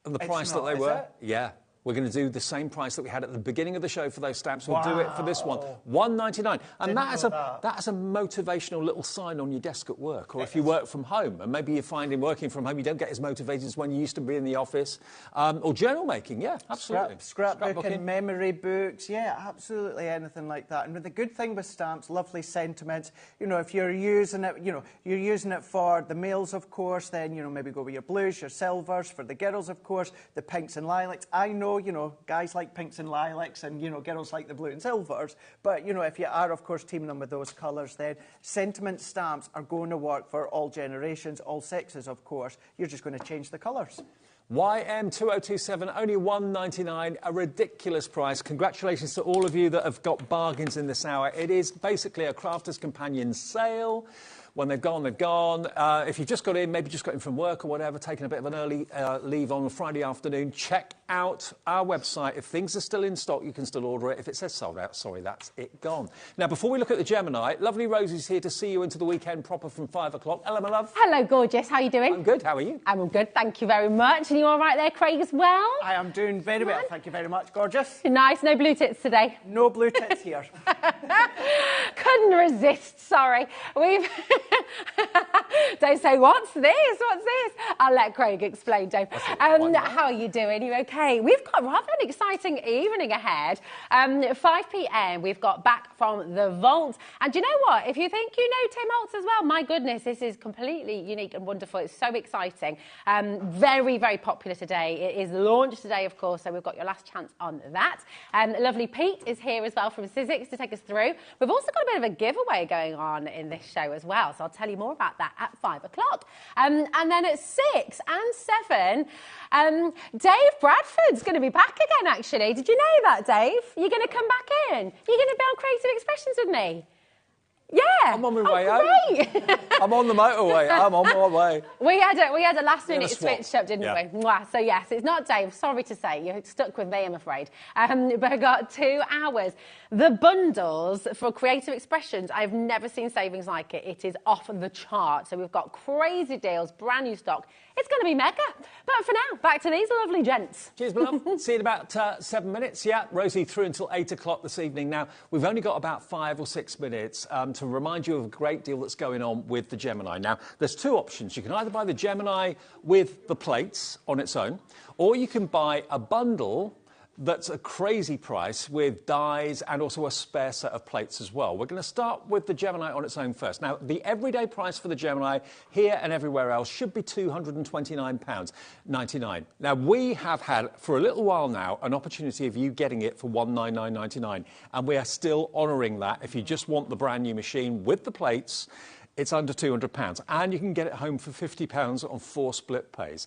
and the price that they were? Yeah. We're going to do the same price that we had at the beginning of the show for those stamps. We'll do it for this one, $1.99. And that is a motivational little sign on your desk at work, or if you work from home, and maybe you're finding working from home you don't get as motivated as when you used to be in the office, or journal making, yeah, absolutely. Scrapbooking, memory books, yeah, absolutely, anything like that. And the good thing with stamps, lovely sentiments, you know, if you're using it, you know, you're using it for the males, of course, then, you know, maybe go with your blues, your silvers, for the girls, of course, the pinks and lilacs. I know, you know, guys like pinks and lilacs and, you know, girls like the blue and silvers. But, you know, if you are, of course, teaming them with those colours, then sentiment stamps are going to work for all generations, all sexes, of course. You're just going to change the colours. YM2027, only $1.99, a ridiculous price. Congratulations to all of you that have got bargains in this hour. It is basically a Crafter's Companion sale. When they've gone, they've gone. If you've just got in, maybe just got in from work or whatever, taking a bit of an early leave on a Friday afternoon, check out our website. If things are still in stock, you can still order it. If it says sold out, sorry, that's it gone. Now, before we look at the Gemini, lovely Rosie's here to see you into the weekend proper from 5 o'clock. Hello, my love. Hello, gorgeous. How are you doing? I'm good. How are you? I'm good, thank you very much. And you all right there, Craig, as well? I am doing very well, thank you very much, gorgeous. Nice. No blue tits today? No blue tits here. Couldn't resist, sorry. We've... Don't say, what's this? What's this? I'll let Craig explain, Dave. How are you doing? Are you okay? We've got rather an exciting evening ahead. 5 p.m, we've got Back from the Vault. And do you know what? If you think you know Tim Holtz as well, my goodness, this is completely unique and wonderful. It's so exciting. Very, very popular today. It is launched today, of course, so we've got your last chance on that. Lovely Pete is here as well from Sizzix to take us through. We've also got a bit of a giveaway going on in this show as well, so I'll tell you more about that at 5 o'clock. And then at 6 and 7, Dave Bradford's going to be back again, actually. Did you know that, Dave? You're going to come back in. You're going to be on Creative Expressions with me. Yeah. I'm on my way home. I'm on the motorway. I'm on my way. We had a last minute switch up, didn't we? Mwah. So yes, it's not Dave. Sorry to say, you're stuck with me, I'm afraid. But I got 2 hours. The bundles for Creative Expressions, I've never seen savings like it. It is off the chart. So we've got crazy deals, brand new stock. It's going to be mega. But for now, back to these lovely gents. Cheers, my love. See you in about 7 minutes. Yeah, Rosie through until 8 o'clock this evening. Now, we've only got about 5 or 6 minutes to remind you of a great deal that's going on with the Gemini. Now, there's 2 options. You can either buy the Gemini with the plates on its own, or you can buy a bundle that's a crazy price with dies and also a spare set of plates as well. We're going to start with the Gemini on its own first. Now, the everyday price for the Gemini here and everywhere else should be £229.99. Now, we have had, for a little while now, an opportunity of you getting it for £199.99, and we are still honouring that. If you just want the brand new machine with the plates, it's under £200, and you can get it home for £50 on 4 split pays.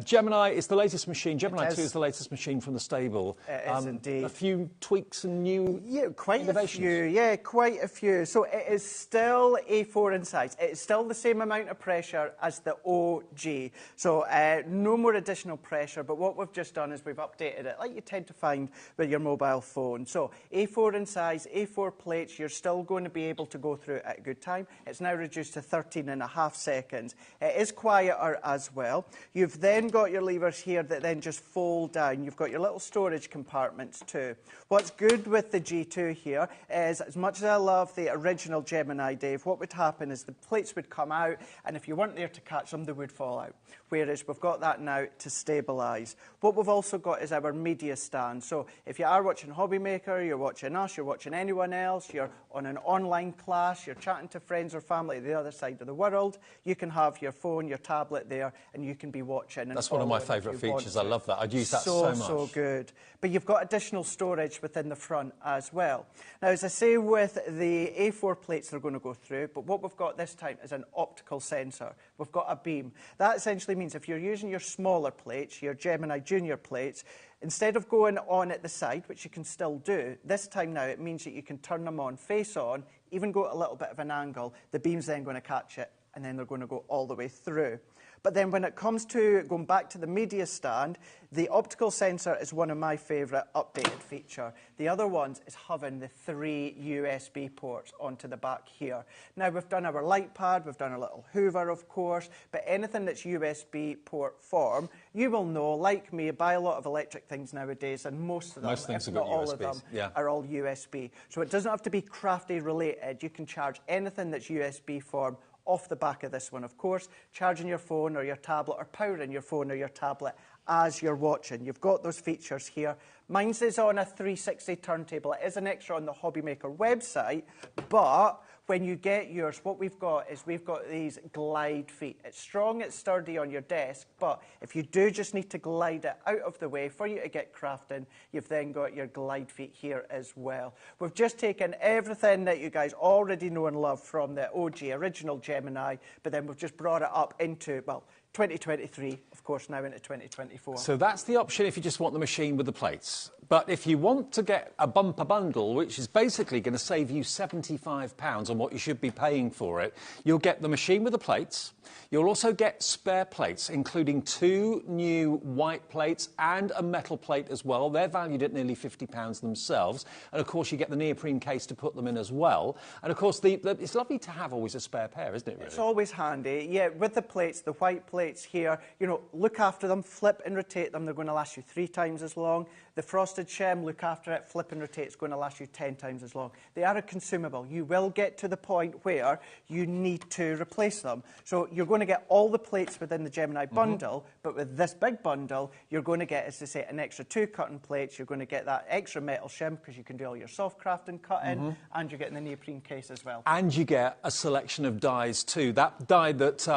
Gemini is the latest machine. Gemini 2 is the latest machine from the stable. It is indeed. A few tweaks and new innovations. Quite a few. So it is still A4 in size. It's still the same amount of pressure as the OG. So no more additional pressure, but what we've just done is we've updated it, like you tend to find with your mobile phone. So A4 in size, A4 plates, you're still going to be able to go through it at a good time. It's now reduced to 13.5 seconds. It is quieter as well. You've then got your levers here that then just fold down. You've got your little storage compartments too. What's good with the G2 here is, as much as I love the original Gemini, Dave, what would happen is the plates would come out, and if you weren't there to catch them, they would fall out. Whereas we've got that now to stabilise. What we've also got is our media stand. So if you are watching HobbyMaker, you're watching us, you're watching anyone else, you're on an online class, you're chatting to friends or family family the other side of the world. You can have your phone, your tablet there, and you can be watching. That's one of my favourite features. I love that. I'd use that so much. So good. But you've got additional storage within the front as well. Now, as I say, with the A4 plates they're going to go through, but what we've got this time is an optical sensor. We've got a beam. That essentially means if you're using your smaller plates, your Gemini Junior plates, instead of going on at the side, which you can still do, this time now it means that you can turn them on face on, even go at a little bit of an angle. The beam's then going to catch it, and then they're going to go all the way through. But then when it comes to going back to the media stand, the optical sensor is one of my favourite updated feature. The other ones is having the 3 USB ports onto the back here. Now, we've done our light pad, we've done a little Hoover, of course, but anything that's USB port form, you will know, like me, I buy a lot of electric things nowadays, and most of them, things if have not got all USBs. of them, Yeah. are all USB. So it doesn't have to be crafty related. You can charge anything that's USB form off the back of this one, of course, charging your phone or your tablet or powering your phone or your tablet as you're watching. You've got those features here. Mine's is on a 360 turntable. It is an extra on the HobbyMaker website, but when you get yours, what we've got is we've got these glide feet. It's strong, it's sturdy on your desk, but if you do just need to glide it out of the way for you to get crafting, you've then got your glide feet here as well. We've just taken everything that you guys already know and love from the OG original Gemini, but then we've just brought it up into, well, 2023, of course, now into 2024. So that's the option if you just want the machine with the plates. But if you want to get a bumper bundle, which is basically going to save you £75 on what you should be paying for it, you'll get the machine with the plates. You'll also get spare plates, including 2 new white plates and a metal plate as well. They're valued at nearly £50 themselves. And, of course, you get the neoprene case to put them in as well. And, of course, it's lovely to have always a spare pair, isn't it, really? It's always handy. Yeah, with the plates, the white plates here, you know, look after them, flip and rotate them. They're going to last you 3 times as long. The frosted shem, look after it, flip and rotate. It's going to last you 10 times as long. They are a consumable. You will get to the point where you need to replace them. So you're going to get all the plates within the Gemini bundle, but with this big bundle, you're going to get, as I say, an extra 2 cutting plates. You're going to get that extra metal shim because you can do all your soft crafting cutting, and you're getting the neoprene case as well. And you get a selection of dies too. That die that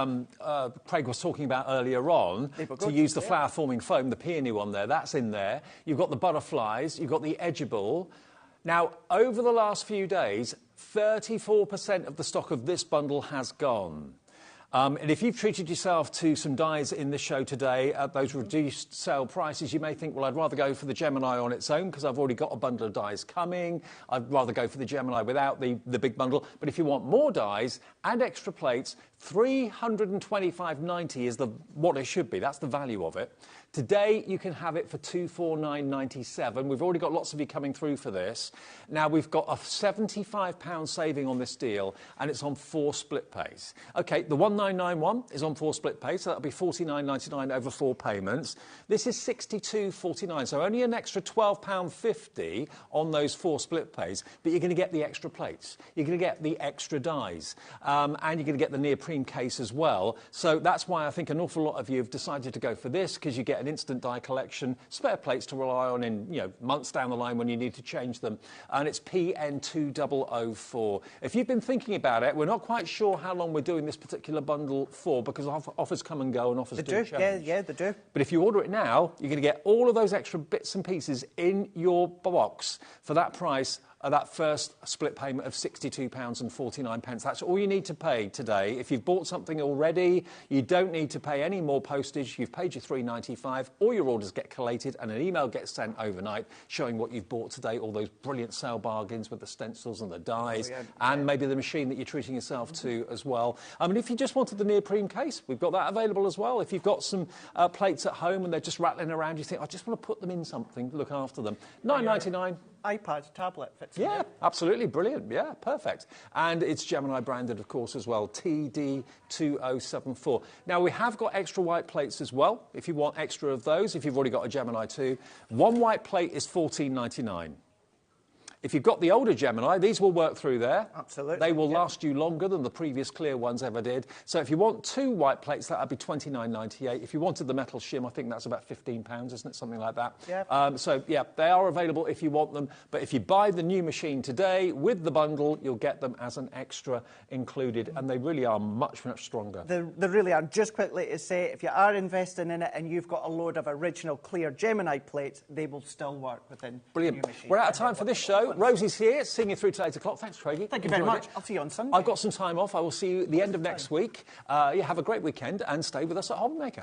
Craig was talking about earlier on, to use the flower-forming foam, the peony one there, that's in there. You've got the butterflies, you've got the edgeable. Now, over the last few days, 34% of the stock of this bundle has gone. And if you've treated yourself to some dies in the show today at those reduced sale prices, you may think, well, I'd rather go for the Gemini on its own because I've already got a bundle of dies coming. I'd rather go for the Gemini without the big bundle. But if you want more dies and extra plates, $325.90 is what it should be. That's the value of it. Today, you can have it for $249.97. We've already got lots of you coming through for this. Now, we've got a £75 saving on this deal, and it's on 4 split pays. OK, the 1991 is on 4 split pays, so that'll be $49.99 over 4 payments. This is $62.49, so only an extra £12.50 on those 4 split pays, but you're going to get the extra plates. You're going to get the extra dies, and you're going to get the neoprene case as well. So that's why I think an awful lot of you have decided to go for this, because you get an instant die collection, spare plates to rely on in months down the line when you need to change them, and it's PN2004. If you've been thinking about it, we're not quite sure how long we're doing this particular bundle for, because offers come and go and offers do change. Yeah, they do. But if you order it now, you're going to get all of those extra bits and pieces in your box for that price. That first split payment of £62.49. That's all you need to pay today. If you've bought something already, you don't need to pay any more postage. You've paid your $3.95. All your orders get collated and an email gets sent overnight showing what you've bought today, all those brilliant sale bargains with the stencils and the dies, and maybe the machine that you're treating yourself to as well. I mean, if you just wanted the neoprene case, we've got that available as well. If you've got some plates at home and they're just rattling around, you think, I just want to put them in something, look after them. $9.99. iPad, tablet fits. Yeah, absolutely brilliant. Yeah, perfect. And it's Gemini branded, of course, as well. TD2074. Now, we have got extra white plates as well, if you want extra of those, if you've already got a Gemini 2. 1 white plate is $14.99. If you've got the older Gemini, these will work through there. Absolutely. They will last you longer than the previous clear ones ever did. So if you want 2 white plates, that would be $29.98. If you wanted the metal shim, I think that's about £15, isn't it? Something like that. Yeah. So, yeah, they are available if you want them. But if you buy the new machine today with the bundle, you'll get them as an extra included. And they really are much, much stronger. They really are. Just quickly to say, if you are investing in it and you've got a load of original clear Gemini plates, they will still work within the new machine. We're out of time for this show. Rosie's here, seeing you through till 8 o'clock. Thanks, Craigie. Thank you very much. I'll see you on Sunday. I've got some time off. I will see you at the end of next week. Yeah, have a great weekend and stay with us at HobbyMaker.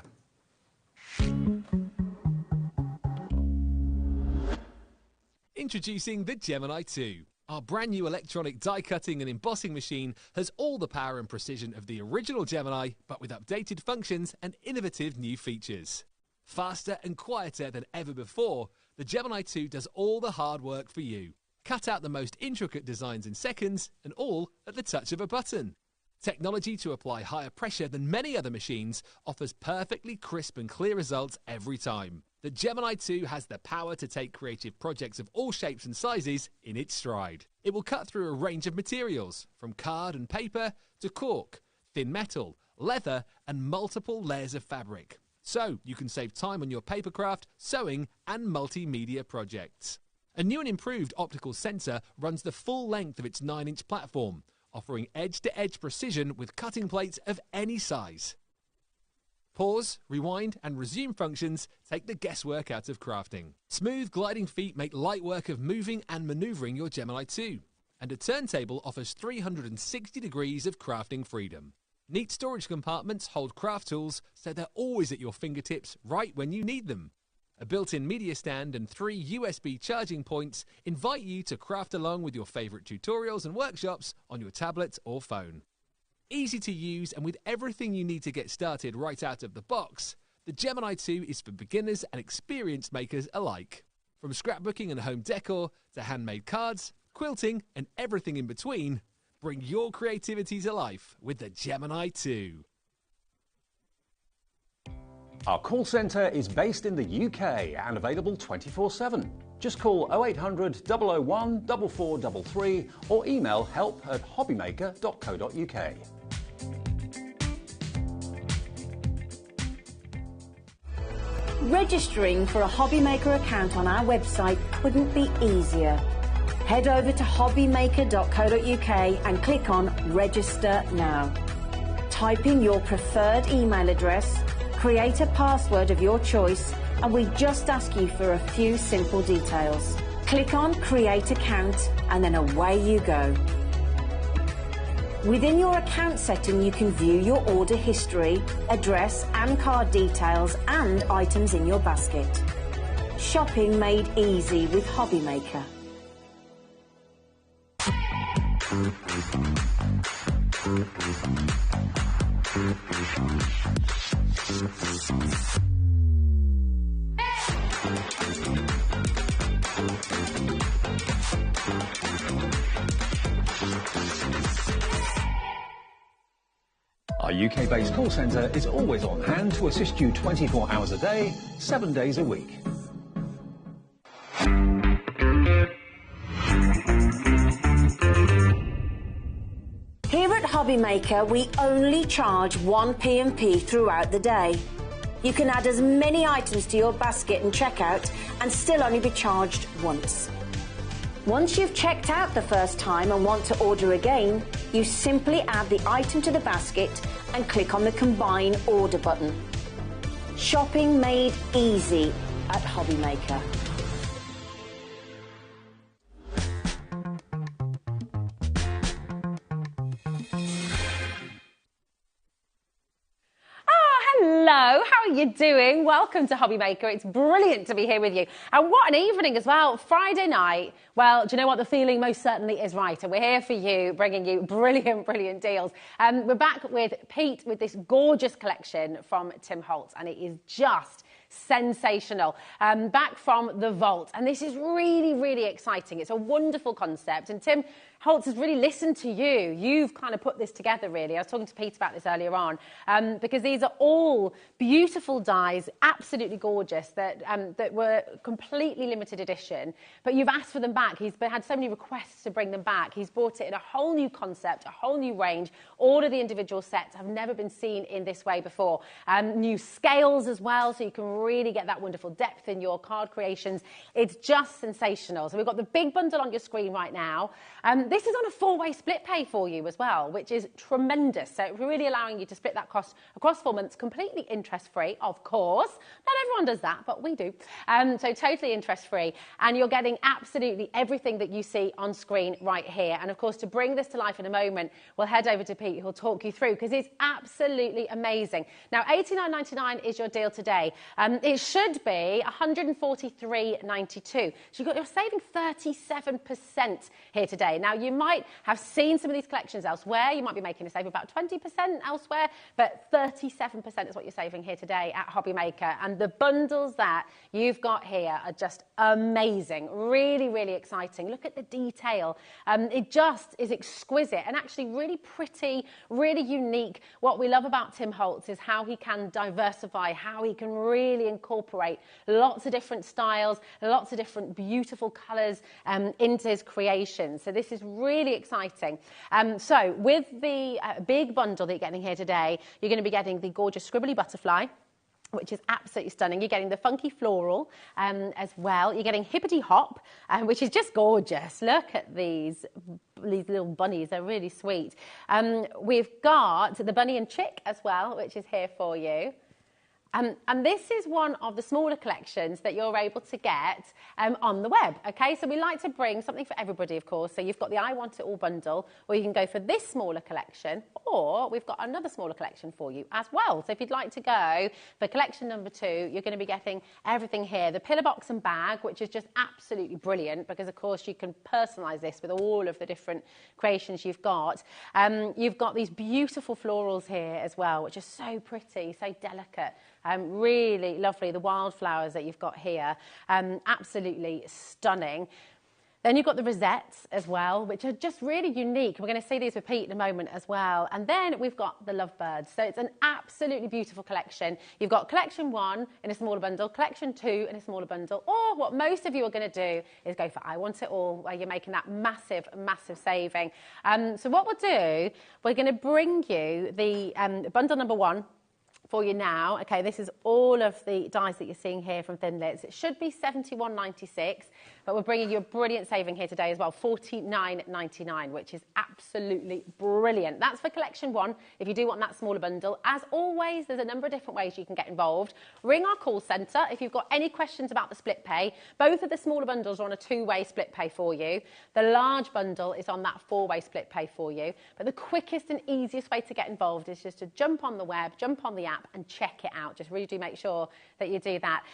Introducing the Gemini 2. Our brand new electronic die cutting and embossing machine has all the power and precision of the original Gemini, but with updated functions and innovative new features. Faster and quieter than ever before, the Gemini 2 does all the hard work for you. Cut out the most intricate designs in seconds, and all at the touch of a button. Technology to apply higher pressure than many other machines offers perfectly crisp and clear results every time. The Gemini 2 has the power to take creative projects of all shapes and sizes in its stride. It will cut through a range of materials, from card and paper to cork, thin metal, leather, and multiple layers of fabric. So you can save time on your papercraft, sewing, and multimedia projects. A new and improved optical sensor runs the full length of its 9-inch platform, offering edge-to-edge precision with cutting plates of any size. Pause, rewind, and resume functions take the guesswork out of crafting. Smooth gliding feet make light work of moving and manoeuvring your Gemini 2. And a turntable offers 360 degrees of crafting freedom. Neat storage compartments hold craft tools so they're always at your fingertips right when you need them. A built-in media stand and 3 USB charging points invite you to craft along with your favourite tutorials and workshops on your tablet or phone. Easy to use and with everything you need to get started right out of the box, the Gemini 2 is for beginners and experienced makers alike. From scrapbooking and home decor to handmade cards, quilting and everything in between, bring your creativity to life with the Gemini 2. Our call centre is based in the UK and available 24/7. Just call 0800 001 4433 or email help@hobbymaker.co.uk. Registering for a HobbyMaker account on our website couldn't be easier. Head over to hobbymaker.co.uk and click on Register Now. Type in your preferred email address, create a password of your choice, and we just ask you for a few simple details. Click on Create Account and then away you go. Within your account setting, you can view your order history, address and card details and items in your basket. Shopping made easy with HobbyMaker. Our UK-based call centre is always on hand to assist you 24 hours a day, 7 days a week. Here at HobbyMaker, we only charge 1 P&P throughout the day. You can add as many items to your basket and checkout and still only be charged once. Once you've checked out the first time and want to order again, you simply add the item to the basket and click on the Combine Order button. Shopping made easy at HobbyMaker. Hello, how are you doing? Welcome to HobbyMaker. It's brilliant to be here with you. And what an evening as well. Friday night. Well, do you know what? The feeling most certainly is right. And we're here for you, bringing you brilliant, brilliant deals. We're back with Pete with this gorgeous collection from Tim Holtz. And it is just sensational. Back from the vault. And this is really, really exciting. It's a wonderful concept. And Tim Holtz has really listened to you. You've kind of put this together, really. I was talking to Pete about this earlier on, because these are all beautiful dies, absolutely gorgeous, that were completely limited edition. But you've asked for them back. He's had so many requests to bring them back. He's brought it in a whole new concept, a whole new range. All of the individual sets have never been seen in this way before. New scales as well, so you can really get that wonderful depth in your card creations. It's just sensational. So we've got the big bundle on your screen right now. This is on a 4-way split pay for you as well, which is tremendous. So really allowing you to split that cost across 4 months, completely interest-free, of course. Not everyone does that, but we do. So totally interest-free. And you're getting absolutely everything that you see on screen right here. And of course, to bring this to life in a moment, we'll head over to Pete, who'll talk you through, because it's absolutely amazing. Now, $89.99 is your deal today. It should be $143.92. So you're saving 37% here today. Now, you might have seen some of these collections elsewhere. You might be making a save of about 20% elsewhere, but 37% is what you're saving here today at HobbyMaker. And the bundles that you've got here are just amazing. Really, really exciting. Look at the detail. It just is exquisite and actually really pretty, really unique. What we love about Tim Holtz is how he can diversify, how he can really incorporate lots of different styles, lots of different beautiful colours into his creations. So this is really exciting. So with the big bundle that you're getting here today, you're going to be getting the gorgeous scribbly butterfly, which is absolutely stunning. You're getting the funky floral as well. You're getting hippity hop, which is just gorgeous. Look at these little bunnies. They're really sweet. We've got the bunny and chick as well, which is here for you. And this is one of the smaller collections that you're able to get on the web, okay? So we like to bring something for everybody, of course. So you've got the I Want It All bundle, or you can go for this smaller collection, or we've got another smaller collection for you as well. So if you'd like to go for collection number 2, you're going to be getting everything here. The pillar box and bag, which is just absolutely brilliant, because, of course, you can personalise this with all of the different creations you've got. You've got these beautiful florals here as well, which are so pretty, so delicate. Really lovely, the wildflowers that you've got here, absolutely stunning. Then you've got the rosettes as well, which are just really unique. We're going to see these with Pete in a moment as well. And then we've got the lovebirds. So it's an absolutely beautiful collection. You've got collection 1 in a smaller bundle, collection 2 in a smaller bundle, or what most of you are going to do is go for I Want It All, where you're making that massive, massive saving. So what we'll do, we're going to bring you the bundle number 1 for you now. Okay, this is all of the dies that you're seeing here from Thinlits. It should be $71.96, but we're bringing you a brilliant saving here today as well, $49.99, which is absolutely brilliant. That's for collection 1, if you do want that smaller bundle. As always, there's a number of different ways you can get involved. Ring our call centre if you've got any questions about the split pay. Both of the smaller bundles are on a 2-way split pay for you. The large bundle is on that 4-way split pay for you. But the quickest and easiest way to get involved is just to jump on the web, jump on the app, and check it out. Just really do make sure that you do that.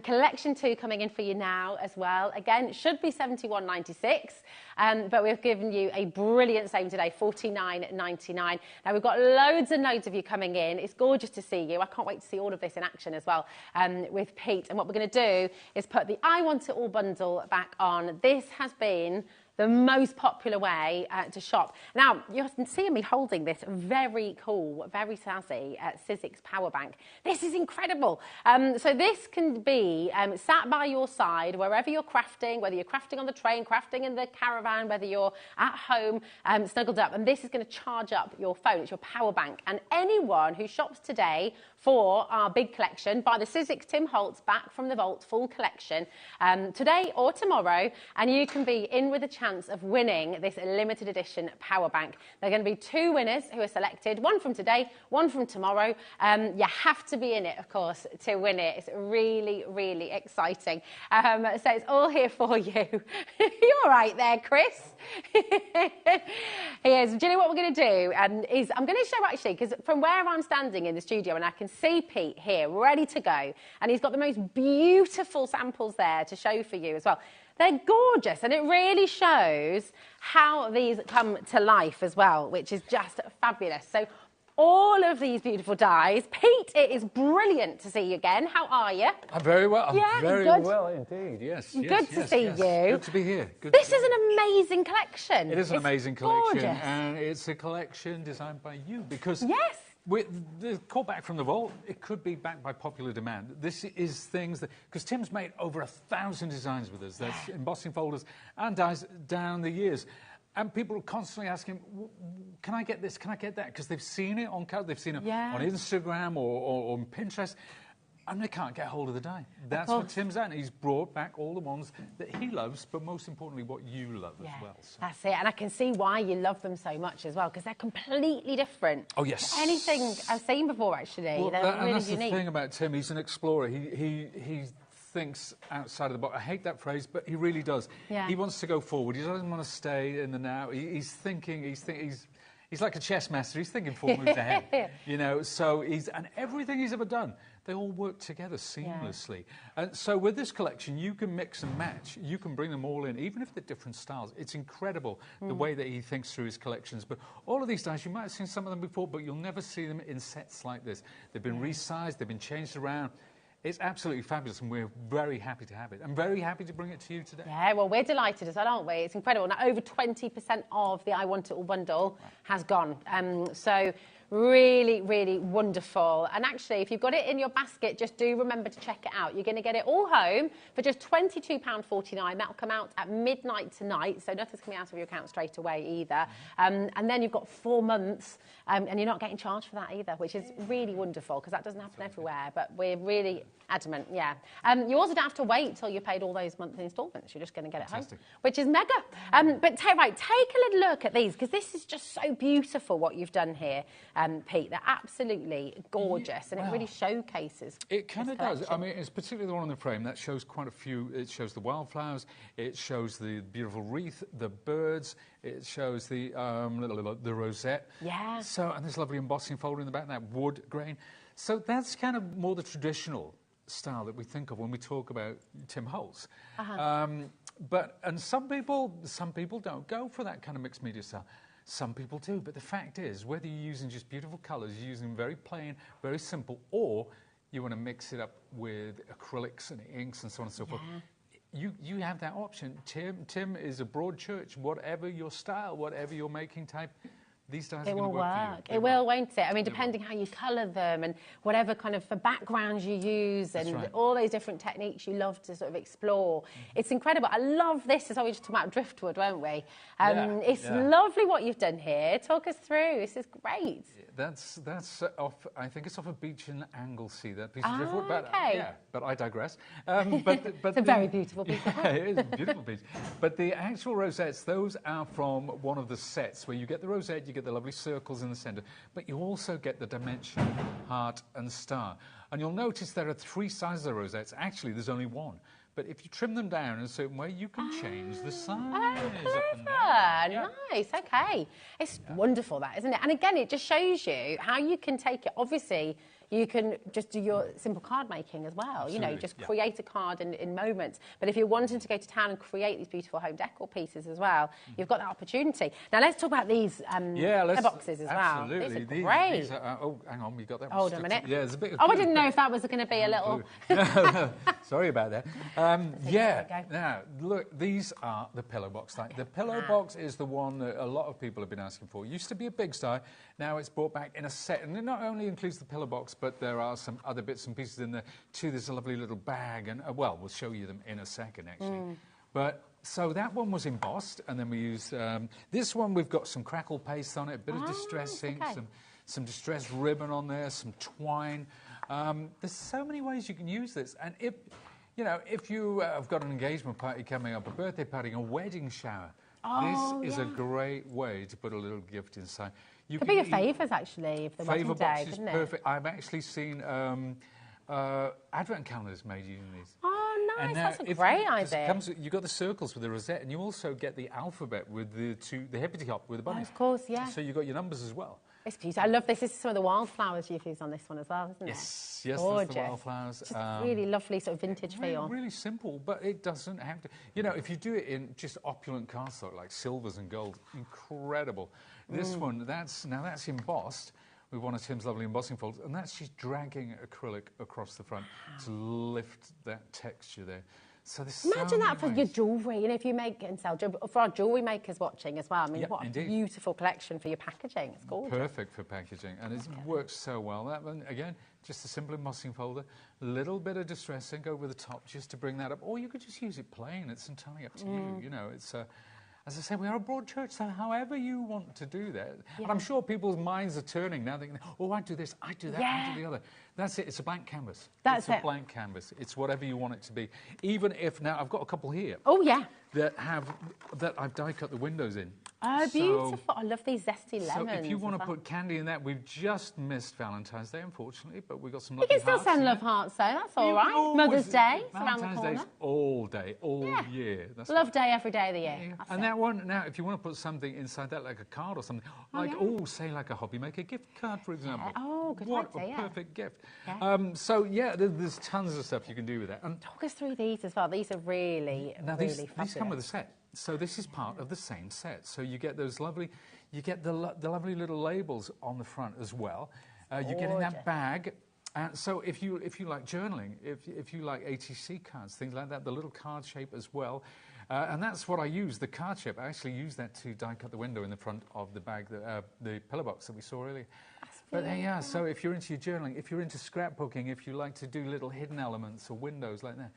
Collection 2 coming in for you now as well. Again, it should be $71.96, but we've given you a brilliant save today, $49.99. Now, we've got loads and loads of you coming in. It's gorgeous to see you. I can't wait to see all of this in action as well with Pete. And what we're going to do is put the I Want It All bundle back on. This has been the most popular way to shop. Now, you're seeing me holding this very cool, very sassy Sizzix power bank. This is incredible. So this can be sat by your side wherever you're crafting, whether you're crafting on the train, crafting in the caravan, whether you're at home snuggled up, and this is going to charge up your phone. It's your power bank. And anyone who shops today for our big collection, buy the Sizzix Tim Holtz Back from the Vault full collection today or tomorrow, and you can be in with a chance of winning this limited edition power bank. There are going to be 2 winners who are selected, one from today, one from tomorrow. You have to be in it, of course, to win it. It's really, really exciting. So it's all here for you. You're all right there, Chris. Yes. Do you know what we're going to do? Is I'm going to show actually, because from where I'm standing in the studio, and I can see Pete here ready to go, and he's got the most beautiful samples there to show for you as well. They're gorgeous, and it really shows how these come to life as well, which is just fabulous. So all of these beautiful dies. Pete, it is brilliant to see you again. How are you? I'm very well. I'm very good. well indeed. Yes. Good to see you. Good to be here. This is an amazing collection. It is an amazing collection, gorgeous. and it's a collection designed by you because yes. The call back from the vault, it could be backed by popular demand. This is things that, because Tim's made over 1,000 designs with us. That's embossing folders and dies down the years. And people are constantly asking, can I get this, can I get that? Because they've seen it on code, they've seen it on Instagram or on Pinterest, and they can't get hold of the die. That's what Tim's at. He's brought back all the ones that he loves, but most importantly, what you love as well. So. That's it. And I can see why you love them so much as well, because they're completely different. Oh, yes. To anything I've seen before, actually. Well, they're really and that's unique. the thing about Tim. He's an explorer. He thinks outside of the box. I hate that phrase, but he really does. Yeah. He wants to go forward. He doesn't want to stay in the now. He's thinking. He's like a chess master. He's thinking 4 moves ahead. You know. So and everything he's ever done, they all work together seamlessly. Yeah. And so with this collection, you can mix and match. You can bring them all in, even if they're different styles. It's incredible the way that he thinks through his collections. But all of these dies, you might have seen some of them before, but you'll never see them in sets like this. They've been resized. They've been changed around. It's absolutely fabulous, and we're very happy to have it. I'm very happy to bring it to you today. Yeah, well, we're delighted as well, aren't we? It's incredible. Now, over 20% of the I Want It All bundle has gone. So really, really wonderful. And actually, if you've got it in your basket, just do remember to check it out. You're going to get it all home for just £22.49. That'll come out at midnight tonight, so nothing's coming out of your account straight away either. And then you've got 4 months, and you're not getting charged for that either, which is really wonderful, because that doesn't happen everywhere. But we're really adamant, you also don't have to wait till you paid all those monthly instalments. You're just going to get it home, which is mega. But take a little look at these, because this is just so beautiful what you've done here, Pete. They're absolutely gorgeous, and it really showcases. It kind of does. I mean, it's particularly the one on the frame that shows quite a few. It shows the wildflowers. It shows the beautiful wreath, the birds. It shows the rosette. Yeah. So, and this lovely embossing folder in the back, that wood grain. So that's kind of more the traditional style that we think of when we talk about Tim Holtz. And some people don't go for that kind of mixed media style. Some people do, but the fact is, whether you're using just beautiful colours, you're using very plain, very simple, or you want to mix it up with acrylics and inks and so on and so forth, you have that option. Tim is a broad church. Whatever your style, whatever your making type, these dies are going to work for you. It will, won't it? I mean, depending how you colour them and whatever kind of backgrounds you use and all those different techniques you love to sort of explore. It's incredible. I love this. It's always just about driftwood, won't we? It's lovely what you've done here. Talk us through. This is great. That's off. I think it's off a beach in Anglesey. That piece of driftwood. But I digress. But it's a very beautiful piece. It is a beautiful piece. But the actual rosettes, those are from one of the sets where you get the rosette, you get the lovely circles in the centre, but you also get the dimension, heart and star. And you'll notice there are 3 sizes of rosettes. Actually, there's only 1. But if you trim them down in a certain way, you can change the size. Nice, okay. It's wonderful, that, isn't it? And again, it just shows you how you can take it. Obviously, you can just do your simple card making as well. Absolutely. You know, just create a card in moments. But if you're wanting to go to town and create these beautiful home decor pieces as well, you've got that opportunity. Now, let's talk about these boxes as well. Absolutely. These are great. These are, oh, hang on, we got that one. Hold on a minute. Yeah, there's a bit of I didn't know if that was going to be a little... Sorry about that. Now, look, these are the pillow box. The pillow box is the one that a lot of people have been asking for. It used to be a big style. Now it's brought back in a set. And it not only includes the pillow box, but there are some other bits and pieces in there too. There's a lovely little bag. And, well, we'll show you them in a second, actually. But so that one was embossed. And then we used this one. We've got some crackle paste on it, a bit of distress ink, some distressed ribbon on there, some twine. There's so many ways you can use this. And if you have got an engagement party coming up, a birthday party, a wedding shower, this is a great way to put a little gift inside. You could be your favours, actually, if the wedding day, couldn't it? Perfect. I've actually seen advent calendars made using these. Oh, nice. That's a great idea. You've got the circles with the rosette, and you also get the alphabet with the hippity hop with the bunnies. Oh, of course, yeah. So you've got your numbers as well. It's beautiful. I love this. This is some of the wildflowers you've used on this one as well, isn't it? Yes, gorgeous. The wildflowers. Just really lovely sort of vintage feel. Really simple, but it doesn't have to... if you do it in just opulent cardstock, like silvers and gold, incredible. This one, that's embossed with one of Tim's lovely embossing folders, and that's just dragging acrylic across the front to lift that texture there. So imagine that for your jewellery, you know, if you make and sell jewellery, for our jewellery makers watching as well. I mean, what a beautiful collection for your packaging. It's gorgeous. Perfect for packaging, and it works so well. That one, again, just a simple embossing folder, a little bit of distress ink over the top just to bring that up, or you could just use it plain. It's entirely up to you. You know, it's as I say, we are a broad church, so however you want to do that. Yeah. And I'm sure people's minds are turning now, thinking, oh, I do this, I do that, I do the other. That's it. It's a blank canvas. It's a blank canvas. It's whatever you want it to be. Even if, now, I've got a couple here. Oh, yeah. That I've die-cut the windows in. Oh, beautiful. I love these zesty lemons. So if you want to put candy in that, we've just missed Valentine's Day, unfortunately, but we've got some lovely hearts. You can still send love hearts, though. That's all right. Mother's Day, around the corner. Valentine's Day's all day, all year. That's love day every day of the year. Yeah. And that one, now, if you want to put something inside that, like a card or something, say like a HobbyMaker gift card, for example. Oh, good idea. What a perfect gift. So, there's tons of stuff you can do with that. And talk us through these as well. These are really, these come with a set. So this is part of the same set. So you get those lovely, the lovely little labels on the front as well. You get in that bag. And so if you like journaling, if you like ATC cards, things like that, the little card shape as well. And that's what I use, the card shape. I actually use that to die cut the window in the front of the bag, the pillar box that we saw earlier. But so if you're into your journaling, if you're into scrapbooking, if you like to do little hidden elements or windows like that,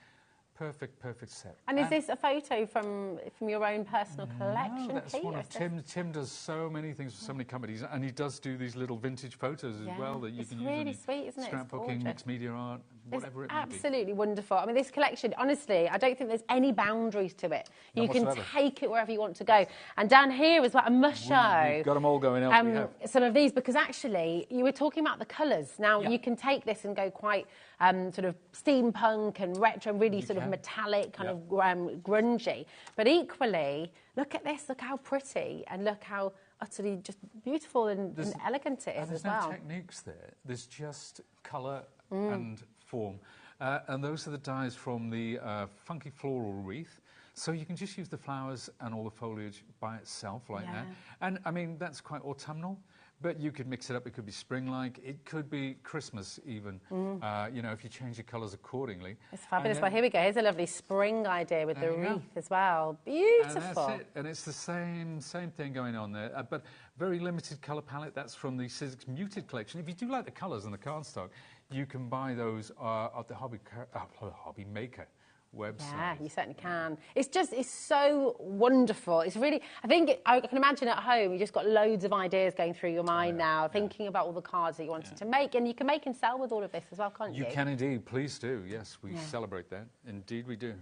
perfect set. And is this a photo from your own personal collection? No, that's one of Tim. Tim does so many things for so many companies, and he does do these little vintage photos as well that you can use. It's really sweet, isn't it? Scrapbooking, mixed media art, whatever it may be. Absolutely wonderful. I mean, this collection, honestly, I don't think there's any boundaries to it. You can take it wherever you want to go. And down here as well, I must show. We've got them all going out. Some of these, because actually, you were talking about the colours. Now, you can take this and go quite sort of steampunk and retro, really sort of metallic, kind of grungy. But equally, look at this, look how pretty, and look how utterly just beautiful and elegant it is as well. There's no techniques there. There's just colour and form. And those are the dyes from the funky floral wreath. So you can just use the flowers and all the foliage by itself like that. And, I mean, that's quite autumnal. But you could mix it up. It could be spring-like. It could be Christmas even, you know, if you change your colours accordingly. It's fabulous. Well, here we go. Here's a lovely spring idea with the wreath as well. Beautiful. And that's it. And it's the same thing going on there. But very limited colour palette. That's from the Sizzix Muted collection. If you do like the colours and the cardstock, you can buy those at the HobbyMaker website. Yeah, you certainly can. It's so wonderful. It's really, I can imagine at home, you just got loads of ideas going through your mind now, thinking about all the cards that you wanted to make, and you can make and sell with all of this as well, can't you? You can indeed. Please do. Yes, we celebrate that. Indeed we do.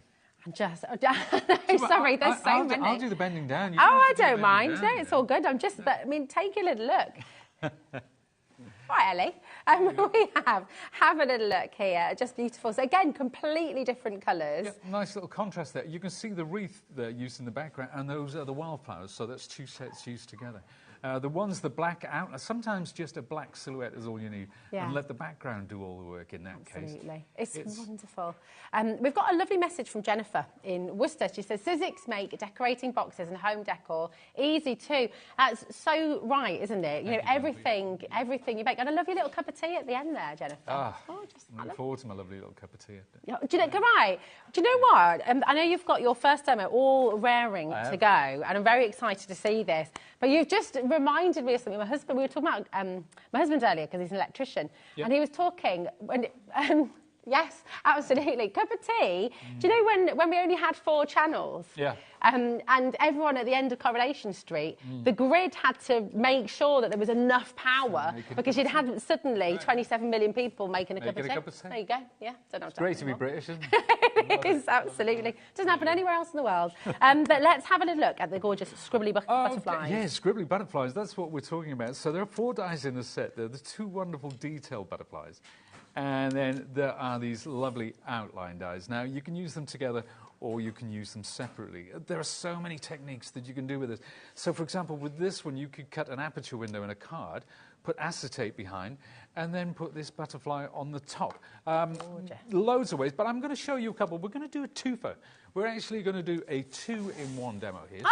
I'm just, sorry, there's so many. I'll do the bending down. I don't mind. No, it's all good. I'm just, take a little look. Right, Ellie. We have a little look here. Just beautiful. So again, completely different colours. Yeah, nice little contrast there. You can see the wreath there used in the background, and those are the wildflowers. So that's two sets used together. The black out, sometimes just a black silhouette is all you need. And let the background do all the work in that case. Absolutely. It's wonderful. We've got a lovely message from Jennifer in Worcester. She says, Sizzix make decorating boxes and home decor easy too. That's so right, isn't it? You know, everything you make. And I love your little cup of tea at the end there, Jennifer. I look forward to my lovely little cup of tea. Do you know what? I know you've got your first demo all raring to go, and I'm very excited to see this. But you've just reminded me of something. We were talking about my husband earlier, because he's an electrician, and he was talking when yes, absolutely. Cup of tea. Do you know when we only had 4 channels? Yeah. And everyone at the end of Coronation Street, the grid had to make sure that there was enough power, because you'd had suddenly 27 million people making a cup of tea. There you go. Yeah. It's great to be British, isn't it? It is, absolutely. Doesn't happen anywhere else in the world. But let's have a little look at the gorgeous scribbly butterflies. Yeah, scribbly butterflies. That's what we're talking about. So there are 4 dies in the set. There are the 2 wonderful detail butterflies. And then there are these lovely outline dies. Now, you can use them together or you can use them separately. There are so many techniques that you can do with this. So, for example, with this one, you could cut an aperture window in a card, put acetate behind, and then put this butterfly on the top. Loads of ways, but I'm going to show you a couple. We're going to do a twofer. We're actually going to do a 2-in-1 demo here.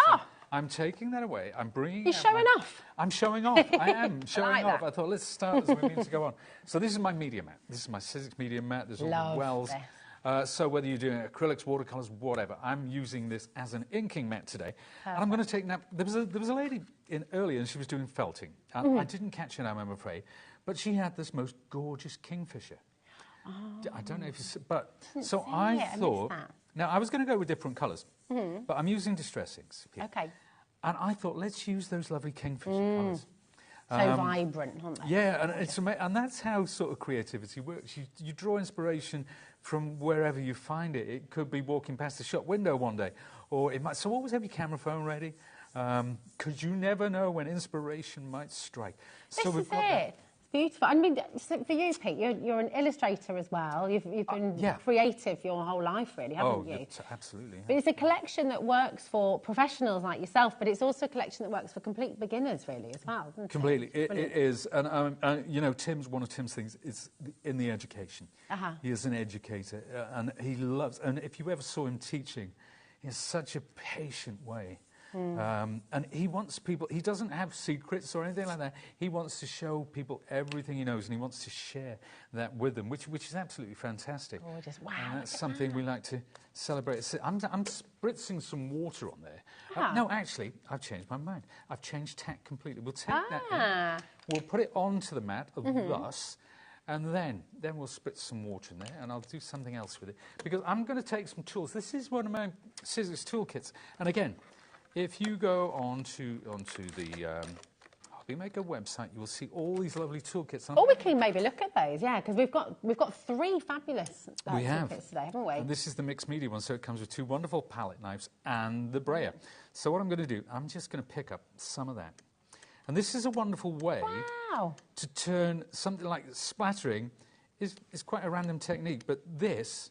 I'm taking that away. I'm bringing. You're showing off. I'm showing off. I am showing off. that. I thought let's start as we need to go on. So this is my media mat. This is my Sizzix media mat. There's all the wells. So whether you're doing acrylics, watercolors, whatever, I'm using this as an inking mat today. And I'm going to take that. There was a lady in earlier, and she was doing felting. I didn't catch her name, I'm afraid, but she had this most gorgeous kingfisher. Oh. I don't know if you see, but so I thought. Now I was going to go with different colours, but I'm using distress inks here. Okay. And I thought, let's use those lovely kingfisher colours. So vibrant, aren't they? Yeah, and it's and that's how sort of creativity works. You draw inspiration from wherever you find it. It could be walking past the shop window one day, or it might. So always have your camera phone ready, because you never know when inspiration might strike. So this is it. It's beautiful. I mean, for you, Pete, you're an illustrator as well. You've been creative your whole life, really, haven't you? Absolutely. But it's a collection that works for professionals like yourself, but it's also a collection that works for complete beginners, really, as well, isn't it? Completely. It is. And, you know, one of Tim's things is in the education. He is an educator, and he loves... And if you ever saw him teaching, he has such a patient way. And he wants people, he doesn't have secrets or anything like that. He wants to show people everything he knows, and he wants to share that with them, which is absolutely fantastic. Gorgeous. Wow. And that's something we like to celebrate. I'm spritzing some water on there. No, actually, I've changed my mind. I've changed tack completely. We'll take that in, we'll put it onto the mat, thus, and then we'll spritz some water in there, and I'll do something else with it. Because I'm going to take some tools. This is one of my Sizzix toolkits. And again, if you go onto the HobbyMaker website, you will see all these lovely toolkits. Or we can maybe look at those, yeah, because we've got 3 fabulous toolkits today, haven't we? And this is the mixed media one, so it comes with 2 wonderful palette knives and the brayer. So what I'm going to do, I'm just going to pick up some of that. And this is a wonderful way to turn something like splattering is quite a random technique, but this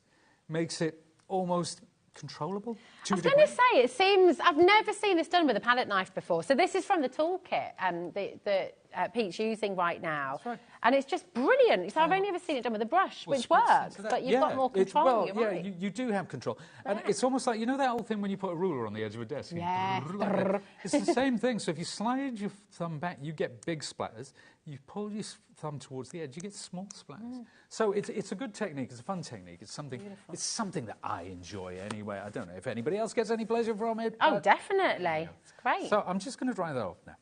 makes it almost controllable. I was going to say, it seems, I've never seen this done with a palette knife before. So this is from the toolkit that Pete's using right now. That's right. And it's just brilliant. So I've only ever seen it done with a brush, which works, but you've got more control. You do have control. And it's almost like, you know that old thing when you put a ruler on the edge of a desk? Yeah. It's the same thing. So if you slide your thumb back, you get big splatters. You pull your thumb towards the edge, you get small splatters. So it's a good technique. It's a fun technique. It's something that I enjoy anyway. I don't know if anybody else gets any pleasure from it. Oh, definitely. It's great. So I'm just going to dry that off now.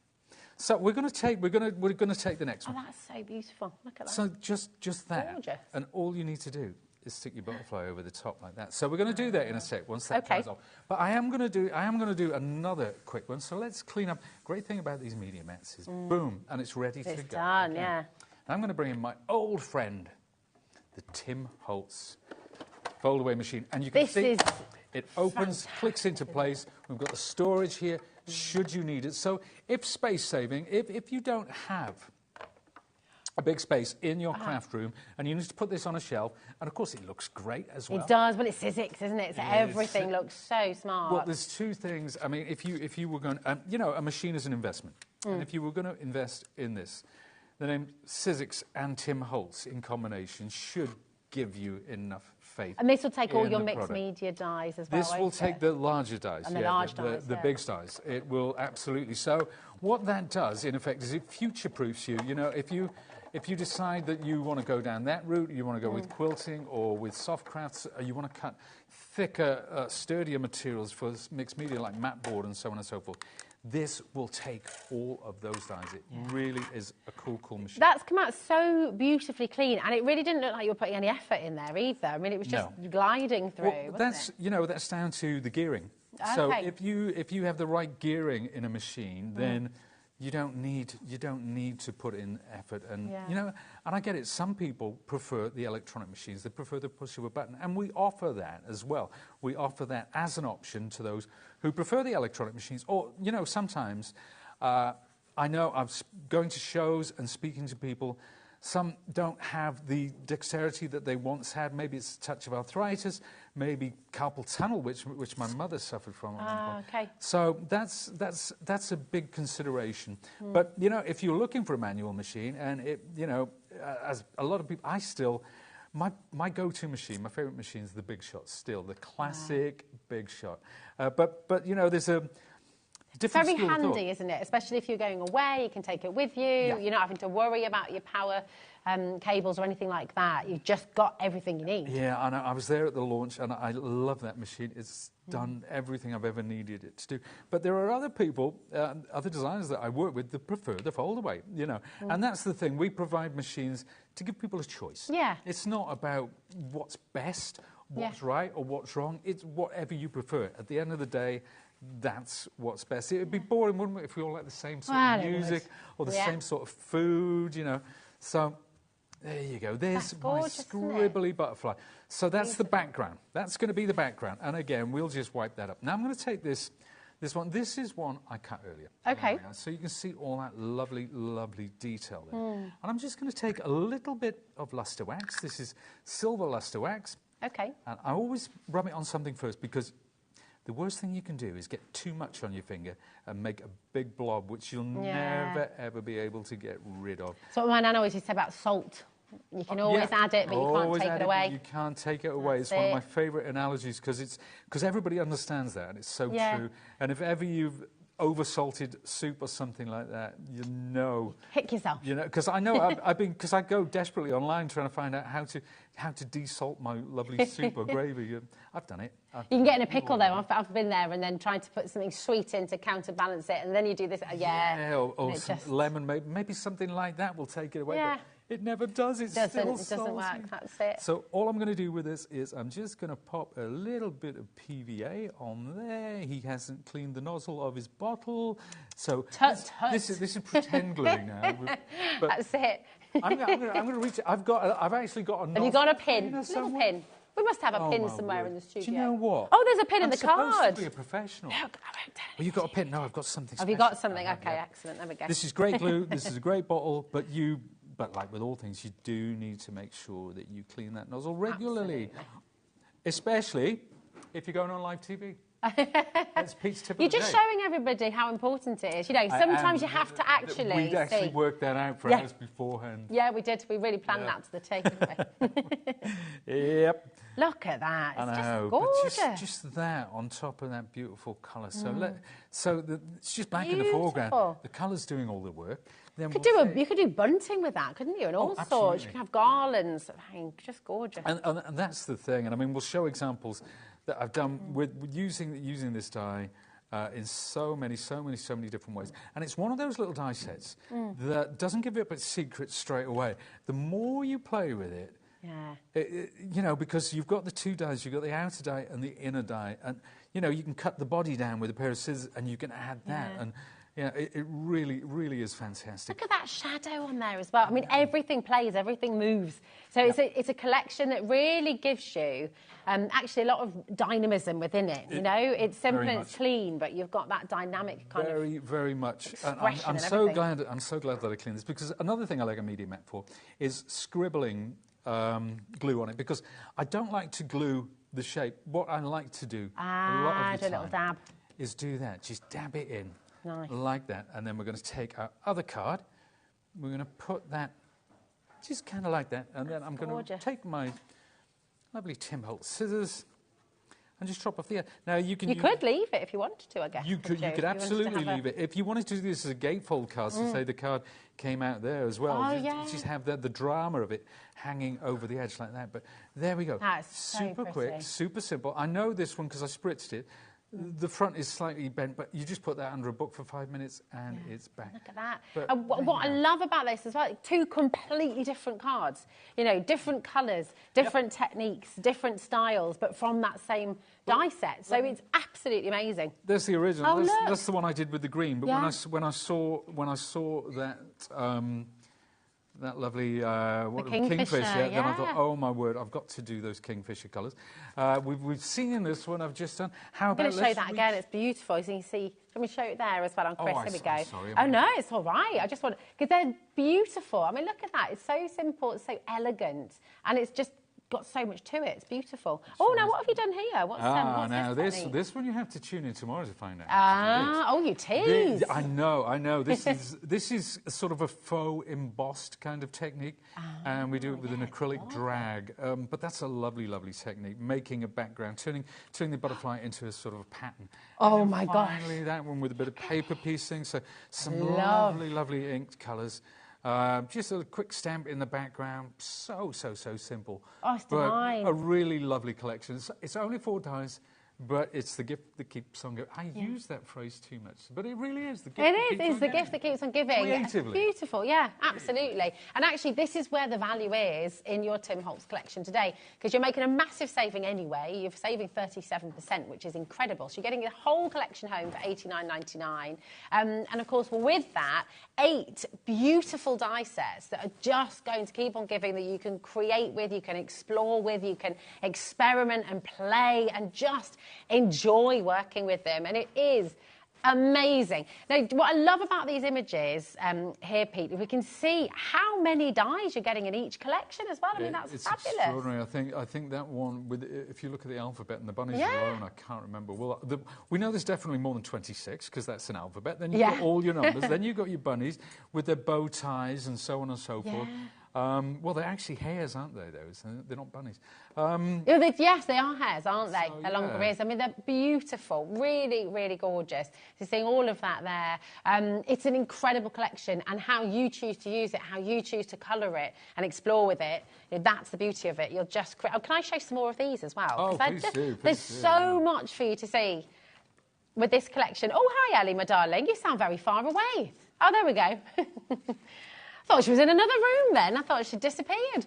So we're going to take the next one. Oh, that's so beautiful. Look at that. So just that. Gorgeous. And all you need to do is stick your butterfly over the top like that. So we're going to do that in a sec once that dries off. But I am going to do another quick one. So let's clean up. Great thing about these media mats is boom, and it's ready to go. It's done, okay. yeah. I'm going to bring in my old friend, the Tim Holtz fold away machine, and you can see it opens, clicks into place. We've got the storage here, should you need it. So if space saving, if you don't have a big space in your craft room and you need to put this on a shelf, and of course it looks great as well. It does, but it's Sizzix, isn't it? So everything looks so smart. Well, there's 2 things. I mean, if you were going, you know, a machine is an investment, and if you were going to invest in this, the name Sizzix and Tim Holtz in combination should give you enough faith. And this will take all your mixed media dies as well. This will take the larger dies, and the large dies, the big dies. It will absolutely. So what that does, in effect, is it future-proofs you. You know, if you decide that you want to go down that route, you want to go with quilting or with soft crafts, you want to cut thicker, sturdier materials for mixed media like mat board and so on and so forth. This will take all of those dies. It really is a cool machine. That's come out so beautifully clean, and it really didn't look like you were putting any effort in there either. I mean, it was just gliding through. Well, that's down to the gearing. Okay. So if you have the right gearing in a machine, then you don't need to put in effort. And you know, and I get it. Some people prefer the electronic machines. They prefer the push of a button, and we offer that as well. We offer that as an option to those who prefer the electronic machines. Or you know, sometimes I know I'm going to shows and speaking to people. Some don't have the dexterity that they once had. Maybe it's a touch of arthritis, maybe carpal tunnel, which my mother suffered from. Okay. So that's a big consideration. But you know, if you're looking for a manual machine, and as a lot of people, my go-to machine, my favorite machine is the Big Shot. Still, the classic Big Shot. But you know, there's a Different very school of thought. handy, isn't it? Especially if you're going away, you can take it with you. Yeah. You're not having to worry about your power cables or anything like that. You've just got everything you need. Yeah, I know. I was there at the launch, and I love that machine. It's done everything I've ever needed it to do. But there are other people, other designers that I work with that prefer the fold-away, you know. And that's the thing. We provide machines to give people a choice. Yeah. It's not about what's best, what's right, or what's wrong. It's whatever you prefer. At the end of the day, that's what's best. It would be boring, wouldn't it, if we all like the same sort of music or the same sort of food, you know. So there you go. There's my scribbly butterfly. So that's the background. That's going to be the background. And again, we'll just wipe that up. Now I'm going to take this one. This is one I cut earlier. Okay. So you can see all that lovely, lovely detail there. And I'm just going to take a little bit of luster wax. This is silver luster wax. Okay. And I always rub it on something first, because the worst thing you can do is get too much on your finger and make a big blob, which you'll never, ever be able to get rid of. So what my nan always used to say about salt. You can always add it, but you can't take it away. You can't take it away. It's one of my favourite analogies, because everybody understands that, and it's so true. And if ever you've over-salted soup or something like that, you know. Kick yourself. You know, because I know because I go desperately online trying to find out how to desalt my lovely soup or gravy. I've done it. You can get in a pickle though. I've been there, and then trying to put something sweet in to counterbalance it, and then you do this. Or some lemon, maybe something like that will take it away. Yeah. But it never does. It doesn't work. That's it. So all I'm going to do with this is I'm just going to pop a little bit of PVA on there. He hasn't cleaned the nozzle of his bottle, so this is pretend glue now. But that's it. I'm going to reach. I've actually got a. Have you got a pin? A little pin. We must have a pin somewhere in the studio. Do you know what? Oh, there's a pin in the card. I'm supposed to be a professional. Look, I won't tell you. Well, you've got a pin. No, I've got something. Have you got something? Okay, excellent. There we go. This is great glue. This is a great bottle, but like with all things, you do need to make sure that you clean that nozzle regularly. Absolutely. Especially if you're going on live TV. That's Pete's tip of the You're day. just showing everybody how important it is. You know, sometimes you have to actually We'd actually worked that out for us beforehand. Yeah, we did. We really planned that to the T, didn't we? Yep. Look at that. It's just gorgeous. But just that on top of that beautiful colour. So it's just black in the foreground. The colour's doing all the work. Then you could do bunting with that, couldn't you? And all sorts. You can have garlands. Just gorgeous. And that's the thing. And I mean, we'll show examples that I've done with using this die in so many different ways. And it's one of those little die sets that doesn't give up its secret straight away. The more you play with it, you know, because you've got the two dies, you've got the outer die and the inner die, and you know, you can cut the body down with a pair of scissors, and you can add that, and yeah, it really is fantastic. Look at that shadow on there as well. I mean, everything plays, everything moves. So it's a collection that really gives you actually a lot of dynamism within it. You know, it's simple and it's clean, but you've got that dynamic kind of very much. Expression I'm so glad that I cleaned this, because another thing I like a media mat for is scribbling glue on it, because I don't like to glue the shape. What I like to do a lot of the time, a little dab, is do that. Just dab it in. Nice. Like that, and then we're going to take our other card, we're going to put that just kind of like that, and then I'm going to take my lovely Tim Holtz scissors and just chop off the end. Now you could leave it if you wanted to, I guess. You could absolutely leave it. If you wanted to do this as a gatefold card, so say the card came out there as well, just have the drama of it hanging over the edge like that. But there we go. That's super so quick, super simple. I know this one because I spritzed it. The front is slightly bent, but you just put that under a book for 5 minutes and it's back. Look at that. But and what I love about this as well, two completely different cards. You know, different colours, different techniques, different styles, but from that same die set. So it's absolutely amazing. There's the original. Oh, that's the one I did with the green. But when I saw that that lovely kingfisher, then I thought, oh my word, I've got to do those kingfisher colours. We've seen this one I've just done. I'm going to show that again. It's beautiful. As you can see, let me show it there as well on Chris. Here we go. Oh no, it's all right. I just want, because they're beautiful. I mean, look at that. It's so simple. It's so elegant, and it's just got so much to it. It's beautiful. Oh, now what have you done here? What's now this? This one you have to tune in tomorrow to find out. Oh, you tease. I know. This is a sort of a faux embossed kind of technique, and we do it with an acrylic drag. But that's a lovely, lovely technique, making a background, turning the butterfly into a sort of a pattern. Oh my gosh! Finally, that one with a bit of paper piecing, so some lovely, lovely inked colours. Just a quick stamp in the background. So simple. Oh, it's divine. A really lovely collection. It's only 4 dies, but it's the gift that keeps on giving. I use that phrase too much, but it really is the gift. It's the gift that keeps on giving. Creatively. Beautiful, yeah, absolutely. And actually, this is where the value is in your Tim Holtz collection today, because you're making a massive saving anyway. You're saving 37%, which is incredible. So you're getting the whole collection home for $89.99. And of course, with that, 8 beautiful die sets that are just going to keep on giving, that you can create with, you can explore with, you can experiment and play and just enjoy working with them. And it is amazing. Now, what I love about these images here, Pete, we can see how many dies you're getting in each collection as well. I mean, that's fabulous. It's extraordinary. I think that one, if you look at the alphabet and the bunnies alone, I can't remember. Well, we know there's definitely more than 26, because that's an alphabet. Then you've got all your numbers. Then you've got your bunnies with their bow ties and so on and so forth. Well, they're actually hares, aren't they, though? So they're not bunnies. Yes, they are hares, aren't they? They're long careers. I mean, they're beautiful, really, really gorgeous. So seeing all of that there, it's an incredible collection, and how you choose to use it, how you choose to colour it and explore with it, that's the beauty of it. You'll just create... Oh, can I show some more of these as well? Oh, please do. There's so much for you to see with this collection. Oh, hi, Ellie, my darling. You sound very far away. Oh, there we go. I thought she was in another room then. I thought she'd disappeared.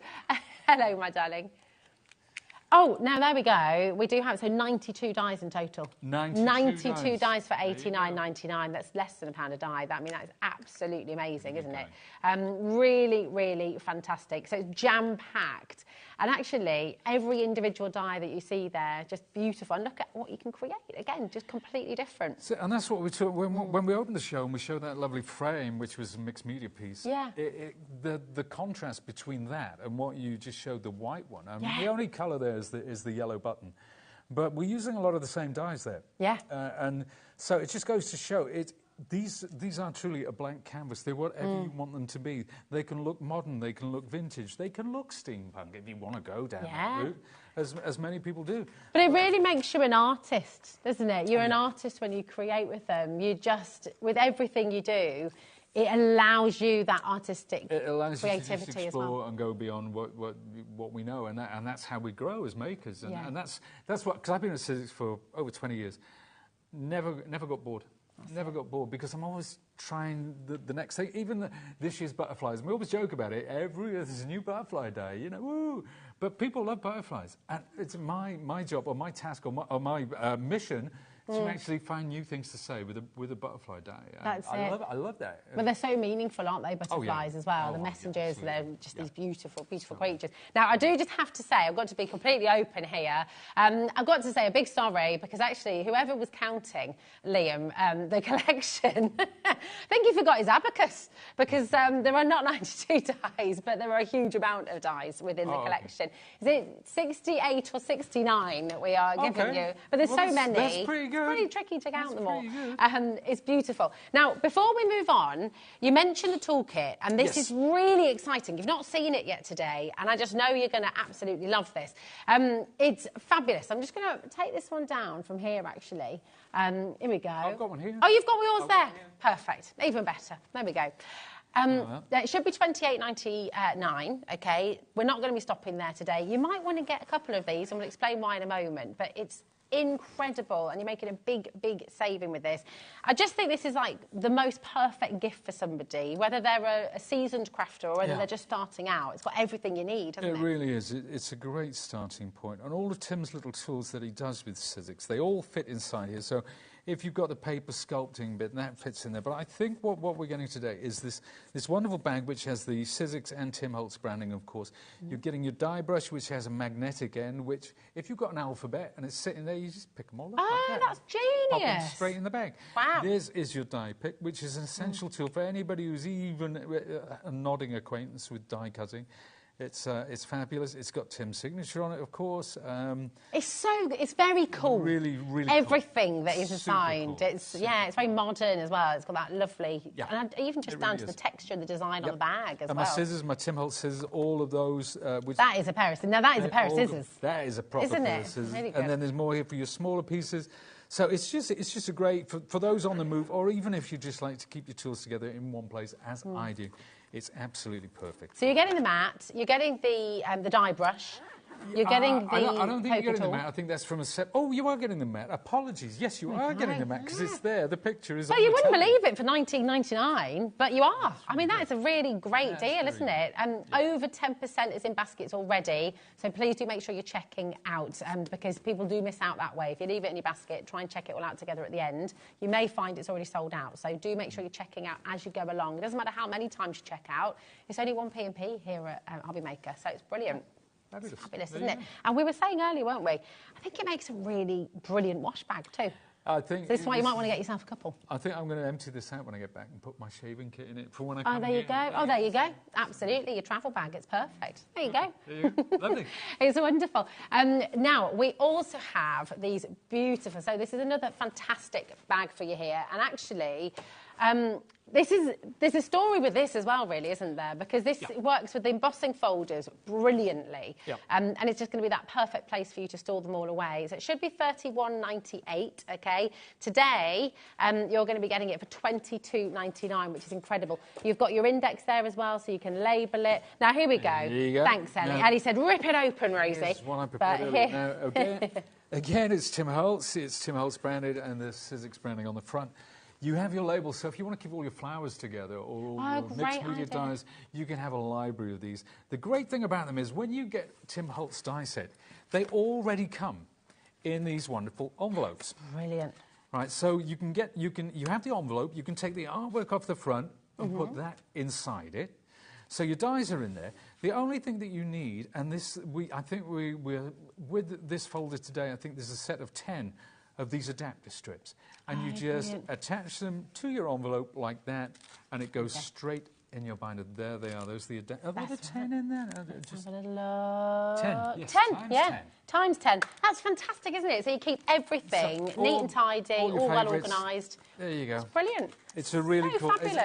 Hello, my darling. Oh, now there we go. We do have, so 92 dies in total. 92 dies for $89.99. That's less than £1 a die. That is absolutely amazing, isn't it? Really, really fantastic. So it's jam-packed. And actually, every individual die that you see there, just beautiful. And look at what you can create. Again, just completely different. So, and that's what we took when we opened the show and we showed that lovely frame, which was a mixed media piece. Yeah. The contrast between that and what you just showed, the white one. The only colour there is the yellow button. But we're using a lot of the same dyes there. Yeah. And so it just goes to show these are truly a blank canvas. They're whatever you want them to be. They can look modern, they can look vintage, they can look steampunk if you want to go down that route, as many people do. But it really makes you an artist, doesn't it? You're an artist when you create with them. You just, with everything you do, it allows you that artistic creativity. It allows you to just explore and go beyond what we know, and that's how we grow as makers. And that's what, because I've been at Sizzix for over 20 years, never got bored. Never got bored, because I'm always trying the next thing. Even this year's butterflies, and we always joke about it. There's a new butterfly day, woo! But people love butterflies, and it's my job or my task or my mission to actually find new things to say with a butterfly day. That's I love that. But they're so meaningful, aren't they, butterflies as well? The messengers, they're just these beautiful, beautiful creatures. Now, I do just have to say, I've got to be completely open here. I've got to say a big sorry, because actually, whoever was counting, Liam, the collection, I think he forgot his abacus, because there are not 92 dies, but there are a huge amount of dies within the collection. Is it 68 or 69 that we are giving you? But there's so many. That's pretty good. It's pretty tricky to count them all. It's beautiful. Now, before we move on, you mentioned the toolkit, and this is really exciting. You've not seen it yet today, and I just know you're going to absolutely love this. It's fabulous. I'm just going to take this one down from here, actually. Here we go. I've got one here. Oh, you've got yours there? Perfect. Even better. There we go. It should be $28.99, OK? We're not going to be stopping there today. You might want to get a couple of these, and we'll explain why in a moment, but it's incredible, and you're making a big, big saving with this. I just think this is like the most perfect gift for somebody, whether they're a seasoned crafter or whether they're just starting out. It's got everything you need, hasn't it? It really is. It's a great starting point. And all of Tim's little tools that he does with Sizzix, they all fit inside here. So if you've got the paper sculpting bit, that fits in there. But I think what we're getting today is this wonderful bag, which has the Sizzix and Tim Holtz branding, of course. You're getting your die brush, which has a magnetic end, which, if you've got an alphabet and it's sitting there, you just pick them all up. Oh, that's genius. Pop them straight in the bag. Wow. This is your die pick, which is an essential tool for anybody who's even a nodding acquaintance with die cutting. It's fabulous. It's got Tim's signature on it, of course. It's very cool. Really, really Everything cool. that is assigned. Cool. It's very modern as well. It's got that lovely, and even just down really to the is. texture and the design on the bag as and well. my scissors, my Tim Holtz scissors, all of those. That is a pair of scissors. Now that is a pair of scissors. That is a proper Isn't pair it? of scissors. Really good. And then there's more here for your smaller pieces. So it's just a great for those on the move, or even if you just like to keep your tools together in one place, as I do. It's absolutely perfect. So you're getting the mat, you're getting the dye brush, you're getting the I don't think you're getting tool. the mat. I think that's from a set. Oh, you are getting the mat. Apologies. Yes, you are getting the mat because it's there. The picture is. Well, on you the wouldn't telly. believe it for $19.99, but you are. I mean, that is a really great deal, isn't it? Over 10% is in baskets already, so please do make sure you're checking out, because people do miss out that way. If you leave it in your basket, try and check it all out together at the end. You may find it's already sold out, so do make sure you're checking out as you go along. It doesn't matter how many times you check out. It's only 1p&p here at HobbyMaker, so it's brilliant. It's fabulous, isn't it? And we were saying earlier, weren't we? I think it makes a really brilliant wash bag too. I think so this is why you might want to get yourself a couple. I think I'm going to empty this out when I get back and put my shaving kit in it for when I Oh, come there you go. Oh, there you go. Absolutely, your travel bag. It's perfect. There you go. There you go. Lovely. It's wonderful. Now, we also have these beautiful... So this is another fantastic bag for you here. And actually... there's a story with this as well, really, isn't there? Because this works with the embossing folders brilliantly. And it's just going to be that perfect place for you to store them all away. So it should be $31.98, OK? Today, you're going to be getting it for $22.99, which is incredible. You've got your index there as well, so you can label it. Now, here we go. There you go. Thanks, Ellie. Ellie said, rip it open, Rosie. Here's one I prepared earlier. Now, again, it's Tim Holtz. It's Tim Holtz branded, and the Sizzix branding on the front. You have your label, so if you want to keep all your flowers together or your mixed media dyes, you can have a library of these. The great thing about them is when you get Tim Holtz die set, they already come in these wonderful envelopes. Brilliant. Right, so you have the envelope, you can take the artwork off the front and put that inside it. So your dies are in there. The only thing that you need, and I think we're with this folder today, I think there's a set of 10 of these adapter strips. And you just attach them to your envelope like that, and it goes straight in your binder. There they are. Those are the adapters. Are there 10 in there? Just have a look. 10. Yes, 10, yeah. Times 10. That's fantastic, isn't it? So you keep everything neat and tidy, all well organised. There you go. It's brilliant. It's a really cool... Fabulous.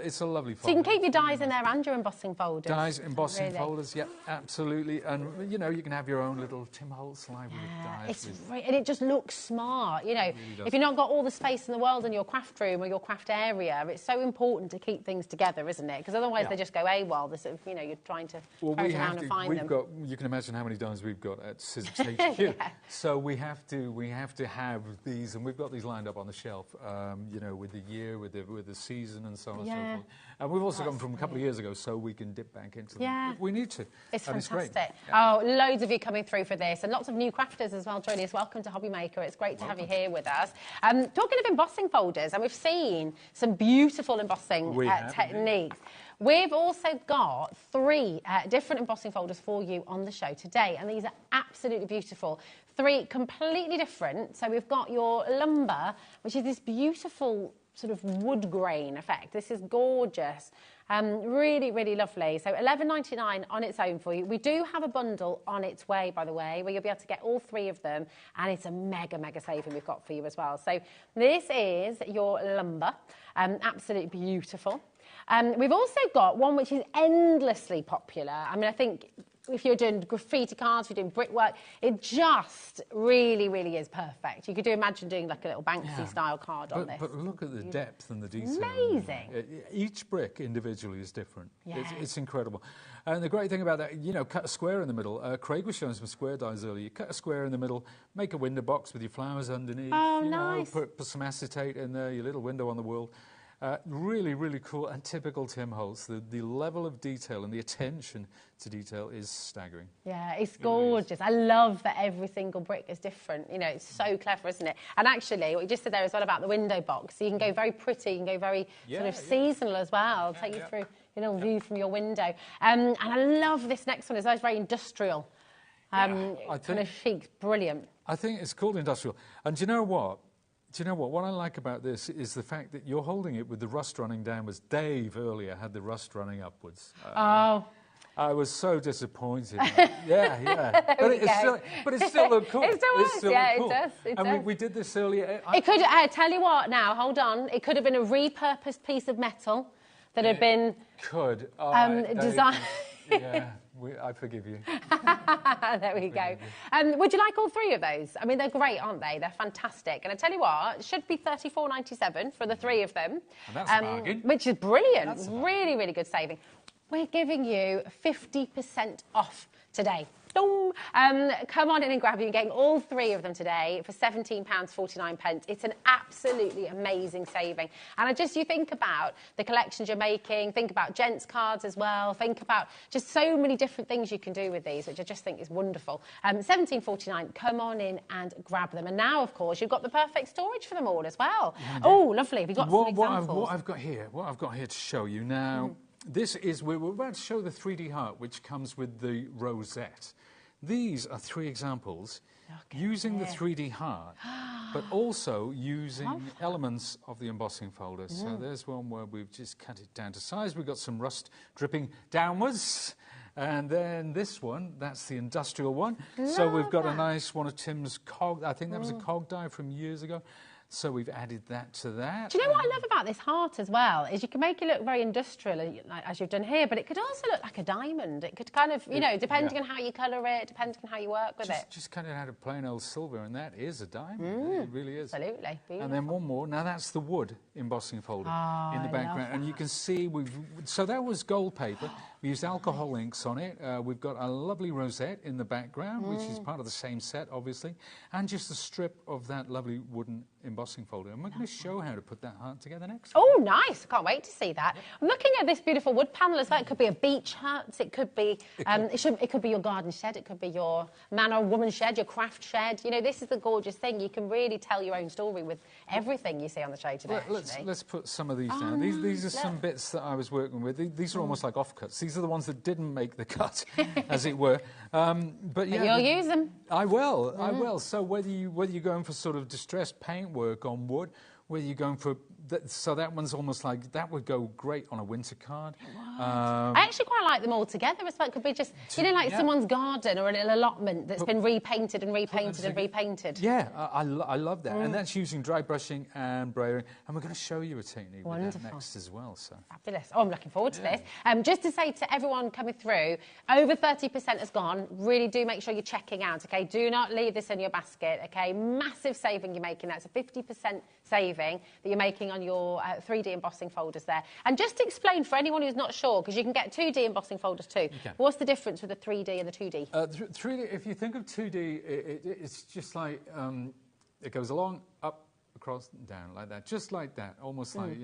It's a lovely folder. So you can keep your dies in there and your embossing folders. Dies, embossing folders, yeah, absolutely. And, you know, you can have your own little Tim Holtz library of dies. And it just looks smart, you know. Really if you've not got all the space in the world in your craft room or your craft area, it's so important to keep things together, isn't it? Because otherwise they just go AWOL. Sort of, you know, you're trying to trace around and find them. You can imagine how many dies we've got at Sizzix HQ. So we have to have these, and we've got these lined up on the shelf, you know, with the year, with the season and so on and so forth. And we've also gone from a couple of years ago, so we can dip back into them. We need to. It's fantastic. It's great. Oh, loads of you coming through for this, and lots of new crafters as well joining us. Welcome to HobbyMaker. It's great to have you here with us. Talking of embossing folders, and we've seen some beautiful embossing techniques. We've also got 3 different embossing folders for you on the show today, and these are absolutely beautiful. 3 completely different. So we've got your lumber, which is this beautiful sort of wood grain effect. This is gorgeous. Really, really lovely. So $11.99 on its own for you. We do have a bundle on its way, by the way, where you'll be able to get all 3 of them, and it's a mega, mega saving we've got for you as well. So this is your lumber. Absolutely beautiful. We've also got one which is endlessly popular. I mean, I think if you're doing graffiti cards, if you're doing brickwork, it just really, really is perfect. You could imagine doing like a little Banksy-style card on this. But look at the depth and the detail. Amazing. Each brick individually is different. It's incredible. And the great thing about that, you know, cut a square in the middle. Craig was showing some square dies earlier. You cut a square in the middle, make a window box with your flowers underneath. Oh, you nice. know, put some acetate in there, your little window on the wall. Really, really cool and typical Tim Holtz. The level of detail and the attention to detail is staggering. Yeah, it's gorgeous. I love that every single brick is different. You know, it's so clever, isn't it? And actually, what you just said there as well about the window box, so you can go very pretty, you can go very sort of seasonal as well, take you through your little view from your window. And I love this next one. It's very industrial, kind of chic, brilliant. I think it's called industrial. And do you know what? What I like about this is the fact that you're holding it with the rust running downwards. Dave earlier had the rust running upwards. I was so disappointed. Yeah. But it still looked cool. It still works, yeah, cool. it does. It does. We did this earlier. It could, tell you what now, hold on. It could have been a repurposed piece of metal that had been... Could. Designed... Yeah, I forgive you. There we go. Would you like all three of those? I mean, they're great, aren't they? They're fantastic. And I tell you what, it should be $34.97 for the three of them. And that's a bargain. Which is brilliant. Really, really good saving. We're giving you 50% off today. Come on in and grab you. You're getting all three of them today for £17.49. It's an absolutely amazing saving. And you think about the collections you're making, think about gents cards as well, think about just so many different things you can do with these, which I just think is wonderful. £17.49, come on in and grab them. And now, of course, you've got the perfect storage for them all as well. Oh, lovely. Have you got some examples? What I've got here to show you now, this is, we're about to show the 3D heart, which comes with the rosette. These are three examples using the 3D heart, but also using elements of the embossing folder. So there's one where we've just cut it down to size. We've got some rust dripping downwards. And then this one, that's the industrial one. So we've got a nice one of Tim's cog. I think that was a cog die from years ago. So we've added that to that. Do you know what I love about this heart as well? Is you can make it look very industrial, as you've done here, but it could also look like a diamond. It could kind of, depending on how you colour it, depending on how you work with it. Just kind of add a plain old silver, and that is a diamond. It really is. Absolutely. Beautiful. And then one more. Now that's the wood embossing folder in the background. And you can see so that was gold paper. We used alcohol inks on it. We've got a lovely rosette in the background, which is part of the same set, obviously, and just a strip of that lovely wooden embossing folder. And we're going to show how to put that heart together next. Oh, nice. I can't wait to see that. I'm looking at this beautiful wood panel as well. It could be a beach hut. It could be it could be your garden shed. It could be your man or woman shed, your craft shed. This is the gorgeous thing. You can really tell your own story with everything you see on the show today. Let's put some of these down. These are some bits that I was working with. These are almost like offcuts. These are the ones that didn't make the cut, as it were. But you'll use them. I will. I will. So whether you're going for sort of distressed paintwork on wood, whether you're going for so that one's almost like that would go great on a winter card. I actually quite like them all together. It could be just like someone's garden or a little allotment that's been repainted and repainted and repainted. Yeah, I love that, and that's using dry brushing and brayering. And we're going to show you a technique with that next as well. So fabulous! Oh, I'm looking forward to this. Just to say to everyone coming through, over 30% has gone. Really do make sure you're checking out. Okay, do not leave this in your basket. Okay, massive saving you're making. That's a 50% saving that you're making on your 3D embossing folders there. And just to explain for anyone who's not sure, because you can get 2D embossing folders too. What's the difference with the 3D and the 2D? 3D, if you think of 2D, it's just like it goes along, up, across, down, like that, just like that, almost like,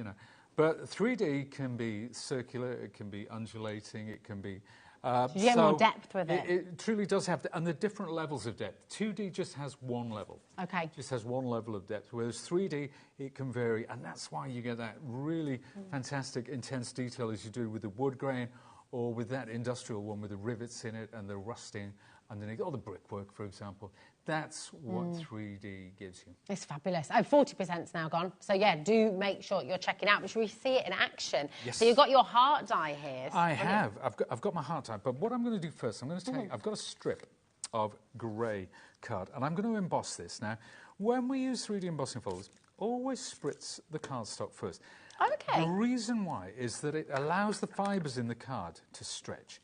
But 3D can be circular, it can be undulating, it can be... so you get more depth with it. It truly does have, and the different levels of depth. 2D just has one level. Okay. Just has one level of depth, whereas 3D, it can vary, and that's why you get that really fantastic, intense detail as you do with the wood grain or with that industrial one with the rivets in it and the rusting underneath, or the brickwork, for example. That's what 3D gives you. It's fabulous. 40%'s now gone. So, yeah, do make sure you're checking out. But should we see it in action? Yes. So you've got your heart die here. I have. I've got my heart die. But what I'm going to do first, I'm going to take... I've got a strip of grey card, and I'm going to emboss this. Now, when we use 3D embossing folders, always spritz the cardstock first. Okay. The reason why is that it allows the fibres in the card to stretch.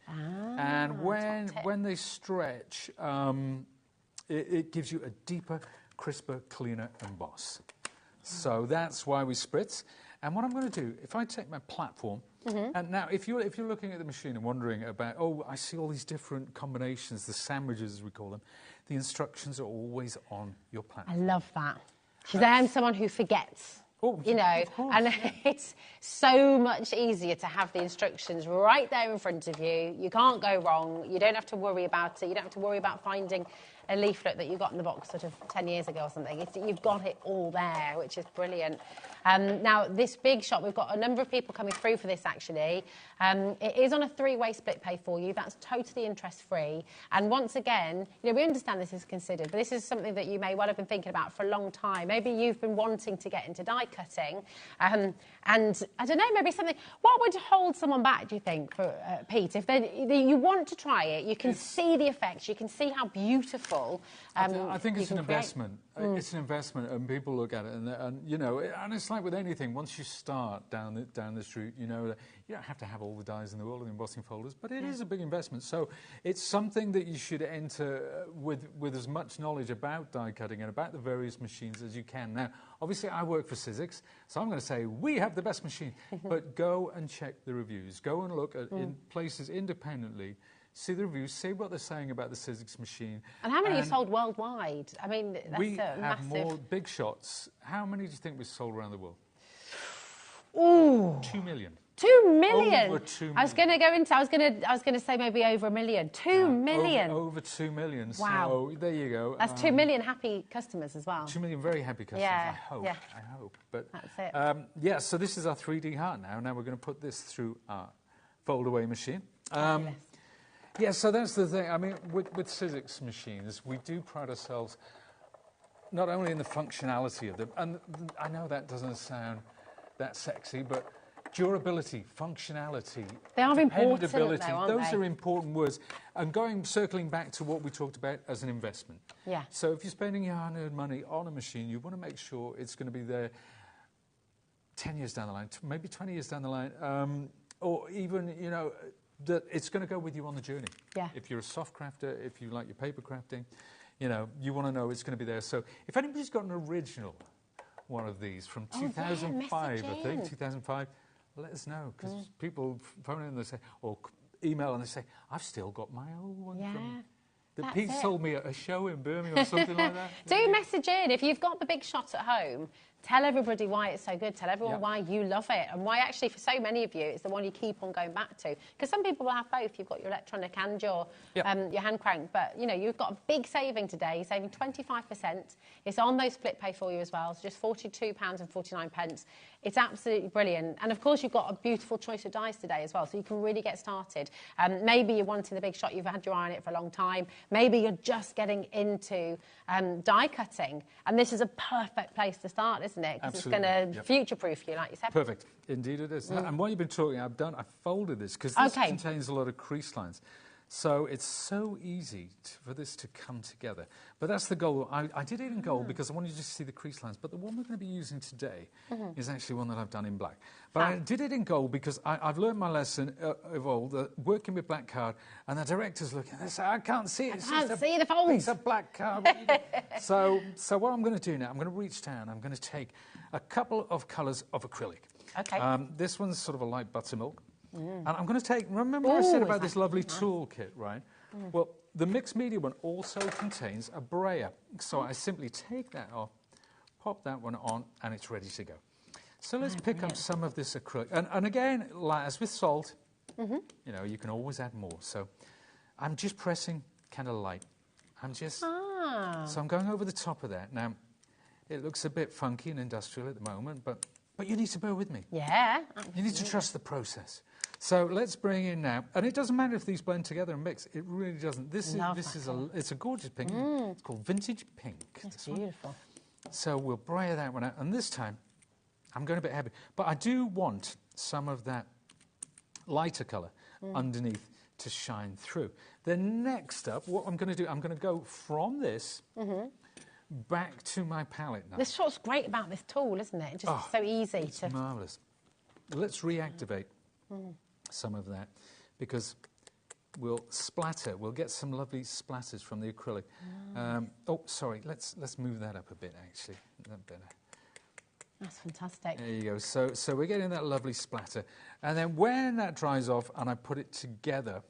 And when they stretch... It gives you a deeper, crisper, cleaner emboss. So that's why we spritz. And what I'm going to do, if I take my platform, and now if you're looking at the machine and wondering about, I see all these different combinations, the sandwiches as we call them, the instructions are always on your platform. I love that. Because I am someone who forgets. And it's so much easier to have the instructions right there in front of you. You can't go wrong. You don't have to worry about it. You don't have to worry about finding a leaflet that you got in the box sort of 10 years ago or something. You've got it all there, which is brilliant. Now, this big shot, we've got a number of people coming through for this, actually. It is on a 3-way split pay for you. That's totally interest-free. And once again, you know, we understand this is considered, but this is something that you may well have been thinking about for a long time. Maybe you've been wanting to get into die cutting. And I don't know, maybe something... What would hold someone back, do you think, for Pete? If you want to try it, you can see the effects, you can see how beautiful I think it's an investment. It's an investment, and people look at it, and you know, and it's like with anything. Once you start down this route, you know, you don't have to have all the dies in the world in embossing folders, but it is a big investment. So it's something that you should enter with as much knowledge about die cutting and about the various machines as you can. Now, obviously, I work for Sizzix, so I'm going to say we have the best machine. But go and check the reviews. Go and look at in places independently. See the reviews, see what they're saying about the Sizzix machine. And how many you sold worldwide? I mean, that's we a have massive... more big shots. How many do you think we sold around the world? Ooh. 2 million. 2 million? Over 2 million. I was going to go into... I was going to say maybe over 1 million. 2 million? Over 2 million. Wow. So there you go. That's 2 million happy customers as well. 2 million very happy customers, yeah. I hope. Yeah. I hope. But, that's it. yeah, so this is our 3D heart now. Now we're going to put this through our fold-away machine. Yeah, so that's the thing. I mean, with Sizzix machines, we do pride ourselves not only in the functionality of them, and I know that doesn't sound that sexy, but durability, functionality, they are important, dependability, though, aren't those they? are important words. And circling back to what we talked about as an investment. Yeah. So if you're spending your hard-earned money on a machine, you want to make sure it's going to be there 10 years down the line, maybe 20 years down the line, or even, you know, that it's going to go with you on the journey. Yeah. If you're a soft crafter, if you like your paper crafting, you know, you want to know it's going to be there. So if anybody's got an original one of these from 2005, I think, 2005, let us know, because people phone in and they say, or email and they say, I've still got my old one from... That Pete sold me at a show in Birmingham or something like that. Do message in. If you've got the big shot at home, tell everybody why it's so good. Tell everyone why you love it and why actually for so many of you it's the one you keep on going back to. Because some people will have both. You've got your electronic and your hand crank. But, you know, you've got a big saving today, saving 25%. It's on those split pay for you as well, so just £42.49. It's absolutely brilliant. And, of course, you've got a beautiful choice of dies today as well, so you can really get started. Maybe you're wanting the big shot. You've had your eye on it for a long time. Maybe you're just getting into die cutting. And this is a perfect place to start, isn't it? Because it's going to future-proof you, like you said. Perfect. Indeed it is. And what you've been talking, I've folded this, because this contains a lot of crease lines. So it's so easy for this to come together. But that's the goal. I did it in gold because I wanted you to see the crease lines. But the one we're going to be using today is actually one that I've done in black. But I did it in gold because I've learned my lesson of old, working with black card, and the director's looking and they say, I can't see it. It's I can't see the folds. Piece of black card. So what I'm going to do now, I'm going to reach down. I'm going to take a couple of colours of acrylic. Okay. This one's sort of a light buttermilk. And I'm going to take... Remember I said about this lovely toolkit, right? Well, the mixed media one also contains a brayer. So I simply take that off, pop that one on, and it's ready to go. So let's pick up some of this acrylic. And again, like as with salt, you know, you can always add more. So I'm just pressing kind of light. I'm just... So I'm going over the top of that. Now, it looks a bit funky and industrial at the moment, but you need to bear with me. Yeah. You need to trust the process. So let's bring in now, and it doesn't matter if these blend together and mix. It really doesn't. This is it's a gorgeous pink. It's called vintage pink. It's beautiful. So we'll brayer that one out, and this time I'm going a bit heavy, but I do want some of that lighter colour underneath to shine through. Then next up, what I'm going to do, I'm going to go from this back to my palette now. This is what's great about this tool, isn't it? It's just so easy it's marvellous. Let's reactivate some of that, because we'll get some lovely splatters from the acrylic. Oh, sorry, let's move that up a bit, actually. That better. That's fantastic. There you go. So we're getting that lovely splatter. And then when that dries off and I put it together,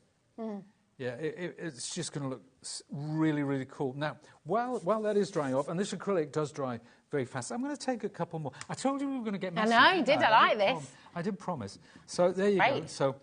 it's just going to look really, really cool. Now, while that is drying off, and this acrylic does dry very fast, I'm going to take a couple more. I told you we were going to get messy. I know, you did. I like this. I did promise. So there you go. So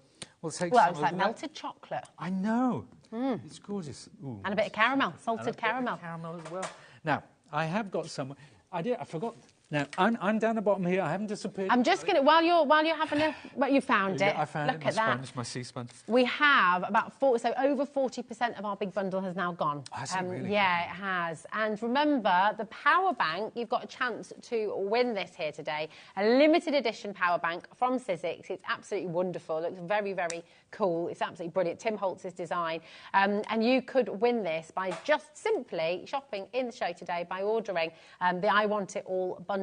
We'll take Well, some it's of like that. melted chocolate. I know. It's gorgeous. Ooh. And a bit of caramel, salted caramel. Caramel as well. Now, I have got some. I forgot. Now, I'm down the bottom here. I haven't disappeared. I'm just going to, while you're having a, well, you found it. I found Look it. My at that. sponge, my sea sponge. We have about so over 40% of our big bundle has now gone. Has it really? Yeah, it has. And remember, the power bank, you've got a chance to win this here today. A limited edition power bank from Sizzix. It's absolutely wonderful. It looks very, very cool. It's absolutely brilliant. Tim Holtz's design. And you could win this by just simply shopping in the show today by ordering the I Want It All bundle.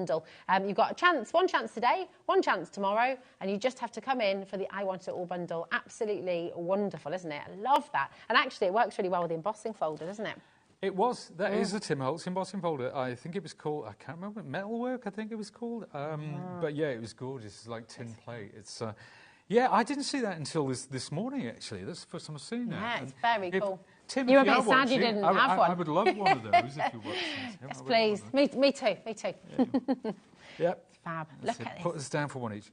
You've got a chance, one chance today, one chance tomorrow, and you just have to come in for the I Want It All bundle. Absolutely wonderful, isn't it? I love that. And actually, it works really well with the embossing folder, doesn't it? It was. That is a Tim Holtz embossing folder. I think it was called, I can't remember, Metalwork, I think it was called. But yeah, it was gorgeous. It's like tin plate. It's... yeah, I didn't see that until this morning, actually. That's the first time I've seen that. Yeah, it's very cool. Tim, you were a if bit are sad watching, you didn't have one. I would love one of those if you're watching. Yes, please. Me too. Yeah. Yep. Fab. That's Look at Put this. us down for one each.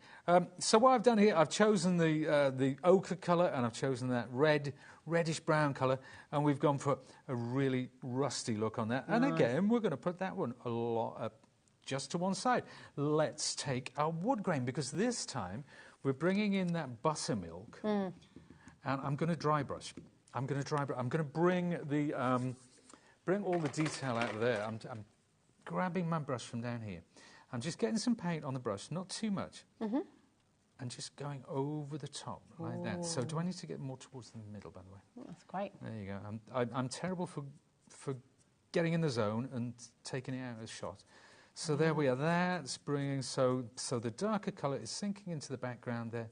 So what I've done here, I've chosen the ochre colour and I've chosen that reddish brown colour, and we've gone for a really rusty look on that. And again, we're going to put that one a lot up just to one side. Let's take our wood grain, because this time we're bringing in that buttermilk, and I'm going to dry brush. I'm going to bring all the detail out of there. I'm grabbing my brush from down here. I'm just getting some paint on the brush, not too much, and just going over the top like that. So do I need to get more towards the middle, by the way? Oh, that's great. There you go. I'm terrible for getting in the zone and taking it out of the shot. So there we are. That's bringing, so the darker colour is sinking into the background there,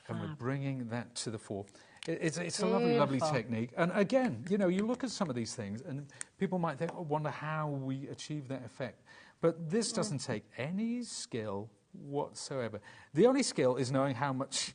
and we're bringing that to the fore. It's a lovely, lovely technique. And again, you know, you look at some of these things, and people might think, wonder how we achieve that effect. But this doesn't take any skill whatsoever. The only skill is knowing how much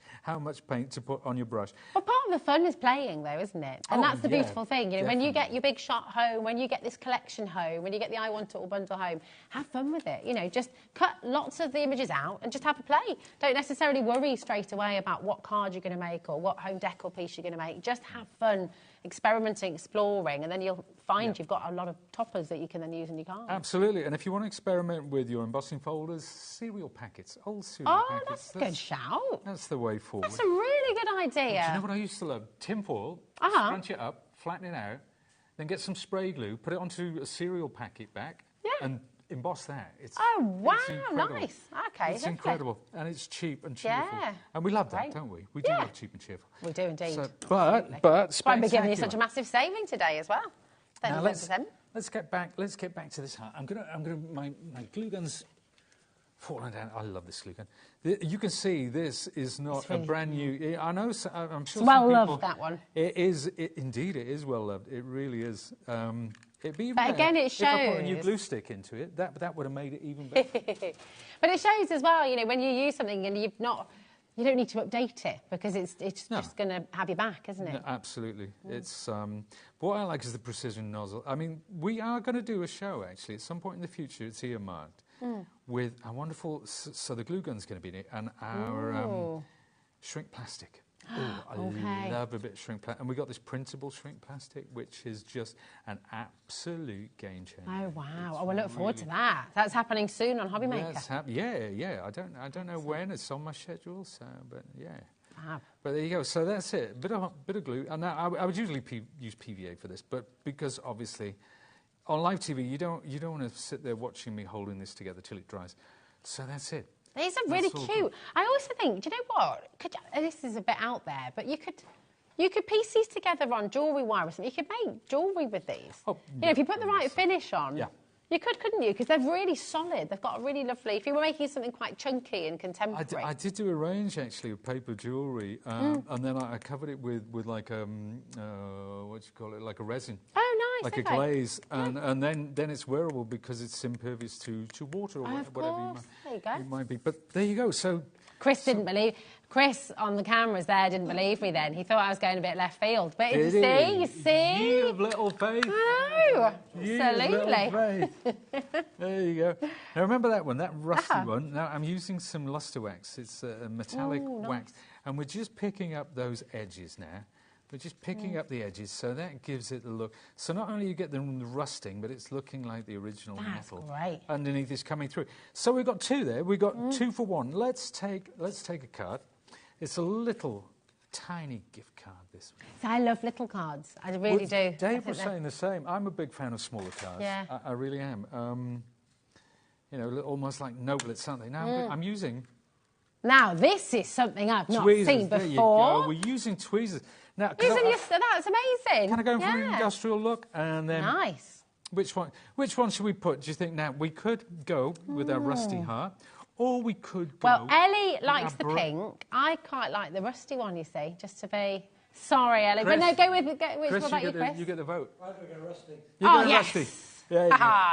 paint to put on your brush. Well, part of the fun is playing, though, isn't it? And that's the beautiful thing. You know, when you get your big shot home, when you get this collection home, when you get the I Want It All bundle home, have fun with it. You know, just cut lots of the images out and just have a play. Don't necessarily worry straight away about what card you're going to make or what home decor piece you're going to make. Just have fun experimenting, exploring, and then you'll find you've got a lot of toppers that you can then use in your card. Absolutely. And if you want to experiment with your embossing folders, cereal packets, old cereal packets. That's a good shout. That's the way forward. That's a really good idea. Do you know what I used to love? Tin foil, scrunch it up, flatten it out, then get some spray glue, put it onto a cereal packet back, and emboss that. Wow, incredible. nice. Okay. It's incredible, and it's cheap and cheerful. Yeah. And we love that, Great. don't we? We do love cheap and cheerful. We do indeed. So, but That's why we're giving you such a massive saving today as well. 30%. Now let's get back to this hat. My glue gun's falling down. I love this glue gun. You can see this is not a brand new. I know. I'm sure. It's well loved, that one. It is. Indeed, it is well loved. It really is. It'd be even but again, it shows. If I put a new glue stick into it, that would have made it even better. But it shows as well. You know, when you use something and you don't need to update it because it's just going to have your back, isn't it? No, absolutely. It's what I like is the precision nozzle. I mean, we are going to do a show actually at some point in the future. It's earmarked with a wonderful. So the glue gun's going to be in it, and our shrink plastic. I love a bit of shrink plastic. And we got this printable shrink plastic, which is just an absolute game changer. Oh, wow. We'll look forward to that. That's happening soon on HobbyMaker. Yeah. I don't know when. It's on my schedule, so, but yeah. But there you go. So that's it. Bit of glue. And now I would usually use PVA for this, but because obviously on live TV you don't want to sit there watching me holding this together till it dries. So that's it. These are really cute. I also think, do you know what? This is a bit out there, but you could piece these together on jewellery wire or something. You could make jewellery with these. You know, if you put the right finish on, you could, couldn't you? Because they're really solid. They've got a really lovely... If you were making something quite chunky and contemporary... I did do a range, actually, of paper jewellery, and then I covered it with like what do you call it, like a resin. Oh, nice. Like a glaze, and then it's wearable because it's impervious to water or whatever it might be. But there you go. So Chris didn't believe... Chris on the cameras there didn't believe me then. He thought I was going a bit left field. But you see? You have little faith. I know. Absolutely. There you go. Now remember that one, that rusty one. Now I'm using some luster wax. It's a metallic wax. And we're just picking up those edges now. We're just picking up the edges, so that gives it a look. So not only you get the rusting, but it's looking like the original metal. Great. Underneath is coming through. So we've got 2 there. We've got 2 for 1. Let's take a card. It's a little tiny gift card, this one. So I love little cards. I really do. Dave was saying the same. I'm a big fan of smaller cards. Yeah. I really am. You know, almost like noblets, aren't they? Now I'm using... Now, this is something I've not tweezers. seen There before. you go. We're using tweezers. Now, That's amazing. Can I go for an industrial look? And then nice. Which one should we put? Do you think now we could go with our rusty heart, or we could go... Well, Ellie likes the pink. I quite like the rusty one, you see, just to be... Sorry, Ellie. Chris, but no, go with... Chris, what about you, Chris? You get the vote. I'm going to go rusty. You go rusty. There you go.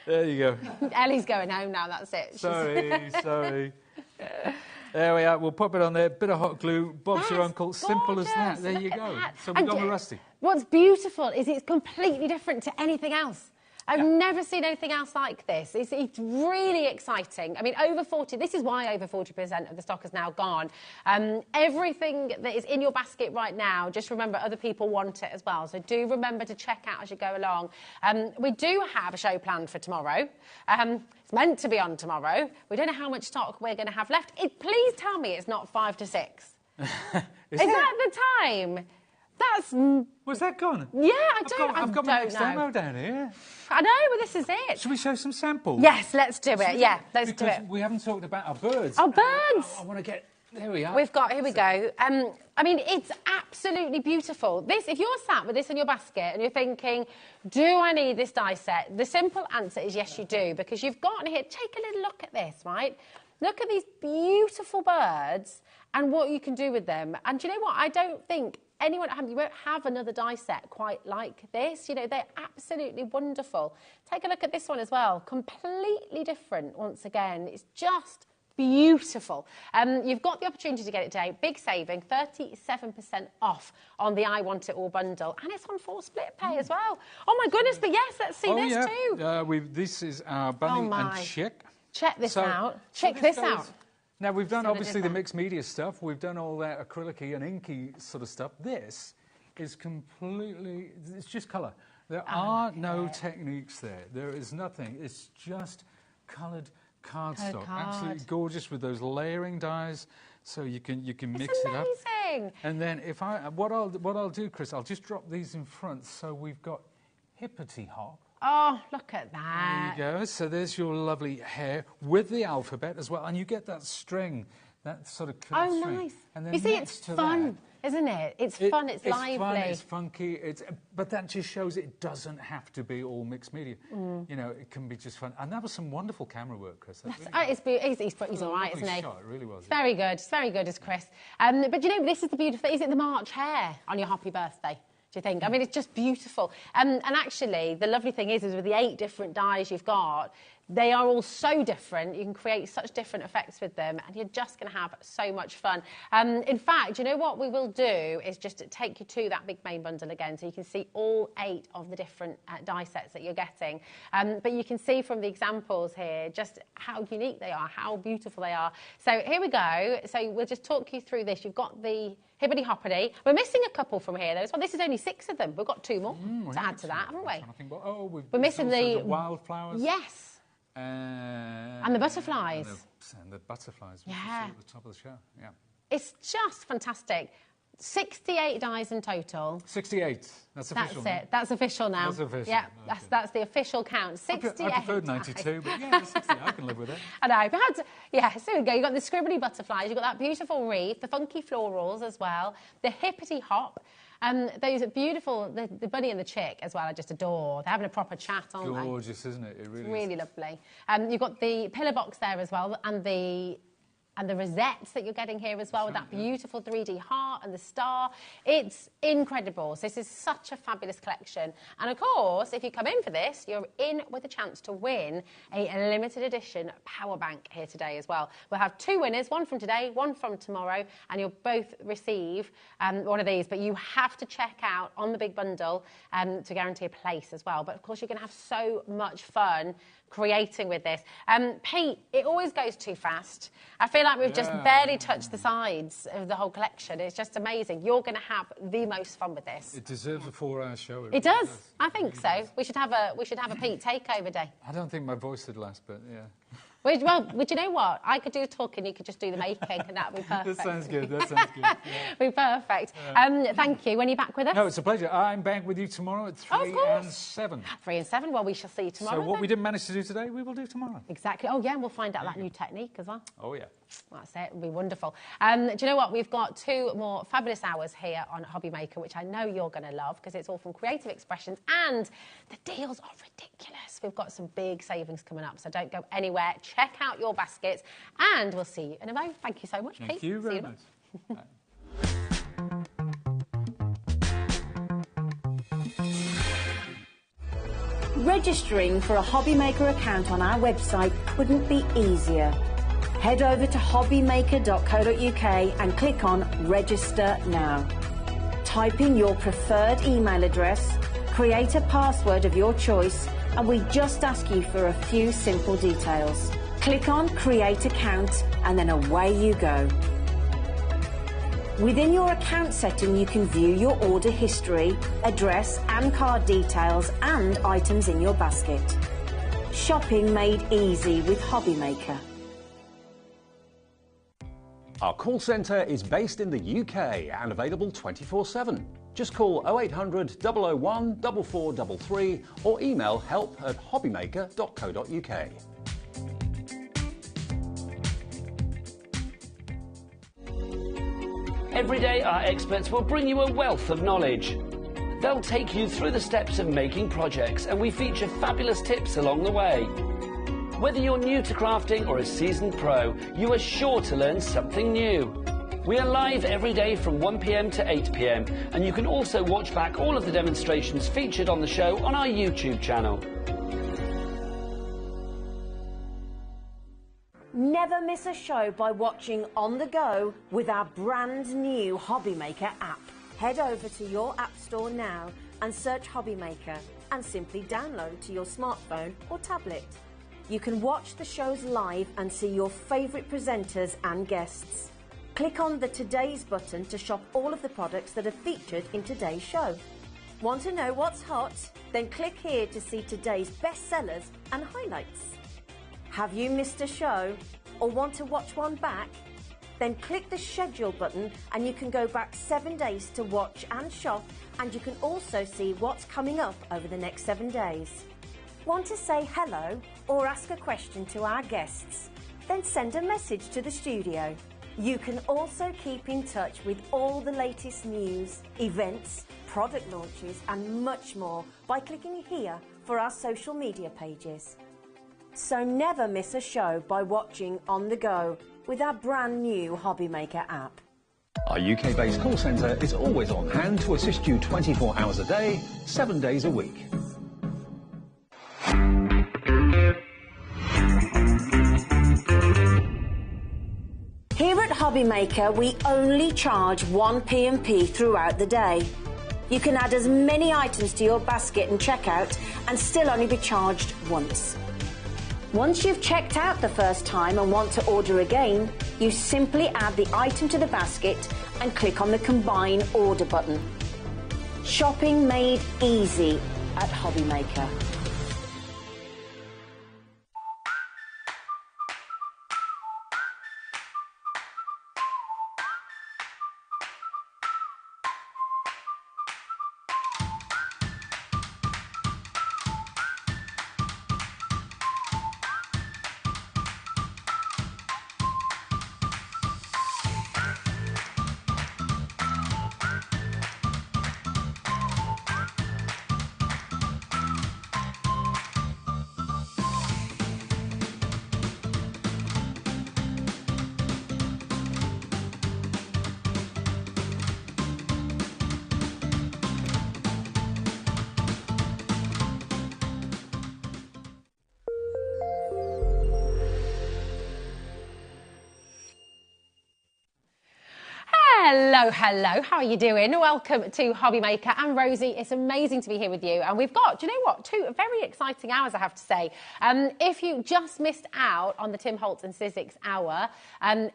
There you go. Ellie's going home now, that's it. Sorry. There we are. We'll pop it on there. Bit of hot glue. Bob's your uncle. Gorgeous. Simple as that. There you go. So we've gone with rusty. What's beautiful is it's completely different to anything else. I've never seen anything else like this. It's really exciting. I mean, over 40, this is why over 40% of the stock has now gone. Everything that is in your basket right now, just remember other people want it as well. So do remember to check out as you go along. We do have a show planned for tomorrow. It's meant to be on tomorrow. We don't know how much stock we're going to have left. Please tell me it's not 5 to 6. Is that the time? Was that gone? Yeah, I've got my next demo down here. I know, but this is it. Should we show some samples? Yes, let's do it. Yeah, let's do it. We haven't talked about our birds. Our birds! I want to get... There we are. Here we go. I mean, it's absolutely beautiful. If you're sat with this in your basket and you're thinking, do I need this die set? The simple answer is yes, you do, because you've got here, take a little look at this, right? Look at these beautiful birds and what you can do with them. And do you know what? I don't think anyone at home, you won't have another die set quite like this. You know, they're absolutely wonderful. Take a look at this one as well. Completely different, once again. It's just beautiful. You've got the opportunity to get it today. Big saving, 37% off on the I Want It All bundle. And it's on 4 split pay as well. Oh, my goodness, but yes, let's see this too. This is our bunny and chick. Check this out. Check this out. Now, we've done, obviously, the mixed media stuff. We've done all that acrylic-y and inky sort of stuff. This is completely... It's just colour. There are no techniques there. There is nothing. It's just coloured cardstock. Absolutely gorgeous with those layering dies, so you can mix it up. It's amazing. And then what I'll do, Chris, I'll just drop these in front, so we've got hippity hop. Oh, look at that. There you go. So there's your lovely hair with the alphabet as well. And you get that string, that sort of curved string. Nice. And then you see, it's fun, isn't it? It's fun, it's lively. It's fun, it's funky, but that just shows it doesn't have to be all mixed media. You know, it can be just fun. And that was some wonderful camera work, Chris. He's all right, isn't he? Shot, it really was. Very good. It's very good as Chris. But you know, this is the beautiful... Is it the March hare on your happy birthday? Do you think? I mean, it's just beautiful. And actually, the lovely thing is with the 8 different dies you've got, they are all so different. You can create such different effects with them, and you're just going to have so much fun. In fact, you know what we will do is just take you to that big main bundle again, so you can see all 8 of the different die sets that you're getting. But you can see from the examples here just how unique they are, how beautiful they are. So here we go. So we'll just talk you through this. You've got the hibbity hoppity. We're missing a couple from here, though. Well, this is only 6 of them. We've got 2 more to add to that, haven't we? We're missing the wildflowers. Yes. And the butterflies. And the butterflies. Yeah. At the top of the show. Yeah. It's just fantastic. 68 dies in total. 68. That's official. That's it. That's official now. That's official. Yeah, that's the official count. 68. I preferred 92, but yeah, 60. I can live with it. I know. But yeah, so we go. You've got the scribbly butterflies. You've got that beautiful wreath, the funky florals as well, the hippity hop. Those are beautiful, the bunny and the chick as well, I just adore. They're having a proper chat, aren't they? Gorgeous, isn't it? It really is. Really lovely. You've got the pillar box there as well, and the rosettes that you're getting here as well, with that beautiful 3D heart and the star. It's incredible. So this is such a fabulous collection. And of course, if you come in for this, you're in with a chance to win a limited edition power bank here today as well. We'll have 2 winners, one from today, one from tomorrow, and you'll both receive one of these. But you have to check out on the big bundle to guarantee a place as well. But of course, you're going to have so much fun creating with this. Pete, it always goes too fast. I feel feel like we've just barely touched the sides of the whole collection. It's just amazing. You're going to have the most fun with this. It deserves a 4-hour show. It does. I think so. We should have a Pete takeover day. I don't think my voice would last, but yeah. Well, would you know what? I could do the talking, you could just do the making, and that would be perfect. That sounds good. That sounds good. Yeah. Be perfect. Thank you. When are you back with us? No, it's a pleasure. I'm back with you tomorrow at 3 and 7. 3 and 7. Well, we shall see you tomorrow. So what we didn't manage to do today, we will do tomorrow. Exactly. Oh, yeah, and we'll find out that new technique as well. Oh, yeah. That's it. It'll be wonderful. Do you know what? We've got 2 more fabulous hours here on HobbyMaker, which I know you're going to love because it's all from creative expressions and the deals are ridiculous. We've got some big savings coming up, so don't go anywhere. Check out your baskets and we'll see you in a moment. Thank you so much, Pete. Thank you very much. Registering for a HobbyMaker account on our website couldn't be easier. Head over to hobbymaker.co.uk and click on Register Now. Type in your preferred email address, create a password of your choice, and we just ask you for a few simple details. Click on Create Account and then away you go. Within your account setting, you can view your order history, address and card details and items in your basket. Shopping made easy with HobbyMaker. Our call centre is based in the UK and available 24/7. Just call 0800 001 4433 or email help@hobbymaker.co.uk. Every day, our experts will bring you a wealth of knowledge. They'll take you through the steps of making projects, and we feature fabulous tips along the way. Whether you're new to crafting or a seasoned pro, you are sure to learn something new. We are live every day from 1 p.m. to 8 p.m, and you can also watch back all of the demonstrations featured on the show on our YouTube channel. Never miss a show by watching on the go with our brand new HobbyMaker app. Head over to your app store now and search HobbyMaker and simply download to your smartphone or tablet. You can watch the shows live and see your favourite presenters and guests. Click on the Today's button to shop all of the products that are featured in today's show. Want to know what's hot? Then click here to see today's bestsellers and highlights. Have you missed a show or want to watch one back? Then click the schedule button and you can go back 7 days to watch and shop, and you can also see what's coming up over the next 7 days. Want to say hello or ask a question to our guests? Then send a message to the studio. You can also keep in touch with all the latest news, events, product launches and much more by clicking here for our social media pages. So never miss a show by watching on the go with our brand new HobbyMaker app. Our UK-based call centre is always on hand to assist you 24 hours a day, 7 days a week. Here at HobbyMaker, we only charge 1 P&P throughout the day. You can add as many items to your basket and checkout and still only be charged once. Once you've checked out the first time and want to order again, you simply add the item to the basket and click on the Combine Order button. Shopping made easy at HobbyMaker. Hello, hello. How are you doing? Welcome to HobbyMaker. I'm Rosie. It's amazing to be here with you. And we've got, do you know what, 2 very exciting hours, I have to say. If you just missed out on the Tim Holtz and Sizzix hour,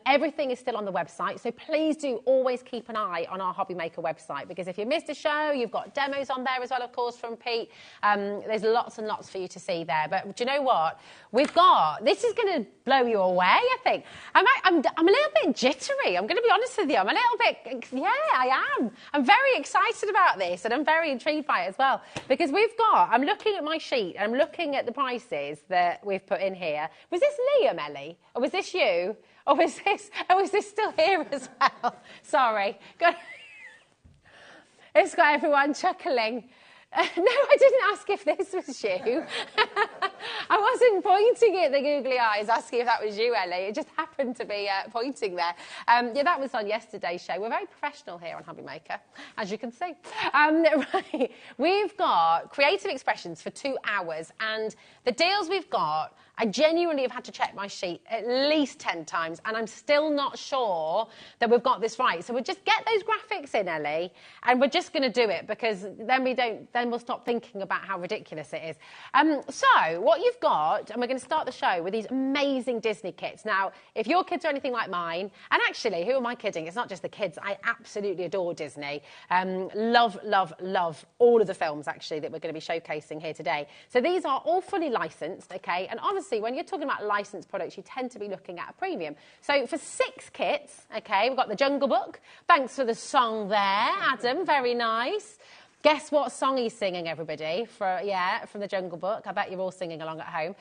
everything is still on the website. So please do always keep an eye on our HobbyMaker website, because if you missed a show, you've got demos on there as well, of course, from Pete. There's lots and lots for you to see there. But do you know what? We've got, this is going to blow you away, I think. I'm a little bit jittery. I'm going to be honest with you. I'm a little bit, yeah, I am. I'm very excited about this, and I'm very intrigued by it as well, because we've got, I'm looking at my sheet, and I'm looking at the prices that we've put in here. Was this Liam, Ellie? Or was this you? Or was this still here as well? Sorry. It's got everyone chuckling. No, I didn't ask if this was you. I wasn't pointing at the googly eyes asking if that was you, Ellie. It just happened to be pointing there. Yeah, that was on yesterday's show. We're very professional here on HobbyMaker, as you can see. Right. We've got creative expressions for 2 hours, and the deals we've got, I genuinely have had to check my sheet at least 10 times, and I'm still not sure that we've got this right. So we'll just get those graphics in, Ellie, and we're just going to do it, because then we'll stop thinking about how ridiculous it is. So what you've got, and we're going to start the show with these amazing Disney kits. Now, if your kids are anything like mine, and actually, who am I kidding? It's not just the kids. I absolutely adore Disney. Love, love, love all of the films, actually, that we're going to be showcasing here today. So these are all fully licensed, okay? And obviously, when you're talking about licensed products, you tend to be looking at a premium. So for 6 kits, okay, we've got the Jungle Book. Thanks for the song there, Adam. Very nice. Guess what song he's singing, everybody? From the Jungle Book. I bet you're all singing along at home.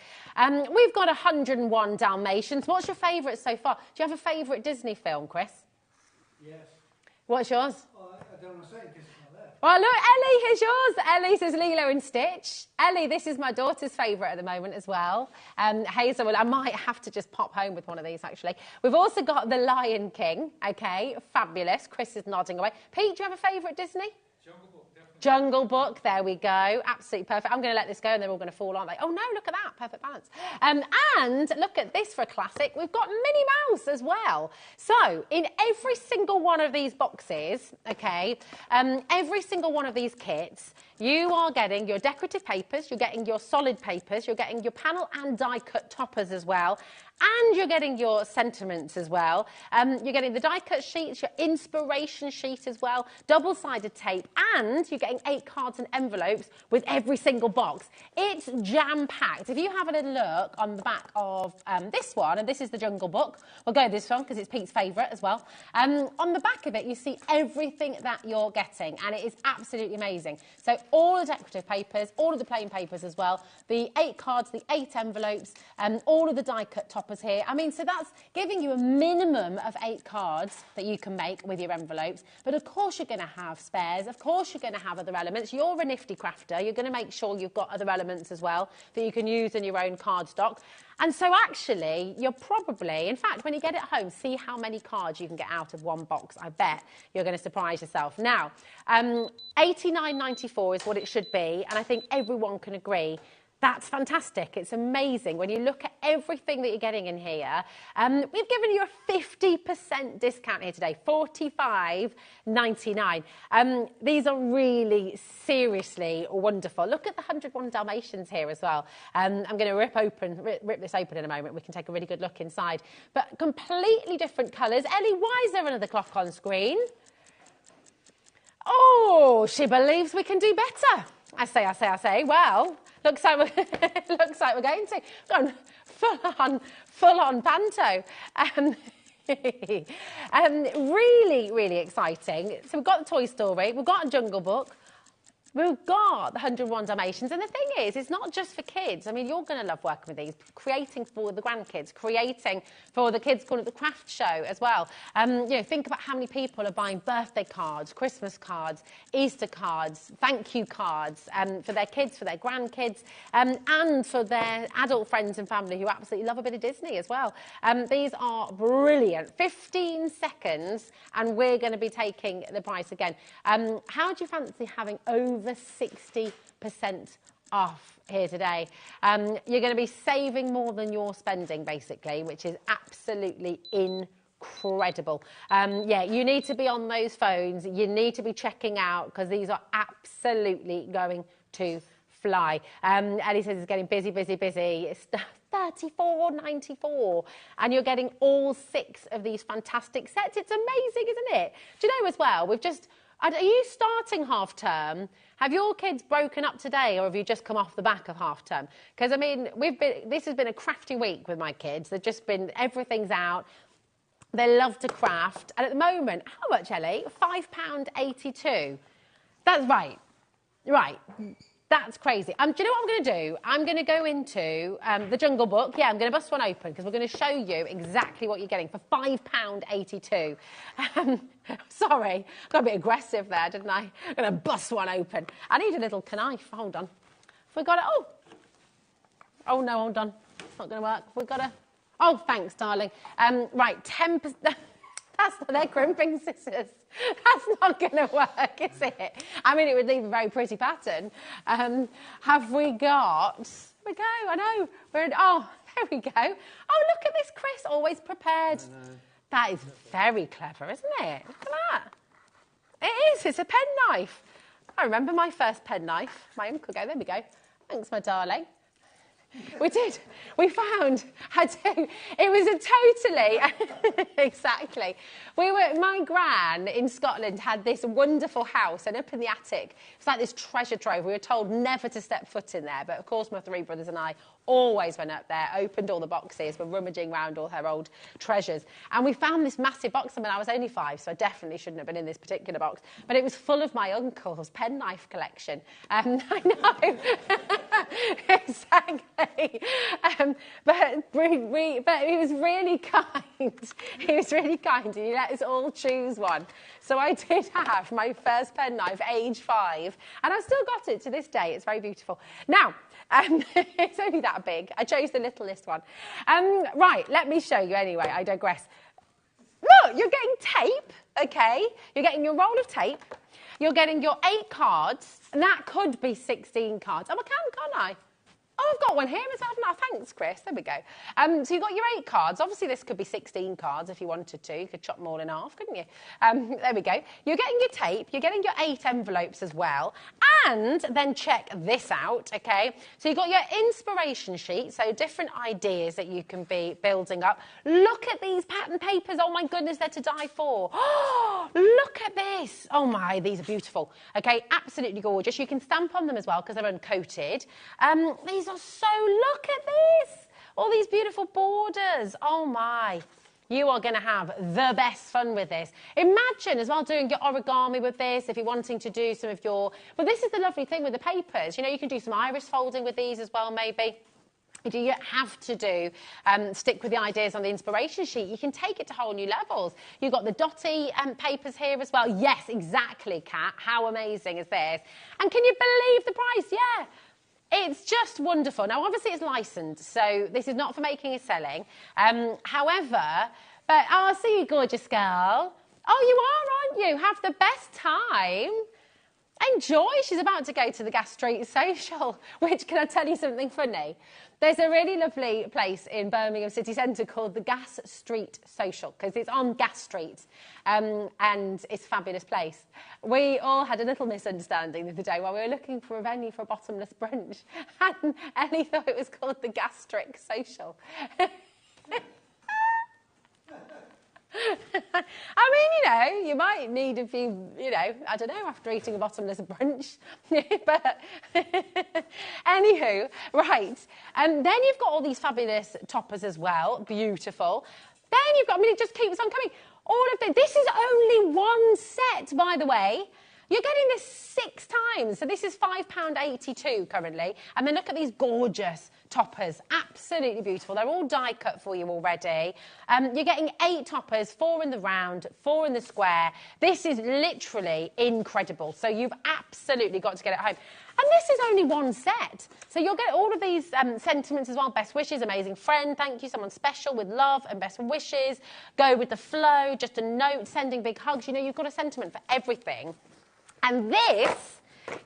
We've got 101 Dalmatians. What's your favourite so far? Do you have a favourite Disney film, Chris? Yes. What's yours? Oh, I don't want to say it because it's not there. Well, look, Ellie, here's yours. Ellie says Lilo and Stitch. Ellie, this is my daughter's favourite at the moment as well. Hazel, I might have to just pop home with one of these, actually. We've also got The Lion King, okay, fabulous. Chris is nodding away. Pete, do you have a favourite Disney? Jungle Book, definitely. Jungle Book, there we go. Absolutely perfect. I'm going to let this go and they're all going to fall, aren't they? Oh, no, look at that. Perfect balance. And look at this for a classic. We've got Minnie Mouse as well. So in every single one of these boxes, okay, every single one of these kits, you are getting your decorative papers, you're getting your solid papers, you're getting your panel and die-cut toppers as well, and you're getting your sentiments as well. You're getting the die-cut sheets, your inspiration sheet as well, double-sided tape, and you're getting 8 cards and envelopes with every single box. It's jam-packed. If you have a little look on the back of this one, and this is the Jungle Book, we'll go with this one because it's Pete's favourite as well. On the back of it, you see everything that you're getting, and it is absolutely amazing. So all the decorative papers, all of the plain papers as well, the 8 cards, the 8 envelopes, all of the die-cut toppers here. I mean, so that's giving you a minimum of 8 cards that you can make with your envelopes. But of course you're going to have spares. Of course you're going to have other elements. You're a nifty crafter. You're going to make sure you've got other elements as well that you can use in your own card stock. And so actually, you're probably, in fact, when you get it home, see how many cards you can get out of one box. I bet you're going to surprise yourself. Now, $89.94 is what it should be, and I think everyone can agree that's fantastic. It's amazing. When you look at everything that you're getting in here, we've given you a 50% discount here today, $45.99. These are really, seriously wonderful. Look at the 101 Dalmatians here as well. I'm going to rip this open in a moment. We can take a really good look inside. But completely different colours. Ellie, why is there another clock on screen? Oh, she believes we can do better. I say. Well, looks like we're going to. Gone full on panto. Really, really exciting. So we've got the Toy Story, we've got a Jungle Book, we've got the 101 Dalmatians, and the thing is, it's not just for kids. I mean, you're going to love working with these, creating for the grandkids, creating for the kids going to the craft show as well. You know, think about how many people are buying birthday cards, Christmas cards, Easter cards, thank you cards for their kids, for their grandkids, and for their adult friends and family who absolutely love a bit of Disney as well. These are brilliant. 15 seconds, and we're going to be taking the price again. How do you fancy having over 60% off here today? You're going to be saving more than you're spending, basically, which is absolutely incredible. incredible. Yeah, you need to be on those phones. You need to be checking out because these are absolutely going to fly. And he says it's getting busy, busy, busy. It's $34.94 and you're getting all 6 of these fantastic sets. It's amazing, isn't it? Do you know as well, are you starting half term? Have your kids broken up today or have you just come off the back of half term? Because I mean, this has been a crafty week with my kids. They've just been, everything's out. They love to craft. And at the moment, how much, Ellie? £5.82. That's right. Right. That's crazy. Do you know what I'm going to do? I'm going to go into the Jungle Book. Yeah, I'm going to bust one open because we're going to show you exactly what you're getting for £5.82. Sorry, got a bit aggressive there, didn't I? I'm going to bust one open. I need a little knife. Hold on. Have we got it? Oh, no, hold on. It's not going to work. We've got to... Oh, thanks, darling. Right, 10%... They're crimping scissors. That's not going to work, is it? I mean, it would leave a very pretty pattern. Have we got... There we go, I know. Oh, there we go. Oh, look at this, Chris, always prepared. That is very clever, isn't it? Look at that. It is, it's a penknife. I remember my first penknife. My uncle go, there we go. Thanks, my darling. We did. We found. I do. It was a totally... Exactly. My gran in Scotland had this wonderful house, and up in the attic, it's like this treasure trove. We were told never to step foot in there, but of course my 3 brothers and I always went up there, opened all the boxes, were rummaging around all her old treasures. And we found this massive box. I mean, I was only 5, so I definitely shouldn't have been in this particular box. But it was full of my uncle's penknife collection. I know. Exactly. But he was really kind. He was really kind, and he let us all choose one. So I did have my first penknife, age 5, and I've still got it to this day. It's very beautiful. Now, it's only that big. I chose the littlest one. Right, let me show you anyway. I digress. Look, you're getting tape, okay? You're getting your roll of tape. You're getting your 8 cards, and that could be 16 cards. Oh, can't I? Oh, I've got one here as well, haven't I? Thanks, Chris. There we go. So you've got your 8 cards. Obviously, this could be 16 cards if you wanted to. You could chop them all in half, couldn't you? There we go. You're getting your tape. You're getting your 8 envelopes as well. And then check this out, OK? So you've got your inspiration sheet, so different ideas that you can be building up. Look at these pattern papers. Oh, my goodness, they're to die for. Oh, look at this. Oh, my, these are beautiful. OK, absolutely gorgeous. You can stamp on them as well because they're uncoated. These are so... Look at this. All these beautiful borders. Oh, my. You are going to have the best fun with this. Imagine as well doing your origami with this if you're wanting to do some of your... But this is the lovely thing with the papers. You know, you can do some iris folding with these as well, maybe. You have to do stick with the ideas on the inspiration sheet. You can take it to whole new levels. You've got the dotty papers here as well. Yes, exactly, Kat. How amazing is this? And can you believe the price? Yeah. It's just wonderful. Now, obviously, it's licensed, so this is not for making and selling. However, but oh, I see you, gorgeous girl. Oh, you are, aren't you? Have the best time. Enjoy. She's about to go to the Gas Street Social, which, can I tell you something funny? There's a really lovely place in Birmingham city centre called the Gas Street Social, because it's on Gas Street, and it's a fabulous place. We all had a little misunderstanding the other day while we were looking for a venue for a bottomless brunch, and Ellie thought it was called the Gastric Social. I mean, you know, you might need a few, you know, I don't know, after eating a bottomless brunch. But anywho, right. And then you've got all these fabulous toppers as well. Beautiful. Then you've got, I mean, it just keeps on coming. All of this is only one set, by the way. You're getting this 6 times. So this is £5.82 currently. And then look at these gorgeous toppers. Absolutely beautiful. They're all die cut for you already. You're getting 8 toppers, 4 in the round, 4 in the square. This is literally incredible. So you've absolutely got to get it home. And this is only one set. So you'll get all of these sentiments as well. Best wishes, amazing friend, thank you, someone special with love and best wishes. Go with the flow, just a note, sending big hugs. You know, you've got a sentiment for everything. And this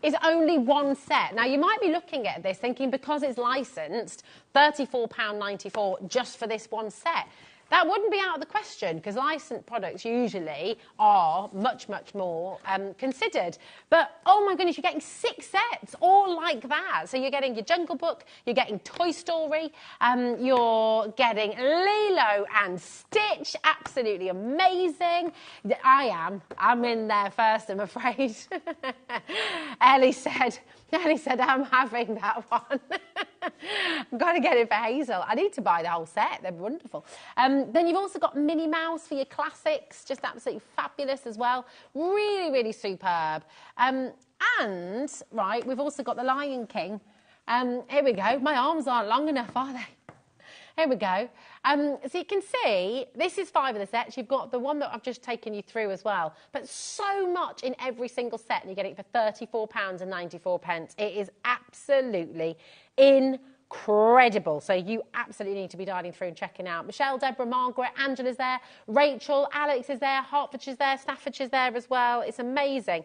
is only one set. Now, you might be looking at this thinking because it's licensed, £34.94 just for this one set. That wouldn't be out of the question because licensed products usually are much, much more considered. But, oh my goodness, you're getting 6 sets all like that. So you're getting your Jungle Book, you're getting Toy Story, you're getting Lilo and Stitch, absolutely amazing. I'm in there first, I'm afraid. Ellie said, I'm having that one. I've got to get it for Hazel. I need to buy the whole set. They're wonderful. Then you've also got Minnie Mouse for your classics. Just absolutely fabulous as well. Really, really superb. And, right, we've also got the Lion King. Here we go. My arms aren't long enough, are they? Here we go. So you can see, this is 5 of the sets. You've got the one that I've just taken you through as well. But so much in every single set, and you get it for £34.94. It is absolutely incredible. So you absolutely need to be dialing through and checking out. Michelle, Deborah, Margaret, Angela's there, Rachel, Alex is there, Hertfordshire's there, Staffordshire's there as well. It's amazing.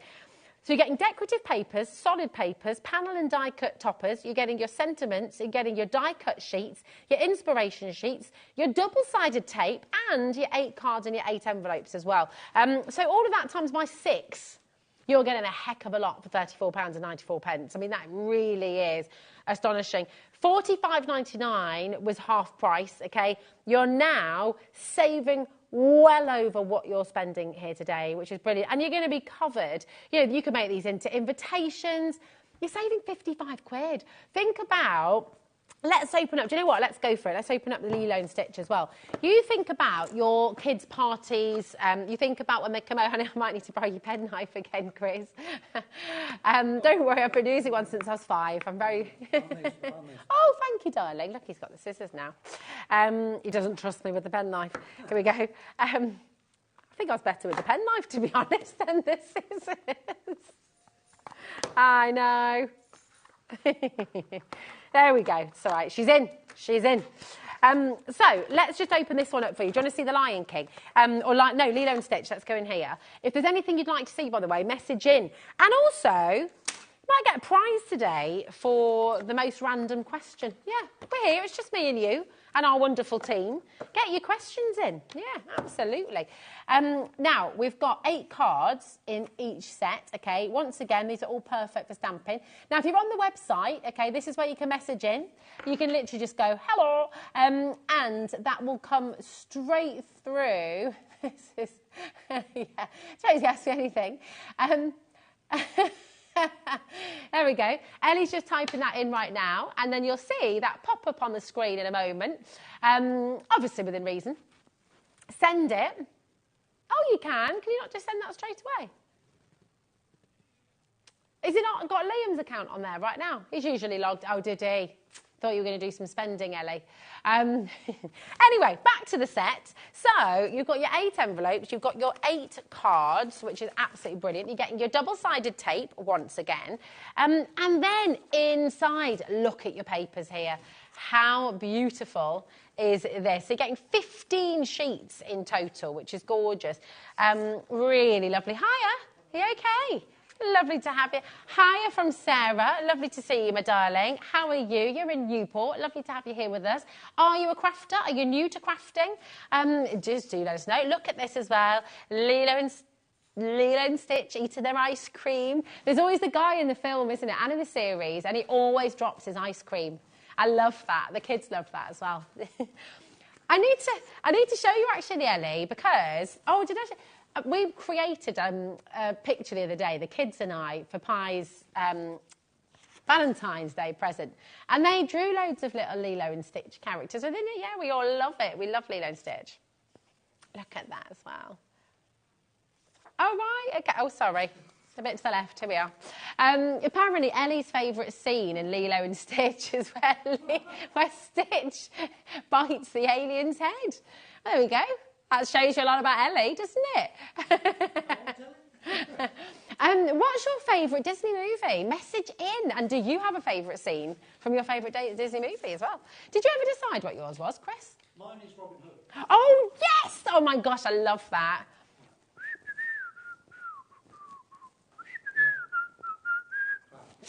So you're getting decorative papers, solid papers, panel and die cut toppers, you're getting your sentiments, you're getting your die cut sheets, your inspiration sheets, your double-sided tape, and your 8 cards and your 8 envelopes as well. So all of that times by 6, you're getting a heck of a lot for £34.94. I mean, that really is astonishing. £45.99 was half price, okay? You're now saving well over what you're spending here today, which is brilliant. And you're going to be covered. You know, you can make these into invitations. You're saving 55 quid. Think about, let's open up, do you know what? Let's go for it. Let's open up the Lilo and Stitch as well. You think about your kids' parties. You think about when they come out. I might need to borrow your penknife again, Chris. Don't worry, I've been using one since I was 5. I'm very... Oh, thank you, darling. Look, he's got the scissors now. He doesn't trust me with the penknife. Here we go. I think I was better with the penknife, to be honest, than the scissors. I know. There we go. It's all right. She's in. She's in. So let's just open this one up for you. Do you want to see the Lion King? No, Lilo and Stitch. Let's go in here. If there's anything you'd like to see, by the way, message in. And also, you might get a prize today for the most random question. Yeah, we're here. It's just me and you and our wonderful team. Get your questions in. Yeah, absolutely. Now, we've got 8 cards in each set, okay? Once again, these are all perfect for stamping. Now, if you're on the website, okay, this is where you can message in. You can literally just go, hello, and that will come straight through. This is, yeah, suppose you ask me anything. There we go. Ellie's just typing that in right now, and then you'll see that pop up on the screen in a moment. Obviously within reason. Send it. Oh, you can. Can you not just send that straight away? Is it not got Liam's account on there right now? He's usually logged. Oh, did he? Thought you were going to do some spending, Ellie. Anyway, back to the set. So you've got your 8 envelopes, you've got your 8 cards, which is absolutely brilliant. You're getting your double-sided tape once again. And then inside, look at your papers here. How beautiful is this? So you're getting 15 sheets in total, which is gorgeous. Really lovely. Hiya, are you okay? Lovely to have you. Hiya from Sarah. Lovely to see you, my darling. How are you? You're in Newport. Lovely to have you here with us. Are you a crafter? Are you new to crafting? Just do let us know. Look at this as well. Lilo and Stitch eating their ice cream. There's always the guy in the film, isn't it? And in the series, and he always drops his ice cream. I love that. The kids love that as well. I need to show you actually, Ellie, because we created a picture the other day, the kids and I, for Pi's Valentine's Day present. And they drew loads of little Lilo and Stitch characters within it. Yeah, we all love it. We love Lilo and Stitch. Look at that as well. Oh, right. Okay. Oh, sorry. A bit to the left. Here we are. Apparently, Ellie's favourite scene in Lilo and Stitch is where Stitch bites the alien's head. There we go. That shows you a lot about Ellie, doesn't it? What's your favourite Disney movie? Message in. And do you have a favourite scene from your favourite Disney movie as well? Did you ever decide what yours was, Chris? Mine is Robin Hood. Oh, yes! Oh, my gosh, I love that.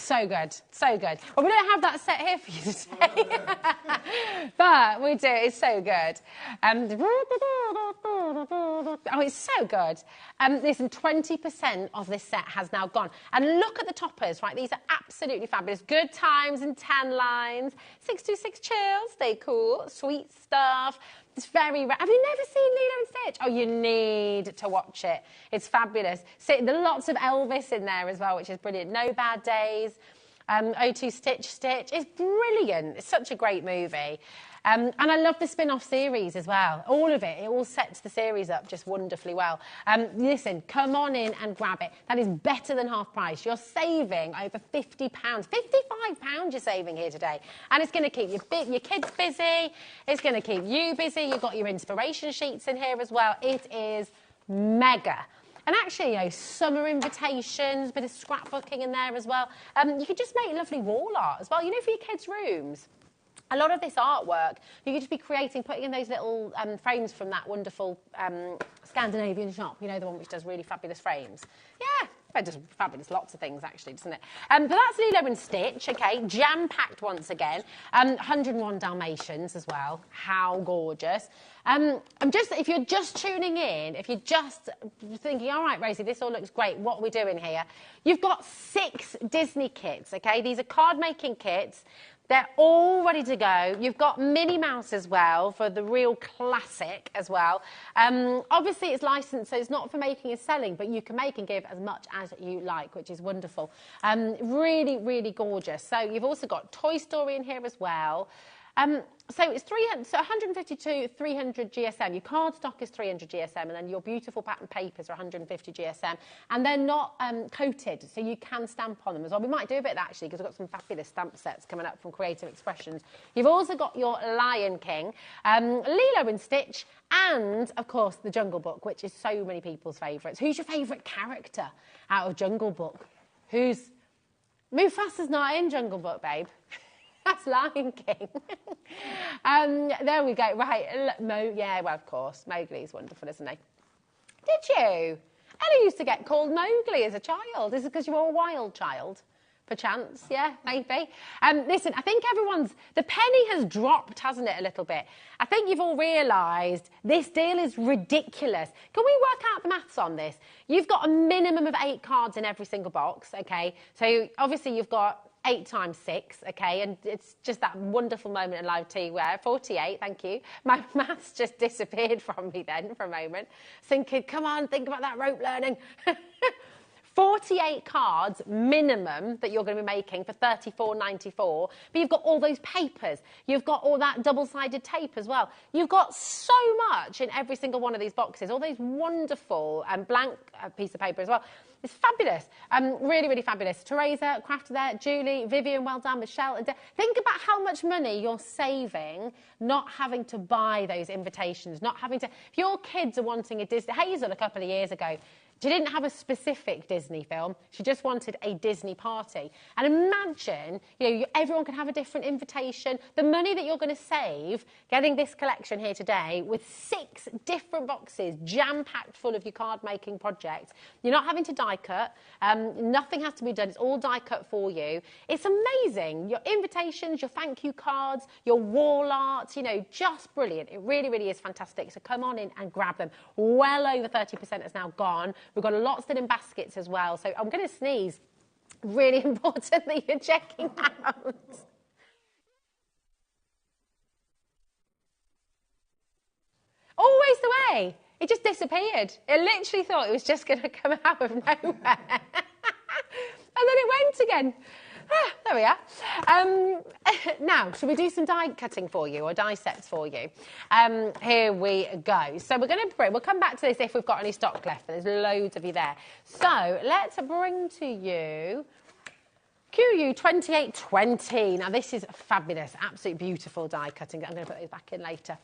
So good, so good. Well, we don't have that set here for you today, but we do. It's so good. Oh, it's so good. Listen, 20% of this set has now gone. And look at the toppers, right? These are absolutely fabulous. Good times and tan lines. 626 chills, stay cool. Sweet stuff. It's very rare. Have you never seen Lilo and Stitch? Oh, you need to watch it. It's fabulous. There are lots of Elvis in there as well, which is brilliant. No Bad Days. O2 Stitch Stitch. It's brilliant. It's such a great movie. And I love the spin-off series as well. All of it. It all sets the series up just wonderfully well. Listen, come on in and grab it. That is better than half price. You're saving over £50. £55 you're saving here today. And it's going to keep your kids busy. It's going to keep you busy. You've got your inspiration sheets in here as well. It is mega. And actually, you know, summer invitations, bit of scrapbooking in there as well. You could just make lovely wall art as well, you know, for your kids' rooms. A lot of this artwork, you could just be creating, putting in those little frames from that wonderful Scandinavian shop, you know, the one which does really fabulous frames. Yeah, it does fabulous, lots of things actually, doesn't it? But that's Lilo and Stitch, okay, jam-packed once again. 101 Dalmatians as well, how gorgeous. If you're just tuning in, if you're just thinking, all right, Rosie, this all looks great, what are we doing here? You've got 6 Disney kits, okay? These are card-making kits. They're all ready to go. You've got Minnie Mouse as well for the real classic as well. Obviously, it's licensed, so it's not for making and selling, but you can make and give as much as you like, which is wonderful. Really, really gorgeous. So you've also got Toy Story in here as well. So it's 152, 300 GSM. Your card stock is 300 GSM, and then your beautiful pattern papers are 150 GSM. And they're not coated, so you can stamp on them as well. We might do a bit of that, actually, because we've got some fabulous stamp sets coming up from Creative Expressions. You've also got your Lion King, Lilo and Stitch, and, of course, the Jungle Book, which is so many people's favourites. Who's your favourite character out of Jungle Book? Mufasa's not in Jungle Book, babe. That's Lion King. There we go. Right. Yeah, well, of course. Mowgli's wonderful, isn't he? Did you? Ellie used to get called Mowgli as a child. Is it because you were a wild child? Perchance, yeah, maybe. Listen, I think the penny has dropped, hasn't it, a little bit? I think you've all realised this deal is ridiculous. Can we work out the maths on this? You've got a minimum of 8 cards in every single box, okay? So, obviously, you've got 8 times 6, okay, and it's just that wonderful moment in live tea where 48, thank you. My maths just disappeared from me then for a moment. Thinking, come on, think about that rope learning. 48 cards minimum that you're going to be making for $34.94, but you've got all those papers. You've got all that double-sided tape as well. You've got so much in every single one of these boxes, all those wonderful blank piece of paper as well. It's fabulous. Really, really fabulous. Teresa, Crafter there, Julie, Vivian, well done, Michelle. Think about how much money you're saving not having to buy those invitations, not having to... If your kids are wanting a Disney... Hazel, a couple of years ago, she didn't have a specific Disney film. She just wanted a Disney party. And imagine, you know, everyone can have a different invitation. The money that you're going to save getting this collection here today with 6 different boxes jam-packed full of your card-making projects. You're not having to die cut. Nothing has to be done. It's all die cut for you. It's amazing. Your invitations, your thank you cards, your wall art, you know, just brilliant. It really, really is fantastic. So come on in and grab them. Well over 30% has now gone. We've got lots still in baskets as well. So I'm going to sneeze. Really important that you're checking out. Always the way. It just disappeared. It literally thought it was just going to come out of nowhere. And then it went again. Ah, there we are. Now, should we do some die cutting for you or die sets for you? Here we go. So we'll come back to this if we've got any stock left. There's loads of you there. So let's bring to you QU2820. Now, this is fabulous, absolutely beautiful die cutting. I'm going to put those back in later.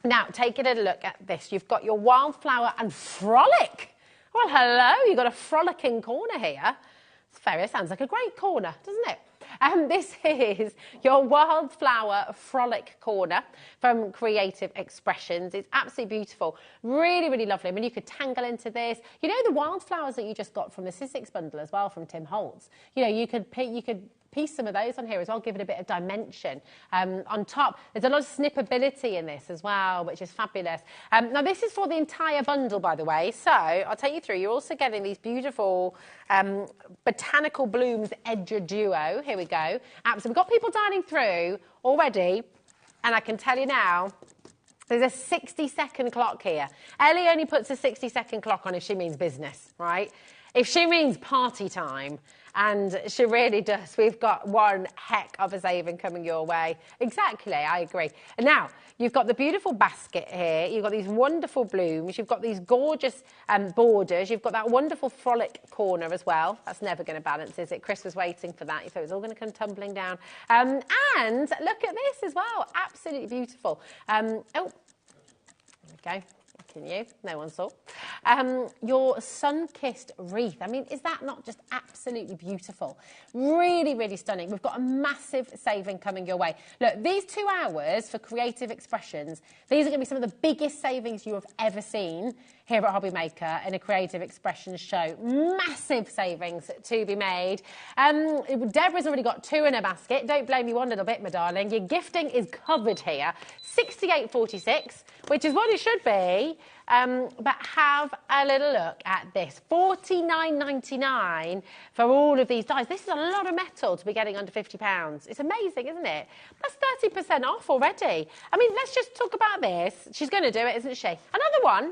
Now, taking a look at this. You've got your Wildflower and Frolic. Well, hello. You've got a frolicking corner here. It's fair. It sounds like a great corner, doesn't it? This is your Wildflower Frolic Corner from Creative Expressions. It's absolutely beautiful. Really, really lovely. I mean, you could tangle into this. You know the wildflowers that you just got from the Sizzix bundle as well from Tim Holtz? You know, you could piece some of those on here as well, give it a bit of dimension. On top, there's a lot of snippability in this as well, which is fabulous. Now, this is for the entire bundle, by the way. So I'll take you through. You're also getting these beautiful Botanical Blooms Edger Duo. Here we go. So we've got people dialing through already, and I can tell you now, there's a 60-second clock here. Ellie only puts a 60-second clock on if she means business, right? If she means party time, and she really does, we've got one heck of a saving coming your way. Exactly, I agree. And now, you've got the beautiful basket here. You've got these wonderful blooms. You've got these gorgeous borders. You've got that wonderful frolic corner as well. That's never going to balance, is it? Chris was waiting for that. He thought it was all going to come tumbling down. And look at this as well. Absolutely beautiful. Oh, there we go. Can you? No one saw. Your sun-kissed wreath. I mean, is that not just absolutely beautiful? Really, really stunning. We've got a massive saving coming your way. Look, these 2 hours for Creative Expressions, these are going to be some of the biggest savings you have ever seen here at HobbyMaker in a Creative Expressions show. Massive savings to be made. Deborah's already got 2 in her basket. Don't blame me one little bit, my darling. Your gifting is covered here. $68.46, which is what it should be. But have a little look at this. $49.99 for all of these dies. This is a lot of metal to be getting under £50. It's amazing, isn't it? That's 30% off already. I mean, let's just talk about this. She's going to do it, isn't she? Another one.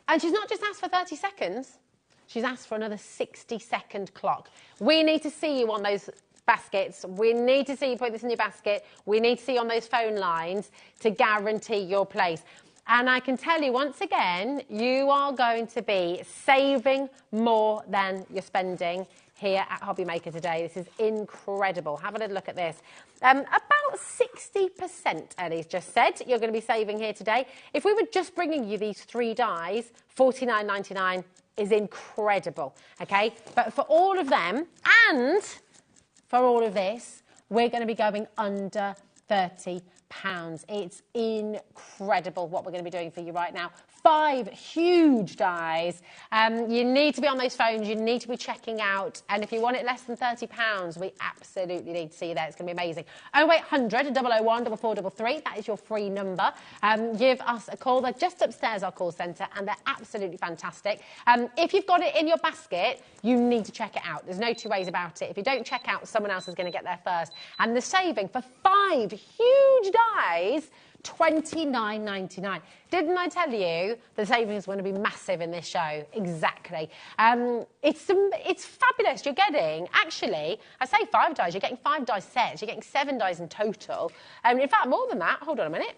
And she's not just asked for 30 seconds. She's asked for another 60-second clock. We need to see you on those baskets. We need to see you put this in your basket. We need to see you on those phone lines to guarantee your place. And I can tell you once again, you are going to be saving more than you're spending here at HobbyMaker today. This is incredible. Have a little look at this. About 60%, Ellie's just said, you're going to be saving here today. If we were just bringing you these 3 dies, $49.99 is incredible, okay? But for all of them and for all of this, we're going to be going under £30. It's incredible what we're going to be doing for you right now. 5 huge dies. You need to be on those phones. You need to be checking out. And if you want it less than £30, we absolutely need to see you there. It's going to be amazing. 0800 001 4433. That is your free number. Give us a call. They're just upstairs, our call centre, and they're absolutely fantastic. If you've got it in your basket, you need to check it out. There's no 2 ways about it. If you don't check out, someone else is going to get there first. And the saving for 5 huge dies, $29.99. Didn't I tell you the savings is going to be massive in this show? Exactly. It's fabulous. You're getting, actually, I say 5 dies, you're getting 5 die sets. You're getting 7 dies in total. In fact, more than that. Hold on a minute.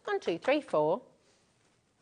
1, 2, 3, 4,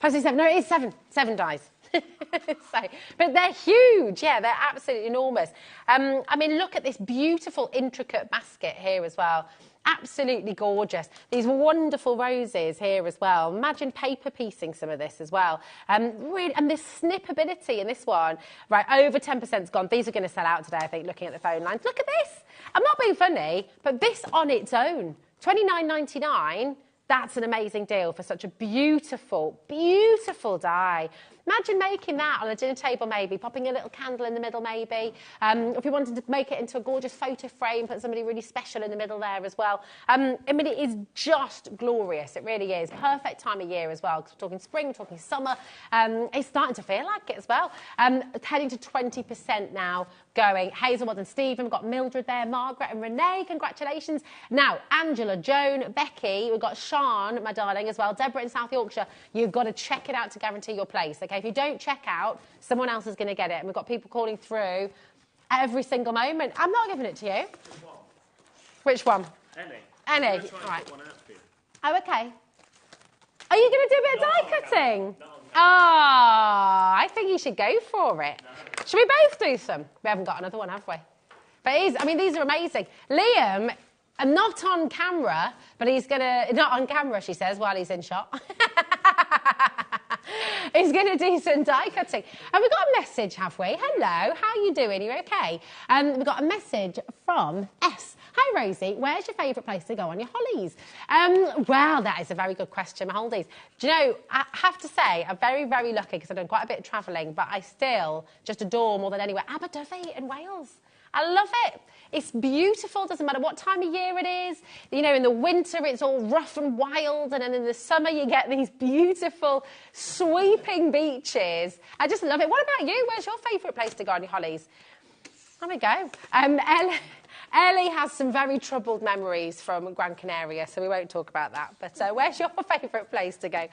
5, 6, 7. No, it is 7. 7 dies. But they're huge. Yeah, they're absolutely enormous. I mean, look at this beautiful, intricate basket here as well. Absolutely gorgeous. These wonderful roses here as well. Imagine paper piecing some of this as well. Really, and this snippability in this one. Right, over 10%'s gone. These are going to sell out today, I think, looking at the phone lines. Look at this. I'm not being funny, but this on its own, $29.99, that's an amazing deal for such a beautiful, beautiful die. Imagine making that on a dinner table maybe, popping a little candle in the middle maybe. If you wanted to make it into a gorgeous photo frame, put somebody really special in the middle there as well. I mean, it is just glorious. It really is. Perfect time of year as well, because we're talking spring, we're talking summer. It's starting to feel like it as well. Heading to 20% now going. Hazelwood and Stephen, we've got Mildred there, Margaret and Renee, congratulations. Now, Angela, Joan, Becky, we've got Sean, my darling, as well. Deborah in South Yorkshire, you've got to check it out to guarantee your place, okay? If you don't check out, someone else is going to get it. And we've got people calling through every single moment. I'm not giving it to you. Which one? Any. All right. Oh, okay. Are you going to do a bit of die cutting? No. I think you should go for it. No. Should we both do some? We haven't got another one, have we? But I mean, these are amazing. Liam, not on camera, but he's going to... Not on camera, she says, while he's in shot. is going to do some die cutting. And we've got a message, have we? Hello, how are you doing? Are you okay? We've got a message from S. Hi, Rosie. Where's your favourite place to go on your holidays? Well, that is a very good question, my holidays. Do you know, I have to say, I'm very, very lucky because I've done quite a bit of travelling, but I still just adore more than anywhere Aberdyfi in Wales. I love it. It's beautiful, doesn't matter what time of year it is. You know, in the winter it's all rough and wild, and then in the summer you get these beautiful sweeping beaches. I just love it. What about you? Where's your favourite place to go on your holidays? There we go. Ellie has some very troubled memories from Gran Canaria, so we won't talk about that. But where's your favourite place to go?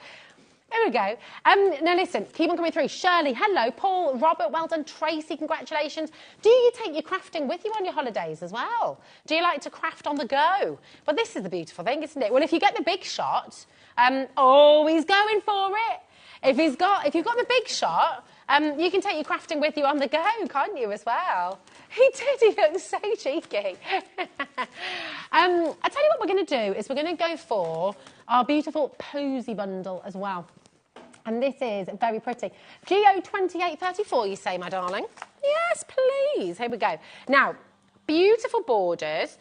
There we go. Now listen, keep on coming through. Shirley, hello. Paul, Robert, well done. Tracy, congratulations. Do you take your crafting with you on your holidays as well? Do you like to craft on the go? Well, this is the beautiful thing, isn't it? Well, if you get the big shot, he's going for it. If you've got the big shot, you can take your crafting with you on the go, can't you, as well? He did, he looks so cheeky. I tell you what we're going to do is we're going to go for our beautiful posy bundle as well. And this is very pretty. GO2834, you say, my darling? Yes, please. Here we go. Now, beautiful borders.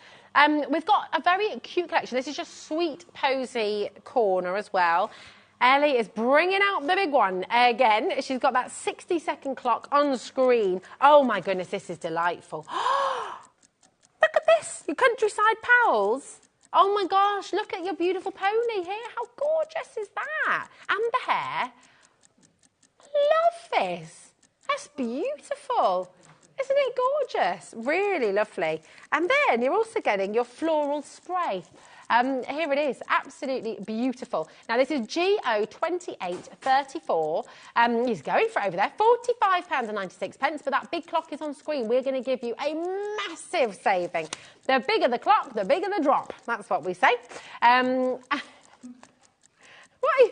We've got a very cute collection. This is just sweet posy corner as well. Ellie is bringing out the big one again. She's got that 60-second clock on screen. Oh, my goodness, this is delightful. Look at this, your countryside pals. Oh, my gosh, look at your beautiful pony here. How gorgeous is that? And the hair. Love this. That's beautiful. Isn't it gorgeous? Really lovely. And then you're also getting your floral spray. Here it is, absolutely beautiful. Now, this is GO2834. He's going for it over there, £45.96, but that big clock is on screen. We're going to give you a massive saving. The bigger the clock, the bigger the drop. That's what we say. What? Well,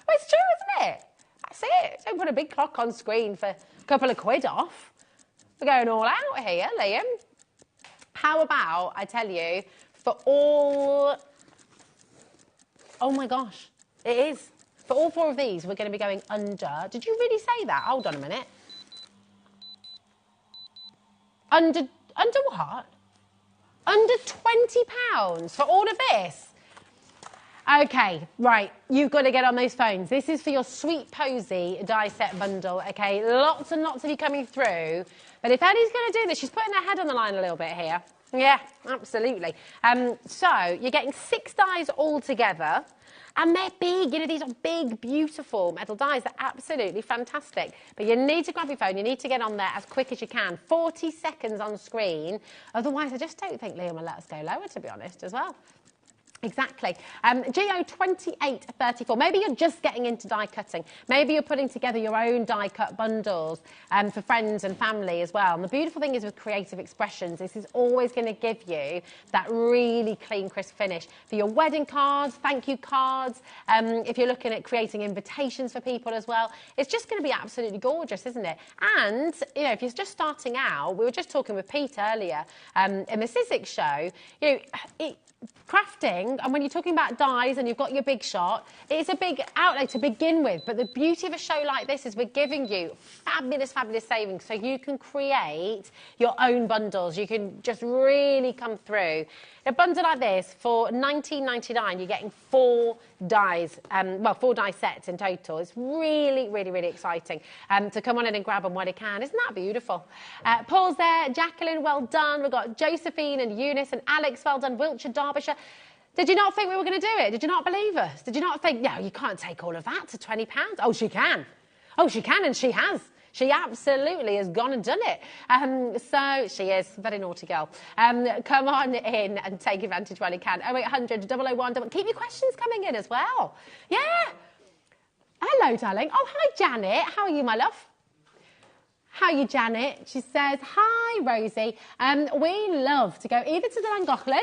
it's true, isn't it? That's it. Don't put a big clock on screen for a couple of quid off. We're going all out here, Liam. How about, I tell you, for all... Oh, my gosh. It is. For all four of these, we're going to be going under... Did you really say that? Hold on a minute. Under what? Under £20 for all of this? OK, right. You've got to get on those phones. This is for your sweet posy die set bundle, OK? Lots and lots of you coming through. But if Eddie's going to do this, she's putting her head on the line a little bit here. Yeah, absolutely. So you're getting 6 dies all together, and they're big. You know, these are big, beautiful metal dies. They're absolutely fantastic. But you need to grab your phone. You need to get on there as quick as you can. 40 seconds on screen. Otherwise, I just don't think Liam will let us go lower, to be honest, as well. Exactly. GO2834. Maybe you're just getting into die cutting. Maybe you're putting together your own die cut bundles for friends and family as well. And the beautiful thing is with creative expressions, this is always going to give you that really clean, crisp finish for your wedding cards, thank you cards. If you're looking at creating invitations for people as well, it's just going to be absolutely gorgeous, isn't it? And, you know, if you're just starting out, we were just talking with Pete earlier in the Sizzix show, you know, crafting, and when you're talking about dies and you've got your big shot, it's a big outlay to begin with, but the beauty of a show like this is we're giving you fabulous, fabulous savings so you can create your own bundles. You can just really come through. A bundle like this, for $19.99, you're getting 4 dies, 4 die sets in total. It's really, really, really exciting to come on in and grab them when you can. Isn't that beautiful? Paul's there, Jacqueline, well done. We've got Josephine and Eunice and Alex, well done. Wiltshire, Derbyshire. Did you not think we were going to do it? Did you not believe us? Did you not think, no, you can't take all of that to £20? Oh, she can. Oh, she can, and she has. She absolutely has gone and done it. So she is a very naughty girl. Come on in and take advantage while you can. 0800 001. Keep your questions coming in as well. Yeah. Hello, darling. Oh, hi, Janet. How are you, my love? How are you, Janet? She says, hi, Rosie. We love to go either to the Llangollen.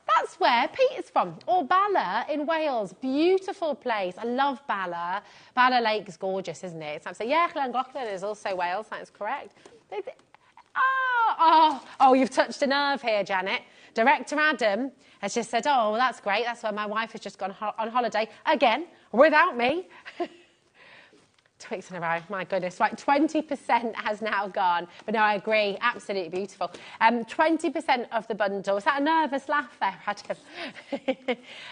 That's where Pete is from, or Bala in Wales. Beautiful place. I love Bala. Bala Lake is gorgeous, isn't it? So yeah, Llangollen is also Wales. That's correct. Oh, you've touched a nerve here, Janet. Director Adam has just said, oh, well, that's great. That's where my wife has just gone on holiday again. without me. 2 weeks in a row, my goodness. Right, 20% has now gone. But no, I agree, absolutely beautiful. 20% of the bundle, is that a nervous laugh there, Adam?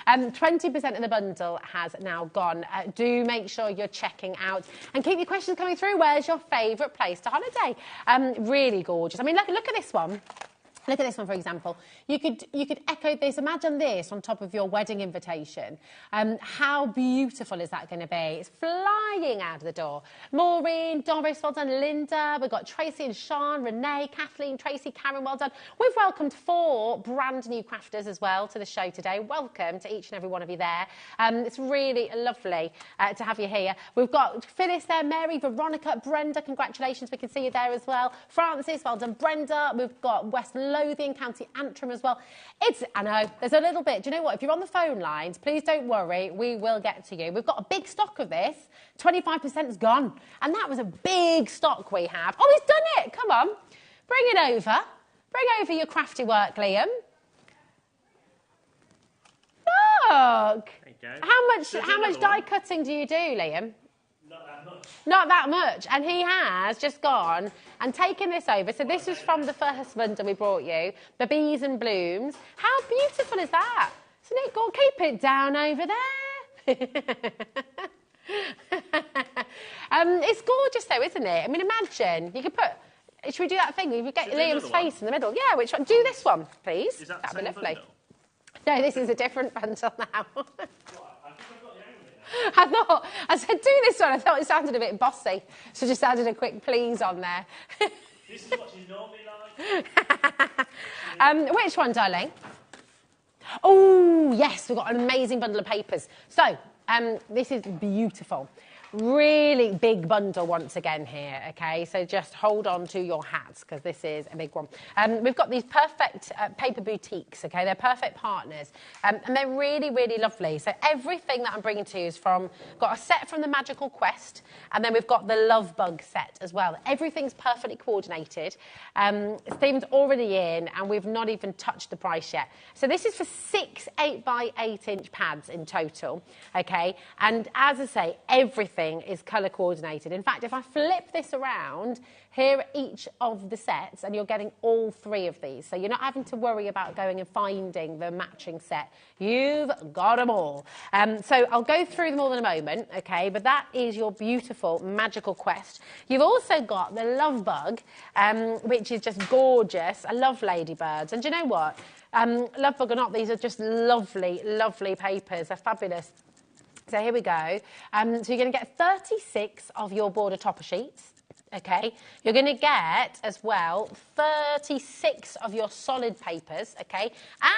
20% of the bundle has now gone. Do make sure you're checking out and keep your questions coming through. Where's your favourite place to holiday? Really gorgeous. I mean, look at this one. Look at this one, for example. You could echo this. Imagine this on top of your wedding invitation. How beautiful is that going to be? It's flying out of the door. Maureen, Doris, well done. Linda, we've got Tracy and Sean, Renee, Kathleen, Tracy, Karen, well done. We've welcomed 4 brand new crafters as well to the show today. Welcome to each and every one of you there. It's really lovely to have you here. We've got Phyllis there, Mary, Veronica, Brenda, congratulations. We can see you there as well. Francis, well done. Brenda, we've got West Lothian, County Antrim as well. I know, there's a little bit. Do you know what? If you're on the phone lines, please don't worry. We will get to you. We've got a big stock of this. 25% is gone. And that was a big stock we have. Oh, he's done it. Come on. Bring it over. Bring over your crafty work, Liam. Look. There you go. How much die cutting do you do, Liam? Not that much. Not that much. And he has just gone and taken this over. So this was from the first bundle we brought you, the Bees and Blooms. How beautiful is that? Isn't it good? Keep it down over there. It's gorgeous though, isn't it? I mean, imagine. You could put... Should we do that thing? We could get Liam's face in the middle. Yeah, which one? Do this one, please. Is that That'd the be same lovely. bundle? No, this is a different bundle now. I thought, I said, do this one. I thought it sounded a bit bossy. So just added a quick please on there. This is what she's normally like. Which one, darling? Oh, yes, we've got an amazing bundle of papers. So, this is beautiful. Really big bundle once again here, okay? So just hold on to your hats because this is a big one. We've got these perfect paper boutiques, okay? They're perfect partners and they're really, really lovely. So everything that I'm bringing to you is got a set from the Magical Quest and then we've got the Love Bug set as well. Everything's perfectly coordinated. Stephen's already in and we've not even touched the price yet. So this is for 6 8x8 inch pads in total, okay? And as I say, everything is colour coordinated. In fact, if I flip this around, here are each of the sets and you're getting all 3 of these. So you're not having to worry about going and finding the matching set. You've got them all. So I'll go through them all in a moment, okay? But that is your beautiful Magical Quest. You've also got the Love Bug, which is just gorgeous. I love ladybirds. And do you know what? Love Bug or not, these are just lovely, lovely papers. They're fabulous. So here we go. So you're going to get 36 of your border topper sheets, okay? You're going to get, as well, 36 of your solid papers, okay?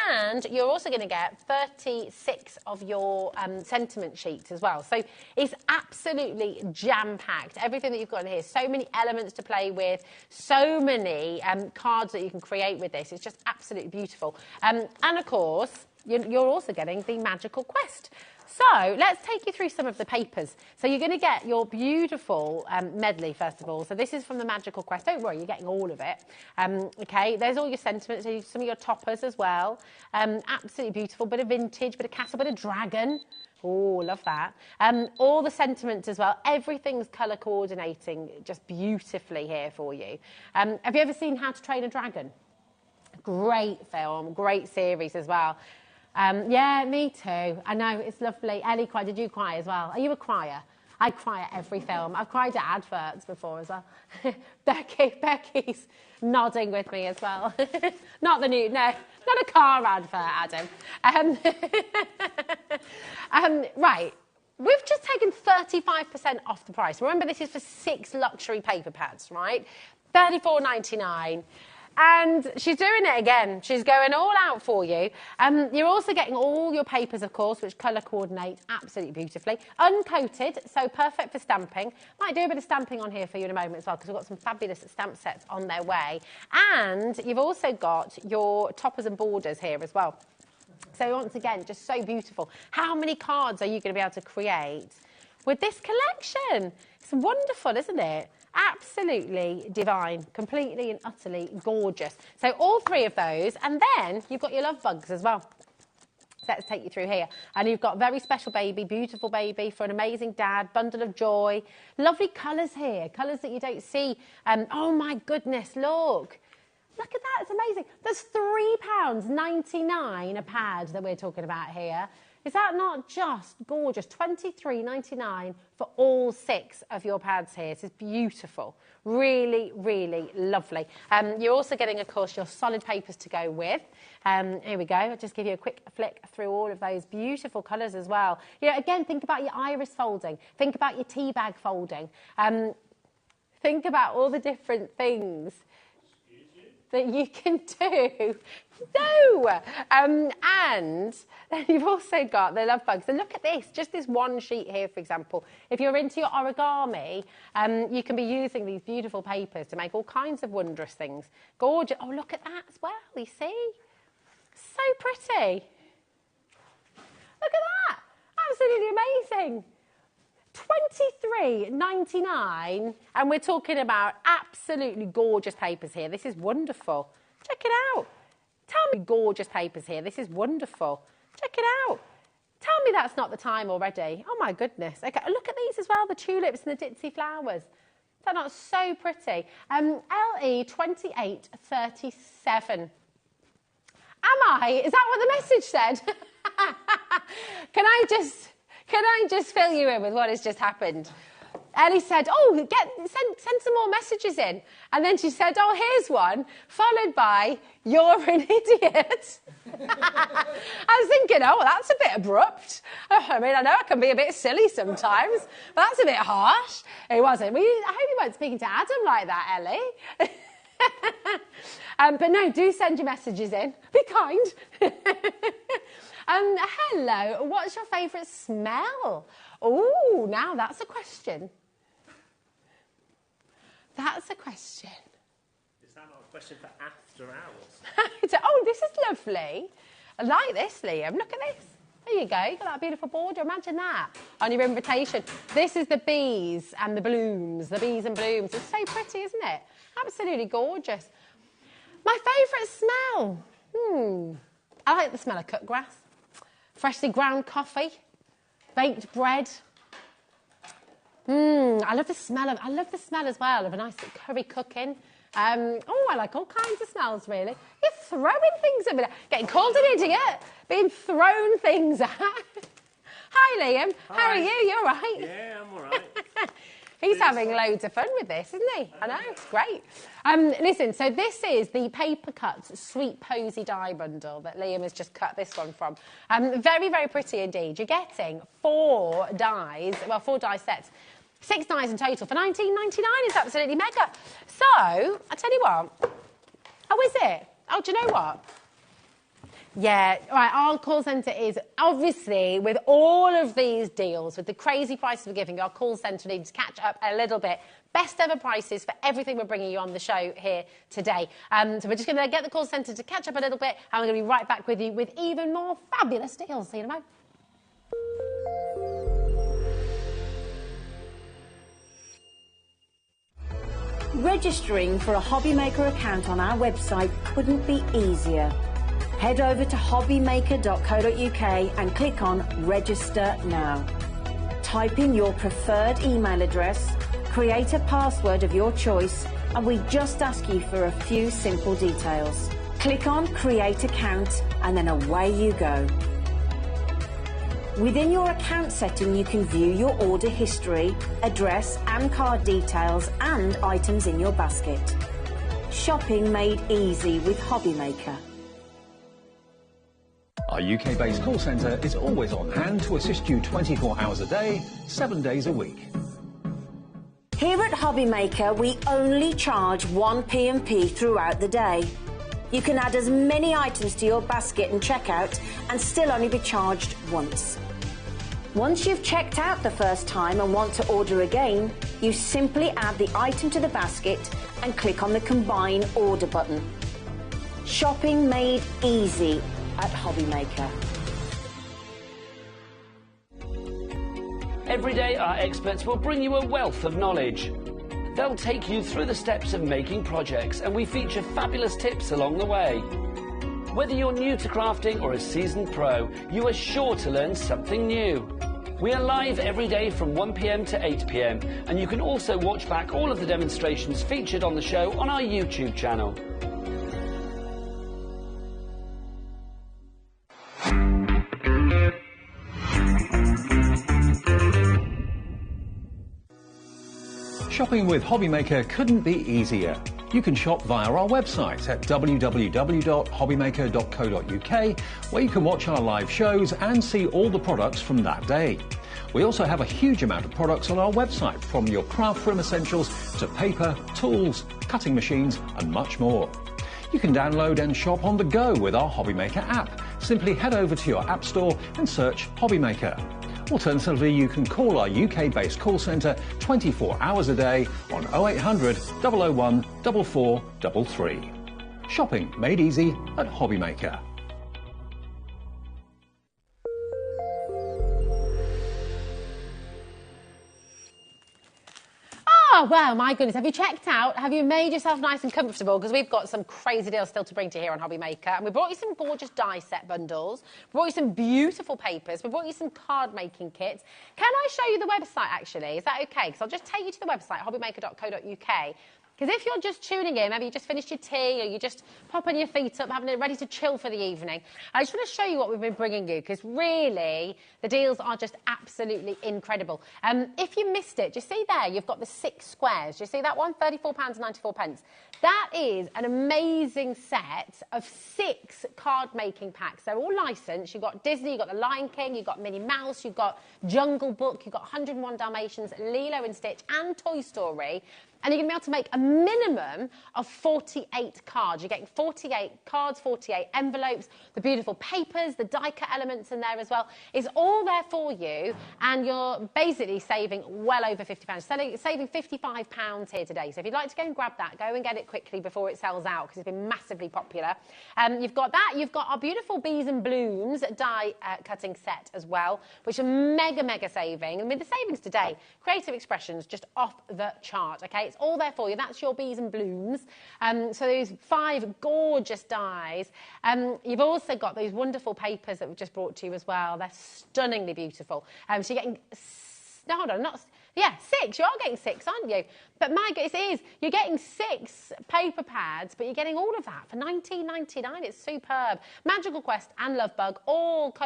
And you're also going to get 36 of your sentiment sheets as well. So it's absolutely jam-packed. Everything that you've got in here, so many elements to play with, so many cards that you can create with this. It's just absolutely beautiful. And, of course, you're also getting the Magical Quest. So let's take you through some of the papers. So you're going to get your beautiful medley, first of all. So this is from the Magical Quest. Don't worry, you're getting all of it. Okay, there's all your sentiments, so some of your toppers as well. Absolutely beautiful. Bit of vintage, bit of castle, bit of dragon. Oh, love that. All the sentiments as well. Everything's colour coordinating just beautifully here for you. Have you ever seen How to Train a Dragon? Great film, great series as well. Yeah, me too. I know, it's lovely. Ellie cried. Did you cry as well? Are you a crier? I cry at every film. I've cried at adverts before as well. Becky's nodding with me as well. Not the new, no, not a car advert, Adam. Right, we've just taken 35% off the price. Remember, this is for 6 luxury paper pads, right? $34.99. And she's doing it again. She's going all out for you. You're also getting all your papers, of course, which colour coordinate absolutely beautifully. Uncoated, so perfect for stamping. Might do a bit of stamping on here for you in a moment as well, because we've got some fabulous stamp sets on their way. And you've also got your toppers and borders here as well. So once again, just so beautiful. How many cards are you going to be able to create with this collection? It's wonderful, isn't it? Absolutely divine, completely and utterly gorgeous. So all 3 of those, and then you've got your Love Bugs as well. Let's take you through here. And you've got very special baby, beautiful baby for an amazing dad, bundle of joy. Lovely colours here, colours that you don't see. Oh my goodness, look. Look at that, it's amazing. There's £3.99 a pad that we're talking about here. Is that not just gorgeous? £23.99 for all 6 of your pads here. This is beautiful. Really, really lovely. You're also getting, of course, your solid papers to go with. Here we go. I'll just give you a quick flick through all of those beautiful colours as well. You know, again, think about your iris folding. Think about your tea bag folding. Think about all the different things that you can do. No! And then you've also got the love bugs. And look at this, just this one sheet here, for example. If you're into your origami, you can be using these beautiful papers to make all kinds of wondrous things. Gorgeous. Oh, look at that as well, you see? So pretty. Look at that. Absolutely amazing. £23.99, and we're talking about absolutely gorgeous papers here. This is wonderful. Check it out. Tell me gorgeous papers here. This is wonderful. Check it out. Tell me that's not the time already. Oh my goodness. Okay, look at these as well, the tulips and the ditzy flowers. Is that not so pretty? LE 2837. Am I? Is that what the message said? Can I just fill you in with what has just happened? Ellie said, oh, send some more messages in. And then she said, oh, here's one, followed by, you're an idiot. I was thinking, oh, that's a bit abrupt. I mean, I know I can be a bit silly sometimes, but that's a bit harsh. It wasn't. I hope you weren't speaking to Adam like that, Ellie. But no, do send your messages in. Be kind. Hello, what's your favourite smell? Oh, now that's a question. That's a question. Is that not a question for after hours? Oh, this is lovely. I like this, Liam. Look at this. There you go. You've got that beautiful border. Imagine that on your invitation. This is the bees and the blooms, the bees and blooms. It's so pretty, isn't it? Absolutely gorgeous. My favourite smell? I like the smell of cut grass, freshly ground coffee, baked bread. I love the smell as well of a nice curry cooking. I like all kinds of smells, really. You're throwing things at me. Getting called an idiot, being thrown things at. Hi, Liam. Hi. How are you? You all right? Yeah, I'm all right. He's having loads of fun with this, isn't he? I know, it's great. Listen, so this is the Paper Cuts Sweet Posy Die Bundle that Liam has just cut this one from. Very, very pretty indeed. You're getting 4 dies, well, 4 die sets. 6 dies in total for £19.99. It's absolutely mega. So, I tell you what. Oh, is it? Oh, do you know what? Yeah, right, our call centre is, obviously, with all of these deals, with the crazy prices we're giving, our call centre needs to catch up a little bit. Best ever prices for everything we're bringing you on the show here today. So we're just going to get the call centre to catch up a little bit, and we're going to be right back with you with even more fabulous deals. See you in a moment. Registering for a HobbyMaker account on our website couldn't be easier. Head over to hobbymaker.co.uk and click on Register Now. Type in your preferred email address, create a password of your choice, and we just ask you for a few simple details. Click on Create Account and then away you go. Within your account setting, you can view your order history, address and card details and items in your basket. Shopping made easy with HobbyMaker. Our UK-based call centre is always on hand to assist you 24 hours a day, 7 days a week. Here at HobbyMaker, we only charge 1 P&P throughout the day. You can add as many items to your basket and checkout and still only be charged once. Once you've checked out the first time and want to order again, you simply add the item to the basket and click on the Combine Order button. Shopping made easy at HobbyMaker. Every day, our experts will bring you a wealth of knowledge. They'll take you through the steps of making projects, and we feature fabulous tips along the way. Whether you're new to crafting or a seasoned pro, you are sure to learn something new. We are live every day from 1 p.m. to 8 p.m, and you can also watch back all of the demonstrations featured on the show on our YouTube channel. Shopping with HobbyMaker couldn't be easier. You can shop via our website at www.hobbymaker.co.uk, where you can watch our live shows and see all the products from that day. We also have a huge amount of products on our website, from your craft room essentials to paper, tools, cutting machines and much more. You can download and shop on the go with our HobbyMaker app. Simply head over to your app store and search HobbyMaker. Alternatively, you can call our UK-based call centre 24 hours a day on 0800 001 4433. Shopping made easy at HobbyMaker. Oh, well, my goodness, have you checked out? Have you made yourself nice and comfortable? Because we've got some crazy deals still to bring to you here on HobbyMaker. And we brought you some gorgeous die set bundles. We brought you some beautiful papers. We brought you some card making kits. Can I show you the website, actually? Is that okay? Because I'll just take you to the website, hobbymaker.co.uk. Because if you're just tuning in, maybe you just finished your tea or you just popping your feet up, having it ready to chill for the evening, I just want to show you what we've been bringing you, because really the deals are just absolutely incredible. If you missed it, do you see there, you've got the 6 squares. Do you see that one? £34.94. That is an amazing set of 6 card making packs. They're all licensed. You've got Disney, you've got The Lion King, you've got Minnie Mouse, you've got Jungle Book, you've got 101 Dalmatians, Lilo and Stitch and Toy Story. And you're going to be able to make a minimum of 48 cards. You're getting 48 cards, 48 envelopes, the beautiful papers, the die-cut elements in there as well. It's all there for you, and you're basically saving well over £50. Saving £55 here today. So if you'd like to go and grab that, go and get it quickly before it sells out, because it's been massively popular. You've got that. You've got our beautiful Bees and Blooms die-cutting set as well, which are mega, mega saving. And with the savings today, creative expressions just off the chart, okay? It's all there for you. That's your Bees and Blooms. So those 5 gorgeous dies. You've also got those wonderful papers that we've just brought to you as well. They're stunningly beautiful. So you're getting... No, hold on, not... Yeah, 6. You are getting 6, aren't you? But my goodness, it is. You're getting 6 paper pads, but you're getting all of that for £19.99. It's superb. Magical Quest and Love Bug, all...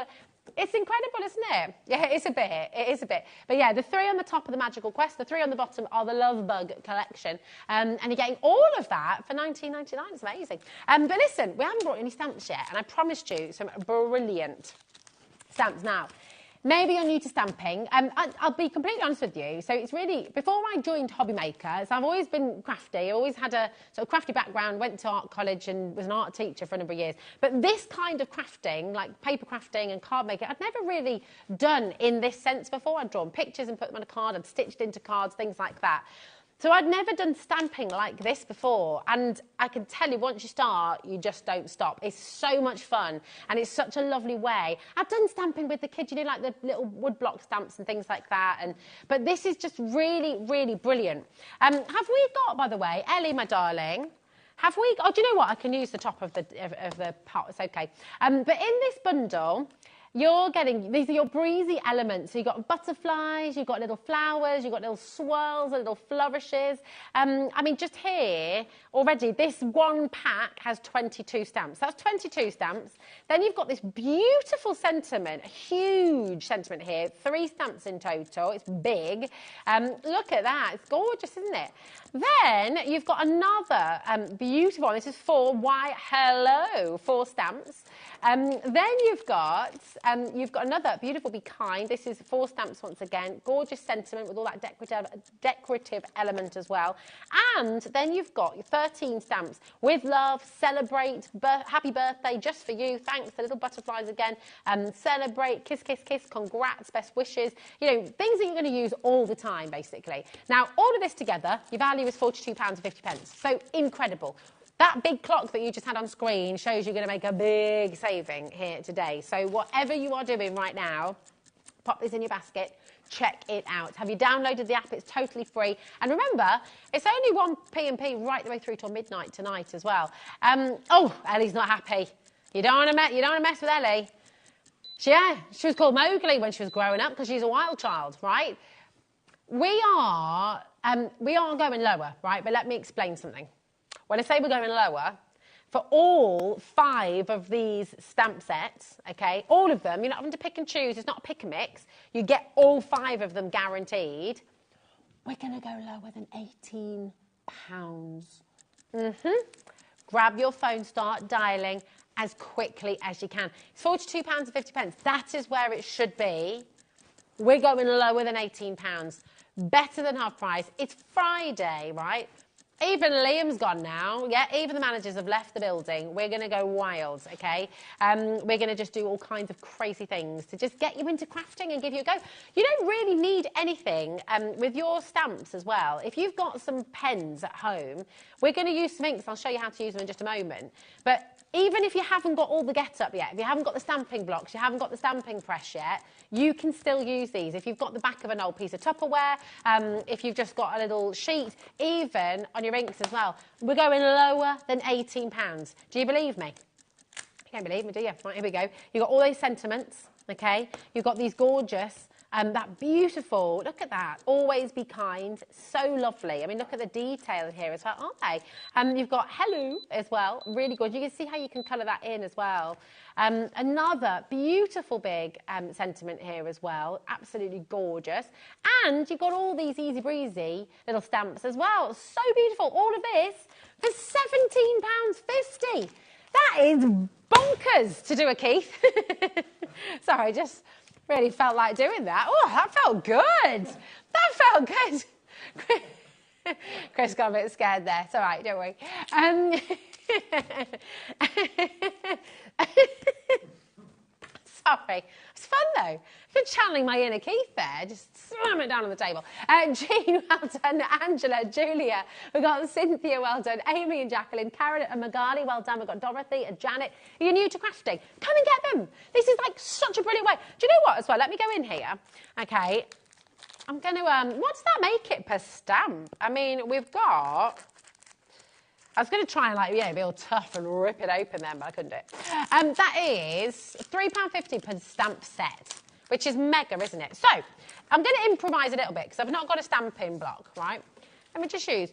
It's incredible, isn't it? Yeah, it is a bit. It is a bit. But yeah, the 3 on the top of the Magical Quest, the 3 on the bottom are the Love Bug collection. And you're getting all of that for £19.99. It's amazing. But listen, we haven't brought any stamps yet, and I promised you some brilliant stamps now. Maybe you're new to stamping. I'll be completely honest with you. So it's really, before I joined HobbyMaker, so I've always been crafty. I've always had a sort of crafty background, went to art college and was an art teacher for a number of years. But this kind of crafting, like paper crafting and card making, I'd never really done in this sense before. I'd drawn pictures and put them on a card, I'd stitched into cards, things like that. So I'd never done stamping like this before, and I can tell you, once you start, you just don't stop. It's so much fun, and it's such a lovely way. I've done stamping with the kids, you know, like the little woodblock stamps and things like that, but this is just really, really brilliant. Have we got, by the way, Ellie, my darling, have we... Oh, do you know what? I can use the top of the pot, it's okay. But in this bundle... You're getting, these are your breezy elements. So you've got butterflies, you've got little flowers, you've got little swirls, little flourishes. I mean, just here, already, this one pack has 22 stamps. That's 22 stamps. Then you've got this beautiful sentiment, a huge sentiment here. 3 stamps in total. It's big. Look at that. It's gorgeous, isn't it? Then you've got another beautiful one. This is 4. Why, hello, 4 stamps. Then you've got another beautiful Be Kind. This is 4 stamps once again. Gorgeous sentiment with all that decorative element as well. And then you've got 13 stamps with love, celebrate, happy birthday, just for you, thanks, the little butterflies again, celebrate, kiss, kiss, kiss, congrats, best wishes. You know, things that you're going to use all the time, basically. Now, all of this together, your value is £42.50. So incredible. That big clock that you just had on screen shows you're going to make a big saving here today. So whatever you are doing right now, pop this in your basket, check it out. Have you downloaded the app? It's totally free. And remember, it's only 1p&p right the way through till midnight tonight as well. Oh, Ellie's not happy. You don't want to mess with Ellie. She was called Mowgli when she was growing up because she's a wild child, right? We are going lower, right? But let me explain something. When I say we're going lower, for all 5 of these stamp sets, okay, all of them, you're not having to pick and choose. It's not a pick and mix. You get all 5 of them guaranteed. We're going to go lower than £18. Grab your phone, start dialing as quickly as you can. It's £42.50. That is where it should be. We're going lower than £18. Better than half price. It's Friday, right? Even Liam's gone now. Yeah, even the managers have left the building. We're going to go wild, okay? We're going to just do all kinds of crazy things to just get you into crafting and give you a go. You don't really need anything with your stamps as well. If you've got some pens at home, we're going to use some inks. I'll show you how to use them in just a moment. But even if you haven't got all the get-up yet, if you haven't got the stamping blocks, you haven't got the stamping press yet, you can still use these. If you've got the back of an old piece of Tupperware, if you've just got a little sheet, even on your inks as well. We're going lower than £18. Do you believe me? You don't believe me, do you? Right, here we go. You've got all those sentiments, okay? You've got these gorgeous, that beautiful, look at that, always be kind, so lovely. I mean, look at the detail here as well, aren't they? You've got hello as well, really good. You can see how you can colour that in as well. Another beautiful big sentiment here as well, absolutely gorgeous. And you've got all these easy breezy little stamps as well, so beautiful. All of this for £17.50. That is bonkers to do a Keith. Sorry, just really felt like doing that. Oh, that felt good. That felt good. Chris got a bit scared there. It's all right, don't worry. Sorry. It's fun, though. I've been channeling my inner Keith there. Just slam it down on the table. Jean, well done. Angela, Julia. We've got Cynthia, well done. Amy and Jacqueline. Karen and Magali, well done. We've got Dorothy and Janet. You're new to crafting. Come and get them. This is like such a brilliant way. Do you know what as well? Let me go in here. Okay. I'm going to, what does that make it per stamp? I mean, we've got... I was going to try and, like, be all tough and rip it open then, but I couldn't do it. That is £3.50 per stamp set, which is mega, isn't it? So, I'm going to improvise a little bit, because I've not got a stamping block, right? Let me just use...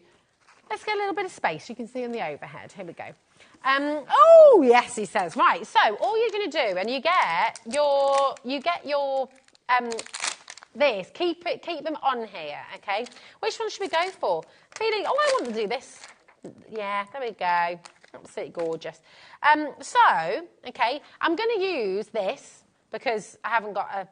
Let's get a little bit of space. You can see on the overhead. Here we go. Oh, yes, he says. Right, so, all you're going to do, and you get your... this, keep them on here, okay? Which one should we go for? Feeling, oh, I want to do this. Yeah, there we go. Absolutely gorgeous. So, okay, I'm going to use this because I haven't got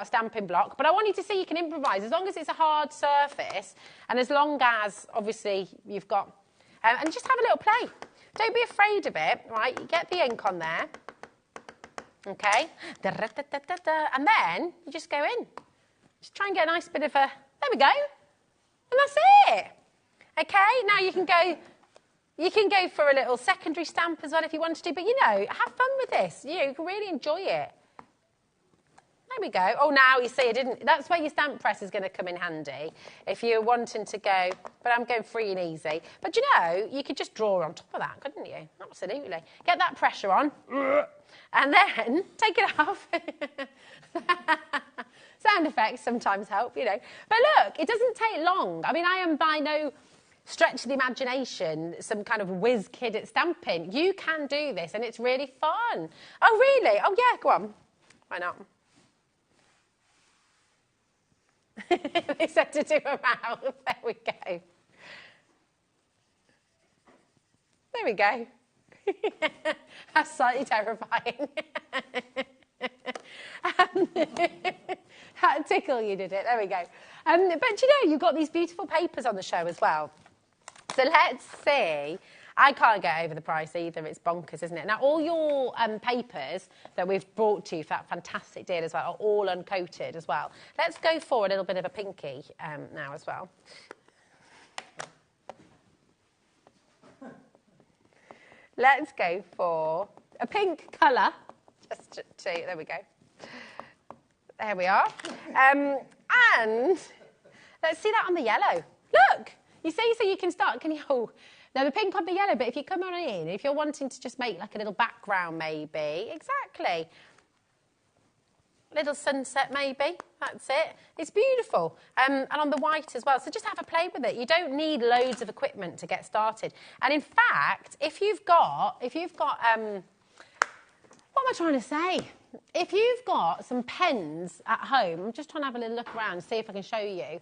a stamping block, but I want you to see you can improvise as long as it's a hard surface and as long as, obviously, you've got... and just have a little play. Don't be afraid of it, right? You get the ink on there. Okay? And then you just go in. Just try and get a nice bit of a... There we go. And that's it. Okay, now you can go for a little secondary stamp as well if you wanted to, but you know, have fun with this. You can really enjoy it. There we go. Oh, now you see, that's where your stamp press is going to come in handy if you're wanting to go, but I'm going free and easy. But you know, you could just draw on top of that, couldn't you? Absolutely. Get that pressure on, and then take it off. Sound effects sometimes help, you know. But look, it doesn't take long. I mean, I am by no stretch of the imagination some kind of whiz kid at stamping. You can do this, and it's really fun. Oh, really? Oh, yeah, go on. Why not? They said to do a mouth. There we go. There we go. That's slightly terrifying. That tickle you did it. There we go. But you know, you've got these beautiful papers on the show as well. So let's see. I can't get over the price either. It's bonkers, isn't it? Now, all your papers that we've brought to you for that fantastic deal as well are all uncoated as well. Let's go for a little bit of a pinky now as well. Let's go for a pink colour. Just to, there we go. There we are. And let's see that on the yellow. Look, you see, so you can start, can you, oh, Now, the pink on the yellow, but if you come on in, if you're wanting to just make like a little background maybe, exactly. Little sunset maybe, that's it. It's beautiful. And on the white as well, so just have a play with it. You don't need loads of equipment to get started. And in fact, if you've got, what am I trying to say? If you've got some pens at home, I'm just trying to have a little look around, see if I can show you.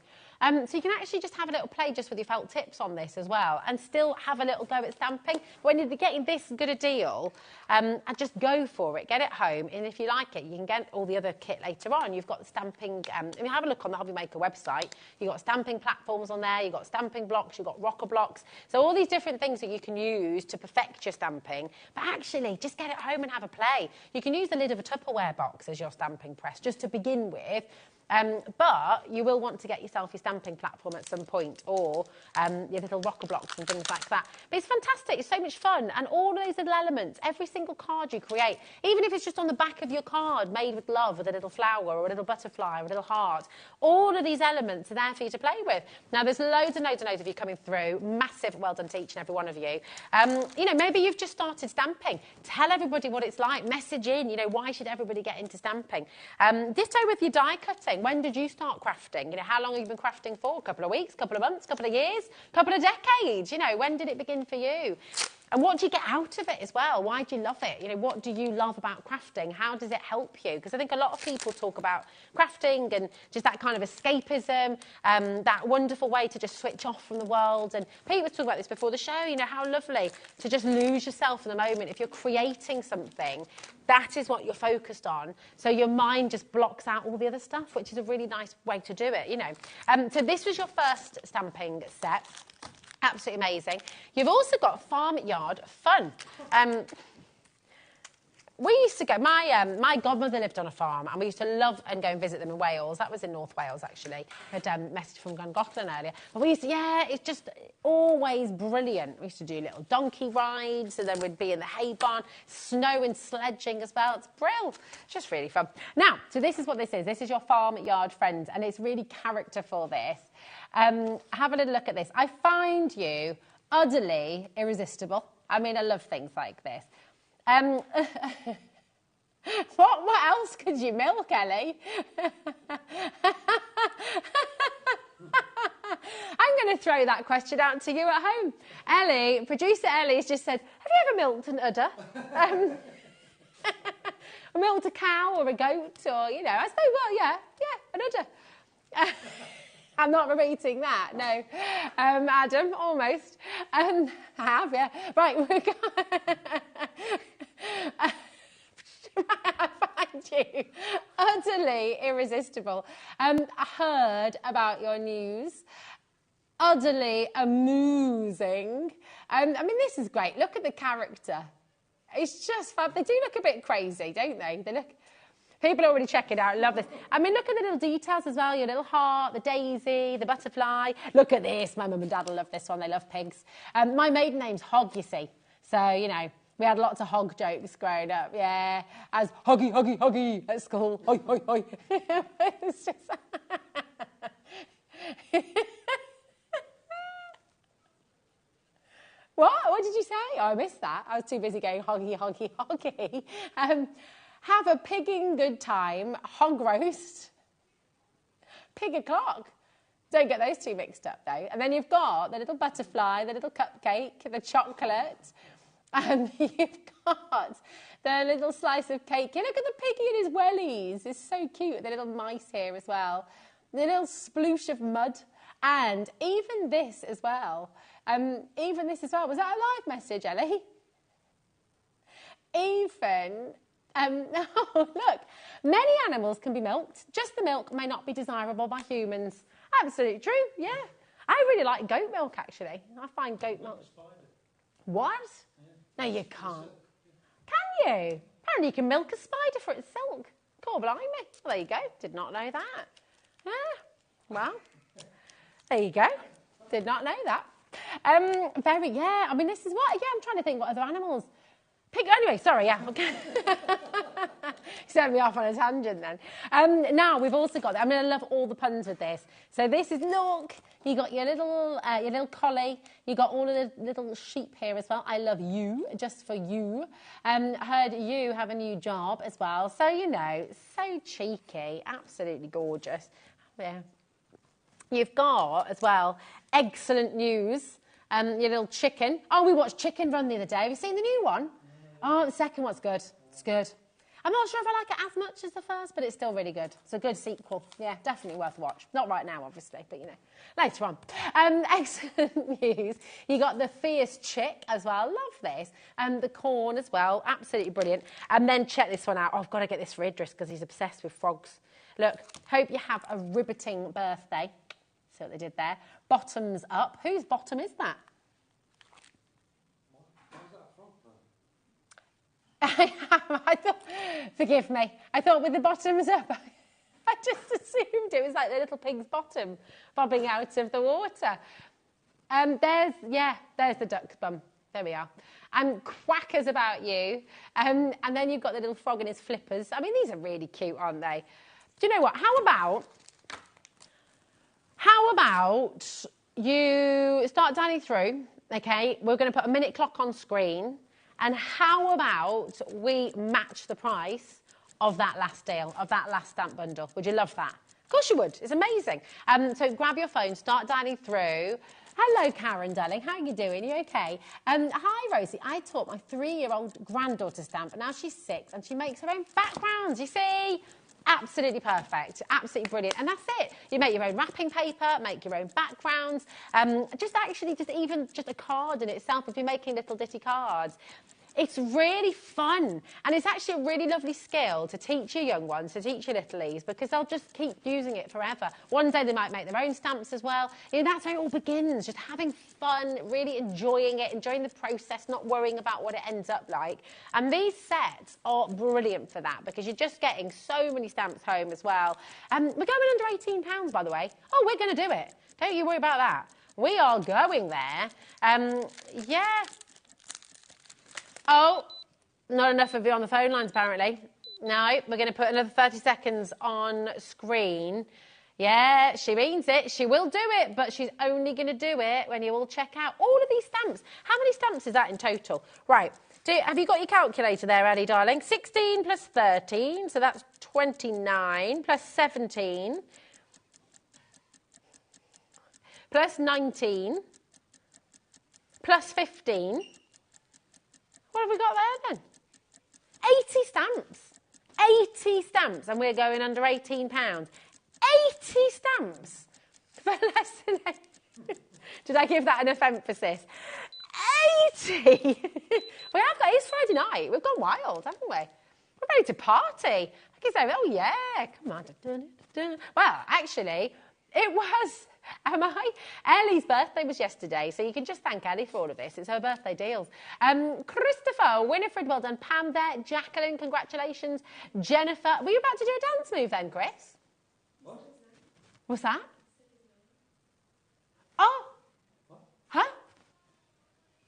So you can actually just have a little play just with your felt tips on this as well and still have a little go at stamping. When you're getting this good a deal, and just go for it, get it home, and if you like it, you can get all the other kit later on. You've got the stamping, if you have a look on the HobbyMaker website, you've got stamping platforms on there, you've got stamping blocks, you've got rocker blocks, so all these different things that you can use to perfect your stamping, but actually just get it home and have a play. You can use the lid of a Tupperware box as your stamping press, just to begin with. But you will want to get yourself your stamping platform at some point, or your little rocker blocks and things like that. But it's fantastic, it's so much fun, and all those little elements, every single card you create, even if it's just on the back of your card, made with love, with a little flower, or a little butterfly, or a little heart, all of these elements are there for you to play with. Now, there's loads and loads and loads of you coming through. Massive well done to each and every one of you. You know, maybe you've just started stamping. Tell everybody what it's like. Message in, you know, why should everybody get into stamping? Ditto with your die cutting. When did you start crafting? You know, how long have you been crafting for? A couple of weeks, couple of months, couple of years, couple of decades? You know, when did it begin for you? And what do you get out of it as well? Why do you love it? You know, what do you love about crafting? How does it help you? Because I think a lot of people talk about crafting and just that kind of escapism, that wonderful way to just switch off from the world. And Pete was talking about this before the show, you know, how lovely to just lose yourself in the moment. If you're creating something, that is what you're focused on. So your mind just blocks out all the other stuff, which is a really nice way to do it, you know. So this was your first stamping set. Absolutely amazing. You've also got farmyard fun. We used to go, my godmother lived on a farm, and we used to love and go and visit them in Wales. That was in North Wales, actually. I had a message from Llangollen earlier. But we used to, it's just always brilliant. We used to do little donkey rides, and then we'd be in the hay barn, snow and sledging as well. It's brilliant. It's just really fun. Now, so this is what this is. This is your farmyard friend, and it's really character for this. Have a little look at this. I find you utterly irresistible. I mean, I love things like this. What else could you milk, Ellie? I'm going to throw that question out to you at home. Ellie, producer Ellie has just said, have you ever milked an udder? Milked a cow or a goat, or, you know, I suppose, well, yeah, an udder. I'm not repeating that, no. Adam, almost. I have, yeah. Right, we're going... I find you utterly irresistible. I heard about your news. Utterly amusing. I mean, this is great. Look at the character. It's just fab. They do look a bit crazy, don't they? They look... People are already checking out. I love this. I mean, look at the little details as well. Your little heart, the daisy, the butterfly. Look at this. My mum and dad will love this one. They love pigs. My maiden name's Hog, you see. So, you know, we had lots of hog jokes growing up. Yeah. As hoggy, hoggy, hoggy at school. Hoi, hoi, hoi. It's just... What did you say? Oh, I missed that. I was too busy going hoggy, hoggy, hoggy. Have a pigging good time, hog roast, pig o'clock. Don't get those two mixed up, though. And then you've got the little butterfly, the little cupcake, the chocolate, and you've got the little slice of cake. You look at the piggy and his wellies. It's so cute. The little mice here as well. The little sploosh of mud. And even this as well. Even this as well. Was that a live message, Ellie? Even... oh, look, many animals can be milked. Just the milk may not be desirable by humans. Absolutely true, yeah. I really like goat milk, actually. I find goat milk... What? Yeah. No, you can't. Can you? Apparently you can milk a spider for its silk. God blimey. Well, there you go. Did not know that. Yeah. Well, there you go. Did not know that. I mean, this is what... Yeah, I'm trying to think what other animals... Pig, anyway, sorry, yeah. Set me off on a tangent then. Now, we've also got... I mean, I love all the puns with this. So this is look, You got your little collie. You got all of the little sheep here as well. I love you, just for you. Heard you have a new job as well. So, you know, so cheeky, absolutely gorgeous. Yeah. You've got, as well, excellent news. Your little chicken. Oh, we watched Chicken Run the other day. Have you seen the new one? Oh, the second one's good. It's good. I'm not sure if I like it as much as the first, but it's still really good. It's a good sequel. Yeah, definitely worth a watch. Not right now, obviously, but, you know, later on. Excellent news. You got the fierce chick as well. Love this. The corn as well. Absolutely brilliant. And then check this one out. Oh, I've got to get this for Idris because he's obsessed with frogs. Look, hope you have a riveting birthday. See what they did there. Bottoms up. Whose bottom is that? I thought, forgive me, I thought with the bottoms up, I just assumed it was like the little pig's bottom bobbing out of the water. There's the duck's bum. There we are. Quackers about you. And then you've got the little frog in his flippers. I mean, these are really cute, aren't they? Do you know what? How about you start dialing through, okay? We're going to put a minute clock on screen. And how about we match the price of that last deal, of that last stamp bundle? Would you love that? Of course you would. It's amazing. So grab your phone, start dialing through. Hello, Karen, darling. How are you doing? You okay? Hi, Rosie. I taught my 3-year-old granddaughter stamp, and now she's 6, and she makes her own backgrounds, you see? Absolutely perfect, absolutely brilliant. And that's it. You make your own wrapping paper, make your own backgrounds. Just a card in itself, if you're making little ditty cards. It's really fun. And it's actually a really lovely skill to teach your young ones, to teach your littlies, because they'll just keep using it forever. One day they might make their own stamps as well. You know, that's how it all begins, just having fun, really enjoying it, enjoying the process, not worrying about what it ends up like. And these sets are brilliant for that, because you're just getting so many stamps home as well. We're going under £18, by the way. Oh, we're going to do it. Don't you worry about that. We are going there. Yeah. Oh, not enough of you on the phone lines, apparently. No, we're going to put another 30 seconds on screen. Yeah, she means it. She will do it, but she's only going to do it when you all check out all of these stamps. How many stamps is that in total? Right. Have you got your calculator there, Annie, darling? 16 plus 13, so that's 29, plus 17, plus 19, plus 15. What have we got there then? 80 stamps. 80 stamps, and we're going under £18. 80 stamps for less than 8. Did I give that enough emphasis? 80! We have got, it's Friday night. We've gone wild, haven't we? We're ready to party. I can say, oh yeah, come on. Well, actually, it was... Ellie's birthday was yesterday, so you can just thank Ellie for all of this. It's her birthday deals. Christopher, Winifred, well done. Pam there. Jacqueline, congratulations. Jennifer, were you about to do a dance move then, Chris? What? What's that? Oh. What? Huh?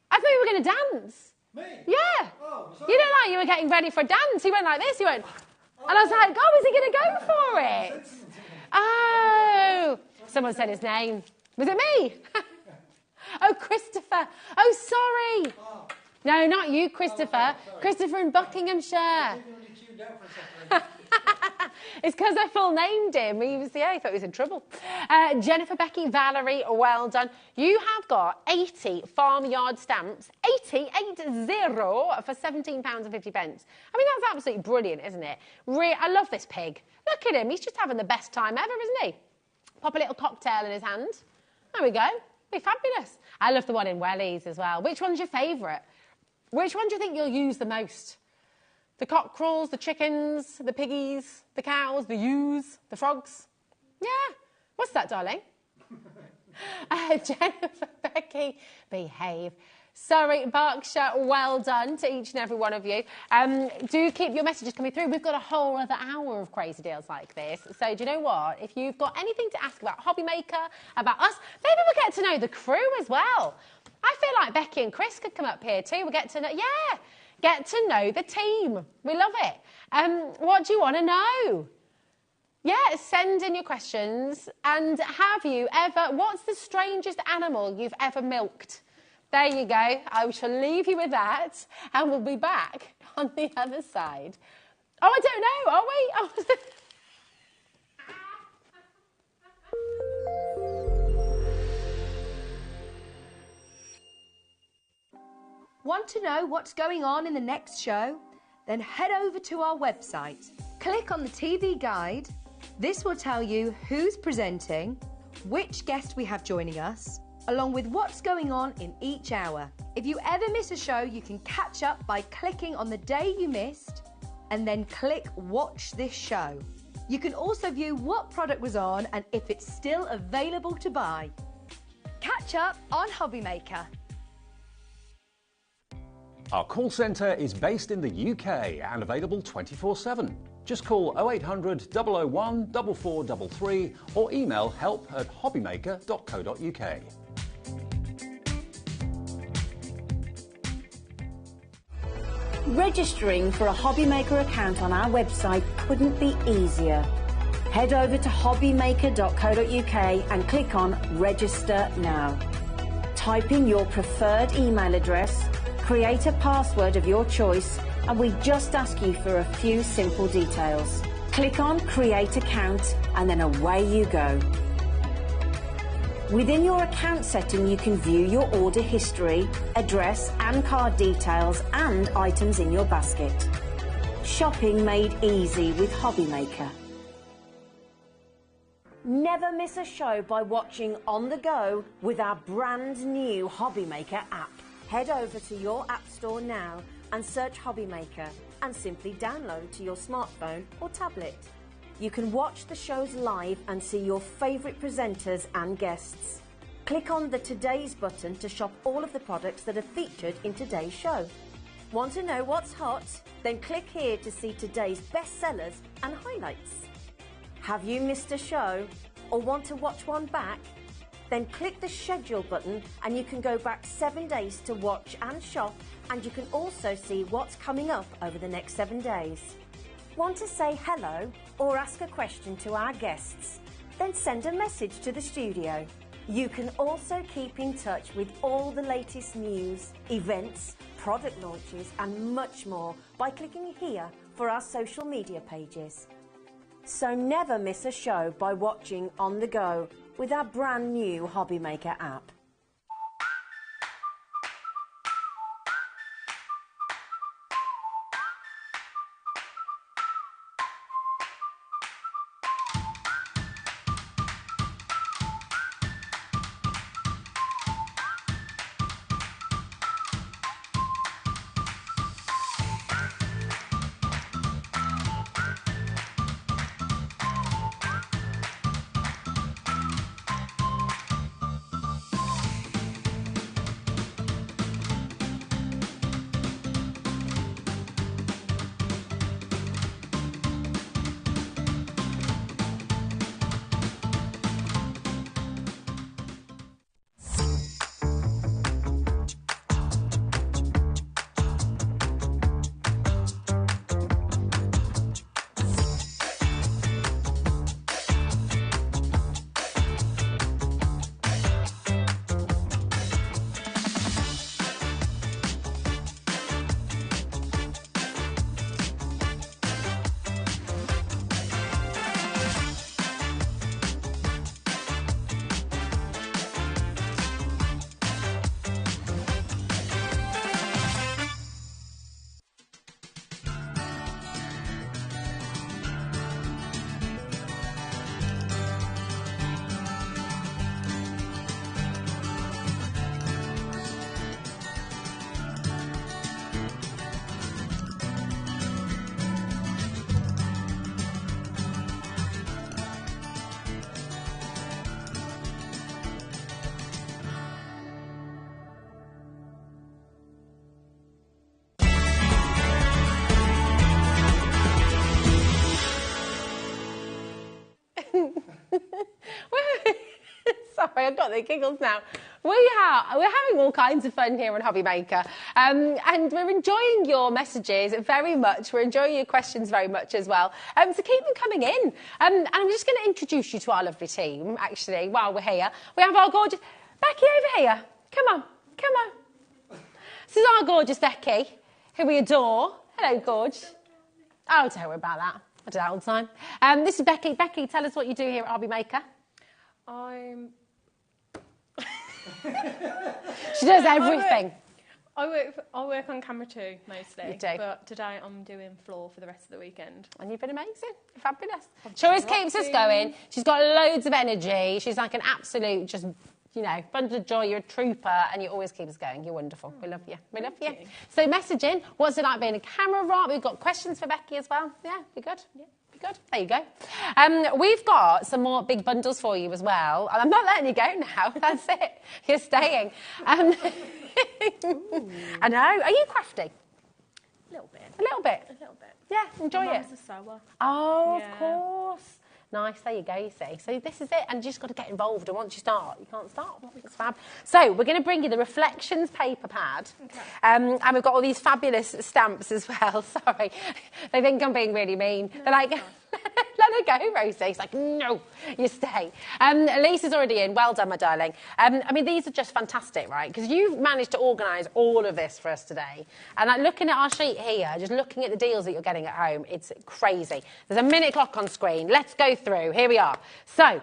I thought you were going to dance. Me? Yeah. Oh, you look like you were getting ready for a dance. You went like this. You went... And I was like, oh, is he going to go for it? Oh. Someone said his name. Was it me? Oh, Christopher. Oh, sorry. Oh. No, not you, Christopher. Oh, Christopher in Buckinghamshire. It's because I full named him. He was, yeah, he thought he was in trouble. Jennifer, Becky, Valerie, well done. You have got 80 farmyard stamps, 80 for £17.50. I mean, that's absolutely brilliant, isn't it? I love this pig. Look at him. He's just having the best time ever, isn't he? Pop a little cocktail in his hand. There we go. Be fabulous. I love the one in Wellies as well. Which one's your favourite? Which one do you think you'll use the most? The cockerels, the chickens, the piggies, the cows, the ewes, the frogs? Yeah. What's that, darling? Jennifer, Becky, behave. Sorry, Berkshire, well done to each and every one of you. Do keep your messages coming through. We've got a whole other hour of crazy deals like this. So do you know what? If you've got anything to ask about HobbyMaker, about us, maybe we'll get to know the crew as well. I feel like Becky and Chris could come up here too. We'll get to know, yeah, get to know the team. We love it. What do you want to know? Yeah, send in your questions. And have you ever, what's the strangest animal you've ever milked? There you go. I shall leave you with that, and we'll be back on the other side. Oh, I don't know, are we? Oh. Want to know what's going on in the next show? Then head over to our website. Click on the TV guide. This will tell you who's presenting, which guest we have joining us, along with what's going on in each hour. If you ever miss a show, you can catch up by clicking on the day you missed and then click Watch This Show. You can also view what product was on and if it's still available to buy. Catch up on HobbyMaker. Our call centre is based in the UK and available 24/7. Just call 0800 001 4433 or email help@hobbymaker.co.uk. Registering for a HobbyMaker account on our website couldn't be easier. Head over to hobbymaker.co.uk and click on Register Now. Type in your preferred email address, create a password of your choice, and we just ask you for a few simple details. Click on Create Account and then away you go. Within your account setting, you can view your order history, address and card details and items in your basket. Shopping made easy with HobbyMaker. Never miss a show by watching on the go with our brand new HobbyMaker app. Head over to your app store now and search HobbyMaker and simply download to your smartphone or tablet. You can watch the shows live and see your favourite presenters and guests. Click on the Today's button to shop all of the products that are featured in today's show. Want to know what's hot? Then click here to see today's bestsellers and highlights. Have you missed a show or want to watch one back? Then click the schedule button and you can go back 7 days to watch and shop, and you can also see what's coming up over the next 7 days. Want to say hello or ask a question to our guests? Then send a message to the studio. You can also keep in touch with all the latest news, events, product launches and much more by clicking here for our social media pages. So never miss a show by watching on the go with our brand new HobbyMaker app. I've got the giggles now. We're having all kinds of fun here on HobbyMaker, and we're enjoying your messages very much. We're enjoying your questions very much as well. So keep them coming in. And I'm just going to introduce you to our lovely team, actually, while we're here. We have our gorgeous Becky over here. Come on. This is our gorgeous Becky, who we adore. Hello, Gorge. Oh, don't worry about that. I do that all the time. This is Becky. Becky, tell us what you do here at HobbyMaker. She does everything. I work on camera too, mostly. You do. But today I'm doing floor for the rest of the weekend. And you've been amazing. You're fabulous. She always keeps us going. She's got loads of energy. She's like an absolute, just, you know, bundle of joy. You're a trooper and you always keep us going. You're wonderful. We love you. We love you. So messaging, what's it like being a camera rep? We've got questions for Becky as well. Yeah, be good. Yeah. Good. There you go. We've got some more big bundles for you as well. And I'm not letting you go now. That's it. You're staying. I know. Are you crafty? A little bit. A little bit? A little bit. Yeah, enjoy it. Mum's a sewer. Oh, Yeah. of course. Nice, there you go, you see. So this is it, and you just got to get involved, and once you start, you can't stop. It's fab. So we're going to bring you the Reflections paper pad, and we've got all these fabulous stamps as well. Sorry, they think I'm being really mean. They're like, let her go, Rosie. It's like, no, you stay. Lisa's already in. Well done, my darling. I mean, these are just fantastic, right? Because you've managed to organise all of this for us today. And like, looking at our sheet here, just looking at the deals that you're getting at home, it's crazy. There's a minute clock on screen. Let's go through. Here we are. So,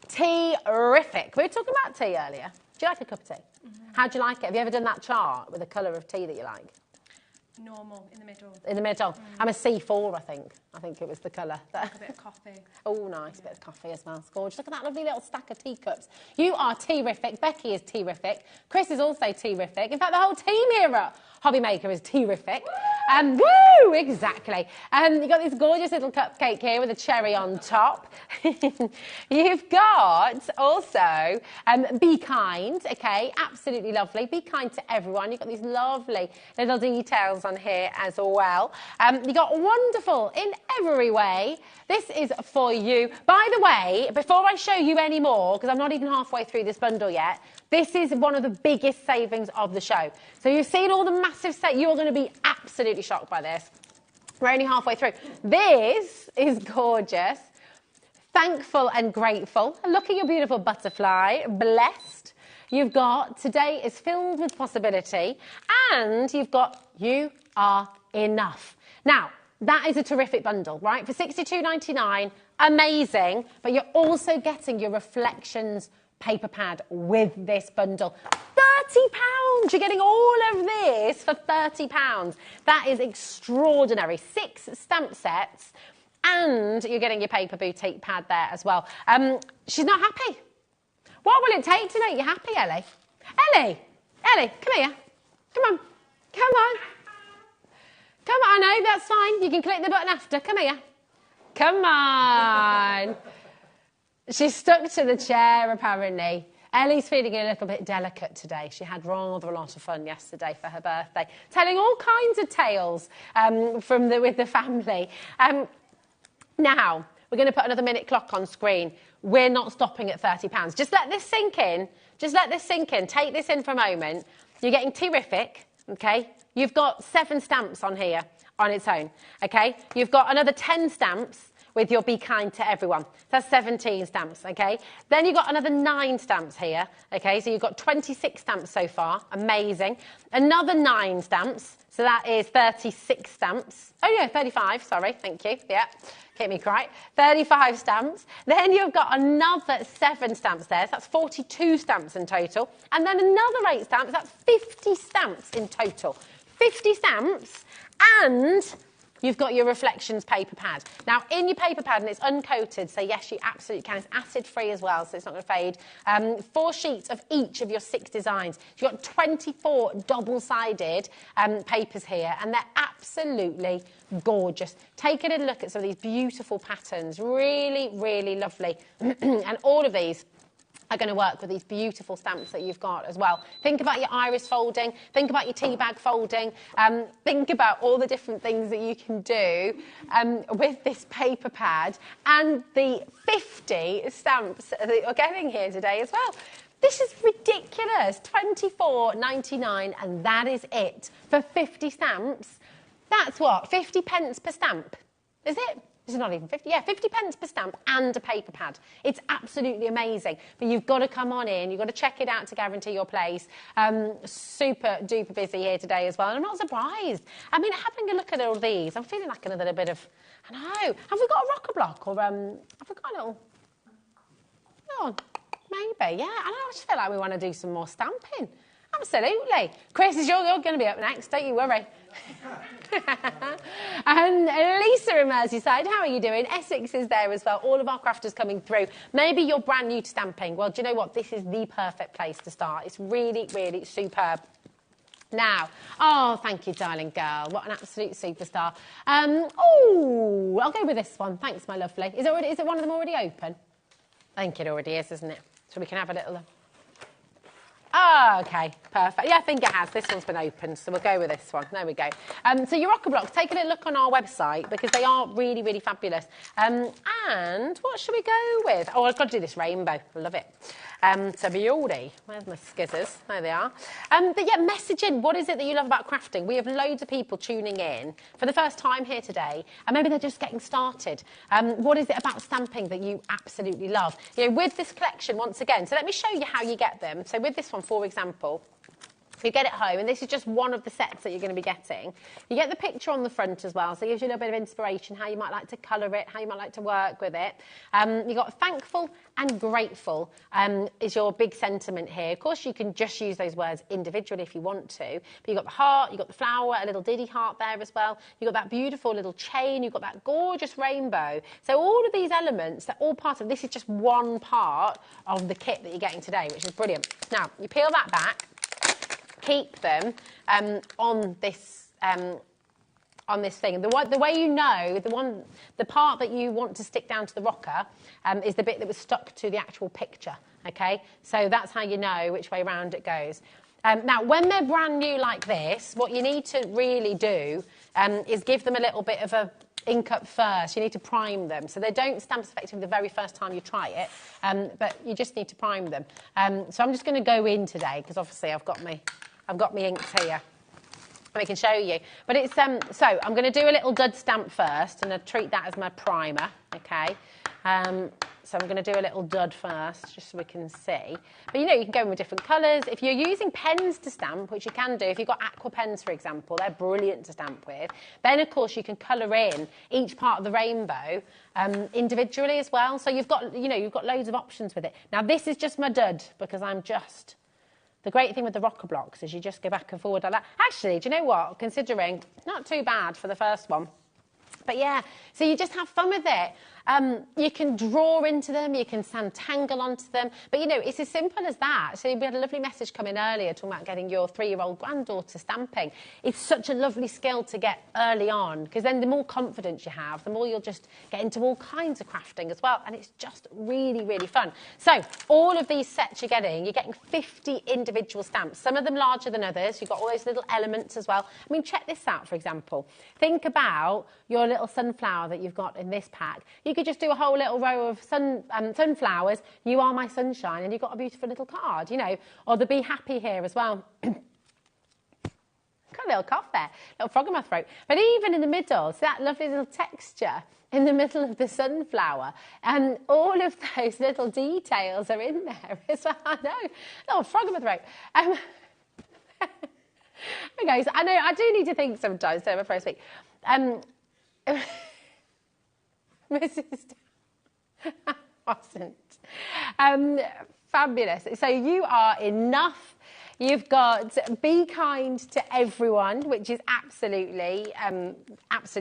tea-rific. We were talking about tea earlier. Do you like a cup of tea? How do you like it? Have you ever done that chart with the colour of tea that you like? Normal, in the middle. In the middle. I'm a C4, I think. I think it was the colour. Like a bit of coffee. Oh, nice. Bit of coffee as well. It's gorgeous. Look at that lovely little stack of teacups. You are tea-rific. Becky is tea-rific. Chris is also tea-rific. In fact, the whole team here at HobbyMaker is tea-rific. Woo! Exactly. You've got this gorgeous little cupcake here with a cherry on top. You've got also Be Kind, okay? Absolutely lovely. Be kind to everyone. You've got these lovely little details on here as well. You've got wonderful in every way. This is for you. By the way, before I show you any more, because I'm not even halfway through this bundle yet, this is one of the biggest savings of the show. So you've seen all the massive savings. You're going to be absolutely shocked by this. We're only halfway through. This is gorgeous. Thankful and grateful. Look at your beautiful butterfly. Blessed. You've got Today is Filled with Possibility. And you've got You Are Enough. Now, that is a terrific bundle, right? For $62.99, amazing. But you're also getting your Reflections paper pad with this bundle. £30! You're getting all of this for £30. That is extraordinary. 6 stamp sets, and you're getting your paper boutique pad there as well. She's not happy. What will it take to make you happy, Ellie? Ellie, come here. Come on. Come on. Come on, I know, that's fine. You can click the button after. Come here. Come on. She's stuck to the chair, apparently. Ellie's feeling a little bit delicate today. She had rather a lot of fun yesterday for her birthday, telling all kinds of tales with the family. Now, we're going to put another minute clock on screen. We're not stopping at £30. Just let this sink in. Just let this sink in. Take this in for a moment. You're getting terrific, okay? You've got 7 stamps on here on its own, okay? You've got another 10 stamps with your Be Kind to Everyone. That's 17 stamps, okay? Then you've got another 9 stamps here, okay? So you've got 26 stamps so far. Amazing. Another 9 stamps. So that is 36 stamps. Oh, yeah, 35. Sorry. Thank you. Yeah. Keep me right. 35 stamps. Then you've got another 7 stamps there. So that's 42 stamps in total. And then another 8 stamps. That's 50 stamps in total. 50 stamps. And you've got your Reflections paper pad. Now, in your paper pad, and it's uncoated, so yes, you absolutely can. It's acid-free as well, so it's not going to fade. 4 sheets of each of your 6 designs. You've got 24 double-sided papers here, and they're absolutely gorgeous. Take a little look at some of these beautiful patterns. Really, really lovely. And all of these are going to work with these beautiful stamps that you've got as well. Think about your iris folding, think about your tea bag folding, think about all the different things that you can do with this paper pad and the 50 stamps that you're getting here today as well. This is ridiculous, £24.99, and that is it for 50 stamps. That's what, 50 pence per stamp, is it? Is it not even 50? Yeah, 50 pence per stamp and a paper pad. It's absolutely amazing. But you've got to come on in. You've got to check it out to guarantee your place. Super duper busy here today as well. And I'm not surprised. I mean, having a look at all these, I'm feeling like another bit of, I know. Have we got a rocker block or have we got a little, oh, maybe, yeah. I know, I just feel like we want to do some more stamping. Absolutely. Chris, you're going to be up next, don't you worry. And Lisa in Merseyside, how are you doing? Essex is there as well. All of our crafters coming through. Maybe you're brand new to stamping. Well, do you know what? This is the perfect place to start. It's really, really superb. Now, oh, thank you, darling girl. What an absolute superstar. Oh, I'll go with this one. Thanks, my lovely. Is it one of them already open? I think it already is, isn't it? So we can have a little... Oh, okay, perfect. Yeah, I think it has. This one's been opened, so we'll go with this one. There we go. So your rocker blocks, take a little look on our website because they are really, really fabulous. And what should we go with? Oh, I've got to do this rainbow. I love it. So beauty. Where's my skizzers? There they are. But yeah, message in. What is it that you love about crafting? We have loads of people tuning in for the first time here today, and maybe they're just getting started. What is it about stamping that you absolutely love? You know, with this collection, once again, so let me show you how you get them. So with this one, for example, you get it home, and this is just one of the sets that you're going to be getting. You get the picture on the front as well, so it gives you a little bit of inspiration, how you might like to colour it, how you might like to work with it. You've got thankful and grateful is your big sentiment here. Of course, you can just use those words individually if you want to, but you've got the heart, you've got the flower, a little diddy heart there as well. You've got that beautiful little chain, you've got that gorgeous rainbow. So all of these elements, they're all part of, this is just one part of the kit that you're getting today, which is brilliant. Now, you peel that back, keep them on this thing. The way you know, the part that you want to stick down to the rocker is the bit that was stuck to the actual picture, okay? So that's how you know which way round it goes. Now, when they're brand new like this, what you need to really do is give them a little bit of a ink up first. You need to prime them. So they don't stamp effectively the very first time you try it, but you just need to prime them. So I'm just going to go in today because obviously I've got my inks here. And I can show you. But it's, so I'm going to do a little dud stamp first and I'll treat that as my primer, okay? So I'm going to do a little dud first, just so we can see. But, you know, you can go in with different colours. If you're using pens to stamp, which you can do, if you've got aqua pens, for example, they're brilliant to stamp with. Then, of course, you can colour in each part of the rainbow individually as well. So you've got, you know, you've got loads of options with it. Now, this is just my dud because I'm just... The great thing with the rocker blocks is you just go back and forward like that. Actually, do you know what? Considering, not too bad for the first one. But yeah, so you just have fun with it. You can draw into them, you can sand-tangle onto them. But, you know, it's as simple as that. So we had a lovely message come in earlier talking about getting your 3-year-old granddaughter stamping. It's such a lovely skill to get early on because then the more confidence you have, the more you'll just get into all kinds of crafting as well. And it's just really, really fun. So all of these sets you're getting 50 individual stamps. Some of them larger than others. You've got all those little elements as well. I mean, check this out, for example. Think about your little sunflower that you've got in this pack. You could just do a whole little row of sunflowers. You are my sunshine, and you've got a beautiful little card, you know. Or the Be Happy here as well. Got a little cough there, little frog in my throat. But even in the middle, see that lovely little texture in the middle of the sunflower, and all of those little details are in there as well. I know, little frog in my throat. Okay, so I know I do need to think sometimes. So before I speak. Mrs. wasn't. Fabulous. So you are enough. You've got be kind to everyone, which is absolutely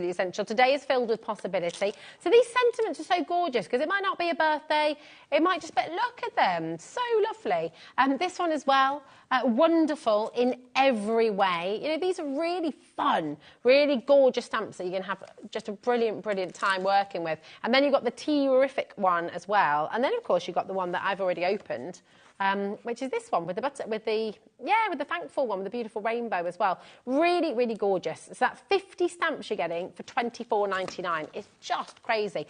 essential. Today is filled with possibility. So these sentiments are so gorgeous because it might not be a birthday. It might just be, look at them, so lovely. This one as well, wonderful in every way. You know, these are really fun, really gorgeous stamps that you can have just a brilliant, brilliant time working with. And then you've got the Tea-rific one as well. And then, of course, you've got the one that I've already opened. Which is this one with the thankful one with the beautiful rainbow as well. Really, really gorgeous. So that's 50 stamps you're getting for £24.99. It's just crazy.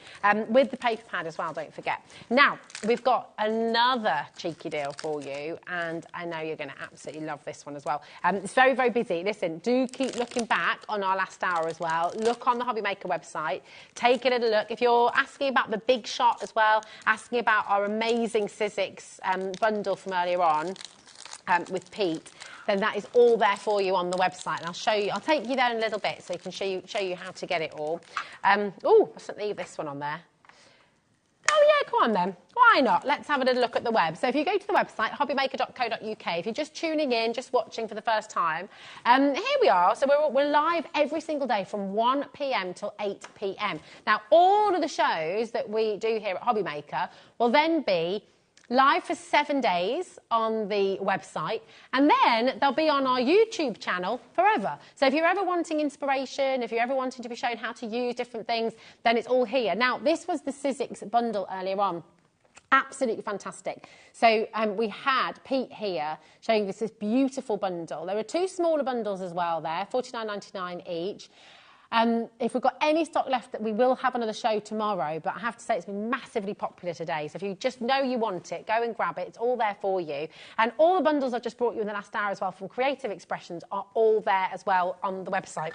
With the paper pad as well, don't forget. Now, we've got another cheeky deal for you, and I know you're going to absolutely love this one as well. It's very, very busy. Listen, do keep looking back on our last hour as well. Look on the HobbyMaker website. Take a little look. If you're asking about the big shot as well, asking about our amazing Sizzix bundle from earlier on with Pete, then that is all there for you on the website, and I'll show you. I'll take you there in a little bit so I can show you how to get it all. Oh, I shouldn't leave this one on there. Oh yeah, come on then. Why not? Let's have a little look at the web. So if you go to the website, hobbymaker.co.uk, if you're just tuning in, just watching for the first time, here we are. So we're live every single day from 1 p.m. till 8 p.m. Now, all of the shows that we do here at HobbyMaker will then be live for 7 days on the website, and then they'll be on our YouTube channel forever. So if you're ever wanting inspiration, if you're ever wanting to be shown how to use different things, then it's all here. Now, this was the Sizzix bundle earlier on. Absolutely fantastic. So we had Pete here showing us this beautiful bundle. There were 2 smaller bundles as well there, $49.99 each. If we've got any stock left, that we will have another show tomorrow, but I have to say it's been massively popular today. So if you just know you want it, go and grab it. It's all there for you. And all the bundles I've just brought you in the last hour as well from Creative Expressions are all there as well on the website.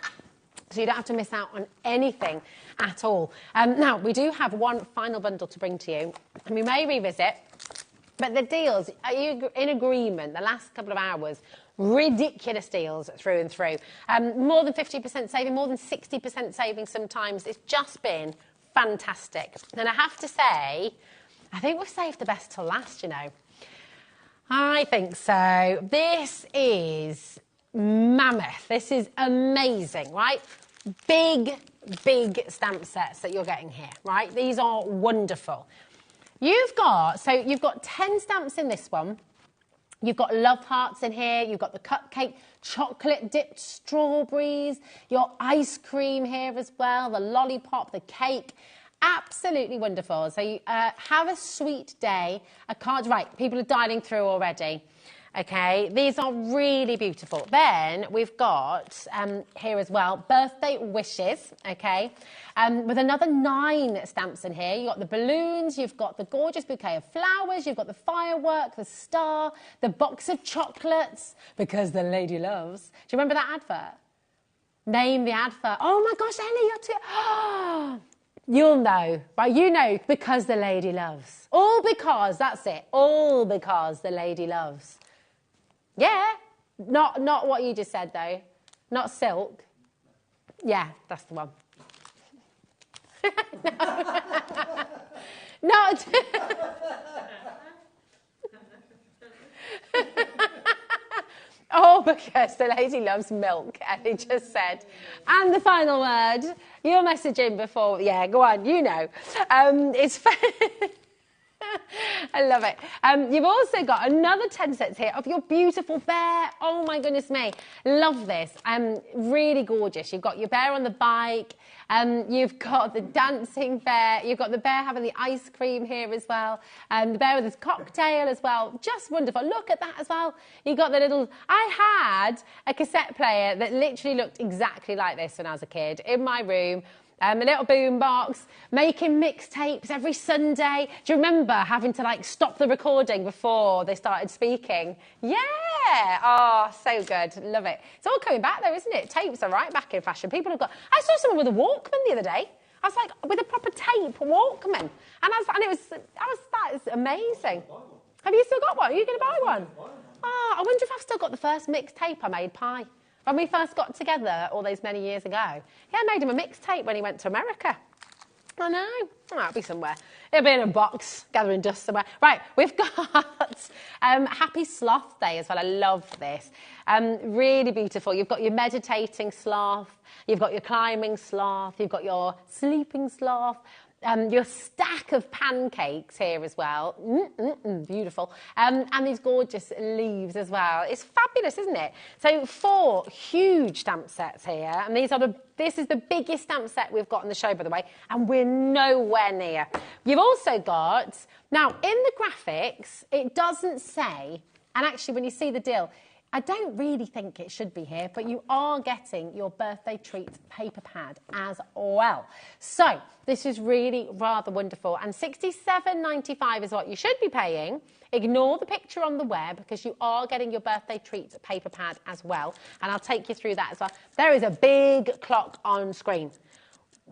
So you don't have to miss out on anything at all. Now, we do have one final bundle to bring to you, and we may revisit. But the deals, are you in agreement? The last couple of hours, ridiculous deals through and through. More than 50% saving, more than 60% saving sometimes. It's just been fantastic. And I have to say, I think we've saved the best till last, you know. I think so. This is mammoth. This is amazing, right? Big, big stamp sets that you're getting here, right? These are wonderful. You've got 10 stamps in this one. You've got love hearts in here. You've got the cupcake, chocolate dipped strawberries, your ice cream here as well, the lollipop, the cake. Absolutely wonderful. So you, have a sweet day. A card, right, people are dialing through already. Okay, these are really beautiful. Then we've got here as well, birthday wishes, okay, with another 9 stamps in here. You've got the balloons, you've got the gorgeous bouquet of flowers, you've got the firework, the star, the box of chocolates, because the lady loves. Do you remember that advert? Name the advert. Oh my gosh, Ellie, you're too... Oh, you'll know, right? You know, because the lady loves. All because, that's it, all because the lady loves. Yeah, not what you just said, though. Not silk. Yeah, that's the one. Not... Oh, because the lady loves milk, Ellie just said. And the final word, your message in before... Yeah, go on, you know. It's... I love it. You've also got another 10 sets here of your beautiful bear. Oh my goodness me. Love this. Really gorgeous. You've got your bear on the bike. You've got the dancing bear. You've got the bear having the ice cream here as well. The bear with his cocktail as well. Just wonderful. Look at that as well. You got the little... I had a cassette player that literally looked exactly like this when I was a kid in my room. A little boom box, making mixtapes every Sunday. Do you remember having to like stop the recording before they started speaking? Yeah. Oh, so good. Love it. It's all coming back though, isn't it? Tapes are right back in fashion. People have got... I saw someone with a Walkman the other day. I was like, with a proper tape Walkman. And that is amazing. Have you still got one? Are you going to buy one? Oh, I wonder if I've still got the first mixtape I made, Pie. When we first got together all those many years ago. Yeah, I made him a mixtape when he went to America. I know. Oh, it'll be somewhere. It'll be in a box, gathering dust somewhere. Right, we've got Happy Sloth Day as well. I love this. Really beautiful. You've got your meditating sloth, you've got your climbing sloth, you've got your sleeping sloth, your stack of pancakes here as well. Beautiful. And these gorgeous leaves as well. It's fabulous, isn't it? So 4 huge stamp sets here. And this is the biggest stamp set we've got on the show, by the way. And we're nowhere near. You've also got, now in the graphics, it doesn't say, and actually when you see the deal, I don't really think it should be here, but you are getting your birthday treat paper pad as well. So this is really rather wonderful. And £67.95 is what you should be paying. Ignore the picture on the web because you are getting your birthday treat paper pad as well. And I'll take you through that as well. There is a big clock on screen.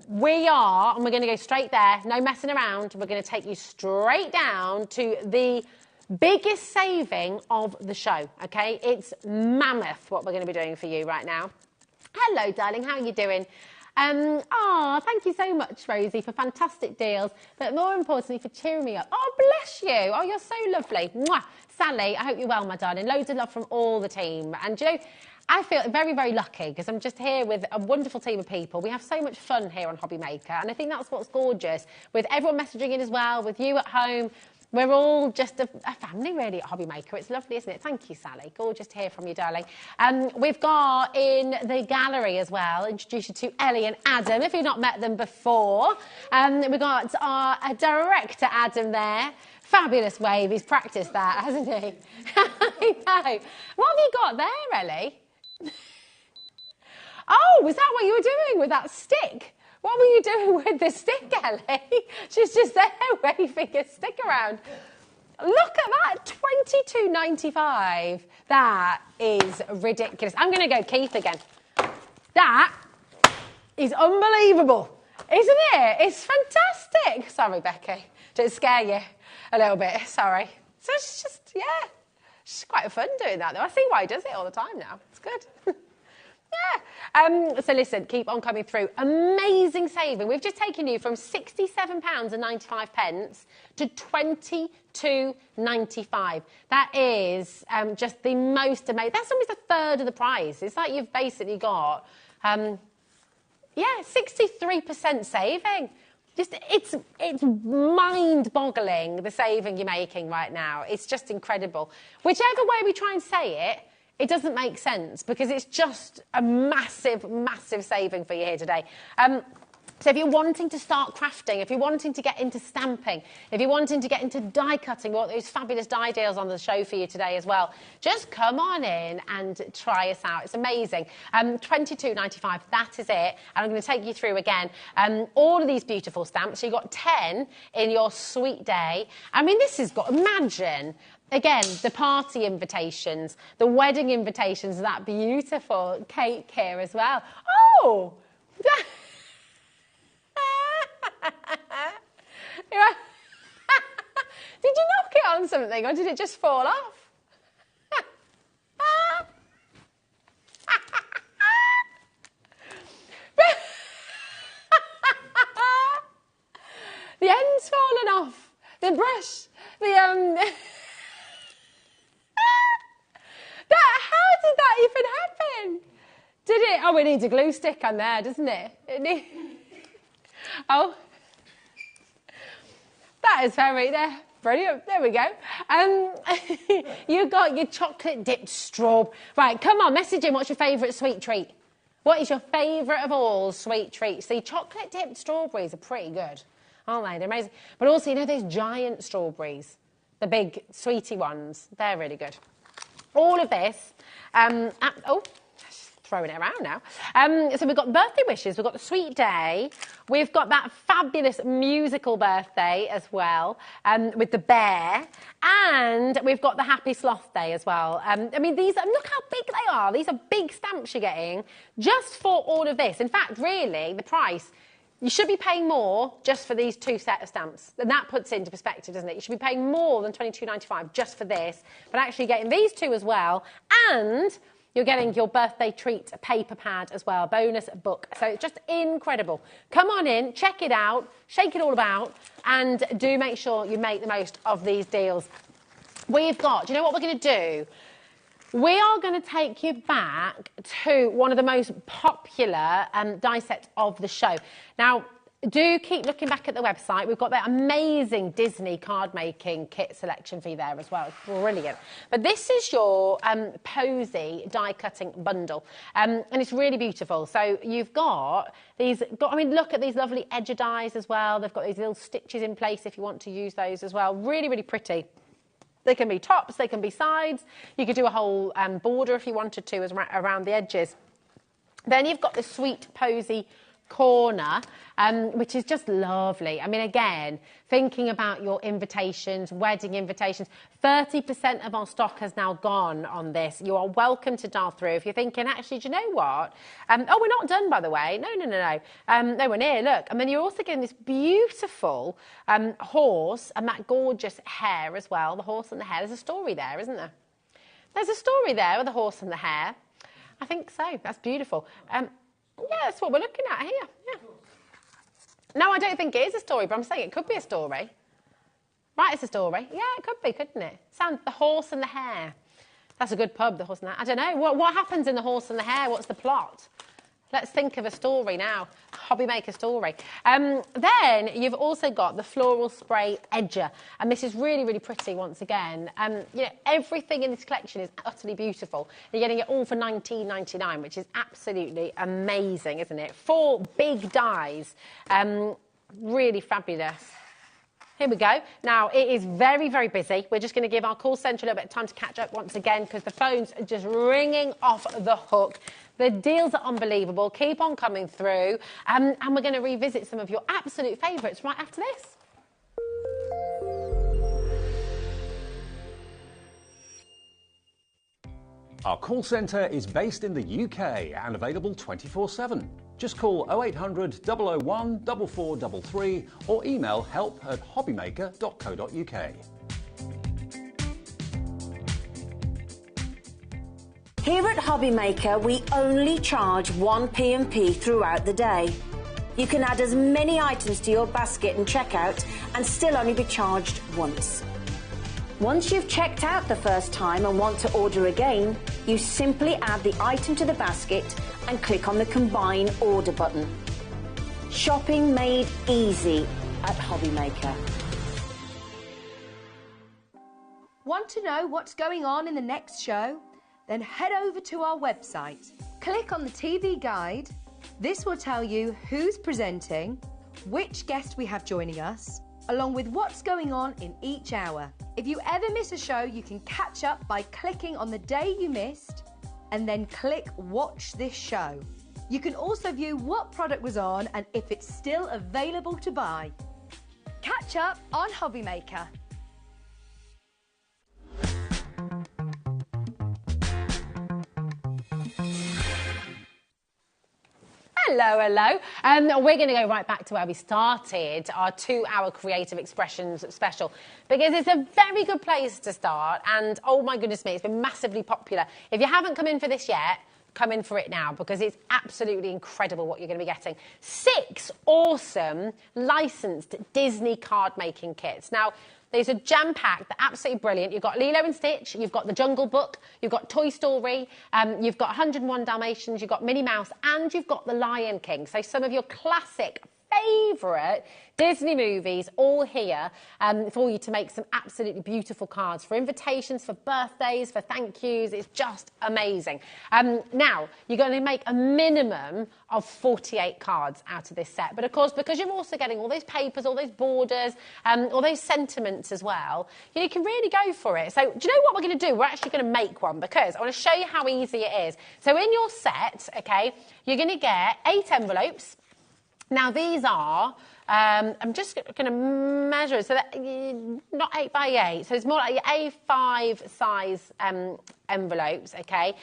We are, and we're going to go straight there, no messing around. We're going to take you straight down to the biggest saving of the show, okay? It's mammoth what we're going to be doing for you right now. Hello, darling, how are you doing? Thank you so much, Rosie, for fantastic deals, but more importantly, for cheering me up. Oh, bless you. Oh, you're so lovely. Mwah. Sally, I hope you're well, my darling. Loads of love from all the team. And, you know, I feel very, very lucky because I'm just here with a wonderful team of people. We have so much fun here on HobbyMaker, and I think that's what's gorgeous, with everyone messaging in as well, with you at home. We're all just a family, really, at HobbyMaker. It's lovely, isn't it? Thank you, Sally. Gorgeous to hear from you, darling. We've got in the gallery as well, introduce you to Ellie and Adam, if you've not met them before. We've got our director, Adam, there. Fabulous wave. He's practiced that, hasn't he? I know. What have you got there, Ellie? Oh, was that what you were doing with that stick? What were you doing with the stick, Ellie? She's just there waving a stick around. Look at that, £22.95. That is ridiculous. I'm going to go Keith again. That is unbelievable, isn't it? It's fantastic. Sorry, Becky. Did it scare you a little bit? Sorry. So it's just, yeah, it's quite fun doing that, though. I see why he does it all the time now. It's good. Yeah. So listen, keep on coming through. Amazing saving. We've just taken you from £67.95 to £22.95. That is just the most amazing. That's almost a third of the price. It's like you've basically got, 63% saving. It's mind-boggling, the saving you're making right now. It's just incredible. Whichever way we try and say it, it doesn't make sense because it's just a massive, massive saving for you here today. So if you're wanting to start crafting, if you're wanting to get into stamping, if you're wanting to get into die cutting, we've got those fabulous die deals on the show for you today as well. Just come on in and try us out. It's amazing. £22.95, that is it. And I'm going to take you through again all of these beautiful stamps. So you've got 10 in your sweet day. I mean, this has got, imagine, again, the party invitations, the wedding invitations, that beautiful cake here as well. Oh! Did you knock it on something or did it just fall off? The end's fallen off. The brush. How did that even happen? Did it? Oh, it needs a glue stick on there, doesn't it? Oh. That is very, there. Brilliant. There we go. You got your chocolate dipped straw. Right, come on, message in. What's your favourite sweet treat? What is your favourite of all sweet treats? See, chocolate dipped strawberries are pretty good, aren't they? They're amazing. But also, you know those giant strawberries, the big sweetie ones? They're really good. All of this. Throwing it around now. So we've got birthday wishes, we've got the sweet day, we've got that fabulous musical birthday as well, with the bear, and we've got the happy sloth day as well. I mean, these, look how big they are. These are big stamps you're getting just for all of this. In fact, really, the price, you should be paying more just for these 2 sets of stamps. And that puts it into perspective, doesn't it? You should be paying more than £22.95 just for this, but actually getting these 2 as well, and You're getting your birthday treat paper pad as well, bonus book. So it's just incredible. Come on in, check it out, shake it all about, and do make sure you make the most of these deals. We've got, do you know what we're going to do? We are going to take you back to one of the most popular die sets of the show. Now, do keep looking back at the website. We've got that amazing Disney card-making kit selection for you there as well. It's brilliant. But this is your Posy die-cutting bundle, and it's really beautiful. So you've got these, I mean, look at these lovely edger dies as well. They've got these little stitches in place if you want to use those as well. Really, really pretty. They can be tops, they can be sides. You could do a whole border if you wanted to around the edges. Then you've got the sweet Posy corner, which is just lovely. I mean, again, thinking about your invitations, wedding invitations, 30% of our stock has now gone on this. You are welcome to dial through. If you're thinking, actually, do you know what? Oh, we're not done, by the way. No. Nowhere near, look. And then you're also getting this beautiful horse and that gorgeous hare as well, the horse and the hare. There's a story there, isn't there? There's a story there with the horse and the hare. I think so. That's beautiful. Yeah, that's what we're looking at here. Yeah. No, I don't think it is a story, but I'm saying it could be a story. Right, it's a story. Yeah, it could be, couldn't it? Sounds The Horse and the Hare. That's a good pub, The Horse and the Hare. I don't know. What happens in The Horse and the Hare? What's the plot? Let's think of a story now. HobbyMaker story. Then you've also got the floral spray edger. And this is really, really pretty once again. You know, everything in this collection is utterly beautiful. You're getting it all for $19.99, which is absolutely amazing, isn't it? 4 big dies. Really fabulous. Here we go. Now, it is very, very busy. We're just going to give our call centre a little bit of time to catch up once again because the phones are just ringing off the hook. The deals are unbelievable. Keep on coming through. And we're going to revisit some of your absolute favourites right after this. Our call centre is based in the UK and available 24/7. Just call 0800 001 4433 or email help@hobbymaker.co.uk. Here at HobbyMaker, we only charge 1 P&P throughout the day. You can add as many items to your basket and checkout and still only be charged once. Once you've checked out the first time and want to order again, you simply add the item to the basket and click on the Combine Order button. Shopping made easy at HobbyMaker. Want to know what's going on in the next show? Then head over to our website. Click on the TV guide. This will tell you who's presenting, which guest we have joining us, along with what's going on in each hour. If you ever miss a show, you can catch up by clicking on the day you missed and then click Watch This Show. You can also view what product was on and if it's still available to buy. Catch up on HobbyMaker. Hello. We're going to go right back to where we started our 2-hour Creative Expressions special because it's a very good place to start and, oh my goodness me, it's been massively popular. If you haven't come in for this yet, come in for it now because it's absolutely incredible what you're going to be getting. 6 awesome licensed Disney card-making kits. Now, these are jam-packed, they're absolutely brilliant. You've got Lilo and Stitch, you've got The Jungle Book, you've got Toy Story, you've got 101 Dalmatians, you've got Minnie Mouse, and you've got The Lion King. So some of your classic favourite Disney movies all here for you to make some absolutely beautiful cards for invitations, for birthdays, for thank yous. It's just amazing. Now, you're going to make a minimum of 48 cards out of this set. But of course, because you're also getting all those papers, all those borders, all those sentiments as well, you can really go for it. So do you know what we're going to do? We're actually going to make one because I want to show you how easy it is. So in your set, okay, you're going to get 8 envelopes. Now, these are, I'm just going to measure it, so that, not 8 by 8, so it's more like A5 size envelopes, okay?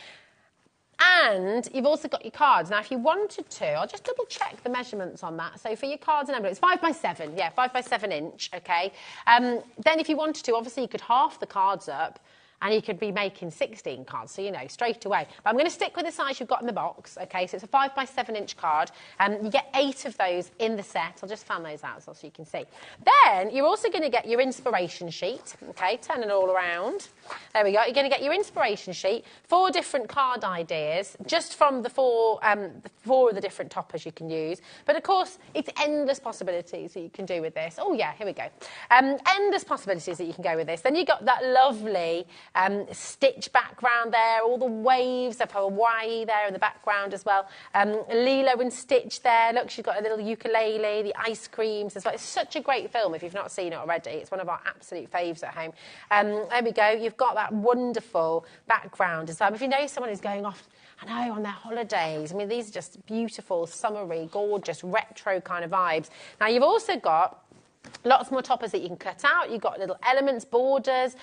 And you've also got your cards. Now, if you wanted to, I'll just double check the measurements on that. So for your cards and envelopes, 5 by 7, yeah, 5 by 7 inch, okay? Then if you wanted to, obviously you could half the cards up and you could be making 16 cards, so, you know, straight away. But I'm going to stick with the size you've got in the box, okay? So it's a 5x7-inch card. You get 8 of those in the set. I'll just fan those out so you can see. Then you're also going to get your inspiration sheet, okay? Turn it all around. There we go. You're going to get your inspiration sheet, 4 different card ideas, just from the 4 of the different toppers you can use. But of course, it's endless possibilities that you can do with this. Oh yeah, here we go. Endless possibilities that you can go with this. Then you've got that lovely stitch background there, all the waves of Hawaii there in the background as well. Lilo and Stitch there. Look, she's got a little ukulele, the ice creams as well. It's such a great film if you've not seen it already. It's one of our absolute faves at home. There we go. You've got that wonderful background as well. If you know someone who's going off, I know, on their holidays. I mean, these are just beautiful, summery, gorgeous, retro kind of vibes. Now, you've also got lots more toppers that you can cut out. You've got little elements, borders.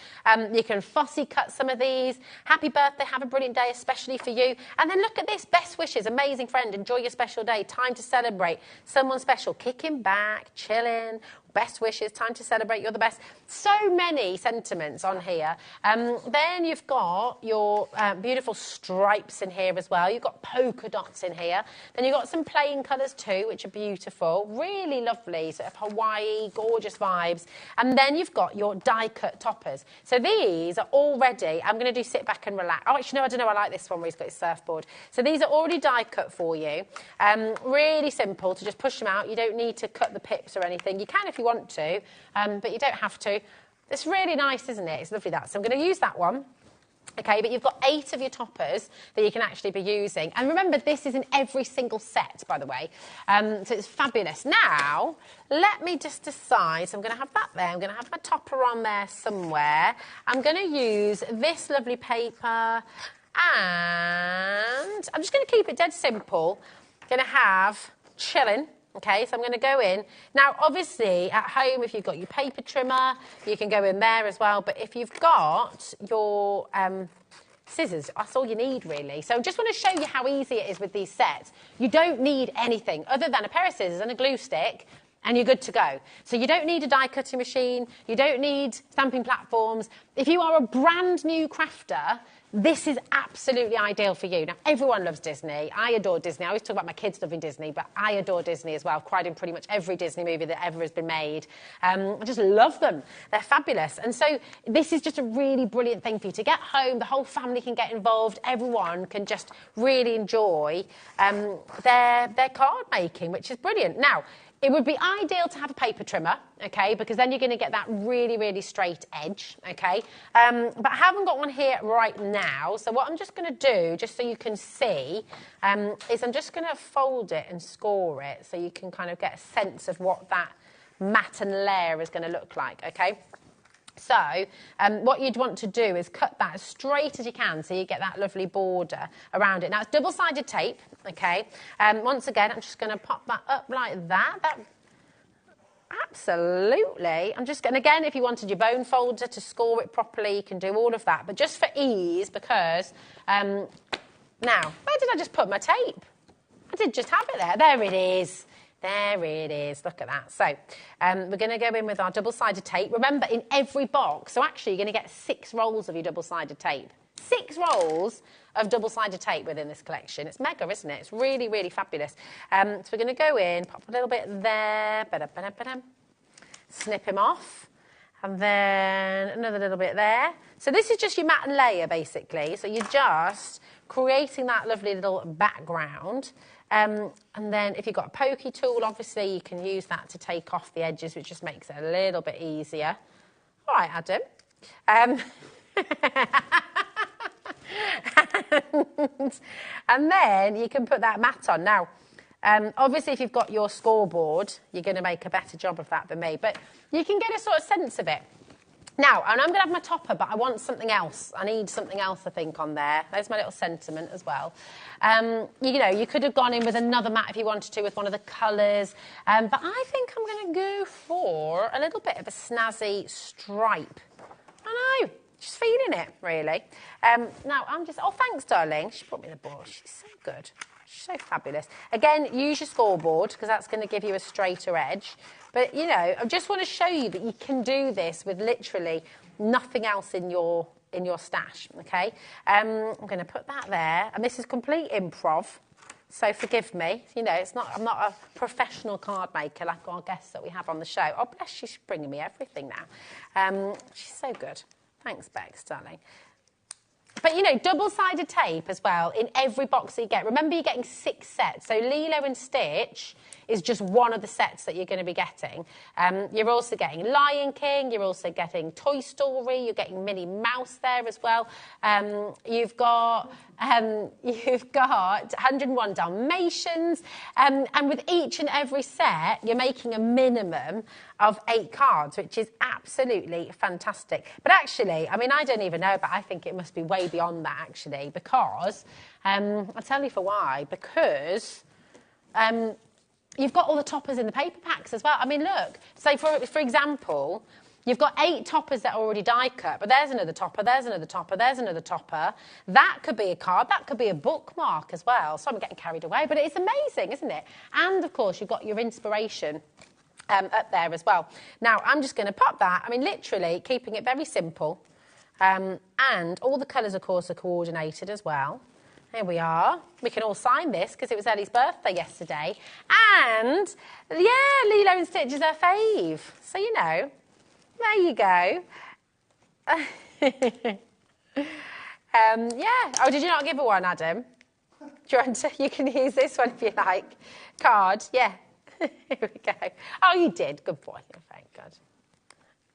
You can fussy cut some of these. Happy birthday, have a brilliant day, especially for you. And then look at this, best wishes, amazing friend, enjoy your special day, time to celebrate. Someone special, kicking back, chilling. Best wishes, time to celebrate, you're the best. So many sentiments on here. Then you've got your beautiful stripes in here as well. You've got polka dots in here. Then you've got some plain colours too, which are beautiful. Really lovely, sort of Hawaii, gorgeous vibes. And then you've got your die-cut toppers. So these are already, I'm going to do sit back and relax. Oh, actually, no, I don't know, I like this one where he's got his surfboard. So these are already die-cut for you. Really simple to just push them out. You don't need to cut the pips or anything. You can if you want to, but you don't have to. It's really nice, isn't it? It's lovely that. So I'm going to use that one. Okay, but you've got 8 of your toppers that you can actually be using. And remember, this is in every single set, by the way. So it's fabulous. Now, let me just decide. So I'm going to have that there. I'm going to have my topper on there somewhere. I'm going to use this lovely paper. And I'm just going to keep it dead simple. Going to have chilling. Okay, so I'm going to go in. Now, obviously, at home, if you've got your paper trimmer, you can go in there as well. But if you've got your scissors, that's all you need, really. So I just want to show you how easy it is with these sets. You don't need anything other than a pair of scissors and a glue stick, and you're good to go. So you don't need a die-cutting machine. You don't need stamping platforms. If you are a brand new crafter, this is absolutely ideal for you. Now, everyone loves Disney. I adore Disney. I always talk about my kids loving Disney, but I adore Disney as well. I've cried in pretty much every Disney movie that ever has been made. I just love them. They're fabulous. And so this is just a really brilliant thing for you to get home. The whole family can get involved. Everyone can just really enjoy their card making, which is brilliant. Now, it would be ideal to have a paper trimmer, okay, because then you're going to get that really, really straight edge, okay? But I haven't got one here right now, so what I'm just going to do, just so you can see, is I'm just going to fold it and score it so you can kind of get a sense of what that mat and layer is going to look like, okay? So what you'd want to do is cut that as straight as you can so you get that lovely border around it. Now, it's double-sided tape, okay? Once again, I'm just going to pop that up like that. Absolutely. I'm just going to, again, if you wanted your bone folder to score it properly, you can do all of that. But just for ease, because, now, where did I just put my tape? I did just have it there. There it is. There it is. Look at that. So we're going to go in with our double-sided tape. Remember, in every box, so actually you're going to get 6 rolls of your double-sided tape. 6 rolls of double-sided tape within this collection. It's mega, isn't it? It's really, really fabulous. So we're going to go in, pop a little bit there, snip him off, and then another little bit there. So this is just your mat and layer, basically. So you're just creating that lovely little background. And then if you've got a pokey tool, obviously, you can use that to take off the edges, which just makes it a little bit easier. All right, Adam. And then you can put that mat on. Now, obviously, if you've got your scoreboard, you're going to make a better job of that than me. But you can get a sort of sense of it. Now, and I'm going to have my topper, but I want something else. I need something else, I think, on there. There's my little sentiment as well. You know, you could have gone in with another mat if you wanted to, with one of the colours. But I think I'm going to go for a little bit of a snazzy stripe. I know, just feeling it, really. Now, I'm just... Oh, thanks, darling. She brought me the board. She's so good. She's so fabulous. Again, use your scoreboard, because that's going to give you a straighter edge. But, you know, I just want to show you that you can do this with literally nothing else in your in your stash, okay? I'm going to put that there, and this is complete improv, so forgive me. You know, I'm not a professional card maker like our guests that we have on the show. Oh, bless, she's bringing me everything now. She's so good. Thanks, Bex, darling. But, you know, double-sided tape as well in every box that you get. Remember, you're getting 6 sets. So Lilo and Stitch is just one of the sets that you're going to be getting. You're also getting Lion King. You're also getting Toy Story. You're getting Minnie Mouse there as well. You've got 101 Dalmatians. And with each and every set, you're making a minimum of 8 cards, which is absolutely fantastic. But actually, I mean, I don't even know, but I think it must be way beyond that, actually, because, I'll tell you for why, because you've got all the toppers in the paper packs as well. I mean, look, say, for example, you've got 8 toppers that are already die cut, but there's another topper, there's another topper, there's another topper. That could be a card, that could be a bookmark as well. So I'm getting carried away, but it's amazing, isn't it? And, of course, you've got your inspiration up there as well. Now, I'm just going to pop that. I mean, literally keeping it very simple. And all the colours, of course, are coordinated as well. Here we are. We can all sign this because it was Ellie's birthday yesterday. And, yeah, Lilo and Stitch is her fave. So, you know, there you go. Yeah. Oh, did you not give her one, Adam? Do you want to? You can use this one if you like. Card, yeah. Here we go. Oh, you did. Good boy. You're very good.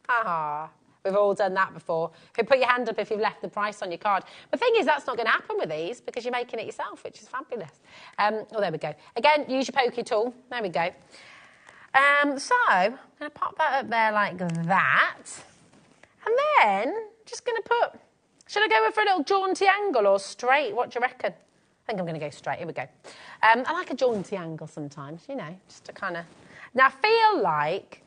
Ah, we've all done that before. Put your hand up if you've left the price on your card. The thing is, that's not going to happen with these because you're making it yourself, which is fabulous. Oh, there we go. Again, use your pokey tool. There we go. So, I'm going to pop that up there like that. And then, just going to put... Should I go for a little jaunty angle or straight? What do you reckon? I think I'm going to go straight. Here we go. I like a jaunty angle sometimes, you know, just to kind of... Now, I feel like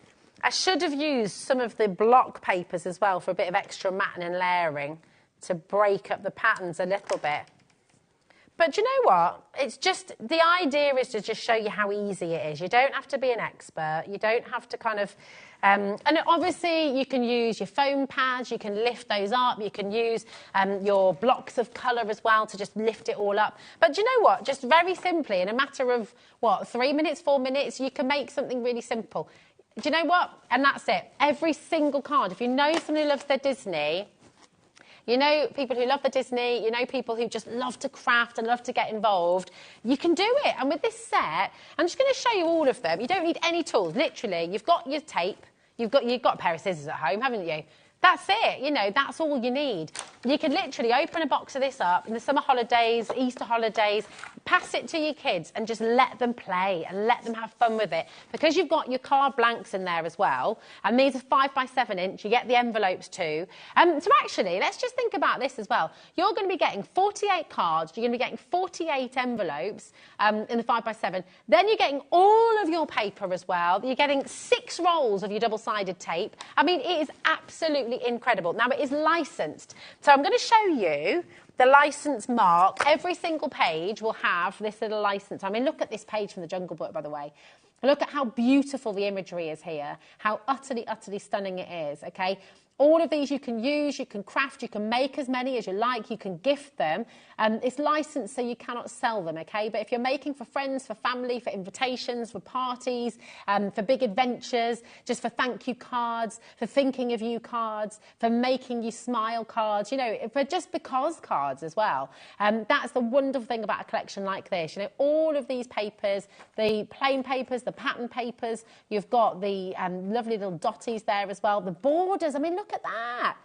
I should have used some of the block papers as well for a bit of extra matting and layering to break up the patterns a little bit. But do you know what? It's just, the idea is to just show you how easy it is. You don't have to be an expert. You don't have to kind of... and obviously, you can use your foam pads. You can lift those up. You can use your blocks of colour as well to just lift it all up. But do you know what? Just very simply, in a matter of, 3 minutes, 4 minutes, you can make something really simple. Do you know what? And that's it. Every single card. If you know somebody who loves their Disney... You know people who love the Disney, you know people who just love to craft and love to get involved. You can do it. And with this set, I'm just going to show you all of them. You don't need any tools. Literally, you've got your tape. You've got a pair of scissors at home, haven't you? That's it. You know, that's all you need. You can literally open a box of this up in the summer holidays, Easter holidays, pass it to your kids and just let them play and let them have fun with it. Because you've got your card blanks in there as well, and these are 5 by 7 inch, you get the envelopes too. So actually, let's just think about this as well. You're going to be getting 48 cards, you're going to be getting 48 envelopes in the 5 by 7. Then you're getting all of your paper as well. You're getting 6 rolls of your double-sided tape. I mean, it is absolutely incredible. Now, it is licensed. So I'm going to show you the license mark. Every single page will have this little license. I mean, look at this page from the Jungle Book, by the way. Look at how beautiful the imagery is here, how utterly, utterly stunning it is, okay? All of these you can use, you can craft, you can make as many as you like, you can gift them. It's licensed so you cannot sell them, okay? But if you're making for friends, for family, for invitations, for parties, for big adventures, just for thank you cards, for thinking of you cards, for making you smile cards, you know, for just because cards as well. That's the wonderful thing about a collection like this. You know, all of these papers, the plain papers, the pattern papers, you've got the lovely little dotties there as well, the borders. I mean, look at that.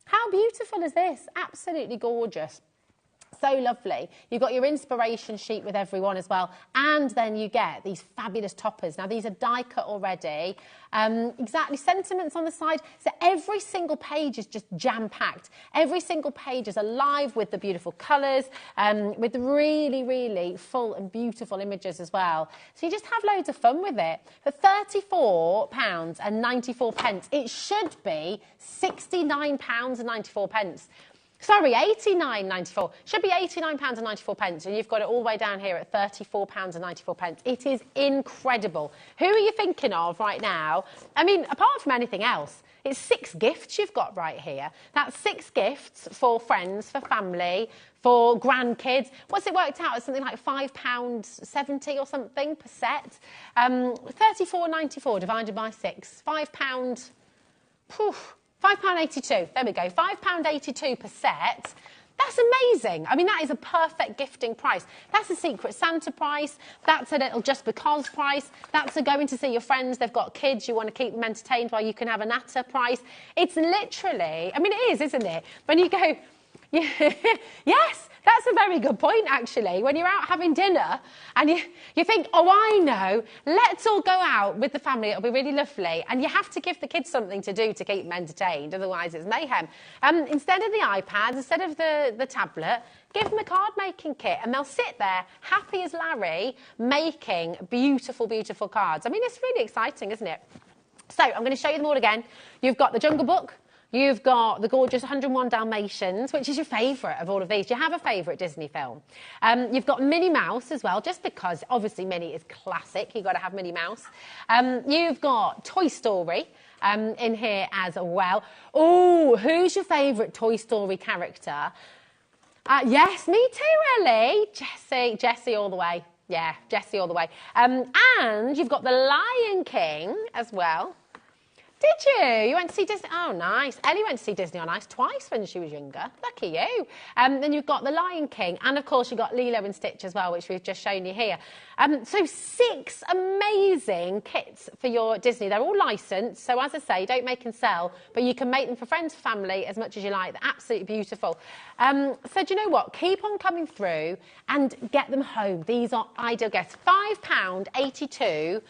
How beautiful is this? Absolutely gorgeous. So lovely. You've got your inspiration sheet with everyone as well. And then you get these fabulous toppers. Now, these are die cut already. Exactly. Sentiments on the side. So every single page is just jam-packed. Every single page is alive with the beautiful colours, with really, really full and beautiful images as well. So you just have loads of fun with it. For £34.94, it should be £69.94. Sorry, £89.94. Should be £89.94, and you've got it all the way down here at £34.94. It is incredible. Who are you thinking of right now? I mean, apart from anything else, it's 6 gifts you've got right here. That's 6 gifts for friends, for family, for grandkids. What's it worked out? It's something like £5.70 or something per set. £34.94 divided by 6. £5. Poof. £5.82, there we go, £5.82 per set. That's amazing. I mean, that is a perfect gifting price. That's a Secret Santa price. That's a little just because price. That's a going to see your friends. They've got kids. You want to keep them entertained while you can have a natter price. It's literally, I mean, it is, isn't it? When you go, yes, that's a very good point, actually. When you're out having dinner and you think, oh, I know, let's all go out with the family. It'll be really lovely. And you have to give the kids something to do to keep them entertained. Otherwise, it's mayhem. Instead of the iPad, instead of the tablet, give them a card-making kit. And they'll sit there, happy as Larry, making beautiful, beautiful cards. I mean, it's really exciting, isn't it? So I'm going to show you them all again. You've got the Jungle Book. You've got the gorgeous 101 Dalmatians, which is your favourite of all of these. Do you have a favourite Disney film? You've got Minnie Mouse as well, just because, obviously, Minnie is classic. You've got to have Minnie Mouse. You've got Toy Story in here as well. Oh, who's your favourite Toy Story character? Yes, me too, Ellie. Jessie all the way. Yeah, Jessie all the way. And you've got the Lion King as well. Did you? You went to see Disney? Oh, nice. Ellie went to see Disney on Ice twice when she was younger. Lucky you. Then you've got The Lion King. And, of course, you've got Lilo and Stitch as well, which we've just shown you here. So 6 amazing kits for your Disney. They're all licensed. So, as I say, don't make and sell. But you can make them for friends, family, as much as you like. They're absolutely beautiful. So, do you know what? Keep on coming through and get them home. These are ideal gifts. £5.82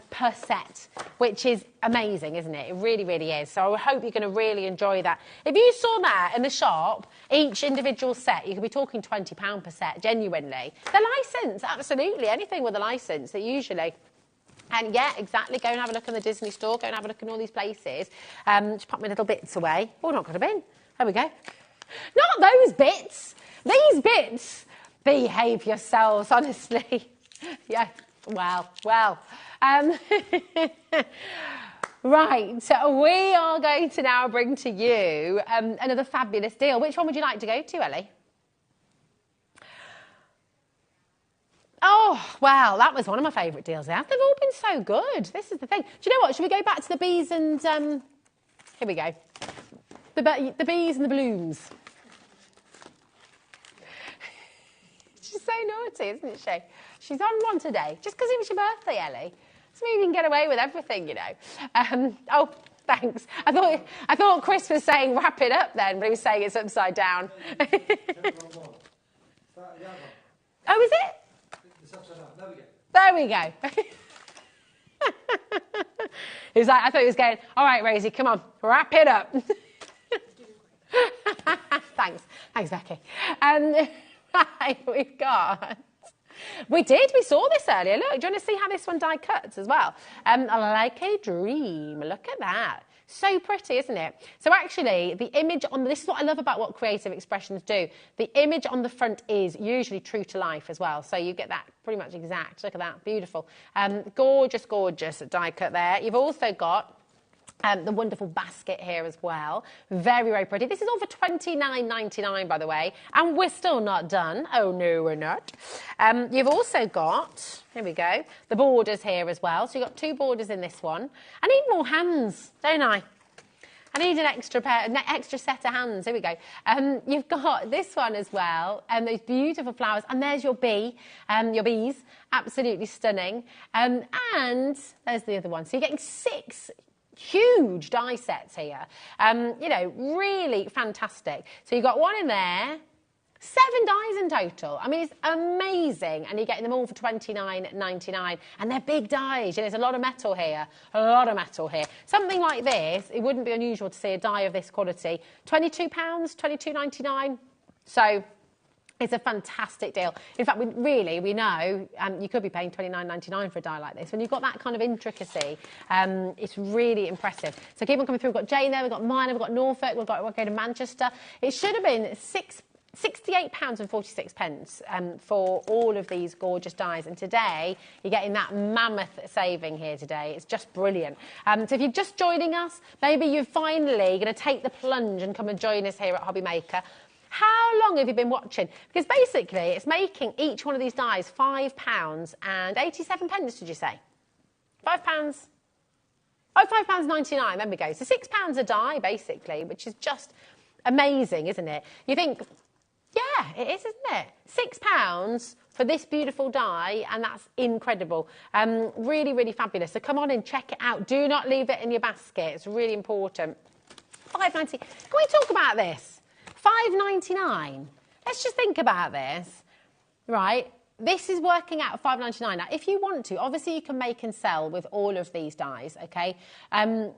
per set, which is amazing, isn't it? It really, really is. So I hope you're going to really enjoy that. If you saw that in the shop, each individual set, you could be talking £20 per set, genuinely. They're licensed, absolutely. Anything with a licence, they usually... And yeah, exactly. Go and have a look in the Disney store. Go and have a look in all these places. Just pop my little bits away. Oh, not got a bin. There we go. Not those bits. These bits. Behave yourselves, honestly. Yeah, well. Right, so we are going to now bring to you another fabulous deal. Which one would you like to go to, Ellie? Oh, well, that was one of my favourite deals there. They've all been so good. This is the thing. Do you know what? Should we go back to the bees and... here we go. The bees and the balloons. She's so naughty, isn't she? She's on one today. Just because it was your birthday, Ellie. So maybe you can get away with everything, you know. Oh, thanks. I thought Chris was saying wrap it up then, but he was saying it's upside down. Oh, is it? It's upside down. There we go. There we go. He was like, I thought he was going, all right, Rosie, come on, wrap it up. Thanks, Becky. Right, we've got... We saw this earlier. Look, do you want to see how this one die cuts as well? Like a dream. Look at that. So pretty, isn't it? So actually, the image on this is what I love about what Creative Expressions do. The image on the front is usually true to life as well. So you get that pretty much exact. Look at that. Beautiful. Gorgeous, gorgeous die cut there. You've also got the wonderful basket here as well. Very, very pretty. This is all for $29.99, by the way. And we're still not done. Oh, no, we're not. You've also got, here we go, the borders here as well. So you've got 2 borders in this one. I need more hands, don't I? I need an extra set of hands. Here we go. You've got this one as well, and those beautiful flowers. And there's your bee, your bees. Absolutely stunning. And there's the other one. So you're getting 6 huge die sets here. You know, really fantastic. So you've got one in there, 7 dies in total. I mean, it's amazing. And you're getting them all for $29.99. And they're big dies. You know, there's a lot of metal here. A lot of metal here. Something like this, it wouldn't be unusual to see a die of this quality. £22, $22.99. So It's a fantastic deal. In fact, we know you could be paying $29.99 for a die like this. When you've got that kind of intricacy, it's really impressive. So keep on coming through. We've got Jane there, we've got Minor, we've got Norfolk, we're going to Manchester. It should have been £68.46 for all of these gorgeous dies, and today you're getting that mammoth saving here today. It's just brilliant. So if you're just joining us, maybe you're finally going to take the plunge and come and join us here at HobbyMaker. How long have you been watching? Because basically it's making each one of these dies £5.87, did you say? £5? Oh, £5.99, there we go. So £6 a die, basically, which is just amazing, isn't it? You think, yeah, it is, isn't it? £6 for this beautiful die, and that's incredible. Really, really fabulous. So come on and check it out. Do not leave it in your basket. It's really important. £5.90. Can we talk about this? £5.99. Let's just think about this, right? This is working out at £5.99. Now, if you want to, obviously you can make and sell with all of these dies, okay? And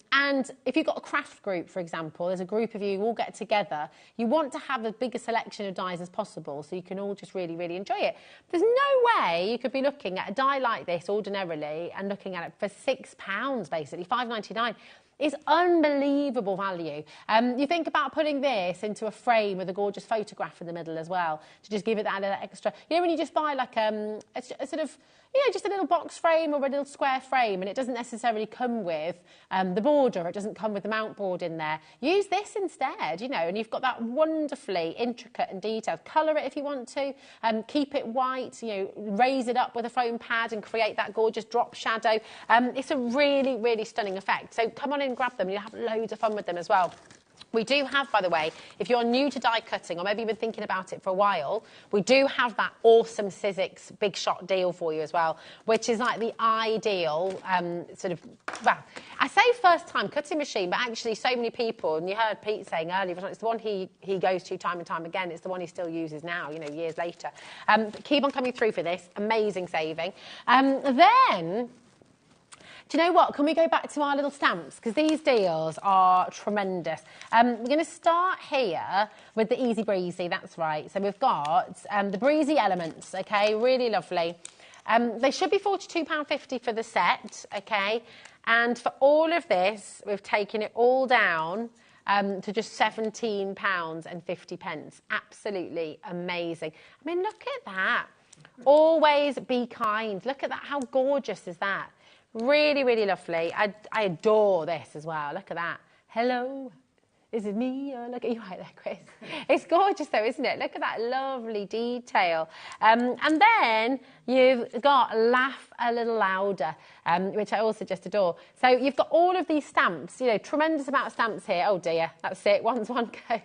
if you've got a craft group, for example, there's a group of you all get together, you want to have a bigger selection of dies as possible so you can all just really, really enjoy it. There's no way you could be looking at a die like this ordinarily and looking at it for £6, basically, £5.99. Is unbelievable value. You think about putting this into a frame with a gorgeous photograph in the middle as well to just give it that little extra. You know when you just buy like a sort of, you know, just a little box frame or a little square frame and it doesn't necessarily come with the border, it doesn't come with the mount board in there. Use this instead, you know, and you've got that wonderfully intricate and detailed. Colour it if you want to, keep it white, you know, raise it up with a foam pad and create that gorgeous drop shadow. It's a really, really stunning effect. So come on in, grab them, you'll have loads of fun with them as well. We do have, by the way, if you're new to die cutting or maybe you've been thinking about it for a while, we do have that awesome Sizzix Big Shot deal for you as well, which is like the ideal sort of, well, I say first time cutting machine, but actually so many people, and you heard Pete saying earlier, it's the one he goes to time and time again, it's the one he still uses now, you know, years later. Keep on coming through for this, amazing saving. Then, do you know what? Can we go back to our little stamps? Because these deals are tremendous. We're going to start here with the Easy Breezy, that's right. So we've got the Breezy Elements, okay, really lovely. They should be £42.50 for the set, okay? And for all of this, we've taken it all down to just £17.50. Absolutely amazing. I mean, look at that. Always be kind. Look at that. How gorgeous is that? Really, really lovely. I adore this as well. Look at that. Hello, is it me? Oh, look at you right there, Chris. It's gorgeous though, isn't it? Look at that lovely detail. And then you've got Laugh a Little Louder, which I also just adore. So you've got all of these stamps, you know, tremendous amount of stamps here. Oh dear, that's it. Once one goes.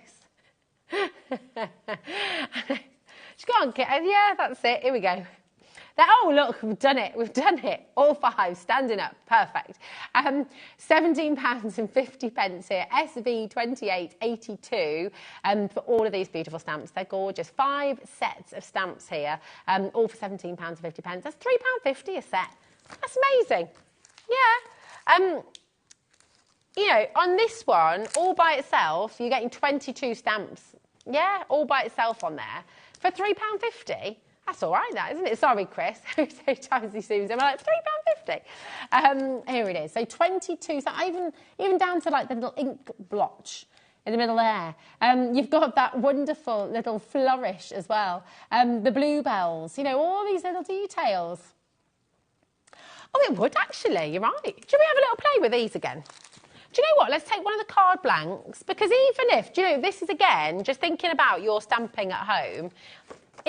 Just go on, yeah, that's it. Here we go. Oh, look, we've done it. We've done it. All 5, standing up. Perfect. £17.50 here. SV2882 for all of these beautiful stamps. They're gorgeous. 5 sets of stamps here, all for £17.50. That's £3.50 a set. That's amazing. Yeah. You know, on this one, all by itself, you're getting 22 stamps. Yeah, all by itself on there. For £3.50. That's all right, that, isn't it? Sorry, Chris. So times he zooms in, we're like, £3.50. Here it is. So 22, so even down to like the little ink blotch in the middle there. You've got that wonderful little flourish as well. The bluebells, you know, all these little details. Oh, it would actually, you're right. Should we have a little play with these again? Do you know what? Let's take one of the card blanks, because even if, do you know, this is again, just thinking about your stamping at home,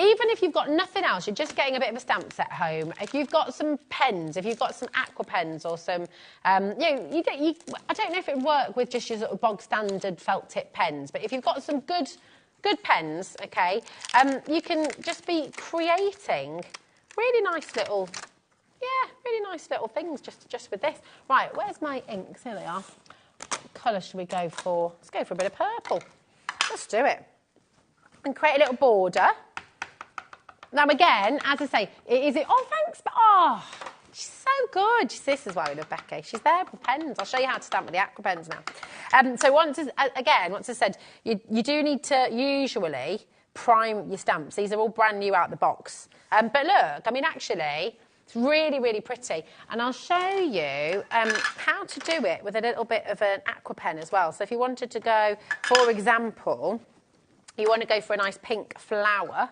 even if you've got nothing else, you're just getting a bit of a stamp set home. If you've got some pens, if you've got some aqua pens or some, I don't know if it would work with just your sort of bog standard felt tip pens, but if you've got some good pens, okay, you can just be creating really nice little, really nice little things just with this. Right, where's my inks? Here they are. What colour should we go for? Let's go for a bit of purple. Let's do it. And create a little border. Now, again, as I say, oh, thanks, but, oh, she's so good. This is why we love Becky. She's there with pens. I'll show you how to stamp with the aqua pens now. So once I said, you do need to usually prime your stamps. These are all brand new out the box. But look, I mean, actually, it's really, really pretty. And I'll show you how to do it with a little bit of an aqua pen as well. So if you wanted to go, for example, you want to go for a nice pink flower.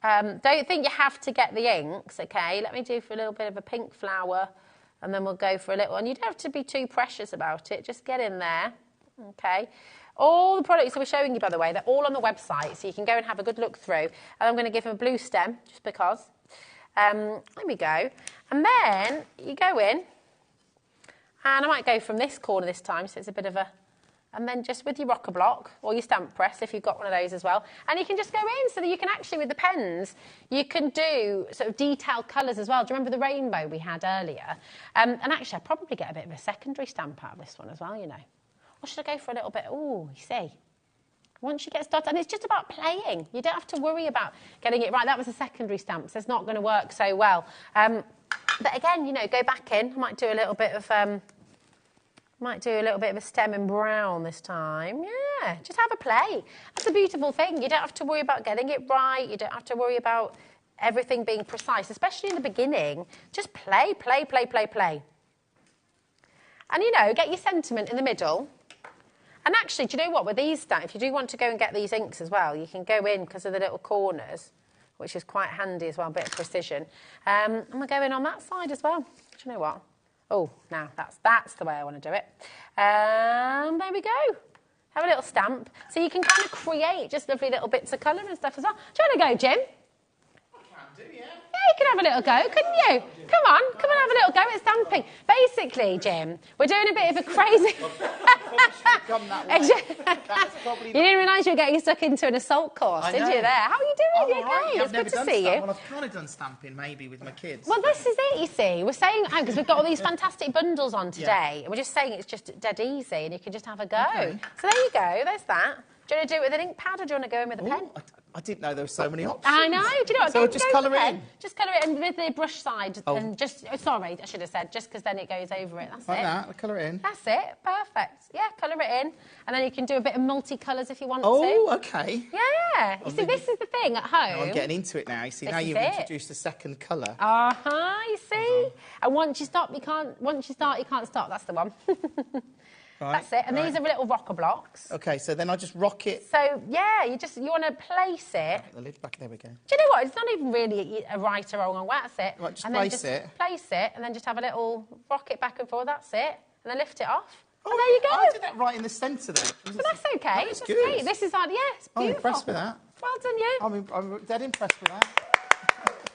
Don't think you have to get the inks, okay? Let me do for a little bit of a pink flower, and then we'll go for a little one. You don't have to be too precious about it. Just get in there, okay? All the products that we're showing you, by the way, they're all on the website, so you can go and have a good look through. And I'm going to give them a blue stem, just because. There we go. And then you go in, and I might go from this corner this time, so it's a bit of a... And then just with your rocker block or your stamp press, if you've got one of those as well. And you can just go in so that you can actually, with the pens, you can do sort of detailed colours as well. Do you remember the rainbow we had earlier? And actually, I'd probably get a bit of a secondary stamp out of this one as well, you know. Or should I go for a little bit? Oh, you see. Once you get started, and it's just about playing. You don't have to worry about getting it right. That was a secondary stamp, so it's not going to work so well. But again, you know, go back in. I might do a little bit of... Might do a little bit of a stem in brown this time. Yeah, just have a play. That's a beautiful thing. You don't have to worry about getting it right. You don't have to worry about everything being precise, especially in the beginning. Just play, play, play, play, play. And, you know, get your sentiment in the middle. And actually, do you know what? With these stamps, if you do want to go and get these inks as well, you can go in because of the little corners, which is quite handy as well, a bit of precision. And we'll go in on that side as well. Do you know what? Oh, now that's the way I want to do it. There we go. Have a little stamp. So you can kind of create just lovely little bits of colour and stuff as well. Do you want to go, Jim? I can do, yeah. Yeah, you can have a little go, couldn't you? Come on, have a little go at stamping. Basically, Jim, we're doing a bit of a crazy... You didn't realise you were getting stuck into an assault course, did you, there? How are you doing? You okay? It's good to see you. Well, I've kind of done stamping, maybe, with my kids. Well, this is it, you see. We're saying, because we've got all these fantastic bundles on today, and we're just saying it's just dead easy, and you can just have a go. Okay. So there you go, there's that. Do you want to do it with an ink pad, or do you want to go in with a pen? I didn't know there were so many options. I know. Do you know what? So just colour it in? Just colour it in with the brush side. And just, sorry, I should have said, just because then it goes over it. That's like it. Like that, colour it in. That's it. Perfect. Yeah, colour it in. And then you can do a bit of multicolours if you want to. Oh, OK. Yeah. You see, this is the thing at home. No, I'm getting into it now. You see, now you've introduced a second colour. You see? And once you start, you can't stop. That's the one. Right, that's it. And these are little rocker blocks. OK, so then I just rock it. So, yeah, you want to place it. The lid back, there we go. Do you know what? It's not even really a right or wrong. That's it. Right, just and place then it. Place it, and then just have a little rock it back and forth. That's it. And then lift it off. And there you go. I did that right in the centre there. But that's OK. That's good. Great. This is, it's beautiful. I'm impressed with that. Well done, you. I'm dead impressed with that.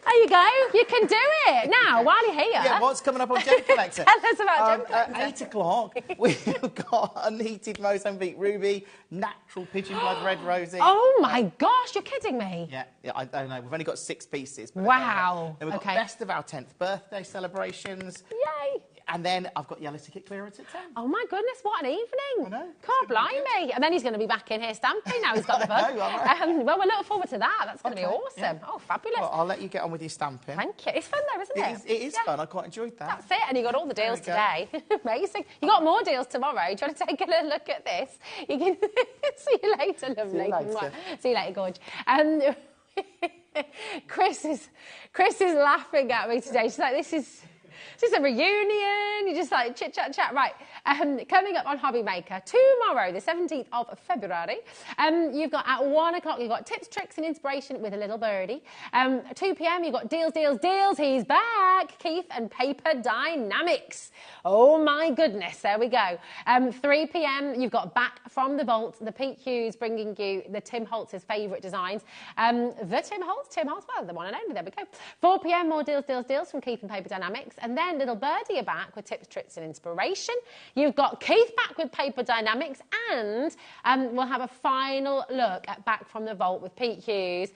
There you go. You can do it. Now, while you're here... Yeah, what's coming up on Gem Collector? Tell us about Gem Collector. At 8 o'clock, we've got unheated Mozambique Ruby, natural pigeon blood red rosy. Oh, my gosh, you're kidding me. Yeah, I don't know. We've only got 6 pieces. Wow. Then we've got best of our 10th birthday celebrations. Yay. And then I've got yellow ticket clearance at 10. Oh, my goodness, what an evening. I know. God blimey. And then he's going to be back in here stamping now he's got the bug. Well, we'll look forward to that. That's going to be awesome. Yeah. Oh, fabulous. Well, I'll let you get on with your stamping. Thank you. It's fun though, isn't it? It is fun. I quite enjoyed that. That's it. And you got all the deals today. Amazing. You got more deals tomorrow. Do you want to take a little look at this? You can see you later, lovely. See you later. See you later, Gorge. Chris is laughing at me today. She's like, this is a reunion. You just like chit chat. Right. Coming up on HobbyMaker tomorrow, the 17th of February. You've got at 1 o'clock. You've got tips, tricks, and inspiration with a little birdie. 2 p.m. You've got deals. He's back. Keith and Paper Dynamics. Oh my goodness. There we go. 3 p.m. You've got back from the vault. The Pete Hughes bringing you the Tim Holtz's favourite designs. The Tim Holtz. Well, the one and only. There we go. 4 p.m. More deals from Keith and Paper Dynamics. And then little birdie are back with tips, tricks, and inspiration. You've got Keith back with Paper Dynamics, and we'll have a final look at Back from the Vault with Pete Hughes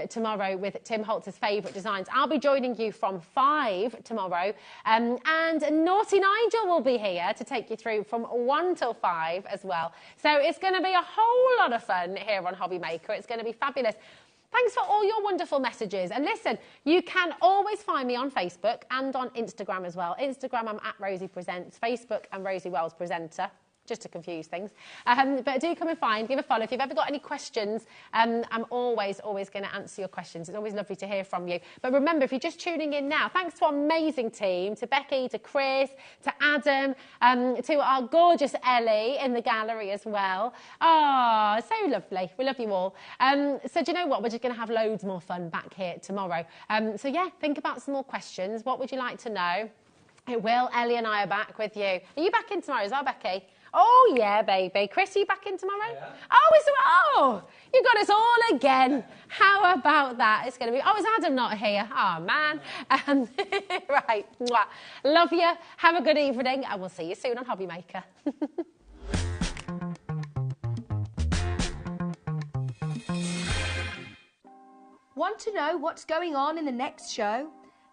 tomorrow with Tim Holtz's favourite designs. I'll be joining you from 5 tomorrow, and Naughty Nigel will be here to take you through from 1 till 5 as well. So it's going to be a whole lot of fun here on HobbyMaker. It's going to be fabulous. Thanks for all your wonderful messages. And listen, you can always find me on Facebook and on Instagram as well. Instagram, I'm at Rosie Presents. Facebook, I'm Rosie Wells Presenter. just to confuse things. But do come and find, give a follow. If you've ever got any questions, I'm always going to answer your questions. It's always lovely to hear from you. But remember, if you're just tuning in now, thanks to our amazing team, to Becky, to Chris, to Adam, to our gorgeous Ellie in the gallery as well. Oh, so lovely. We love you all. So do you know what? We're just going to have loads more fun back here tomorrow. So yeah, think about some more questions. What would you like to know? It will. Ellie and I are back with you. Are you back in tomorrow as well, Becky? Oh, yeah, baby. Chris, are you back in tomorrow? Yeah. Oh, you got us all again. How about that? It's going to be... Oh, is Adam not here? Oh, man. Right. Mwah. Love you. Have a good evening, and we'll see you soon on HobbyMaker. Want to know what's going on in the next show?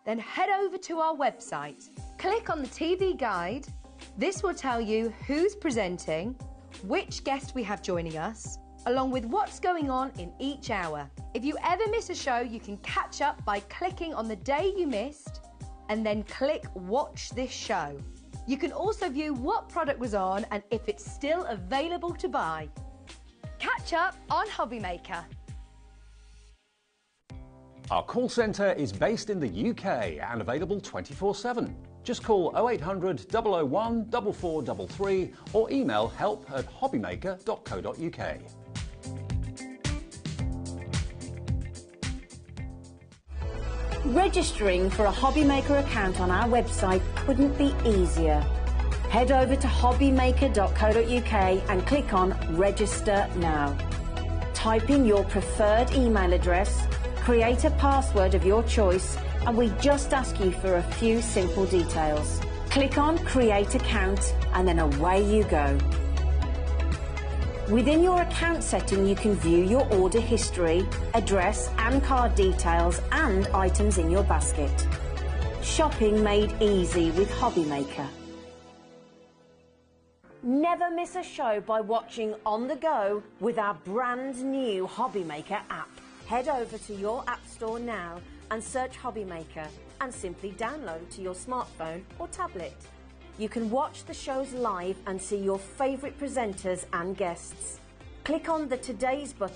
Then head over to our website. Click on the TV guide. This will tell you who's presenting, which guest we have joining us, along with what's going on in each hour. If you ever miss a show, you can catch up by clicking on the day you missed and then click Watch This Show. You can also view what product was on and if it's still available to buy. Catch up on HobbyMaker. Our call centre is based in the UK and available 24/7. Just call 0800 001 4433 or email help@hobbymaker.co.uk. Registering for a HobbyMaker account on our website couldn't be easier. Head over to hobbymaker.co.uk and click on Register Now. Type in your preferred email address, create a password of your choice, and we just ask you for a few simple details. Click on Create Account and then away you go. Within your account setting, you can view your order history, address and card details and items in your basket. Shopping made easy with HobbyMaker. Never miss a show by watching on the go with our brand new HobbyMaker app. Head over to your app store now and search HobbyMaker and simply download to your smartphone or tablet. You can watch the shows live and see your favourite presenters and guests. Click on the Today's button